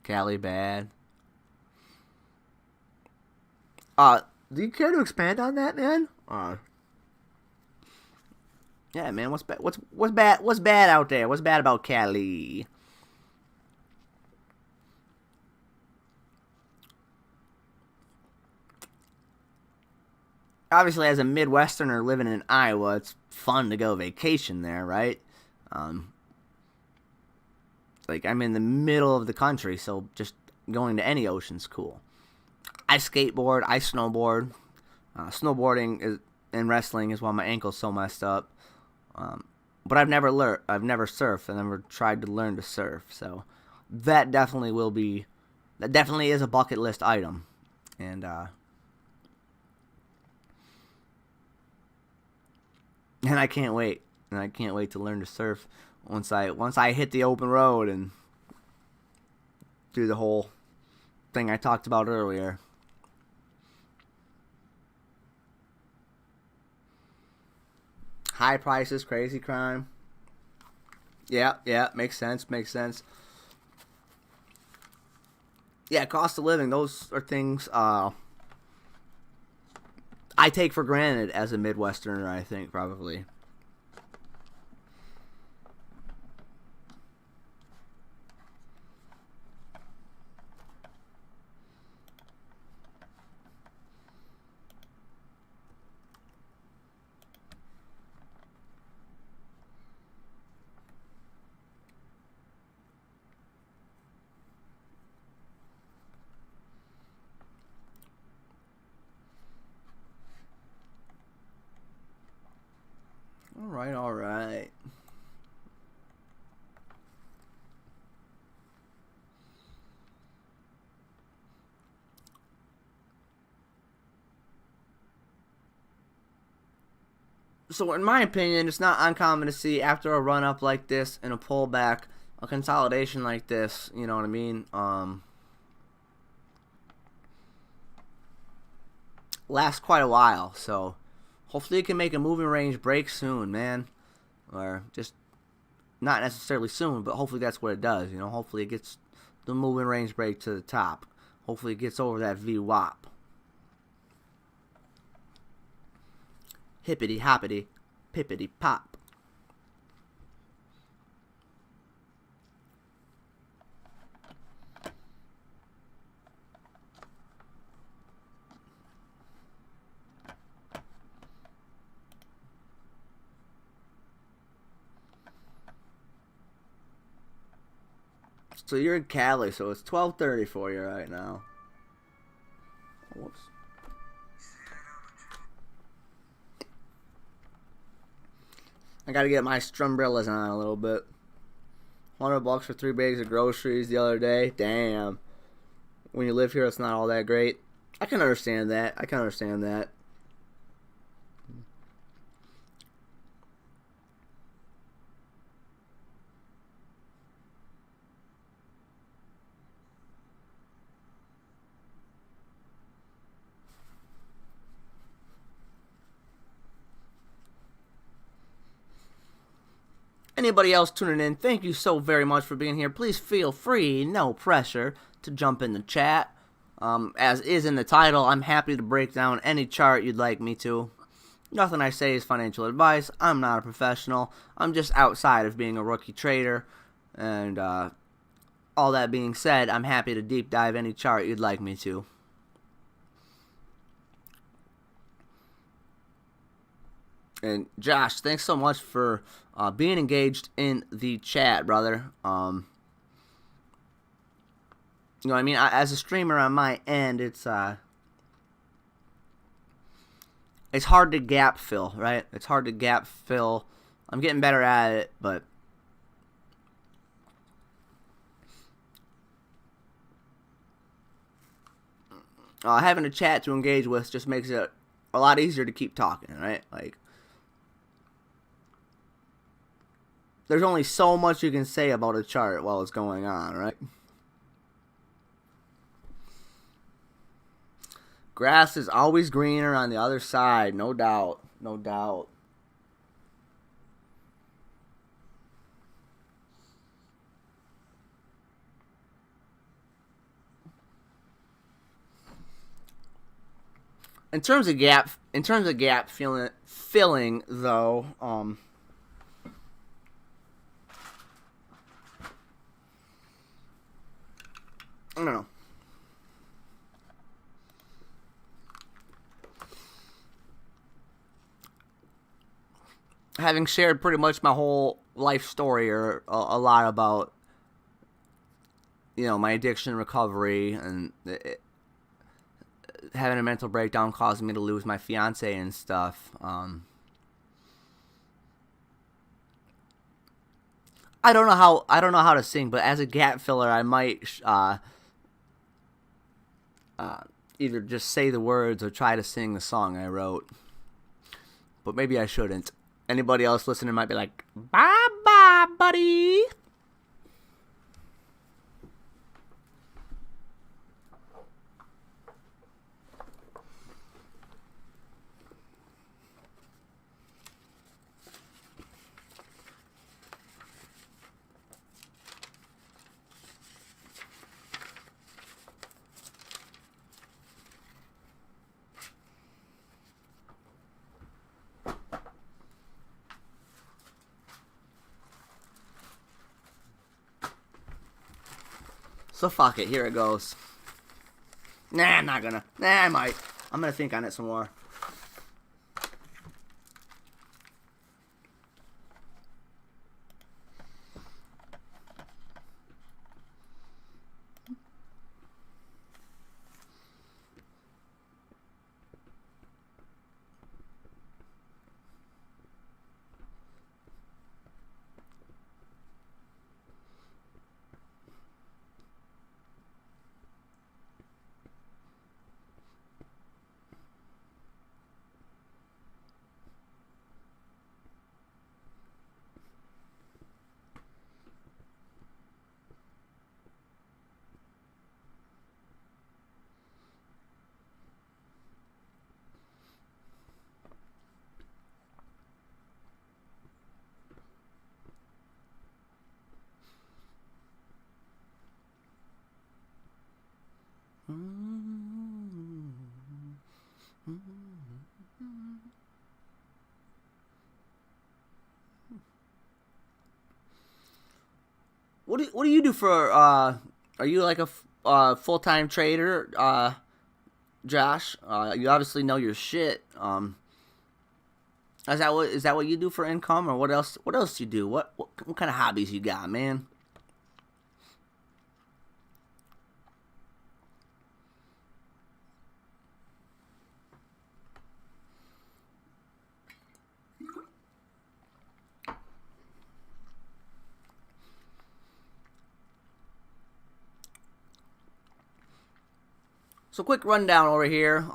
Cali bad. Do you care to expand on that, man? Yeah, man. What's bad? What's bad? What's bad out there? What's bad about Cali? Obviously, as a Midwesterner living in Iowa, it's fun to go vacation there, right? Like, I'm in the middle of the country, so just going to any ocean's cool. I skateboard, I snowboard. Snowboarding and wrestling is why my ankle's so messed up. But I've never surfed. I've never tried to learn to surf. So that definitely is a bucket list item. And I can't wait. And I can't wait to learn to surf once I hit the open road and do the whole thing I talked about earlier. High prices, crazy crime. Yeah, makes sense. Yeah, cost of living, those are things I take for granted as a Midwesterner, I think, probably. All right. So in my opinion, it's not uncommon to see after a run up like this and a pullback, a consolidation like this, you know what I mean? Lasts quite a while, so hopefully it can make a moving range break soon, man. Or just not necessarily soon, but hopefully that's what it does, you know? Hopefully it gets the moving range break to the top. Hopefully it gets over that VWAP. Hippity hoppity, pippity pop. So you're in Cali, so it's 12:30 for you right now. Whoops. I gotta get my strumbrellas on a little bit. $100 for 3 bags of groceries the other day. Damn. When you live here, it's not all that great. I can understand that. I can understand that. Anybody else tuning in, thank you so very much for being here. Please feel free, no pressure, to jump in the chat. As is in the title, I'm happy to break down any chart you'd like me to. Nothing I say is financial advice. I'm not a professional. I'm just outside of being a rookie trader. And all that being said, I'm happy to deep dive any chart you'd like me to. And Josh, thanks so much for being engaged in the chat, brother. You know what I mean? As a streamer on my end, it's hard to gap fill, right? It's hard to gap fill. I'm getting better at it, but having a chat to engage with just makes it a lot easier to keep talking, right? Like, there's only so much you can say about a chart while it's going on, right? Grass is always greener on the other side, no doubt, no doubt. In terms of gap filling though, I don't know. Having shared pretty much my whole life story, or a lot about, you know, my addiction recovery, and having a mental breakdown causing me to lose my fiance and stuff. I don't know how to sing, but as a gap filler, I might either just say the words or try to sing the song I wrote. But maybe I shouldn't. Anybody else listening might be like, bye bye, buddy. So fuck it, here it goes. Nah, I'm not gonna. Nah, I might. I'm gonna think on it some more. What do you do for are you like a full-time trader, Josh? You obviously know your shit. Is that what you do for income, or what else do you do? What kind of hobbies you got, man? So quick rundown over here.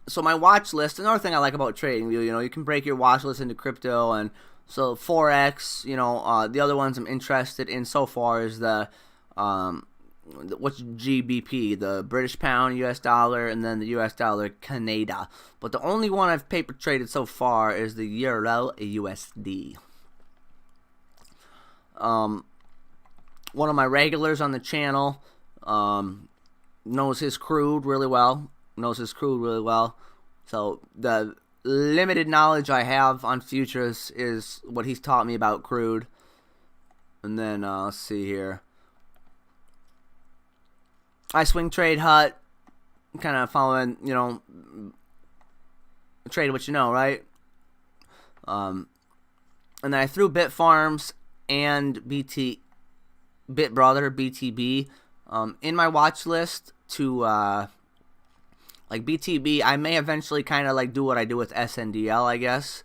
So my watch list. Another thing I like about trading, you can break your watch list into crypto, and so Forex. The other ones I'm interested in so far is the what's GBP, the British Pound, US Dollar, and then the US Dollar Canada. But the only one I've paper traded so far is the Euro USD. One of my regulars on the channel knows his crude really well. So the limited knowledge I have on futures is what he's taught me about crude. And then let's see here. I swing trade Hut, kind of following, trade what you know, right? And then I threw Bit Farms and BTB in my watch list to like BTB. I may eventually kind of like do what I do with SNDL, I guess.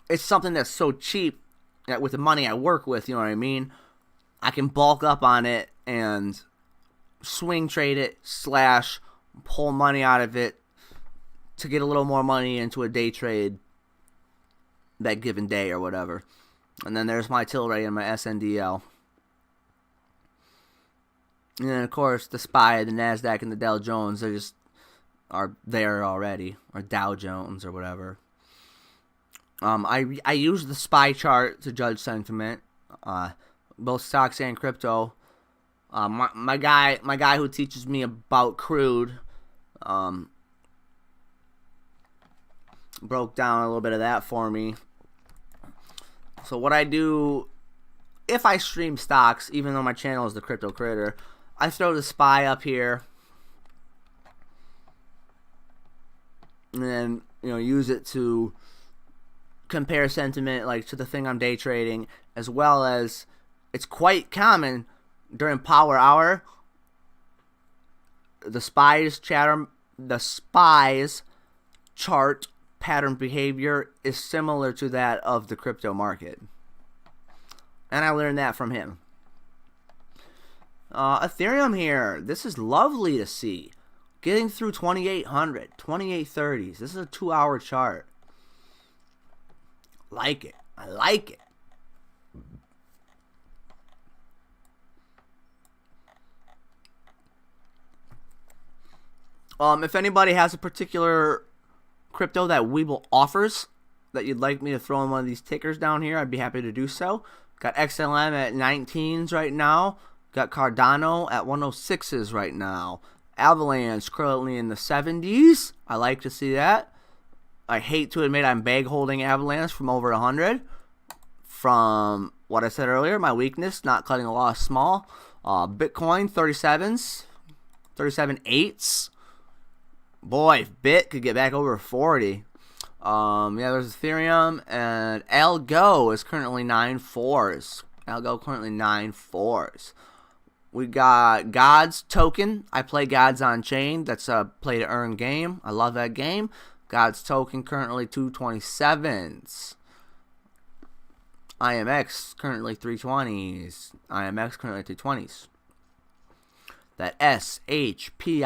It's something that's so cheap that with the money I work with, you know what I mean, I can bulk up on it and swing trade it / pull money out of it to get a little more money into a day trade that given day or whatever. And then there's my Tilray and my SNDL. And then, of course, the SPY, the NASDAQ, and the Dow Jones are there already. Or Dow Jones or whatever. I use the SPY chart to judge sentiment. Both stocks and crypto. My guy who teaches me about crude broke down a little bit of that for me. So what I do, if I stream stocks, even though my channel is the Crypto Critter, I throw the SPY up here, and then use it to compare sentiment like to the thing I'm day trading, as well as it's quite common during power hour. The SPY's chart pattern behavior is similar to that of the crypto market. And I learned that from him. Ethereum here. This is lovely to see. Getting through 2800, 2830s. This is a 2-hour chart. Like it. I like it. If anybody has a particular crypto that Webull offers that you'd like me to throw in one of these tickers down here, I'd be happy to do so. Got XLM at 19s right now. Got Cardano at 106s right now. Avalanche currently in the 70s. I like to see that. I hate to admit I'm bag holding Avalanche from over 100. From what I said earlier, my weakness, not cutting a loss small. Bitcoin 37s, 37.8s. Boy, if Bit could get back over 40. There's Ethereum, and Algo is currently 9.4s. Algo currently 9.4s. We got God's Token. I play God's on Chain. That's a play to earn game. I love that game. God's Token currently 227s. IMX currently 320s. IMX currently 220s. That SHPING.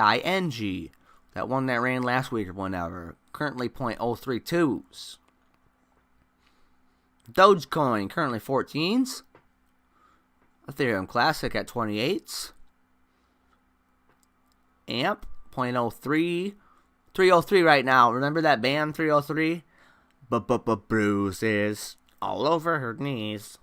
That one that ran last week or whenever. Currently 0.032s. Dogecoin currently 14s. Ethereum Classic at 28s. AMP 0.03. 303 right now. Remember that band 303? Bruises all over her knees.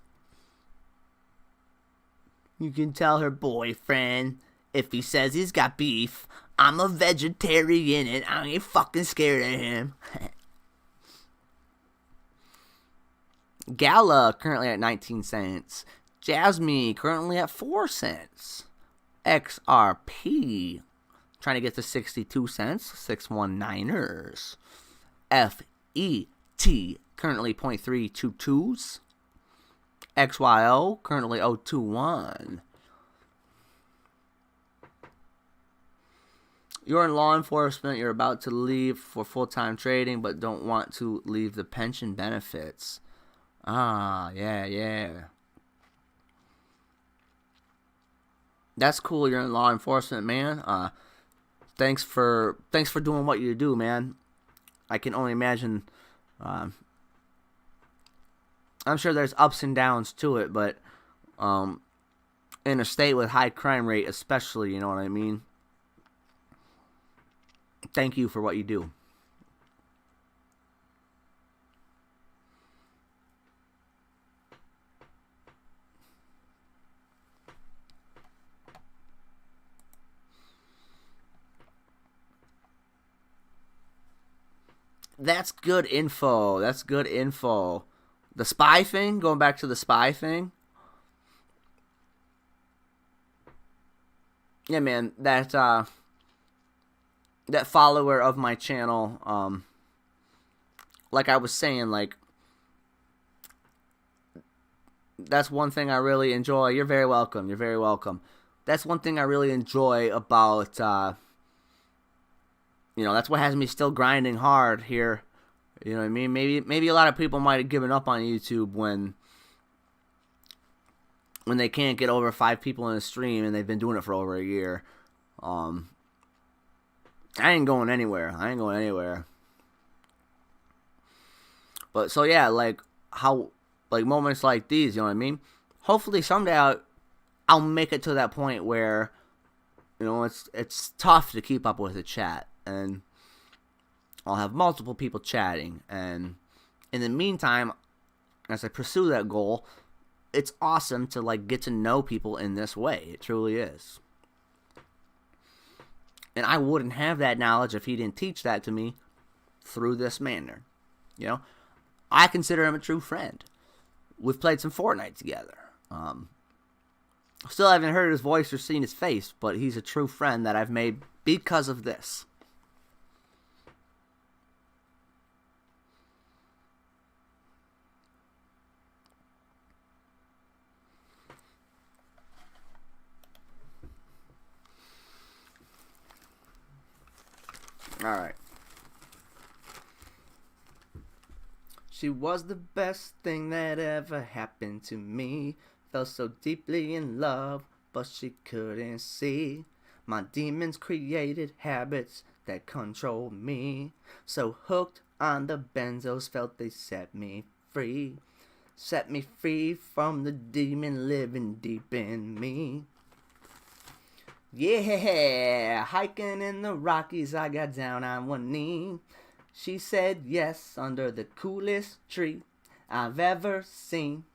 You can tell her boyfriend if he says he's got beef. I'm a vegetarian and I ain't fucking scared of him. Gala currently at 19 cents. Jasmine currently at 4 cents. XRP trying to get to 62 cents. 619ers. FET currently 0.322s. XYO currently 021. You're in law enforcement. You're about to leave for full-time trading, but don't want to leave the pension benefits. Yeah. That's cool. You're in law enforcement, man. Thanks for doing what you do, man. I can only imagine. I'm sure there's ups and downs to it, but in a state with high crime rate, especially, you know what I mean. Thank you for what you do. That's good info. That's good info. The spy thing, going back to the spy thing. Yeah, man, that follower of my channel, like I was saying, like, that's one thing I really enjoy. You're very welcome. You're very welcome. That's one thing I really enjoy about, that's what has me still grinding hard here. You know what I mean? Maybe a lot of people might have given up on YouTube when they can't get over 5 people in a stream and they've been doing it for over a year. I ain't going anywhere. But so yeah, like moments like these, you know what I mean? Hopefully someday I'll make it to that point where, it's tough to keep up with the chat, and I'll have multiple people chatting, and in the meantime, as I pursue that goal, it's awesome to like get to know people in this way. It truly is. And I wouldn't have that knowledge if he didn't teach that to me through this manner. I consider him a true friend. We've played some Fortnite together. Still haven't heard his voice or seen his face, but he's a true friend that I've made because of this. Alright. She was the best thing that ever happened to me. Fell so deeply in love, but she couldn't see. My demons created habits that controlled me. So hooked on the benzos, felt they set me free. Set me free from the demon living deep in me. Yeah, hiking in the Rockies, I got down on one knee. She said yes under the coolest tree I've ever seen.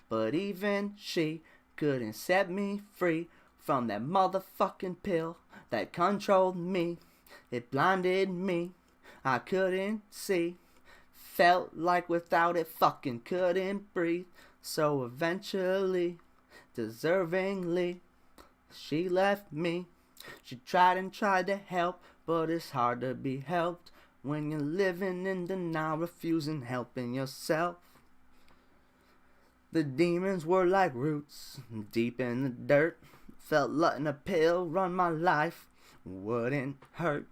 But even she couldn't set me free from that motherfucking pill that controlled me. It blinded me, I couldn't see. Felt like without it fucking couldn't breathe. So eventually, deservingly, she left me. She tried and tried to help, but it's hard to be helped when you're living in denial, refusing helping yourself. The demons were like roots deep in the dirt. Felt letting a pill run my life wouldn't hurt.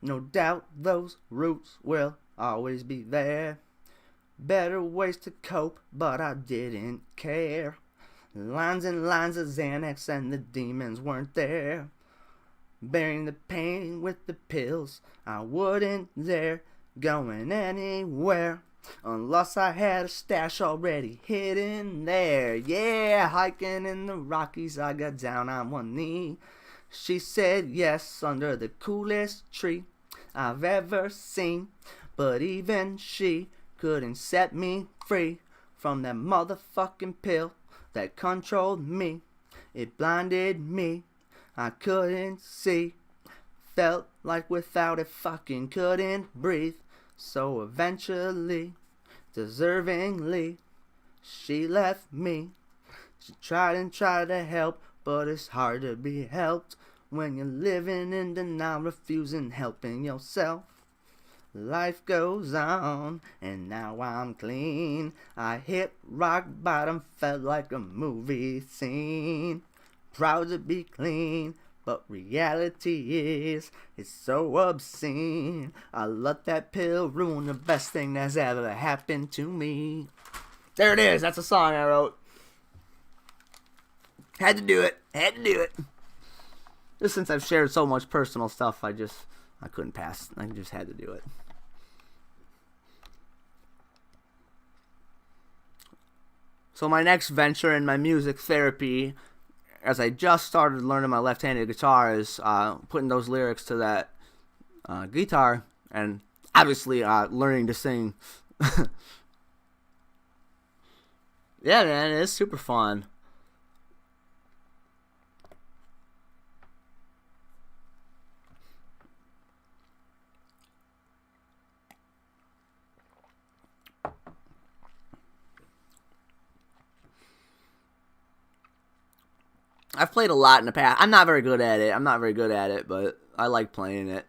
No doubt those roots will always be there. Better ways to cope, but I didn't care. Lines and lines of Xanax and the demons weren't there. Bearing the pain with the pills, I wouldn't dare going anywhere unless I had a stash already hidden there. Yeah, hiking in the Rockies, I got down on one knee. She said yes under the coolest tree I've ever seen. But even she couldn't set me free from that motherfucking pill that controlled me. It blinded me, I couldn't see. Felt like without it fucking couldn't breathe. So eventually, deservingly, she left me. She tried and tried to help, but it's hard to be helped when you're living in denial, refusing helping yourself. Life goes on, and now I'm clean. I hit rock bottom, felt like a movie scene. Proud to be clean, but reality is, it's so obscene. I let that pill ruin the best thing that's ever happened to me. There it is, that's a song I wrote. Had to do it. just since I've shared so much personal stuff, I couldn't pass. I just had to do it. So my next venture in my music therapy, as I just started learning my left-handed guitar, is putting those lyrics to that guitar, and obviously learning to sing. Yeah, man, it is super fun. I've played a lot in the past. I'm not very good at it. But I like playing it.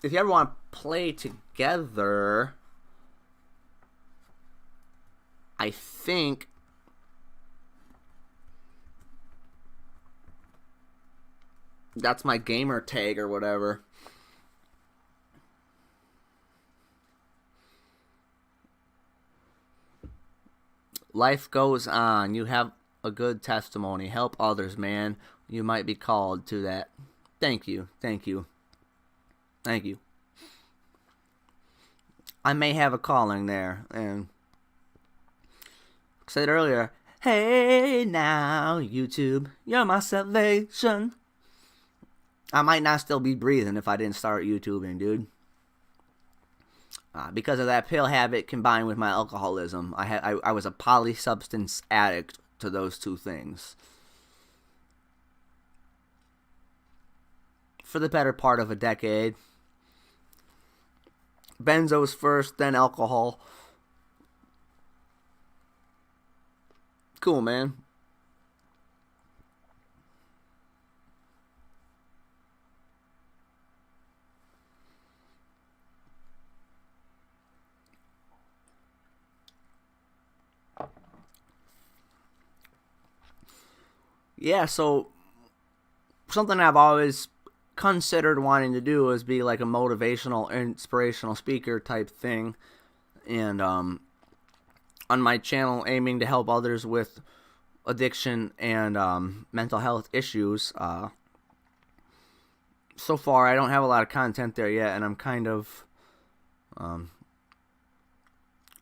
If you ever want to play together, I think that's my gamer tag or whatever. Life goes on. You have a good testimony. Help others, man. You might be called to that. Thank you. Thank you. Thank you. I may have a calling there. And I said earlier, hey now, YouTube, you're my salvation. I might not still be breathing if I didn't start YouTubing, dude. Because of that pill habit combined with my alcoholism, I was a polysubstance addict to those two things for the better part of a decade. Benzos first, then alcohol. Cool, man. Yeah, so something I've always considered wanting to do is be like a motivational, inspirational speaker type thing. And on my channel, aiming to help others with addiction and mental health issues. So far, I don't have a lot of content there yet, and I'm kind of,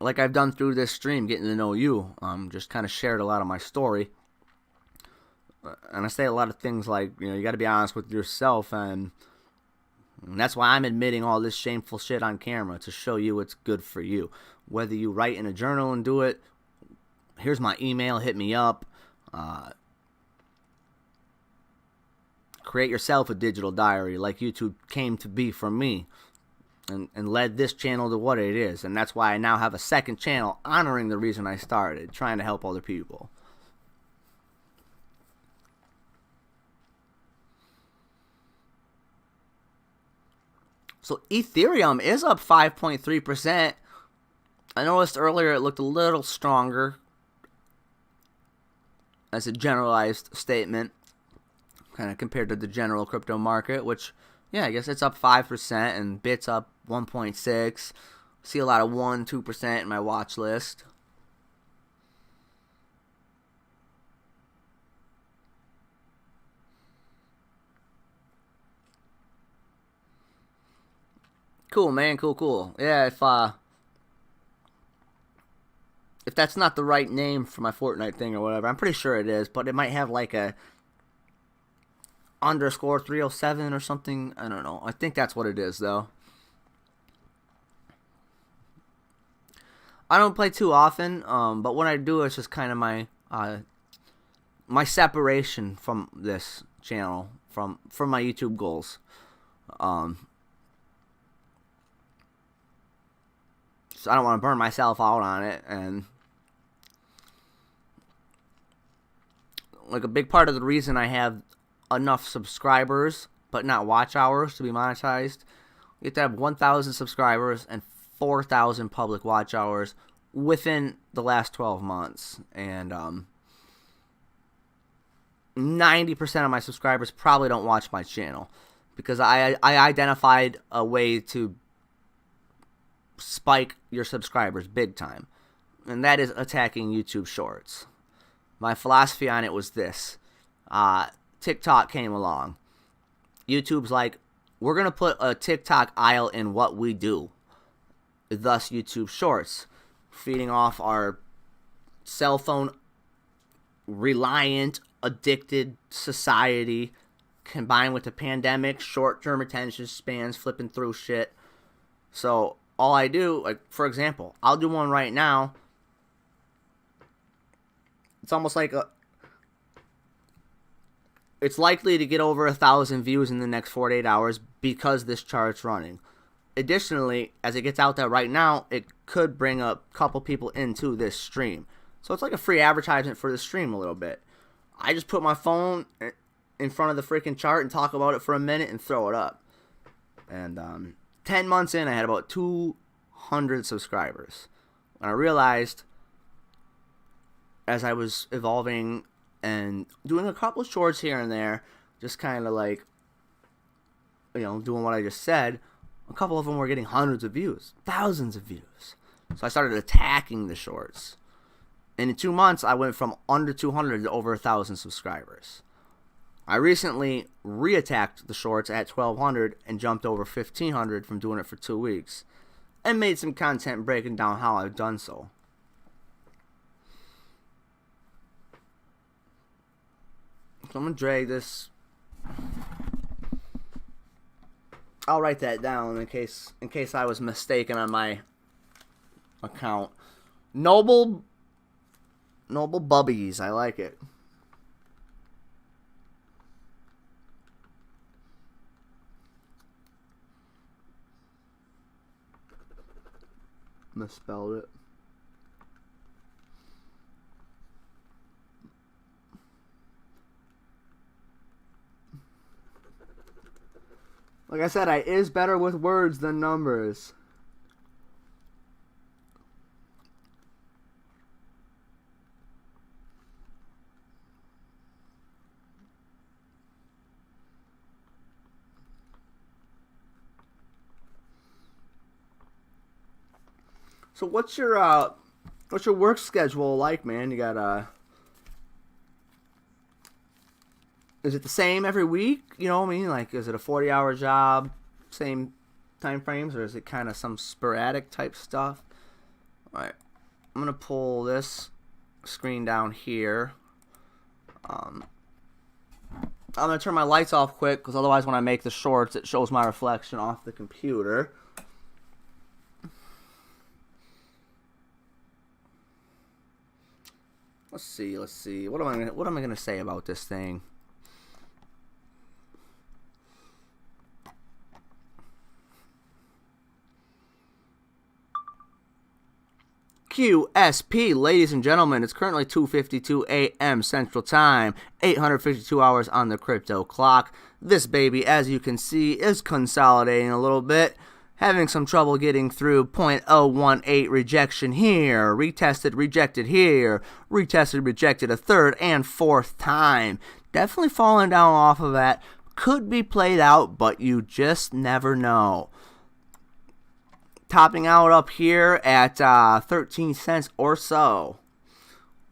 like I've done through this stream, getting to know you, just kind of shared a lot of my story. And I say a lot of things like, you got to be honest with yourself, and that's why I'm admitting all this shameful shit on camera, to show you what's good for you. Whether you write in a journal and do it, here's my email, hit me up. Create yourself a digital diary like YouTube came to be for me, and led this channel to what it is. And that's why I now have a second channel honoring the reason I started, trying to help other people. So Ethereum is up 5.3%. I noticed earlier it looked a little stronger as a generalized statement, kind of compared to the general crypto market, which, yeah, I guess it's up 5%, and Bit's up 1.6%. See a lot of 1-2% in my watch list. Cool, man. Cool. Yeah, if that's not the right name for my Fortnite thing or whatever, I'm pretty sure it is, but it might have like a underscore 307 or something. I don't know. I think that's what it is, though. I don't play too often, but when I do, it's just kind of my separation from this channel, from my YouTube goals. So I don't want to burn myself out on it, and like a big part of the reason I have enough subscribers but not watch hours to be monetized, you have to have 1,000 subscribers and 4,000 public watch hours within the last 12 months. And 90% of my subscribers probably don't watch my channel, because I identified a way to spike your subscribers big time. and that is attacking YouTube Shorts. My philosophy on it was this. TikTok came along. YouTube's like, we're going to put a TikTok aisle in what we do. Thus, YouTube Shorts. Feeding off our cell phone reliant, addicted society, combined with the pandemic, short-term attention spans, flipping through shit. So all I do, like for example, I'll do one right now. It's almost like it's likely to get over 1,000 views in the next 48 hours because this chart's running. Additionally, as it gets out there right now, it could bring a couple people into this stream. So it's like a free advertisement for the stream a little bit. I just put my phone in front of the freaking chart and talk about it for a minute and throw it up. And 10 months in, I had about 200 subscribers. And I realized as I was evolving and doing a couple shorts here and there, just kind of like, doing what I just said, a couple of them were getting hundreds of views, thousands of views. So I started attacking the shorts. And in 2 months, I went from under 200 to over 1,000 subscribers. I recently re-attacked the shorts at 1,200 and jumped over 1,500 from doing it for 2 weeks. And made some content breaking down how I've done so. So I'm going to drag this. I'll write that down in case I was mistaken on my account. Noble Bubbies. I like it. Misspelled it. Like I said, I is better with words than numbers. So what's your work schedule like, man? You got is it the same every week? You know what I mean? Like, is it a 40-hour job, same time frames, or is it kind of some sporadic type stuff? All right, I'm gonna pull this screen down here. I'm gonna turn my lights off quick because otherwise, when I make the shorts, it shows my reflection off the computer. Let's see. What am I gonna say about this thing? QSP, ladies and gentlemen, it's currently 2:52 a.m. Central Time, 852 hours on the crypto clock. This baby, as you can see, is consolidating a little bit. Having some trouble getting through 0.018 rejection here, retested, rejected here, retested, rejected a third and fourth time. Definitely falling down off of that. Could be played out, but you just never know. Topping out up here at 13 cents or so.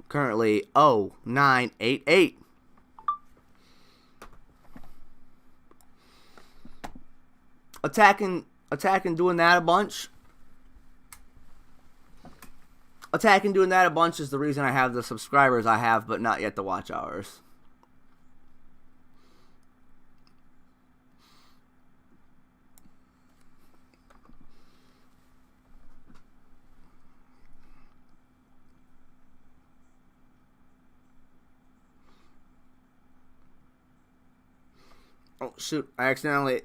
Currently 0.988. Attacking, doing that a bunch. Attacking, doing that a bunch is the reason I have the subscribers I have, but not yet the watch hours. Oh shoot! I accidentally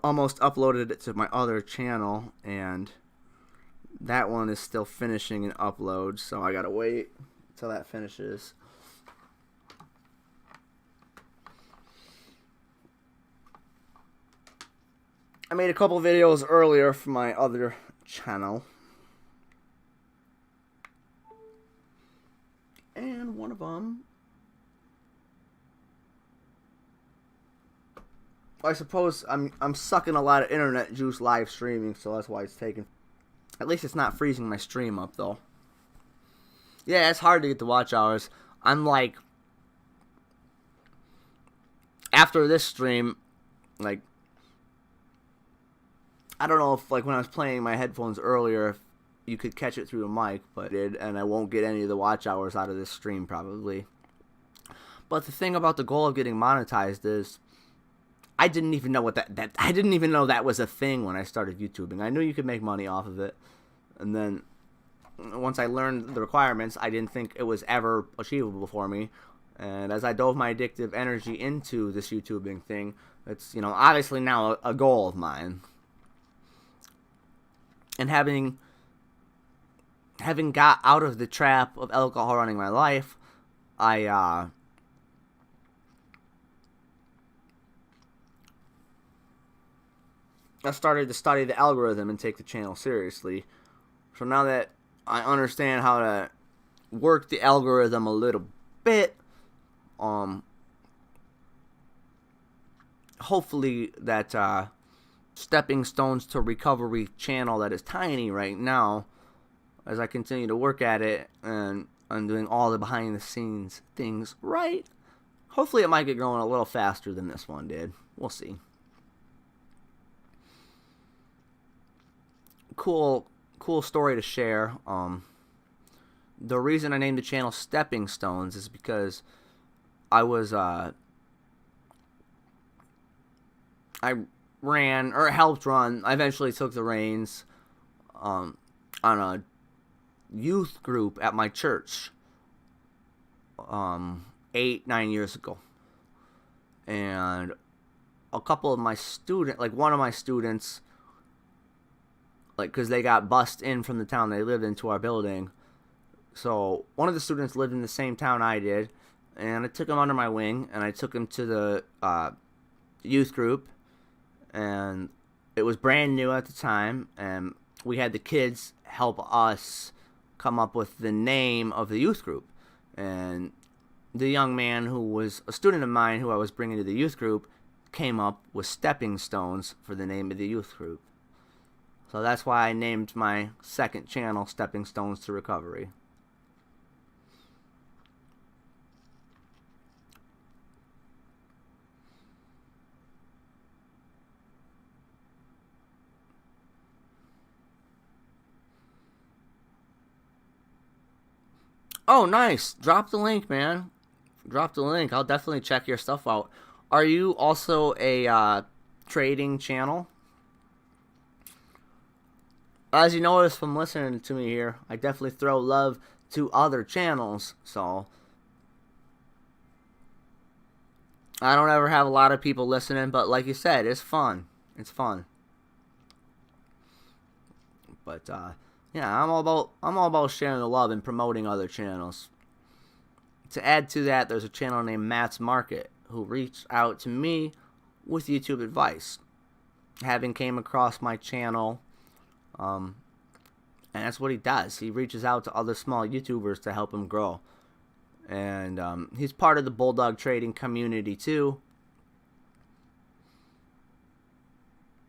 almost uploaded it to my other channel, and that one is still finishing an upload, so I gotta wait until that finishes. I made a couple videos earlier for my other channel, and one of them, I suppose I'm sucking a lot of internet juice live streaming, so that's why it's taking. At least it's not freezing my stream up, though. Yeah, it's hard to get the watch hours. I'm like, after this stream, like, I don't know if, like, when I was playing my headphones earlier, if you could catch it through the mic, but and I won't get any of the watch hours out of this stream, probably. But the thing about the goal of getting monetized is, I didn't even know what I didn't even know that was a thing when I started YouTubing. I knew you could make money off of it, and then once I learned the requirements, I didn't think it was ever achievable for me. And as I dove my addictive energy into this YouTubing thing, it's, obviously now a goal of mine. And having got out of the trap of alcohol running my life, I started to study the algorithm and take the channel seriously. So now that I understand how to work the algorithm a little bit, hopefully that Stepping Stones to Recovery channel that is tiny right now, as I continue to work at it and I'm doing all the behind the scenes things right, hopefully it might get growing a little faster than this one did. We'll see. Cool story to share. The reason I named the channel Stepping Stones is because I ran, or helped run, I eventually took the reins on a youth group at my church 8-9 years ago. And a couple of my students, like one of my students, like, because they got bussed in from the town they lived in to our building. So one of the students lived in the same town I did, and I took him under my wing, and I took him to the youth group, and it was brand new at the time, and we had the kids help us come up with the name of the youth group. And the young man who was a student of mine who I was bringing to the youth group came up with Stepping Stones for the name of the youth group. So that's why I named my second channel Stepping Stones to Recovery. Oh, nice. Drop the link, man. Drop the link. I'll definitely check your stuff out. Are you also a trading channel? As you notice from listening to me here, I definitely throw love to other channels, so I don't ever have a lot of people listening, but like you said, it's fun. It's fun. But yeah, I'm all about sharing the love and promoting other channels. To add to that, there's a channel named Matt's Market who reached out to me with YouTube advice, having came across my channel. And that's what he does. He reaches out to other small YouTubers to help him grow. And he's part of the Bulldog Trading community too.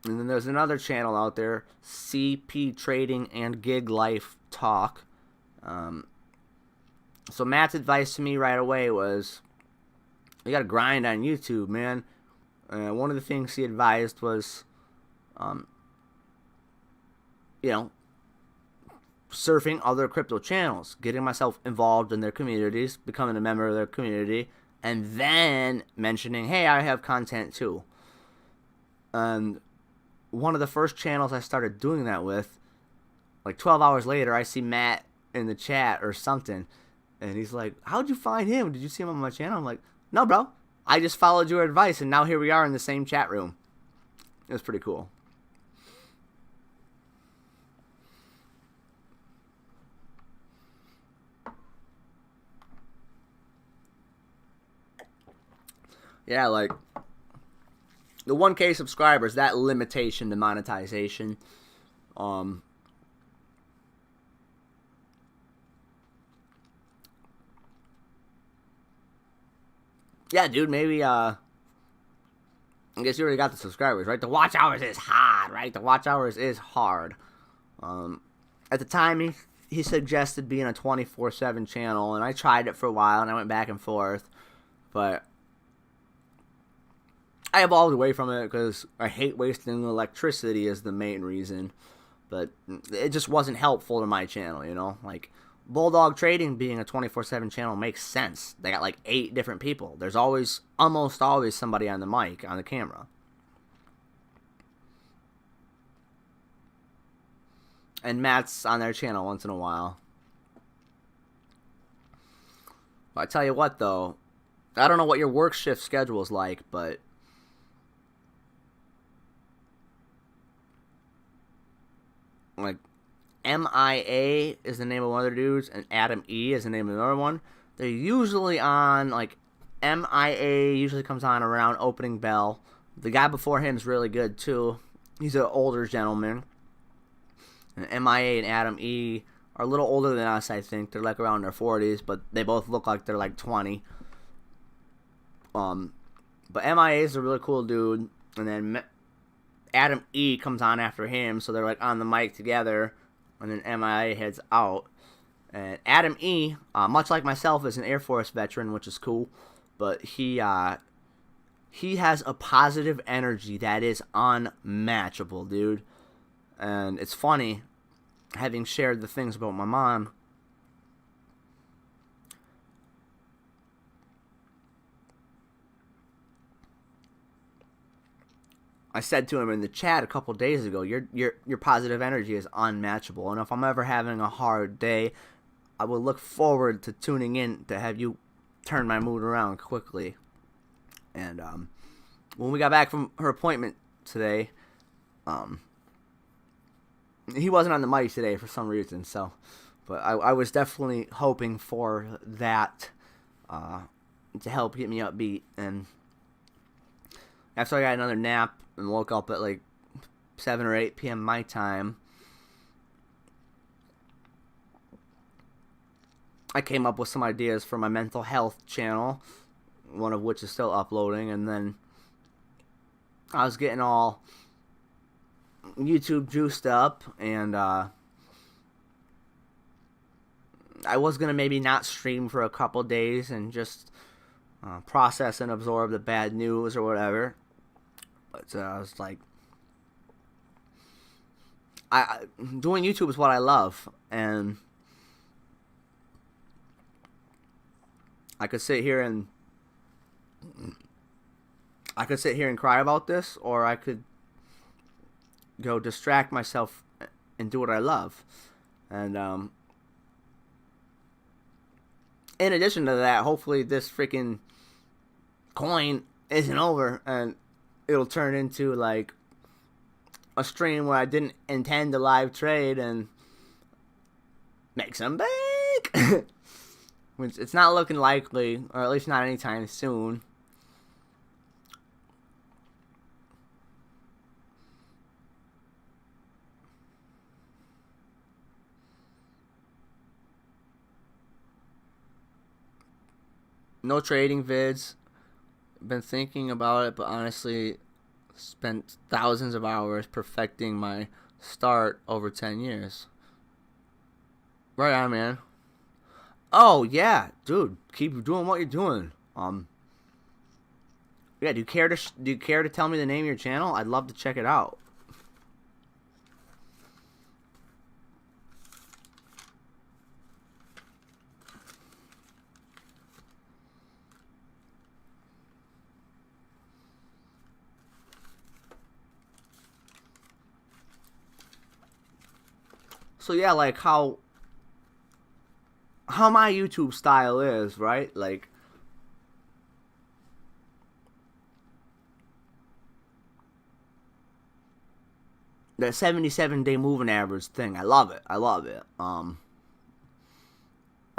And then there's another channel out there, CP Trading and Gig Life Talk. So Matt's advice to me right away was, you gotta grind on YouTube, man. One of the things he advised was, surfing other crypto channels, getting myself involved in their communities, becoming a member of their community, and then mentioning, hey, I have content too. And one of the first channels I started doing that with, like 12 hours later, I see Matt in the chat or something, and he's like, how'd you find him? Did you see him on my channel? I'm like, no, bro. I just followed your advice, and now here we are in the same chat room. It was pretty cool. Yeah, like, the 1K subscribers, that limitation to monetization, yeah, dude, maybe, I guess you already got the subscribers, right? The watch hours is hard, right? The watch hours is hard. at the time he suggested being a 24/7 channel, and I tried it for a while, and I went back and forth, but I evolved away from it because I hate wasting electricity is the main reason. But it just wasn't helpful to my channel, you know? Like, Bulldog Trading being a 24/7 channel makes sense. They got like 8 different people. There's almost always somebody on the mic, on the camera. And Matt's on their channel once in a while. But I tell you what, though, I don't know what your work shift schedule is like, but like MIA is the name of one of their dudes, and Adam E is the name of another one. They're usually on, like, MIA usually comes on around opening bell. The guy before him is really good, too. He's an older gentleman. And MIA and Adam E are a little older than us, I think. They're, like, around their 40s, but they both look like they're, like, 20. But MIA is a really cool dude. And then Adam E comes on after him, so they're, like, on the mic together. And then MIA heads out. And Adam E, much like myself, is an Air Force veteran, which is cool. But he has a positive energy that is unmatchable, dude. And it's funny, having shared the things about my mom. I said to him in the chat a couple days ago, your positive energy is unmatchable, and if I'm ever having a hard day, I will look forward to tuning in to have you turn my mood around quickly. And when we got back from her appointment today, he wasn't on the mic today for some reason, so, but I was definitely hoping for that to help get me upbeat. And after I got another nap and woke up at like 7 or 8 p.m. my time, I came up with some ideas for my mental health channel, one of which is still uploading, and then I was getting all YouTube juiced up, and I was going to maybe not stream for a couple days and just process and absorb the bad news or whatever. But I was like, doing YouTube is what I love, and I could sit here and cry about this, or I could go distract myself and do what I love. And in addition to that, hopefully this freaking coin isn't over and it'll turn into like a stream where I didn't intend to live trade and make some bank. Which it's not looking likely, or at least not anytime soon. No trading vids. Been thinking about it, but honestly spent thousands of hours perfecting my start over 10 years. Right on, man. Oh yeah, dude, keep doing what you're doing. Yeah, do you care to tell me the name of your channel? I'd love to check it out. So yeah, like how my YouTube style is, right? Like, the 77-day moving average thing, I love it. I love it. I'm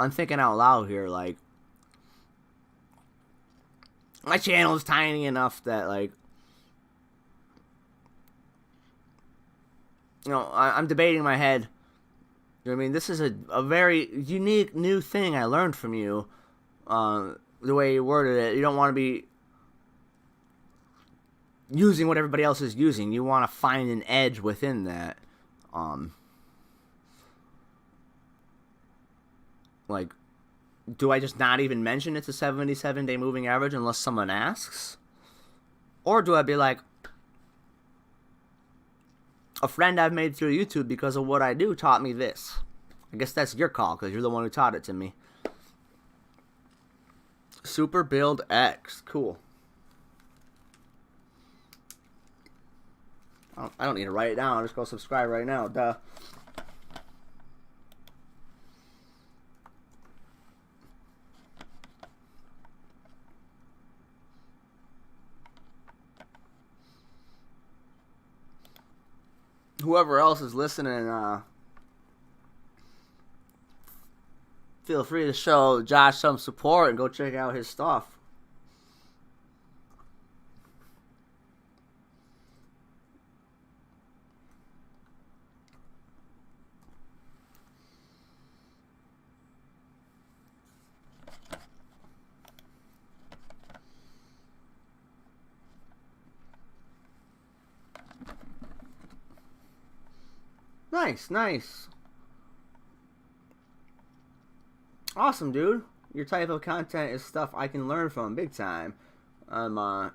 thinking out loud here, like, my channel is tiny enough that, like, you know, I'm debating in my head. I mean, this is a very unique new thing I learned from you. The way you worded it, you don't want to be using what everybody else is using. You want to find an edge within that. Like, do I just not even mention it's a 77-day moving average unless someone asks? Or do I be like, a friend I've made through YouTube because of what I do taught me this? I guess that's your call because you're the one who taught it to me. Super Build X. Cool. I don't need to write it down. I'll just go subscribe right now. Duh. Whoever else is listening, feel free to show Josh some support and go check out his stuff. Nice, nice. Awesome, dude. Your type of content is stuff I can learn from big time. The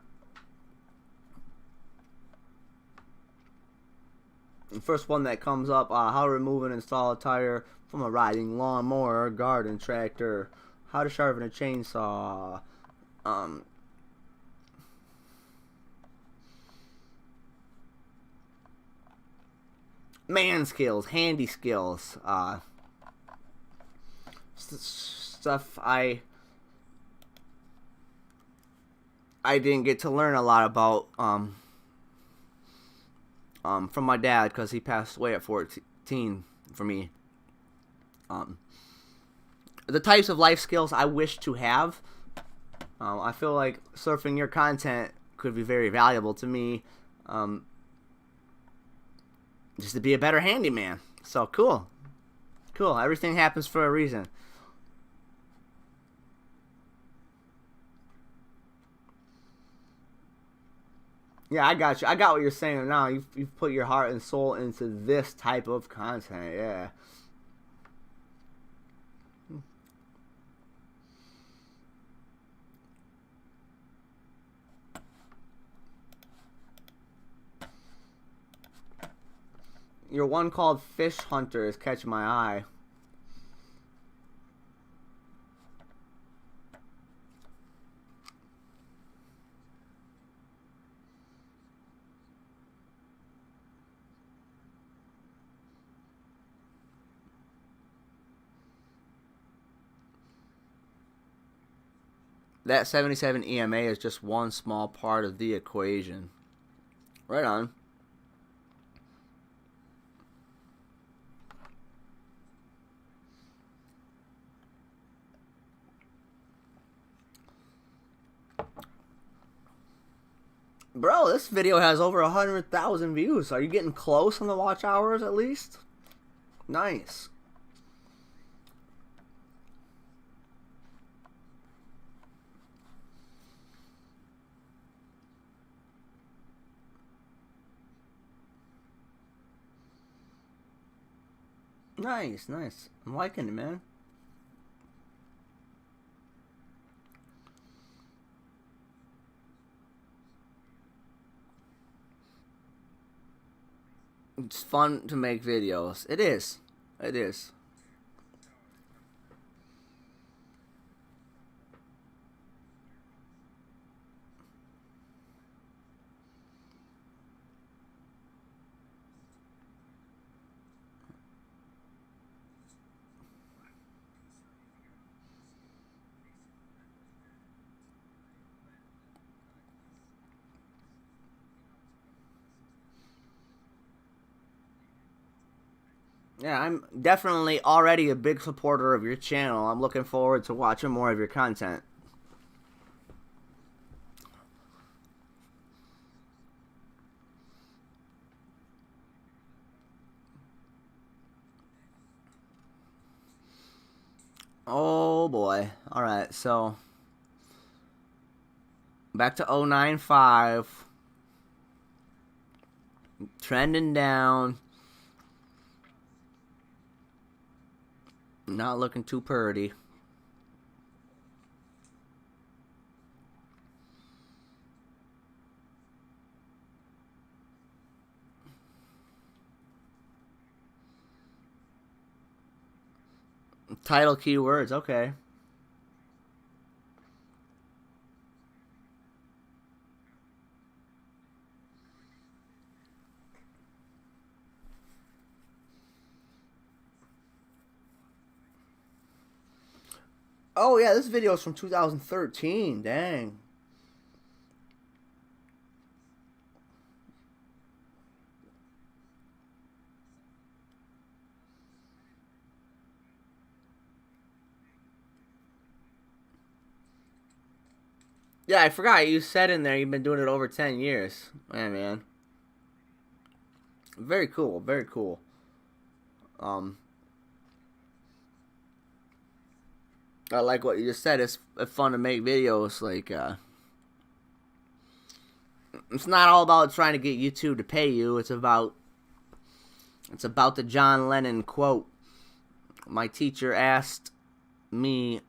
first one that comes up, how to remove and install a tire from a riding lawnmower or garden tractor. How to sharpen a chainsaw. Man skills, handy skills, stuff I didn't get to learn a lot about from my dad because he passed away at 14 for me. The types of life skills I wish to have. I feel like surfing your content could be very valuable to me. Just to be a better handyman. So cool. Cool. Everything happens for a reason. Yeah, I got you. I got what you're saying now. You've put your heart and soul into this type of content. Yeah. Your one called Fish Hunter is catching my eye. That 77 EMA is just one small part of the equation. Right on. Bro, this video has over 100,000 views. Are you getting close on the watch hours at least? Nice. Nice, nice. I'm liking it, man. It's fun to make videos. It is. It is. Yeah, I'm definitely already a big supporter of your channel. I'm looking forward to watching more of your content. Oh boy. Alright, so back to 095. Trending down. Not looking too purty. Title keywords, okay. Oh yeah, this video is from 2013. Dang. Yeah, I forgot. You said in there you've been doing it over 10 years. Yeah, man. Very cool. Very cool. Um, I like what you just said. It's fun to make videos. Like, it's not all about trying to get YouTube to pay you. It's about the John Lennon quote. My teacher asked me,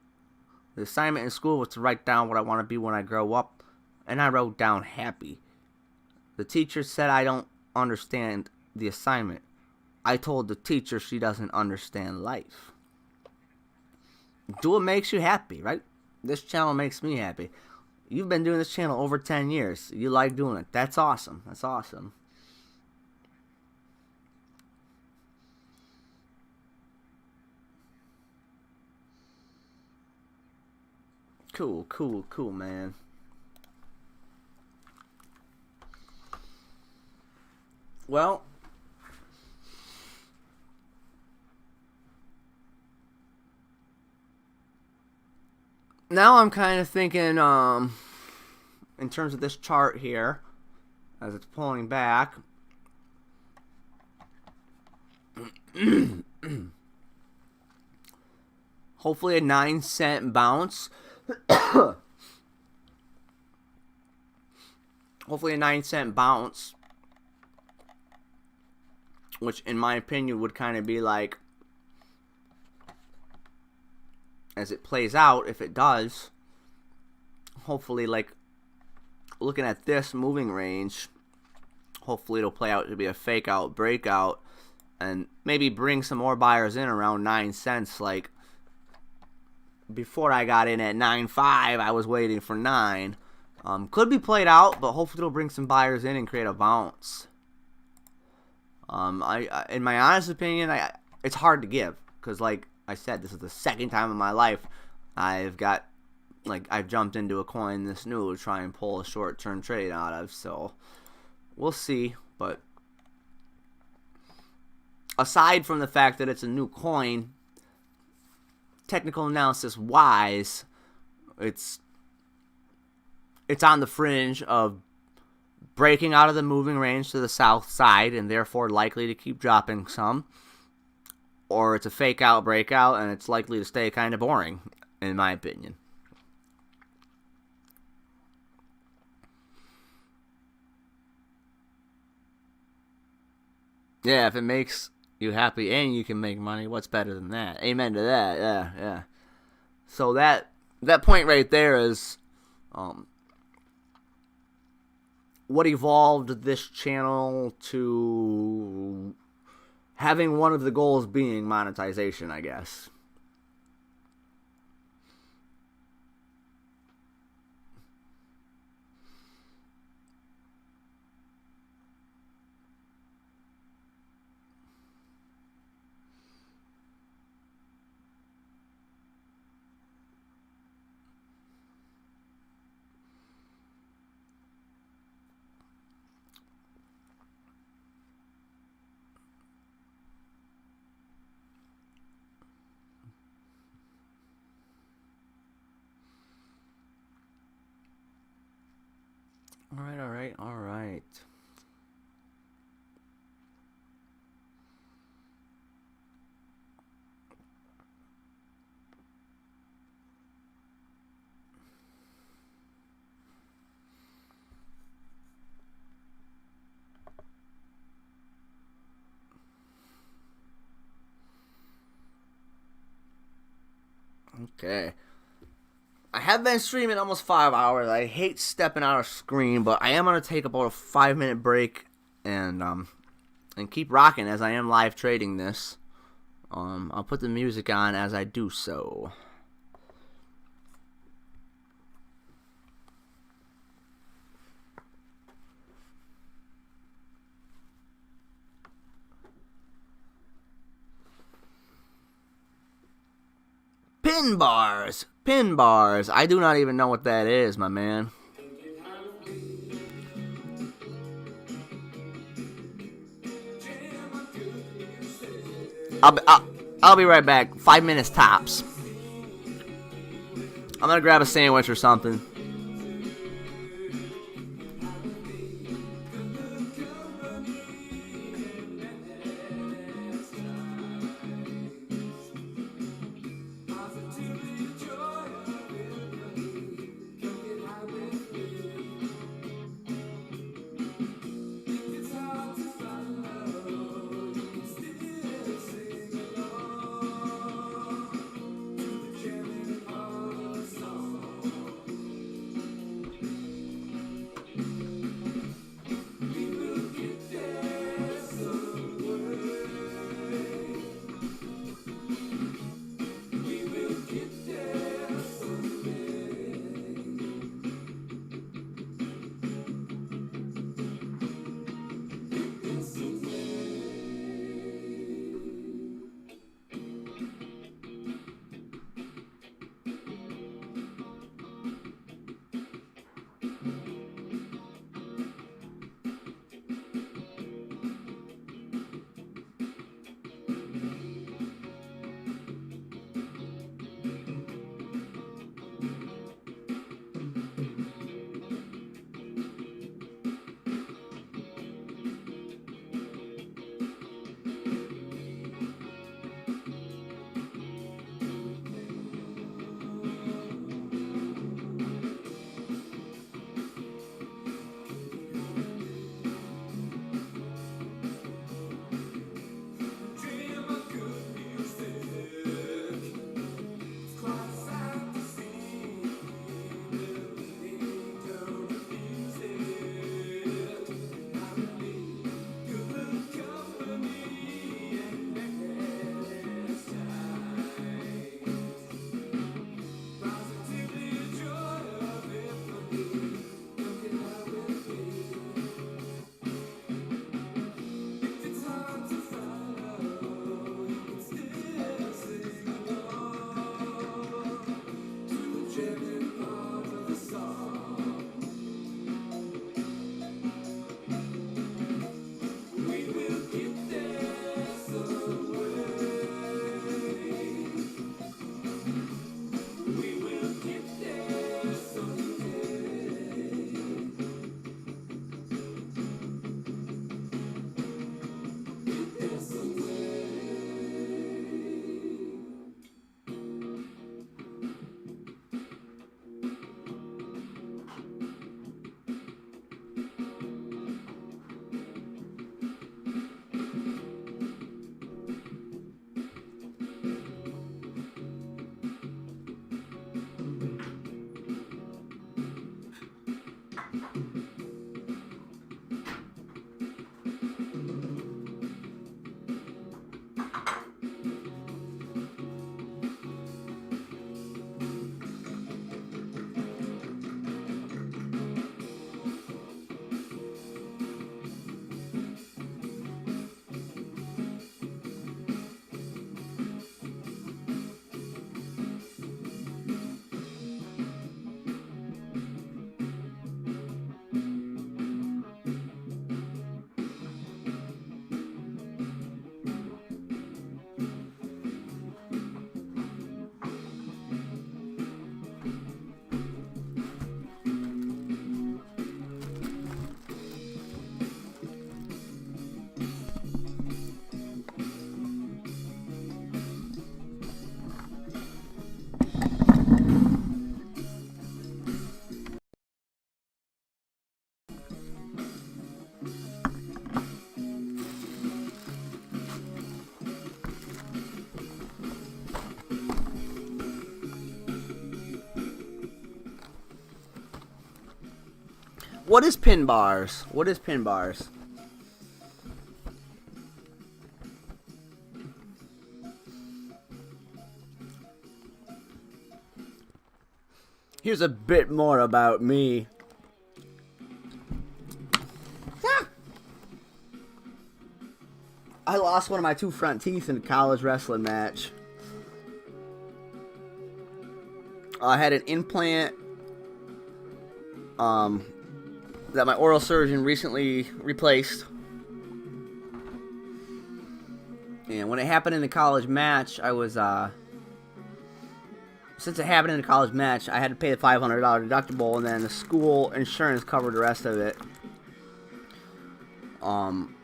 the assignment in school was to write down what I want to be when I grow up, and I wrote down happy. The teacher said I don't understand the assignment. I told the teacher she doesn't understand life. Do what makes you happy, right? This channel makes me happy. You've been doing this channel over 10 years. You like doing it. That's awesome. That's awesome. Cool, cool, cool, man. Well, now I'm kind of thinking, in terms of this chart here, as it's pulling back. Hopefully a 9-cent bounce. Hopefully a 9-cent bounce, which in my opinion would kind of be like, as it plays out, if it does, hopefully, like, looking at this moving range, hopefully it'll play out to be a fake out breakout and maybe bring some more buyers in around 9 cents. Like, before I got in at 9.5, I was waiting for 9. Could be played out, but hopefully it'll bring some buyers in and create a bounce. I in my honest opinion, it's hard to give, because like I said, this is the second time in my life I've jumped into a coin this new to try and pull a short-term trade out of. So we'll see. But aside from the fact that it's a new coin, technical analysis wise, it's on the fringe of breaking out of the moving range to the south side and therefore likely to keep dropping some, or it's a fake out breakout and it's likely to stay kind of boring, in my opinion. Yeah, if it makes you happy and you can make money, what's better than that? Amen to that. Yeah, yeah. So that point right there is what evolved this channel to having one of the goals being monetization, I guess. All right, all right, all right. Okay. I have been streaming almost 5 hours. I hate stepping out of screen, but I am gonna take about a 5-minute break and keep rocking as I am live trading this. I'll put the music on as I do so. Pin bars. Pin bars. I do not even know what that is, my man. I'll be right back. 5 minutes tops. I'm gonna grab a sandwich or something. What is pin bars? What is pin bars? Here's a bit more about me. I lost one of my 2 front teeth in a college wrestling match. I had an implant that my oral surgeon recently replaced. And when it happened in the college match, I was since it happened in a college match, I had to pay the $500 deductible, and then the school insurance covered the rest of it. And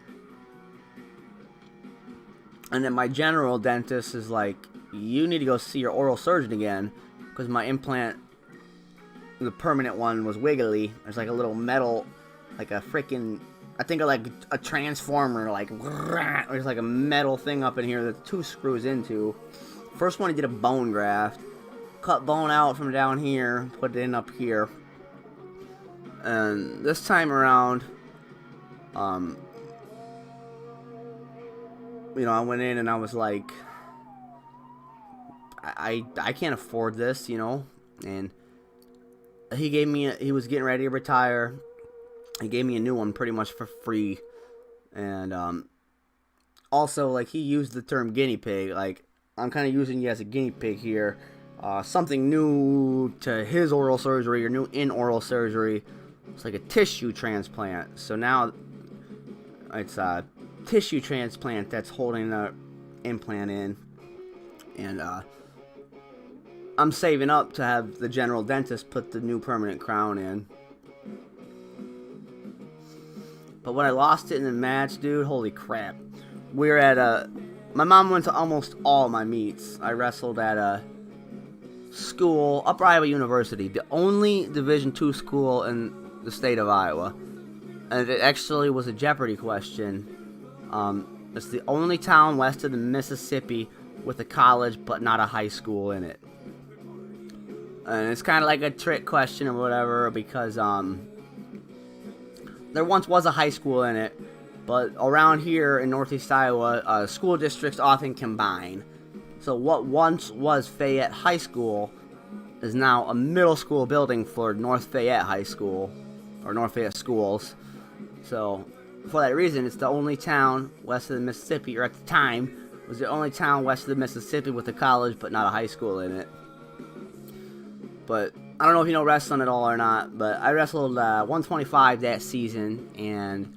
then my general dentist is like, you need to go see your oral surgeon again, because my implant, the permanent one, was wiggly. There's like a little metal, like a freaking, I think of like a transformer, like, there's like a metal thing up in here that 2 screws into. First one I did a bone graft, cut bone out from down here, put it in up here. And this time around, you know, I went in and I was like, I can't afford this, you know. And he was getting ready to retire. He gave me a new one pretty much for free. And also, like, he used the term guinea pig. Like, I'm kind of using you as a guinea pig here. Something new to his oral surgery, or new in oral surgery. It's like a tissue transplant. So now it's a tissue transplant that's holding the implant in. And I'm saving up to have the general dentist put the new permanent crown in. But when I lost it in the match, dude, holy crap. We were at my mom went to almost all my meets. I wrestled at a school, Upper Iowa University, the only Division II school in the state of Iowa. And it actually was a Jeopardy question. It's the only town west of the Mississippi with a college but not a high school in it. And it's kind of like a trick question or whatever, because there once was a high school in it, but around here in Northeast Iowa, school districts often combine. So what once was Fayette High School is now a middle school building for North Fayette High School, or North Fayette Schools. So for that reason, it's the only town west of the Mississippi, or at the time, was the only town west of the Mississippi with a college but not a high school in it. But I don't know if you know wrestling at all or not, but I wrestled 125 that season, and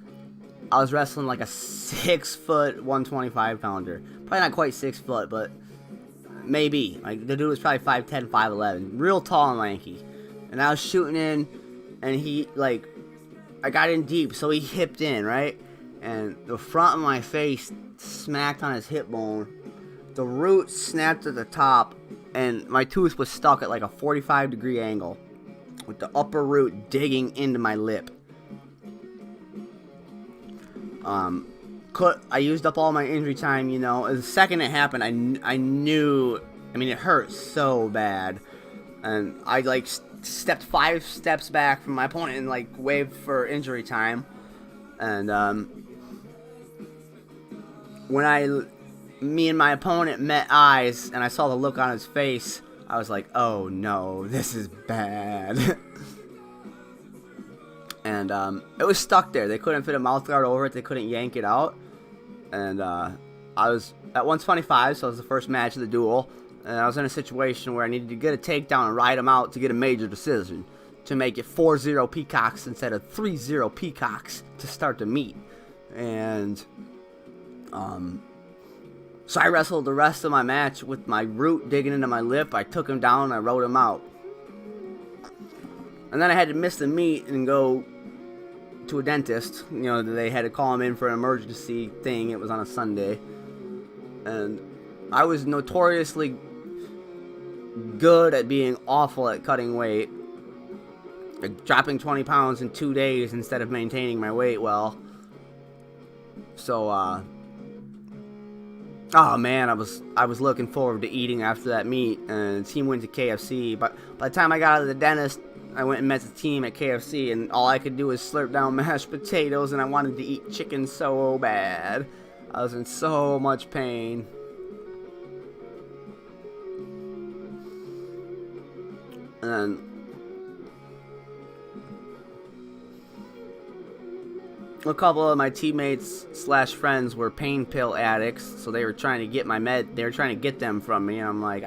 I was wrestling like a 6-foot 125-pounder. Probably not quite 6 foot, but maybe. Like, the dude was probably 5'10", 5'11", real tall and lanky. And I was shooting in, and he, like, I got in deep, so he hipped in, right? And the front of my face smacked on his hip bone. The root snapped at the top, and my tooth was stuck at like a 45-degree angle, with the upper root digging into my lip. I used up all my injury time, you know. The second it happened, I knew, I mean, it hurt so bad. And I, like, stepped 5 steps back from my opponent and, like, waved for injury time. And, when me and my opponent met eyes, and I saw the look on his face, I was like, oh no, this is bad. And, it was stuck there. They couldn't fit a mouth guard over it. They couldn't yank it out. And, I was at 125, so it was the first match of the duel. And I was in a situation where I needed to get a takedown and ride him out to get a major decision, to make it 4-0 Peacocks instead of 3-0 Peacocks to start the meet. And, so I wrestled the rest of my match with my root digging into my lip. I took him down and I rode him out. And then I had to miss the meet and go to a dentist. You know, they had to call him in for an emergency thing. It was on a Sunday. And I was notoriously good at being awful at cutting weight. Like, dropping 20 pounds in 2 days instead of maintaining my weight well. So, oh man, I was looking forward to eating after that meet, and the team went to KFC. But by the time I got out of the dentist, I went and met the team at KFC, and all I could do was slurp down mashed potatoes, and I wanted to eat chicken so bad. I was in so much pain. And then a couple of my teammates slash friends were pain pill addicts, so they were trying to get my med. They were trying to get them from me, and I'm like,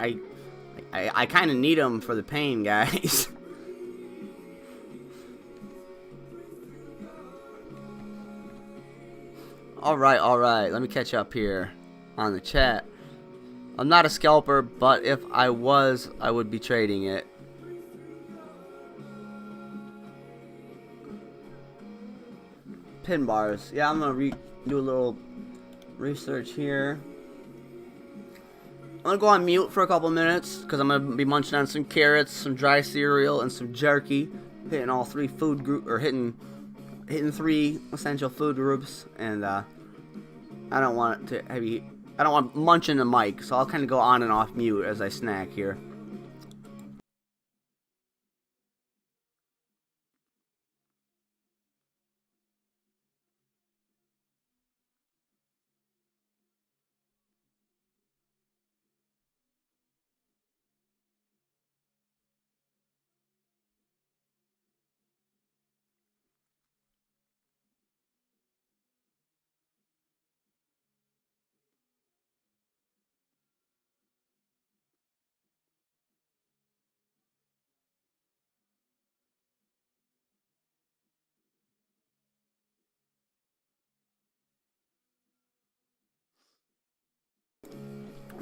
I kind of need them for the pain, guys. All right. Let me catch up here on the chat. I'm not a scalper, but if I was, I would be trading it. Pin bars. Yeah, I'm gonna do a little research here. I'm gonna go on mute for a couple minutes because I'm gonna be munching on some carrots, some dry cereal, and some jerky. Hitting all three food group, or hitting three essential food groups, and I don't want it to heavy. I don't want munching the mic, so I'll kind of go on and off mute as I snack here.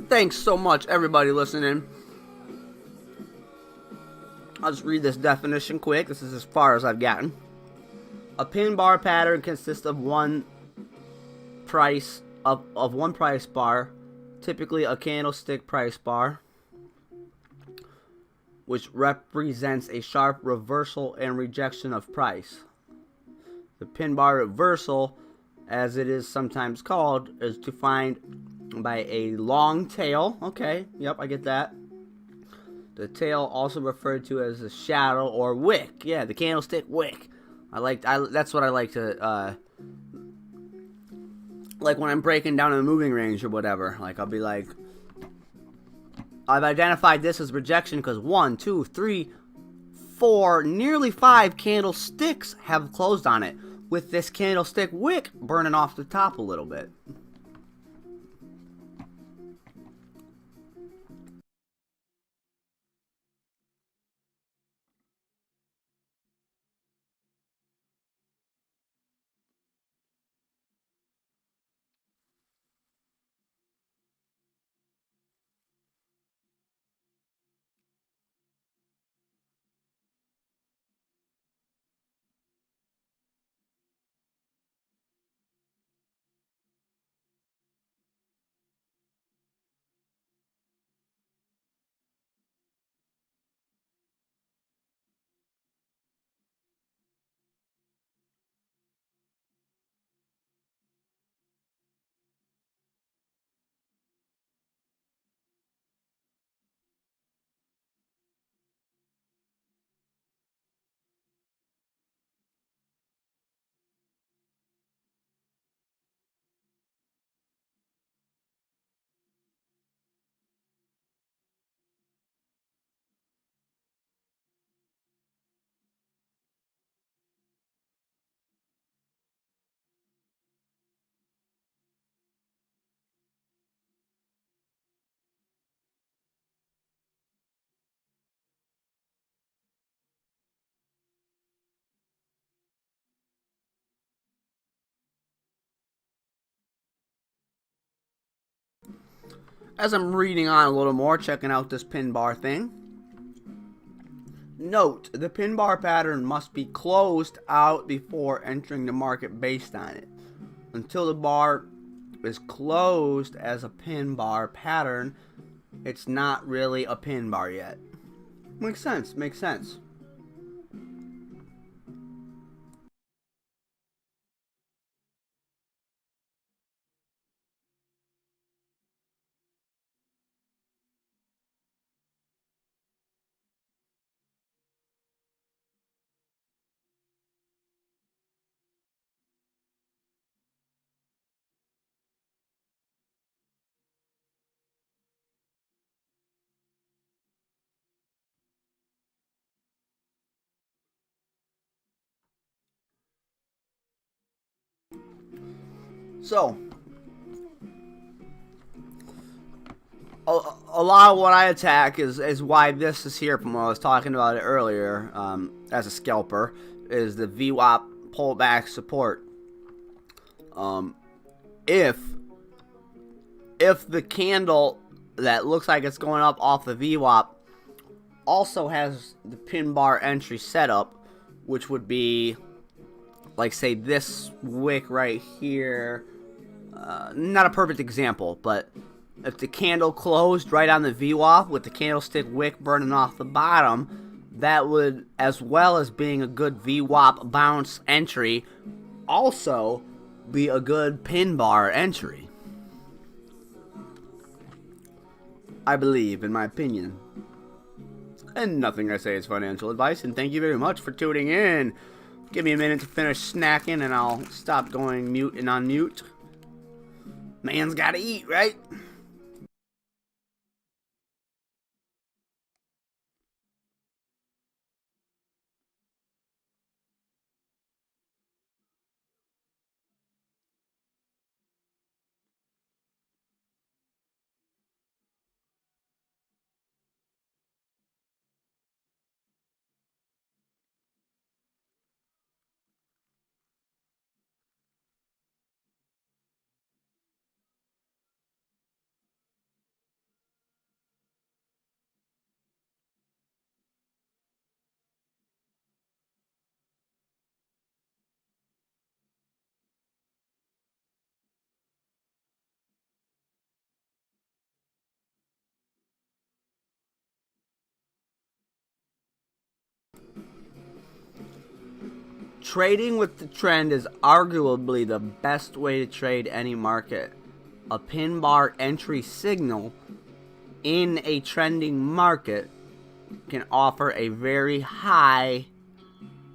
Thanks so much, everybody listening. I'll just read this definition quick. This is as far as I've gotten. A pin bar pattern consists of one price bar, typically a candlestick price bar, which represents a sharp reversal and rejection of price. The pin bar reversal, as it is sometimes called, is defined by a long tail. Okay, yep, I get that. The tail, also referred to as a shadow or wick. Yeah, the candlestick wick. That's what I like to like when I'm breaking down in the moving range or whatever. Like, I'll be like, I've identified this as rejection because 1, 2, 3, 4, nearly 5 candlesticks have closed on it, with this candlestick wick burning off the top a little bit. As I'm reading on a little more, checking out this pin bar thing. Note, the pin bar pattern must be closed out before entering the market based on it. Until the bar is closed as a pin bar pattern, it's not really a pin bar yet. Makes sense. So, a lot of what I attack is why this is here from when I was talking about it earlier, as a scalper, is the VWAP pullback support. If the candle that looks like it's going up off the VWAP also has the pin bar entry setup, which would be like, say, this wick right here. Not a perfect example, but if the candle closed right on the VWAP with the candlestick wick burning off the bottom, that would, as well as being a good VWAP bounce entry, also be a good pin bar entry. I believe, in my opinion. And nothing I say is financial advice, and thank you very much for tuning in. Give me a minute to finish snacking, and I'll stop going mute and unmute. Man's gotta eat, right? Trading with the trend is arguably the best way to trade any market. A pin bar entry signal in a trending market can offer a very high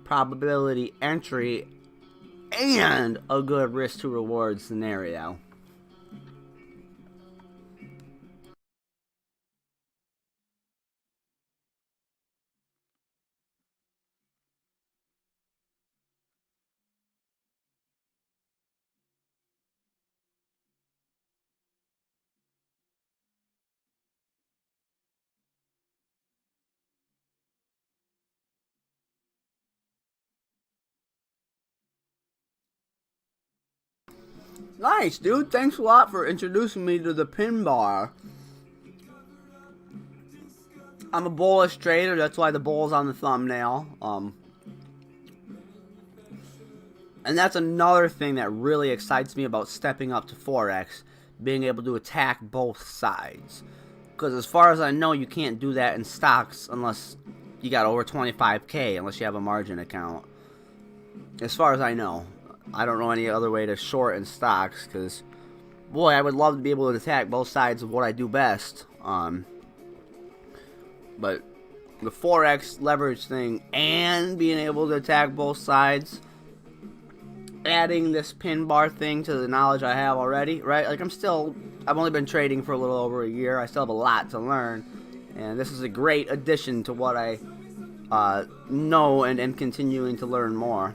probability entry and a good risk to reward scenario. Nice, dude. Thanks a lot for introducing me to the pin bar. I'm a bullish trader. That's why the bull's on the thumbnail. And that's another thing that really excites me about stepping up to Forex, being able to attack both sides. Because as far as I know, you can't do that in stocks unless you got over 25K, unless you have a margin account. As far as I know. I don't know any other way to short in stocks, because, boy, I would love to be able to attack both sides of what I do best. But the Forex leverage thing and being able to attack both sides, adding this pin bar thing to the knowledge I have already, right? Like, I've only been trading for a little over a year. I still have a lot to learn, and this is a great addition to what I know and am continuing to learn more.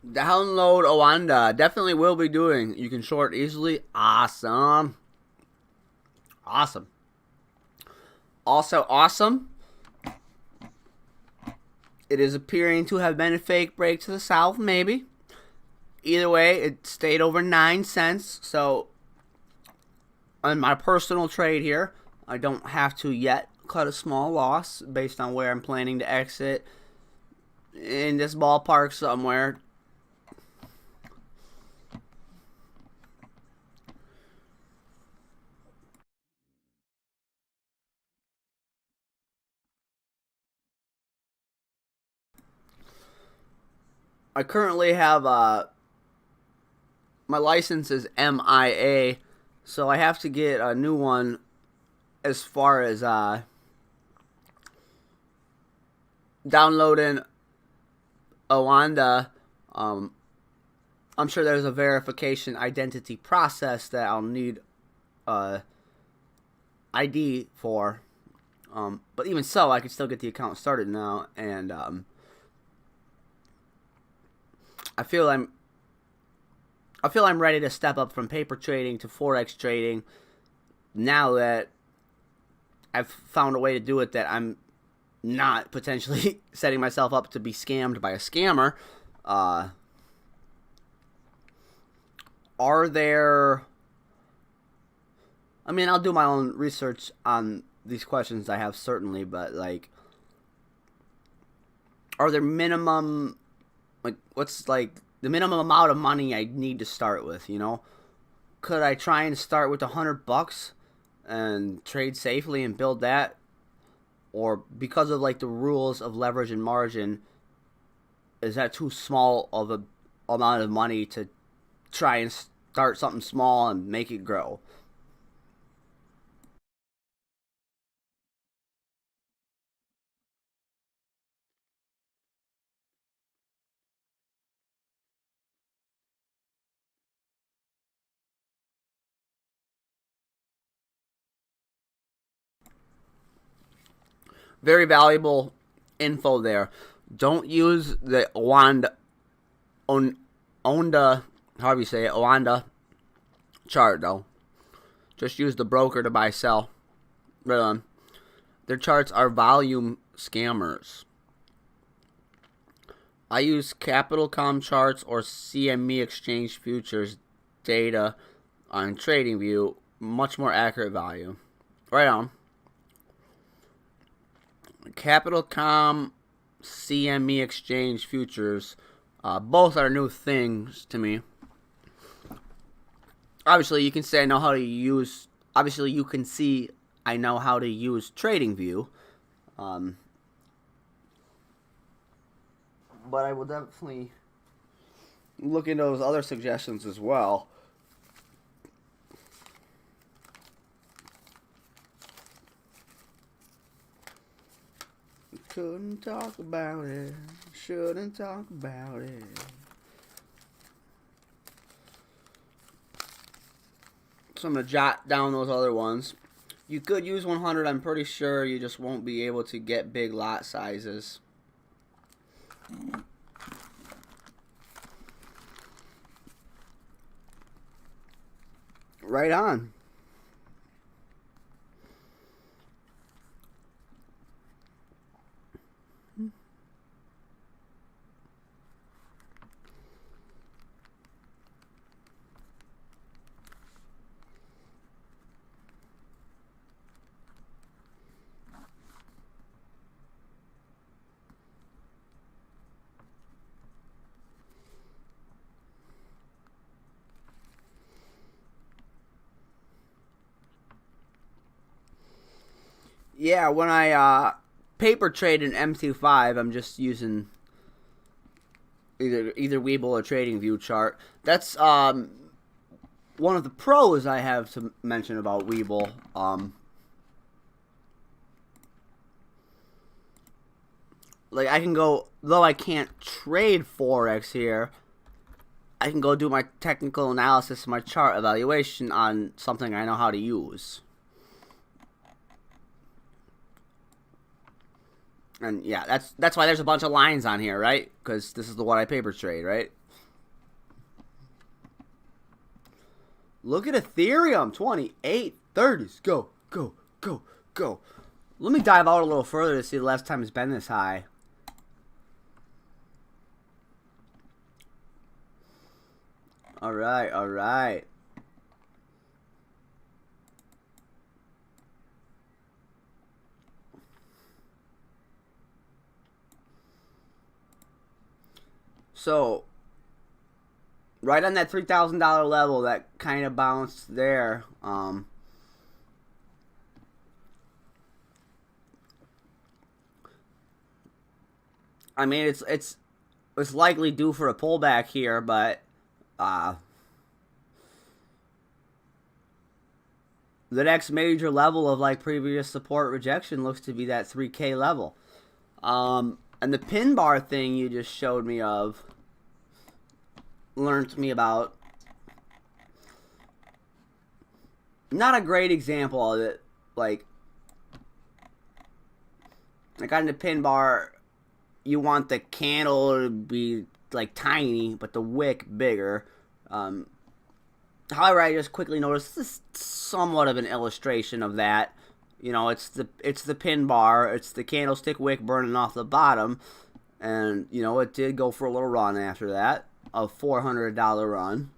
Download Owanda. Definitely will be doing. You can short easily. Awesome. Awesome. Also awesome. It is appearing to have been a fake break to the south, maybe. Either way, it stayed over 9 cents. So, on my personal trade here, I don't have to yet cut a small loss based on where I'm planning to exit in this ballpark somewhere. I currently have my license is MIA, so I have to get a new one as far as downloading Owanda. I'm sure there's a verification identity process that I'll need ID for. But even so, I can still get the account started now, and I feel I'm ready to step up from paper trading to forex trading now that I've found a way to do it that I'm not potentially setting myself up to be scammed by a scammer. Are there... I mean, I'll do my own research on these questions I have, certainly, but, like, are there minimum... Like, what's, like, the minimum amount of money I need to start with, you know? Could I try and start with $100 and trade safely and build that? Or because of, like, the rules of leverage and margin, is that too small of a amount of money to try and start something small and make it grow? Very valuable info there. Don't use the Onda, however you say it, Owanda chart though. Just use the broker to buy sell. Right on. Their charts are volume scammers. I use Capital.com charts or CME Exchange Futures data on TradingView. Much more accurate value. Right on. Capital.com, CME Exchange Futures, both are new things to me. Obviously, you can say I know how to use. Obviously, you can see I know how to use TradingView. But I will definitely look into those other suggestions as well. Couldn't talk about it. Shouldn't talk about it. So I'm going to jot down those other ones. You could use 100. I'm pretty sure you just won't be able to get big lot sizes. Right on. Yeah, when I paper trade in M25, I'm just using either Webull or TradingView chart. That's one of the pros I have to mention about Webull. Like, I can go, though I can't trade Forex here, I can go do my technical analysis, my chart evaluation on something I know how to use. And yeah, that's why there's a bunch of lines on here, right? Because this is the one I paper trade, right? Look at Ethereum, 2830s. Go, go, go, go. Let me dive out a little further to see the last time it's been this high. All right, all right. So, right on that $3,000 level, that kind of bounced there. I mean, it's likely due for a pullback here, but the next major level of like previous support rejection looks to be that 3K level. And the pin bar thing you just showed me of, learned me about, not a great example of it. Like on the pin bar, you want the candle to be like tiny, but the wick bigger. However, I just quickly noticed this is somewhat of an illustration of that. You know, it's the pin bar, it's the candlestick wick burning off the bottom, and you know it did go for a little run after that, a $400 run.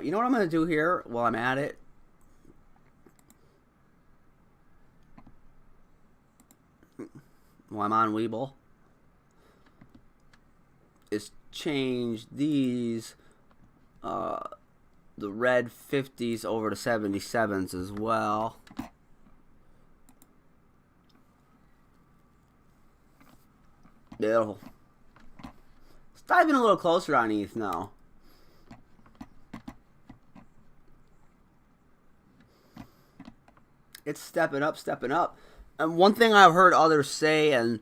You know what I'm gonna do here while I'm at it? While I'm on Weeble, is change these the red 50s over to 77s as well. Beautiful. Let's dive in a little closer on ETH now. It's stepping up, stepping up. And one thing I've heard others say, and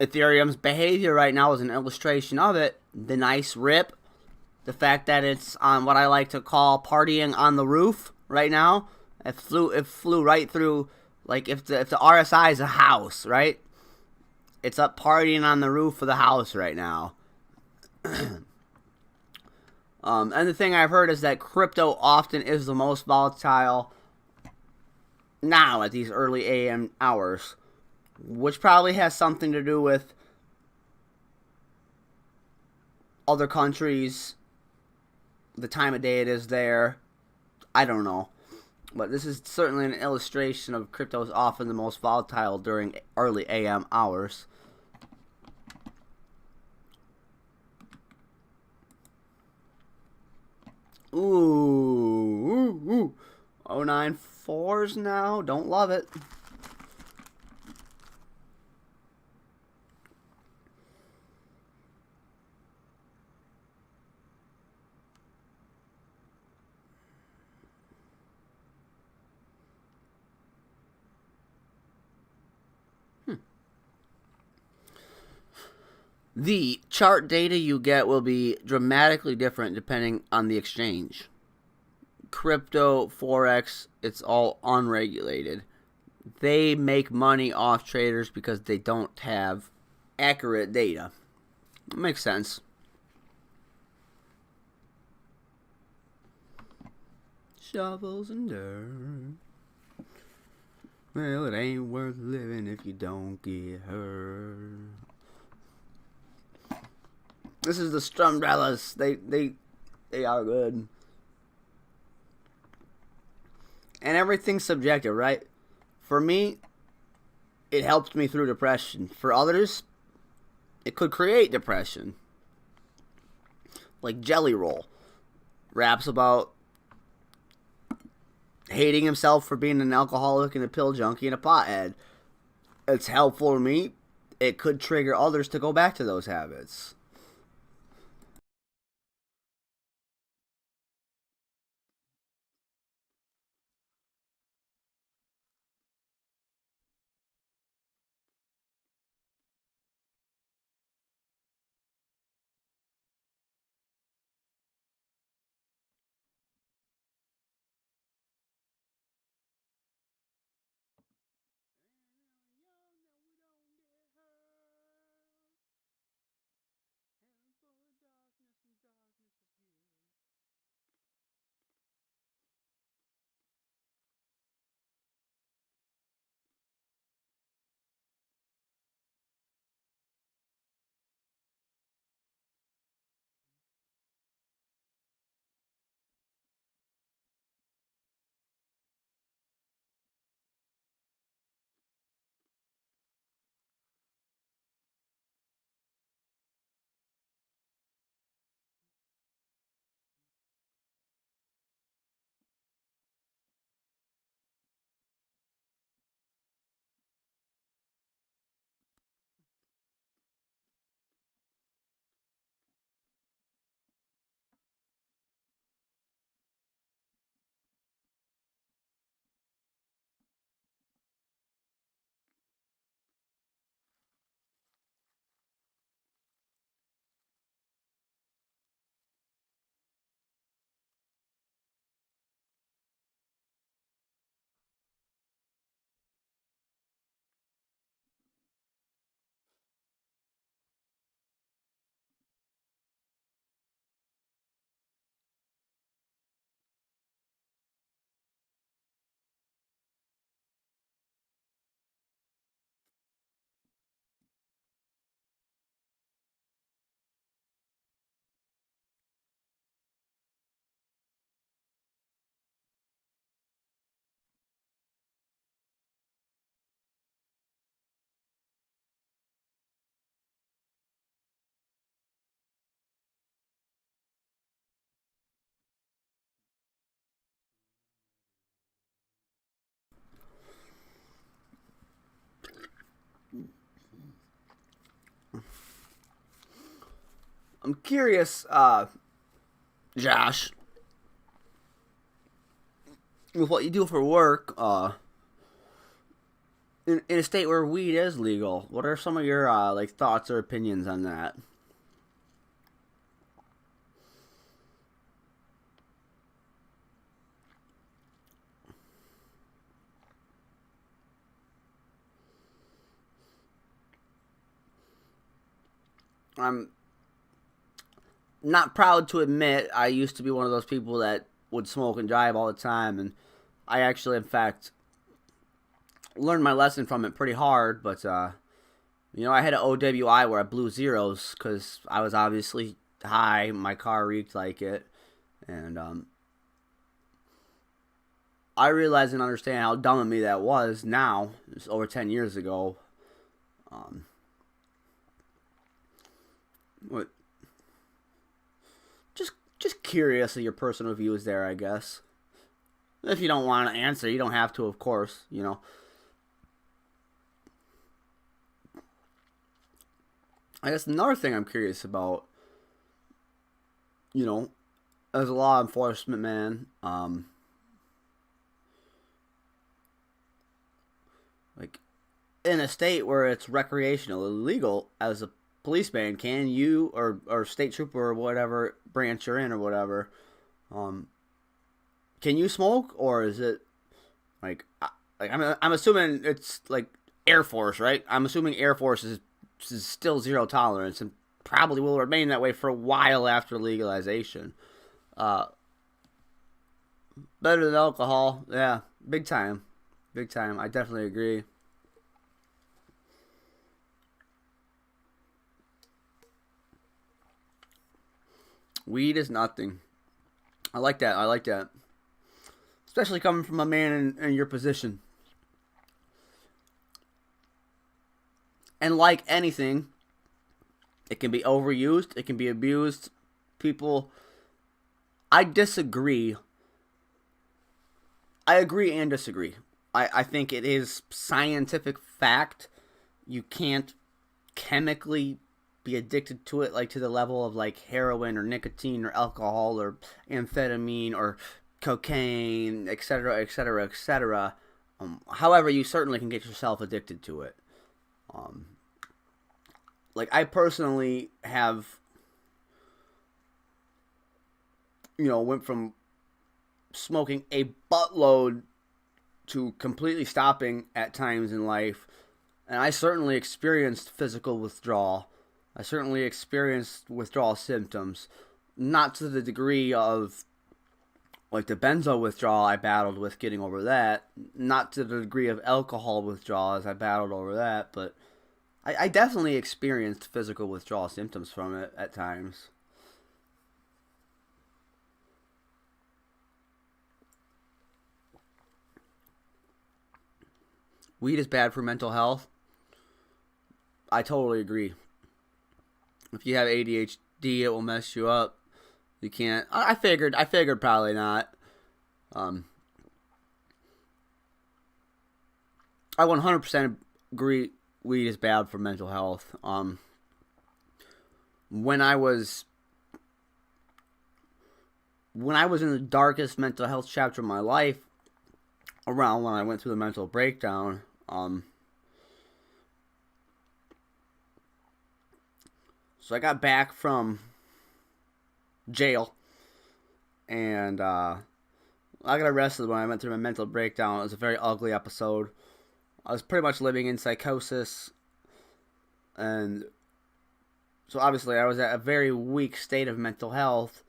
Ethereum's behavior right now is an illustration of it, the nice rip, the fact that it's on what I like to call partying on the roof right now. It flew right through, like if the RSI is a house, right? It's up partying on the roof of the house right now. And the thing I've heard is that crypto often is the most volatile now at these early AM hours, which probably has something to do with other countries, the time of day it is there. I don't know. But this is certainly an illustration of crypto is often the most volatile during early AM hours. Ooh. 094s now. Don't love it. The chart data you get will be dramatically different depending on the exchange. Crypto, Forex, it's all unregulated. They make money off traders because they don't have accurate data. It makes sense. Shovels and dirt. Well, it ain't worth living if you don't get hurt. This is the Strumbrellas. They are good. And everything's subjective, right? For me, it helped me through depression. For others, it could create depression. Like Jelly Roll raps about hating himself for being an alcoholic and a pill junkie and a pothead. It's helpful to me. It could trigger others to go back to those habits. I'm curious, Josh, with what you do for work, in a state where weed is legal, what are some of your like thoughts or opinions on that? I'm not proud to admit I used to be one of those people that would smoke and drive all the time, and I actually, in fact, learned my lesson from it pretty hard. But I had an OWI where I blew zeros because I was obviously high. My car reeked like it, and I realize and understand how dumb of me that was. Now, it's over 10 years ago. What? Just curious of your personal views there, I guess. If you don't want to answer, you don't have to, of course. I guess another thing I'm curious about, as a law enforcement man, like in a state where it's recreational, illegal, as a policeman, can you or state trooper or whatever branch you're in or whatever, can you smoke, or is it like I'm assuming it's like Air Force, right? I'm assuming Air Force is still zero tolerance and probably will remain that way for a while after legalization. Better than alcohol, yeah, big time, big time. I definitely agree. Weed is nothing. I like that. I like that. Especially coming from a man in your position. And like anything, it can be overused. It can be abused. People, I disagree. I agree and disagree. I think it is scientific fact. You can't chemically be addicted to it, like to the level of like heroin or nicotine or alcohol or amphetamine or cocaine, etc., etc., etc. However, you certainly can get yourself addicted to it. Like I personally have, went from smoking a buttload to completely stopping at times in life, and I certainly experienced physical withdrawal. I certainly experienced withdrawal symptoms, not to the degree of like the benzo withdrawal I battled with getting over that, not to the degree of alcohol withdrawal as I battled over that, but I definitely experienced physical withdrawal symptoms from it at times. Weed is bad for mental health. I totally agree. If you have ADHD, it will mess you up. You can't. I figured probably not. I 100% agree. Weed is bad for mental health. When I was in the darkest mental health chapter of my life, around when I went through the mental breakdown, so I got back from jail, and I got arrested when I went through my mental breakdown. It was a very ugly episode. I was pretty much living in psychosis, and so obviously I was at a very weak state of mental health.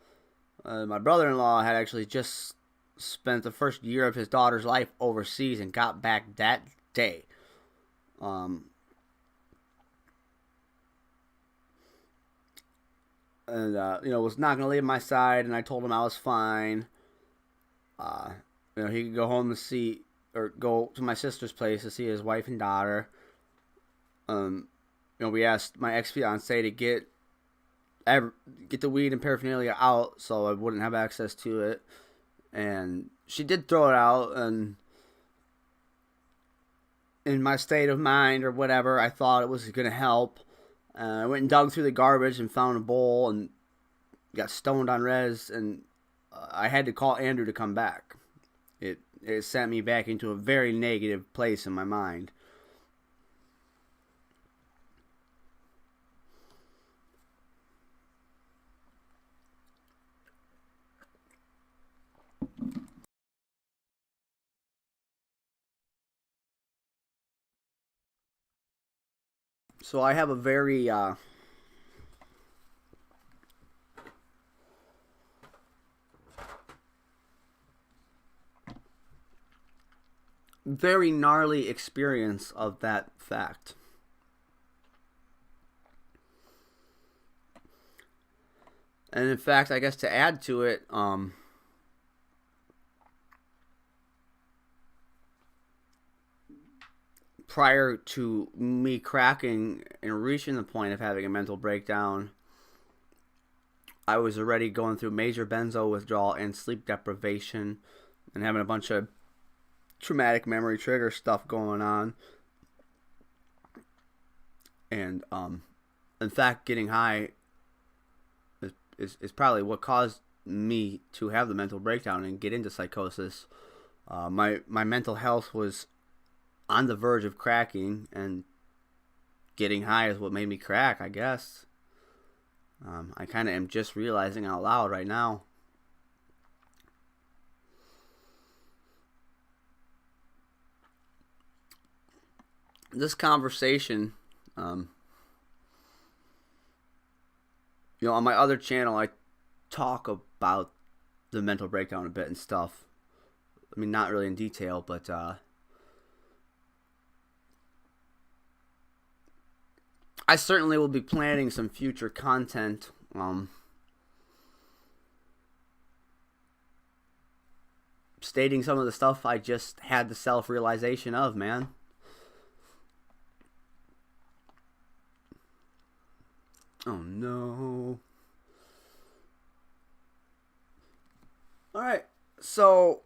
My brother-in-law had actually just spent the first year of his daughter's life overseas and got back that day. And was not going to leave my side, and I told him I was fine. He could go home to see, or go to my sister's place to see his wife and daughter. We asked my ex-fiance to get the weed and paraphernalia out so I wouldn't have access to it. And she did throw it out, and in my state of mind or whatever, I thought it was going to help. I went and dug through the garbage and found a bowl and got stoned on res, and I had to call Andrew to come back. It sent me back into a very negative place in my mind. So I have a very very gnarly experience of that fact. And in fact, I guess to add to it, prior to me cracking and reaching the point of having a mental breakdown, I was already going through major benzo withdrawal and sleep deprivation and having a bunch of traumatic memory trigger stuff going on. And in fact, getting high is probably what caused me to have the mental breakdown and get into psychosis. My mental health was on the verge of cracking, and getting high is what made me crack, I guess. I kind of am just realizing out loud right now. This conversation, on my other channel, I talk about the mental breakdown a bit and stuff. I mean, not really in detail, but I certainly will be planning some future content. Stating some of the stuff I just had the self-realization of, man. Oh no. Alright, so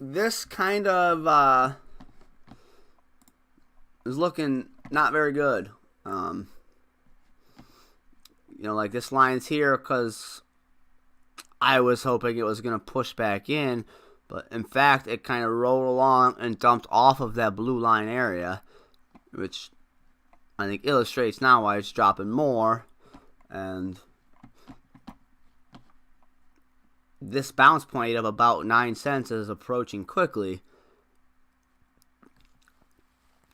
this kind of is looking not very good. Like this line's here because I was hoping it was going to push back in, but in fact it kind of rolled along and dumped off of that blue line area, which I think illustrates now why it's dropping more. And this bounce point of about 9 cents is approaching quickly.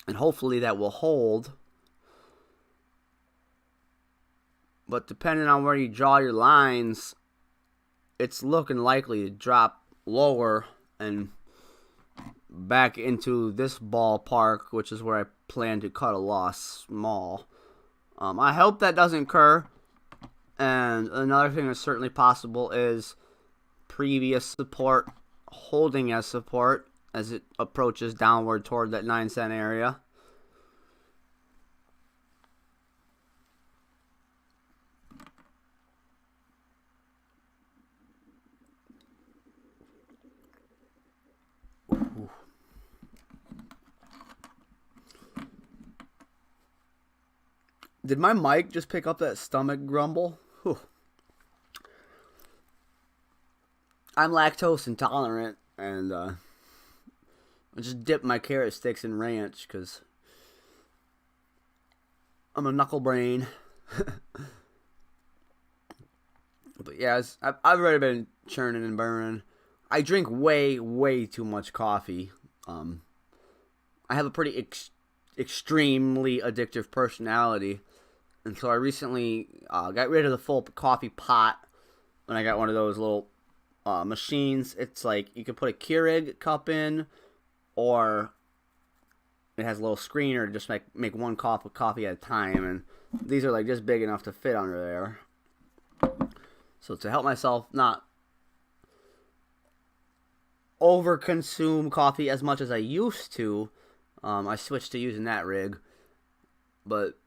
And hopefully that will hold. But depending on where you draw your lines, it's looking likely to drop lower and back into this ballpark, which is where I plan to cut a loss small. I hope that doesn't occur. And another thing that's certainly possible is previous support holding as support as it approaches downward toward that 9 cent area. Did my mic just pick up that stomach grumble? Whew. I'm lactose intolerant, and I just dip my carrot sticks in ranch because I'm a knuckle brain. But yeah, I've already been churning and burning. I drink way, way too much coffee. I have a pretty extremely addictive personality. And so I recently got rid of the full coffee pot, and I got one of those little machines. It's like you can put a Keurig cup in, or it has a little screener to just make one cup of coffee at a time. And these are like just big enough to fit under there. So to help myself not overconsume coffee as much as I used to, I switched to using that rig. But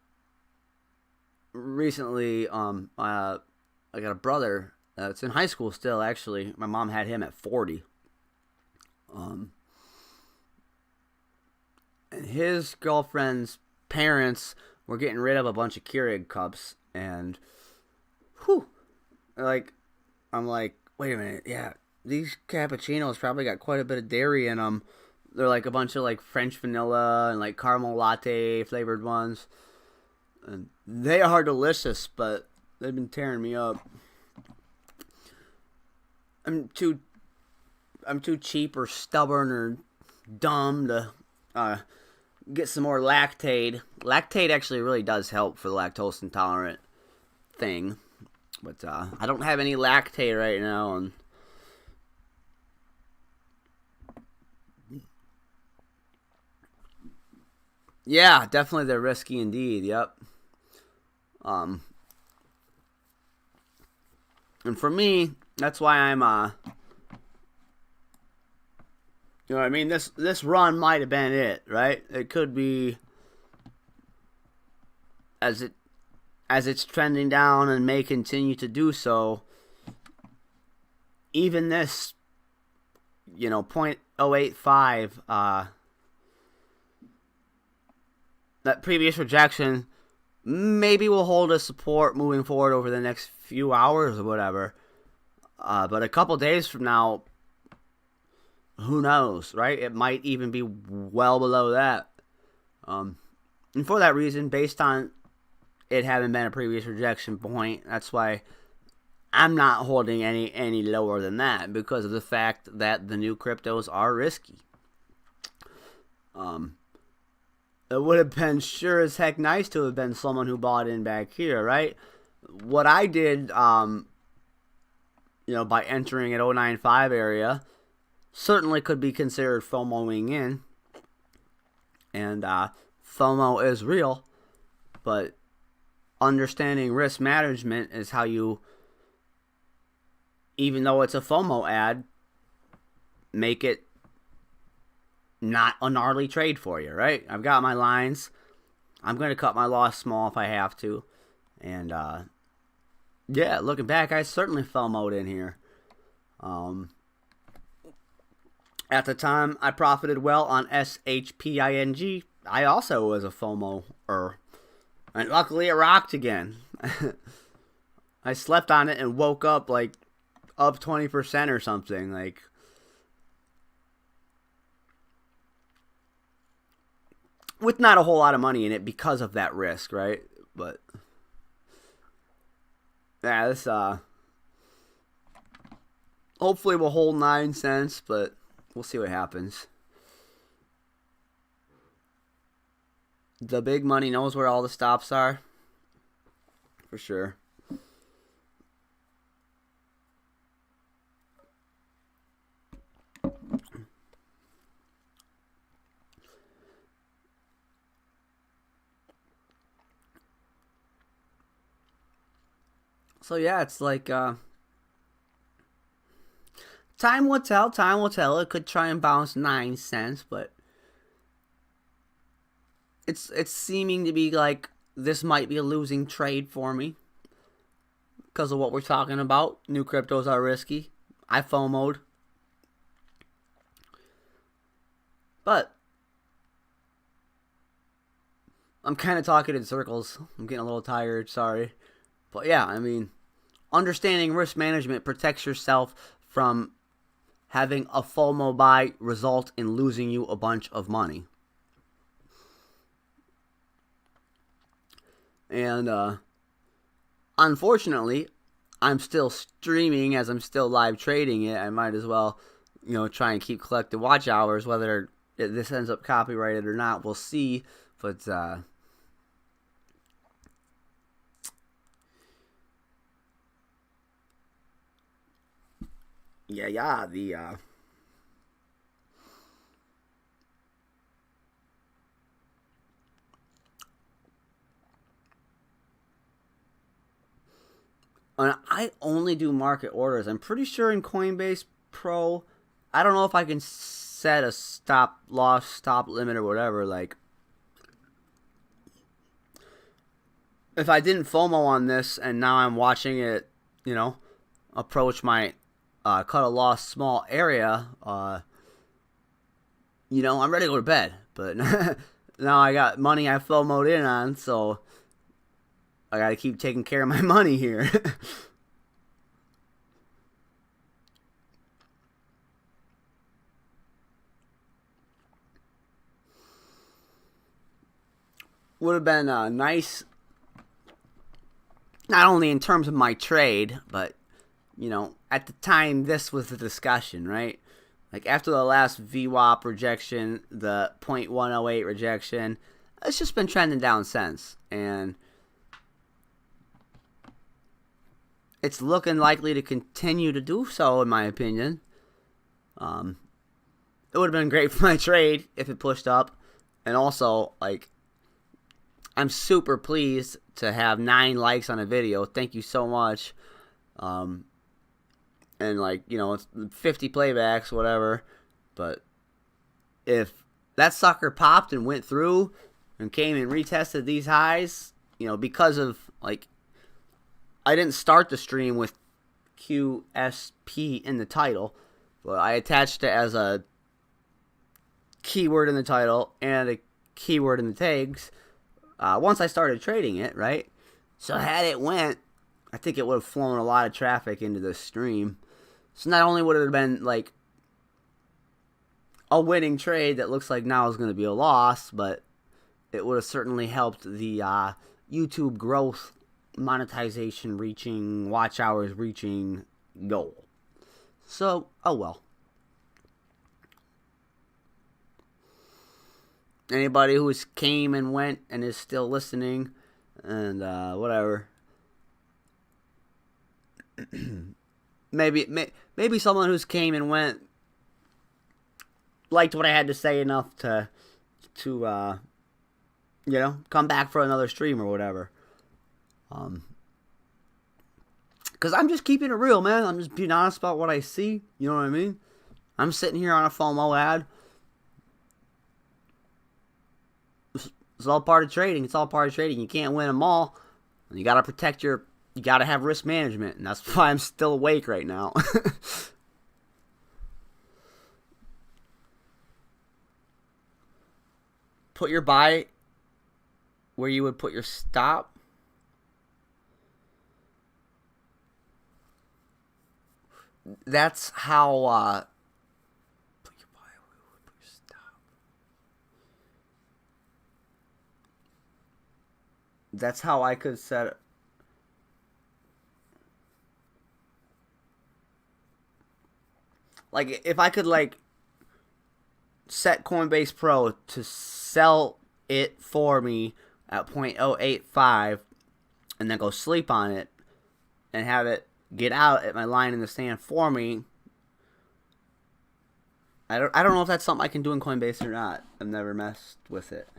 recently, I got a brother that's in high school still, actually. My mom had him at 40. And his girlfriend's parents were getting rid of a bunch of Keurig cups, and whew, like, I'm like, wait a minute, yeah, these cappuccinos probably got quite a bit of dairy in them. They're like a bunch of like French vanilla and like caramel latte flavored ones, and they are delicious, but they've been tearing me up. I'm too cheap or stubborn or dumb to get some more Lactaid. Lactaid actually really does help for the lactose intolerant thing, but I don't have any Lactaid right now, and yeah, definitely they're risky indeed. Yep. And for me, that's why I'm you know what I mean? This run might have been it, right? It could be as it's trending down and may continue to do so. Even this, 0.085, that previous rejection maybe will hold as support moving forward over the next few hours or whatever. But a couple days from now, who knows, right? It might even be well below that. And for that reason, based on it having been a previous rejection point, that's why I'm not holding any lower than that, because of the fact that the new cryptos are risky. It would have been sure as heck nice to have been someone who bought in back here, right? What I did, by entering at 095 area, certainly could be considered FOMOing in. And FOMO is real, but understanding risk management is how you, even though it's a FOMO ad, make it not a gnarly trade for you, right? I've got my lines. I'm going to cut my loss small if I have to. And, yeah, looking back, I certainly FOMO'd in here. At the time, I profited well on SHPING. I also was a FOMO-er. And luckily, it rocked again. I slept on it and woke up, like, up 20% or something. Like, with not a whole lot of money in it because of that risk, right? But yeah, this hopefully will hold 9 cents, but we'll see what happens. The big money knows where all the stops are, for sure. So yeah, it's like time will tell. Time will tell. It could try and bounce 9 cents, but it's seeming to be like this might be a losing trade for me because of what we're talking about. New cryptos are risky. I FOMO'd, but I'm kind of talking in circles. I'm getting a little tired. Sorry. But yeah, I mean, understanding risk management protects yourself from having a FOMO buy result in losing you a bunch of money. And unfortunately, I'm still streaming as I'm still live trading it. I might as well, try and keep collecting watch hours. Whether this ends up copyrighted or not, we'll see. But the and I only do market orders. I'm pretty sure in Coinbase Pro, I don't know if I can set a stop loss, stop limit, or whatever. Like, if I didn't FOMO on this and now I'm watching it, approach my cut a loss small area, I'm ready to go to bed But now I got money I flow mode in on, so I gotta keep taking care of my money here. Would have been nice, not only in terms of my trade, but, you know, at the time this was the discussion, right? Like, after the last VWAP rejection, the .108 rejection, it's just been trending down since. And it's looking likely to continue to do so, in my opinion. It would have been great for my trade if it pushed up. And also, like, I'm super pleased to have 9 likes on a video. Thank you so much. And, like, you know, it's 50 playbacks, whatever. But if that sucker popped and went through and came and retested these highs, you know, because of, like, I didn't start the stream with QSP in the title, but I attached it as a keyword in the title and a keyword in the tags once I started trading it, right? So had it went, I think it would have flown a lot of traffic into the stream. So not only would it have been like a winning trade that looks like now is going to be a loss, but it would have certainly helped the YouTube growth, monetization reaching, watch hours reaching goal. So, oh well. Anybody who's came and went and is still listening, and whatever. maybe someone who's came and went liked what I had to say enough to you know, come back for another stream or whatever. Because I'm just keeping it real, man. I'm just being honest about what I see. You know what I mean? I'm sitting here on a FOMO ad. It's all part of trading. It's all part of trading. You can't win them all. You got to protect your... You got to have risk management. And that's why I'm still awake right now. Put your buy where you would put your stop. That's how... put your buy where you would put your stop. That's how I could set it. Like, if I could, like, set Coinbase Pro to sell it for me at 0.085 and then go sleep on it and have it get out at my line in the stand for me, I don't know if that's something I can do in Coinbase or not. I've never messed with it.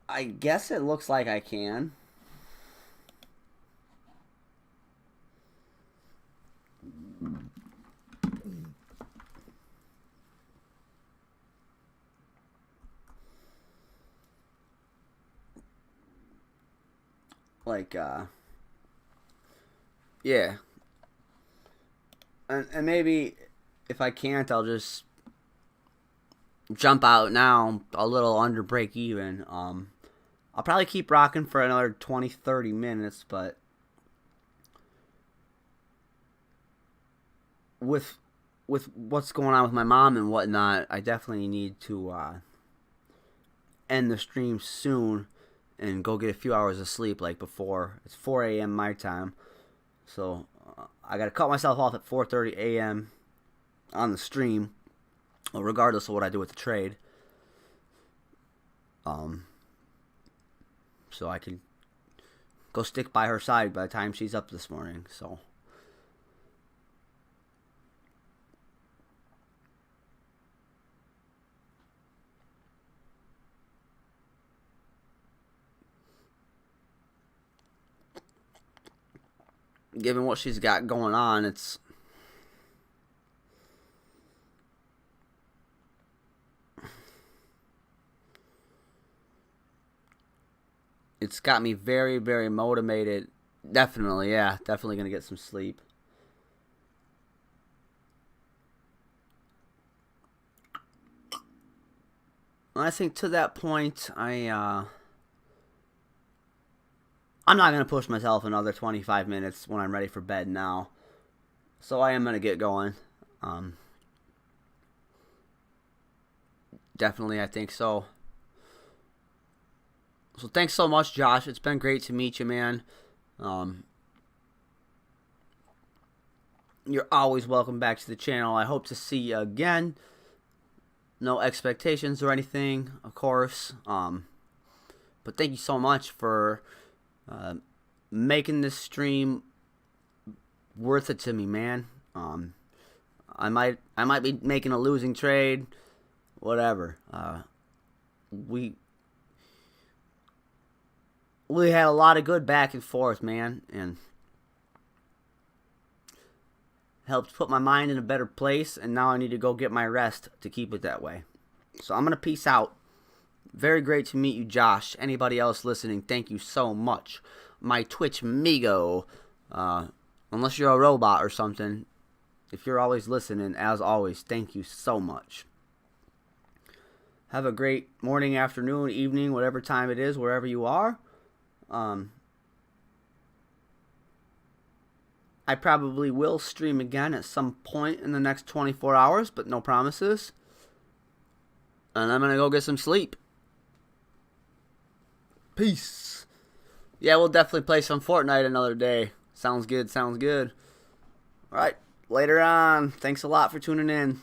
I guess it looks like I can. Like, yeah. And maybe if I can't, I'll just jump out now a little under break even. I'll probably keep rocking for another 20-30 minutes, but with what's going on with my mom and whatnot, I definitely need to end the stream soon and go get a few hours of sleep like before. It's 4 a.m. my time, so I gotta cut myself off at 4:30 a.m. on the stream, regardless of what I do with the trade. So I can go stick by her side by the time she's up this morning. So given what she's got going on, it's got me very, very motivated. Definitely, yeah. Definitely going to get some sleep. I think to that point, I'm not going to push myself another 25 minutes when I'm ready for bed now. So I am going to get going. Definitely, I think so. So thanks so much, Josh. It's been great to meet you, man. You're always welcome back to the channel. I hope to see you again. No expectations or anything, of course. But thank you so much for making this stream worth it to me, man. I might be making a losing trade, whatever. We had a lot of good back and forth, man, and helped put my mind in a better place, and now I need to go get my rest to keep it that way. So I'm going to peace out. Very great to meet you, Josh. Anybody else listening, thank you so much. My Twitch Migo, unless you're a robot or something, if you're always listening, as always, thank you so much. Have a great morning, afternoon, evening, whatever time it is, wherever you are. I probably will stream again at some point in the next 24 hours, but no promises. And I'm going to go get some sleep. Peace. Yeah, we'll definitely play some Fortnite another day. Sounds good, sounds good. Alright, later on. Thanks a lot for tuning in.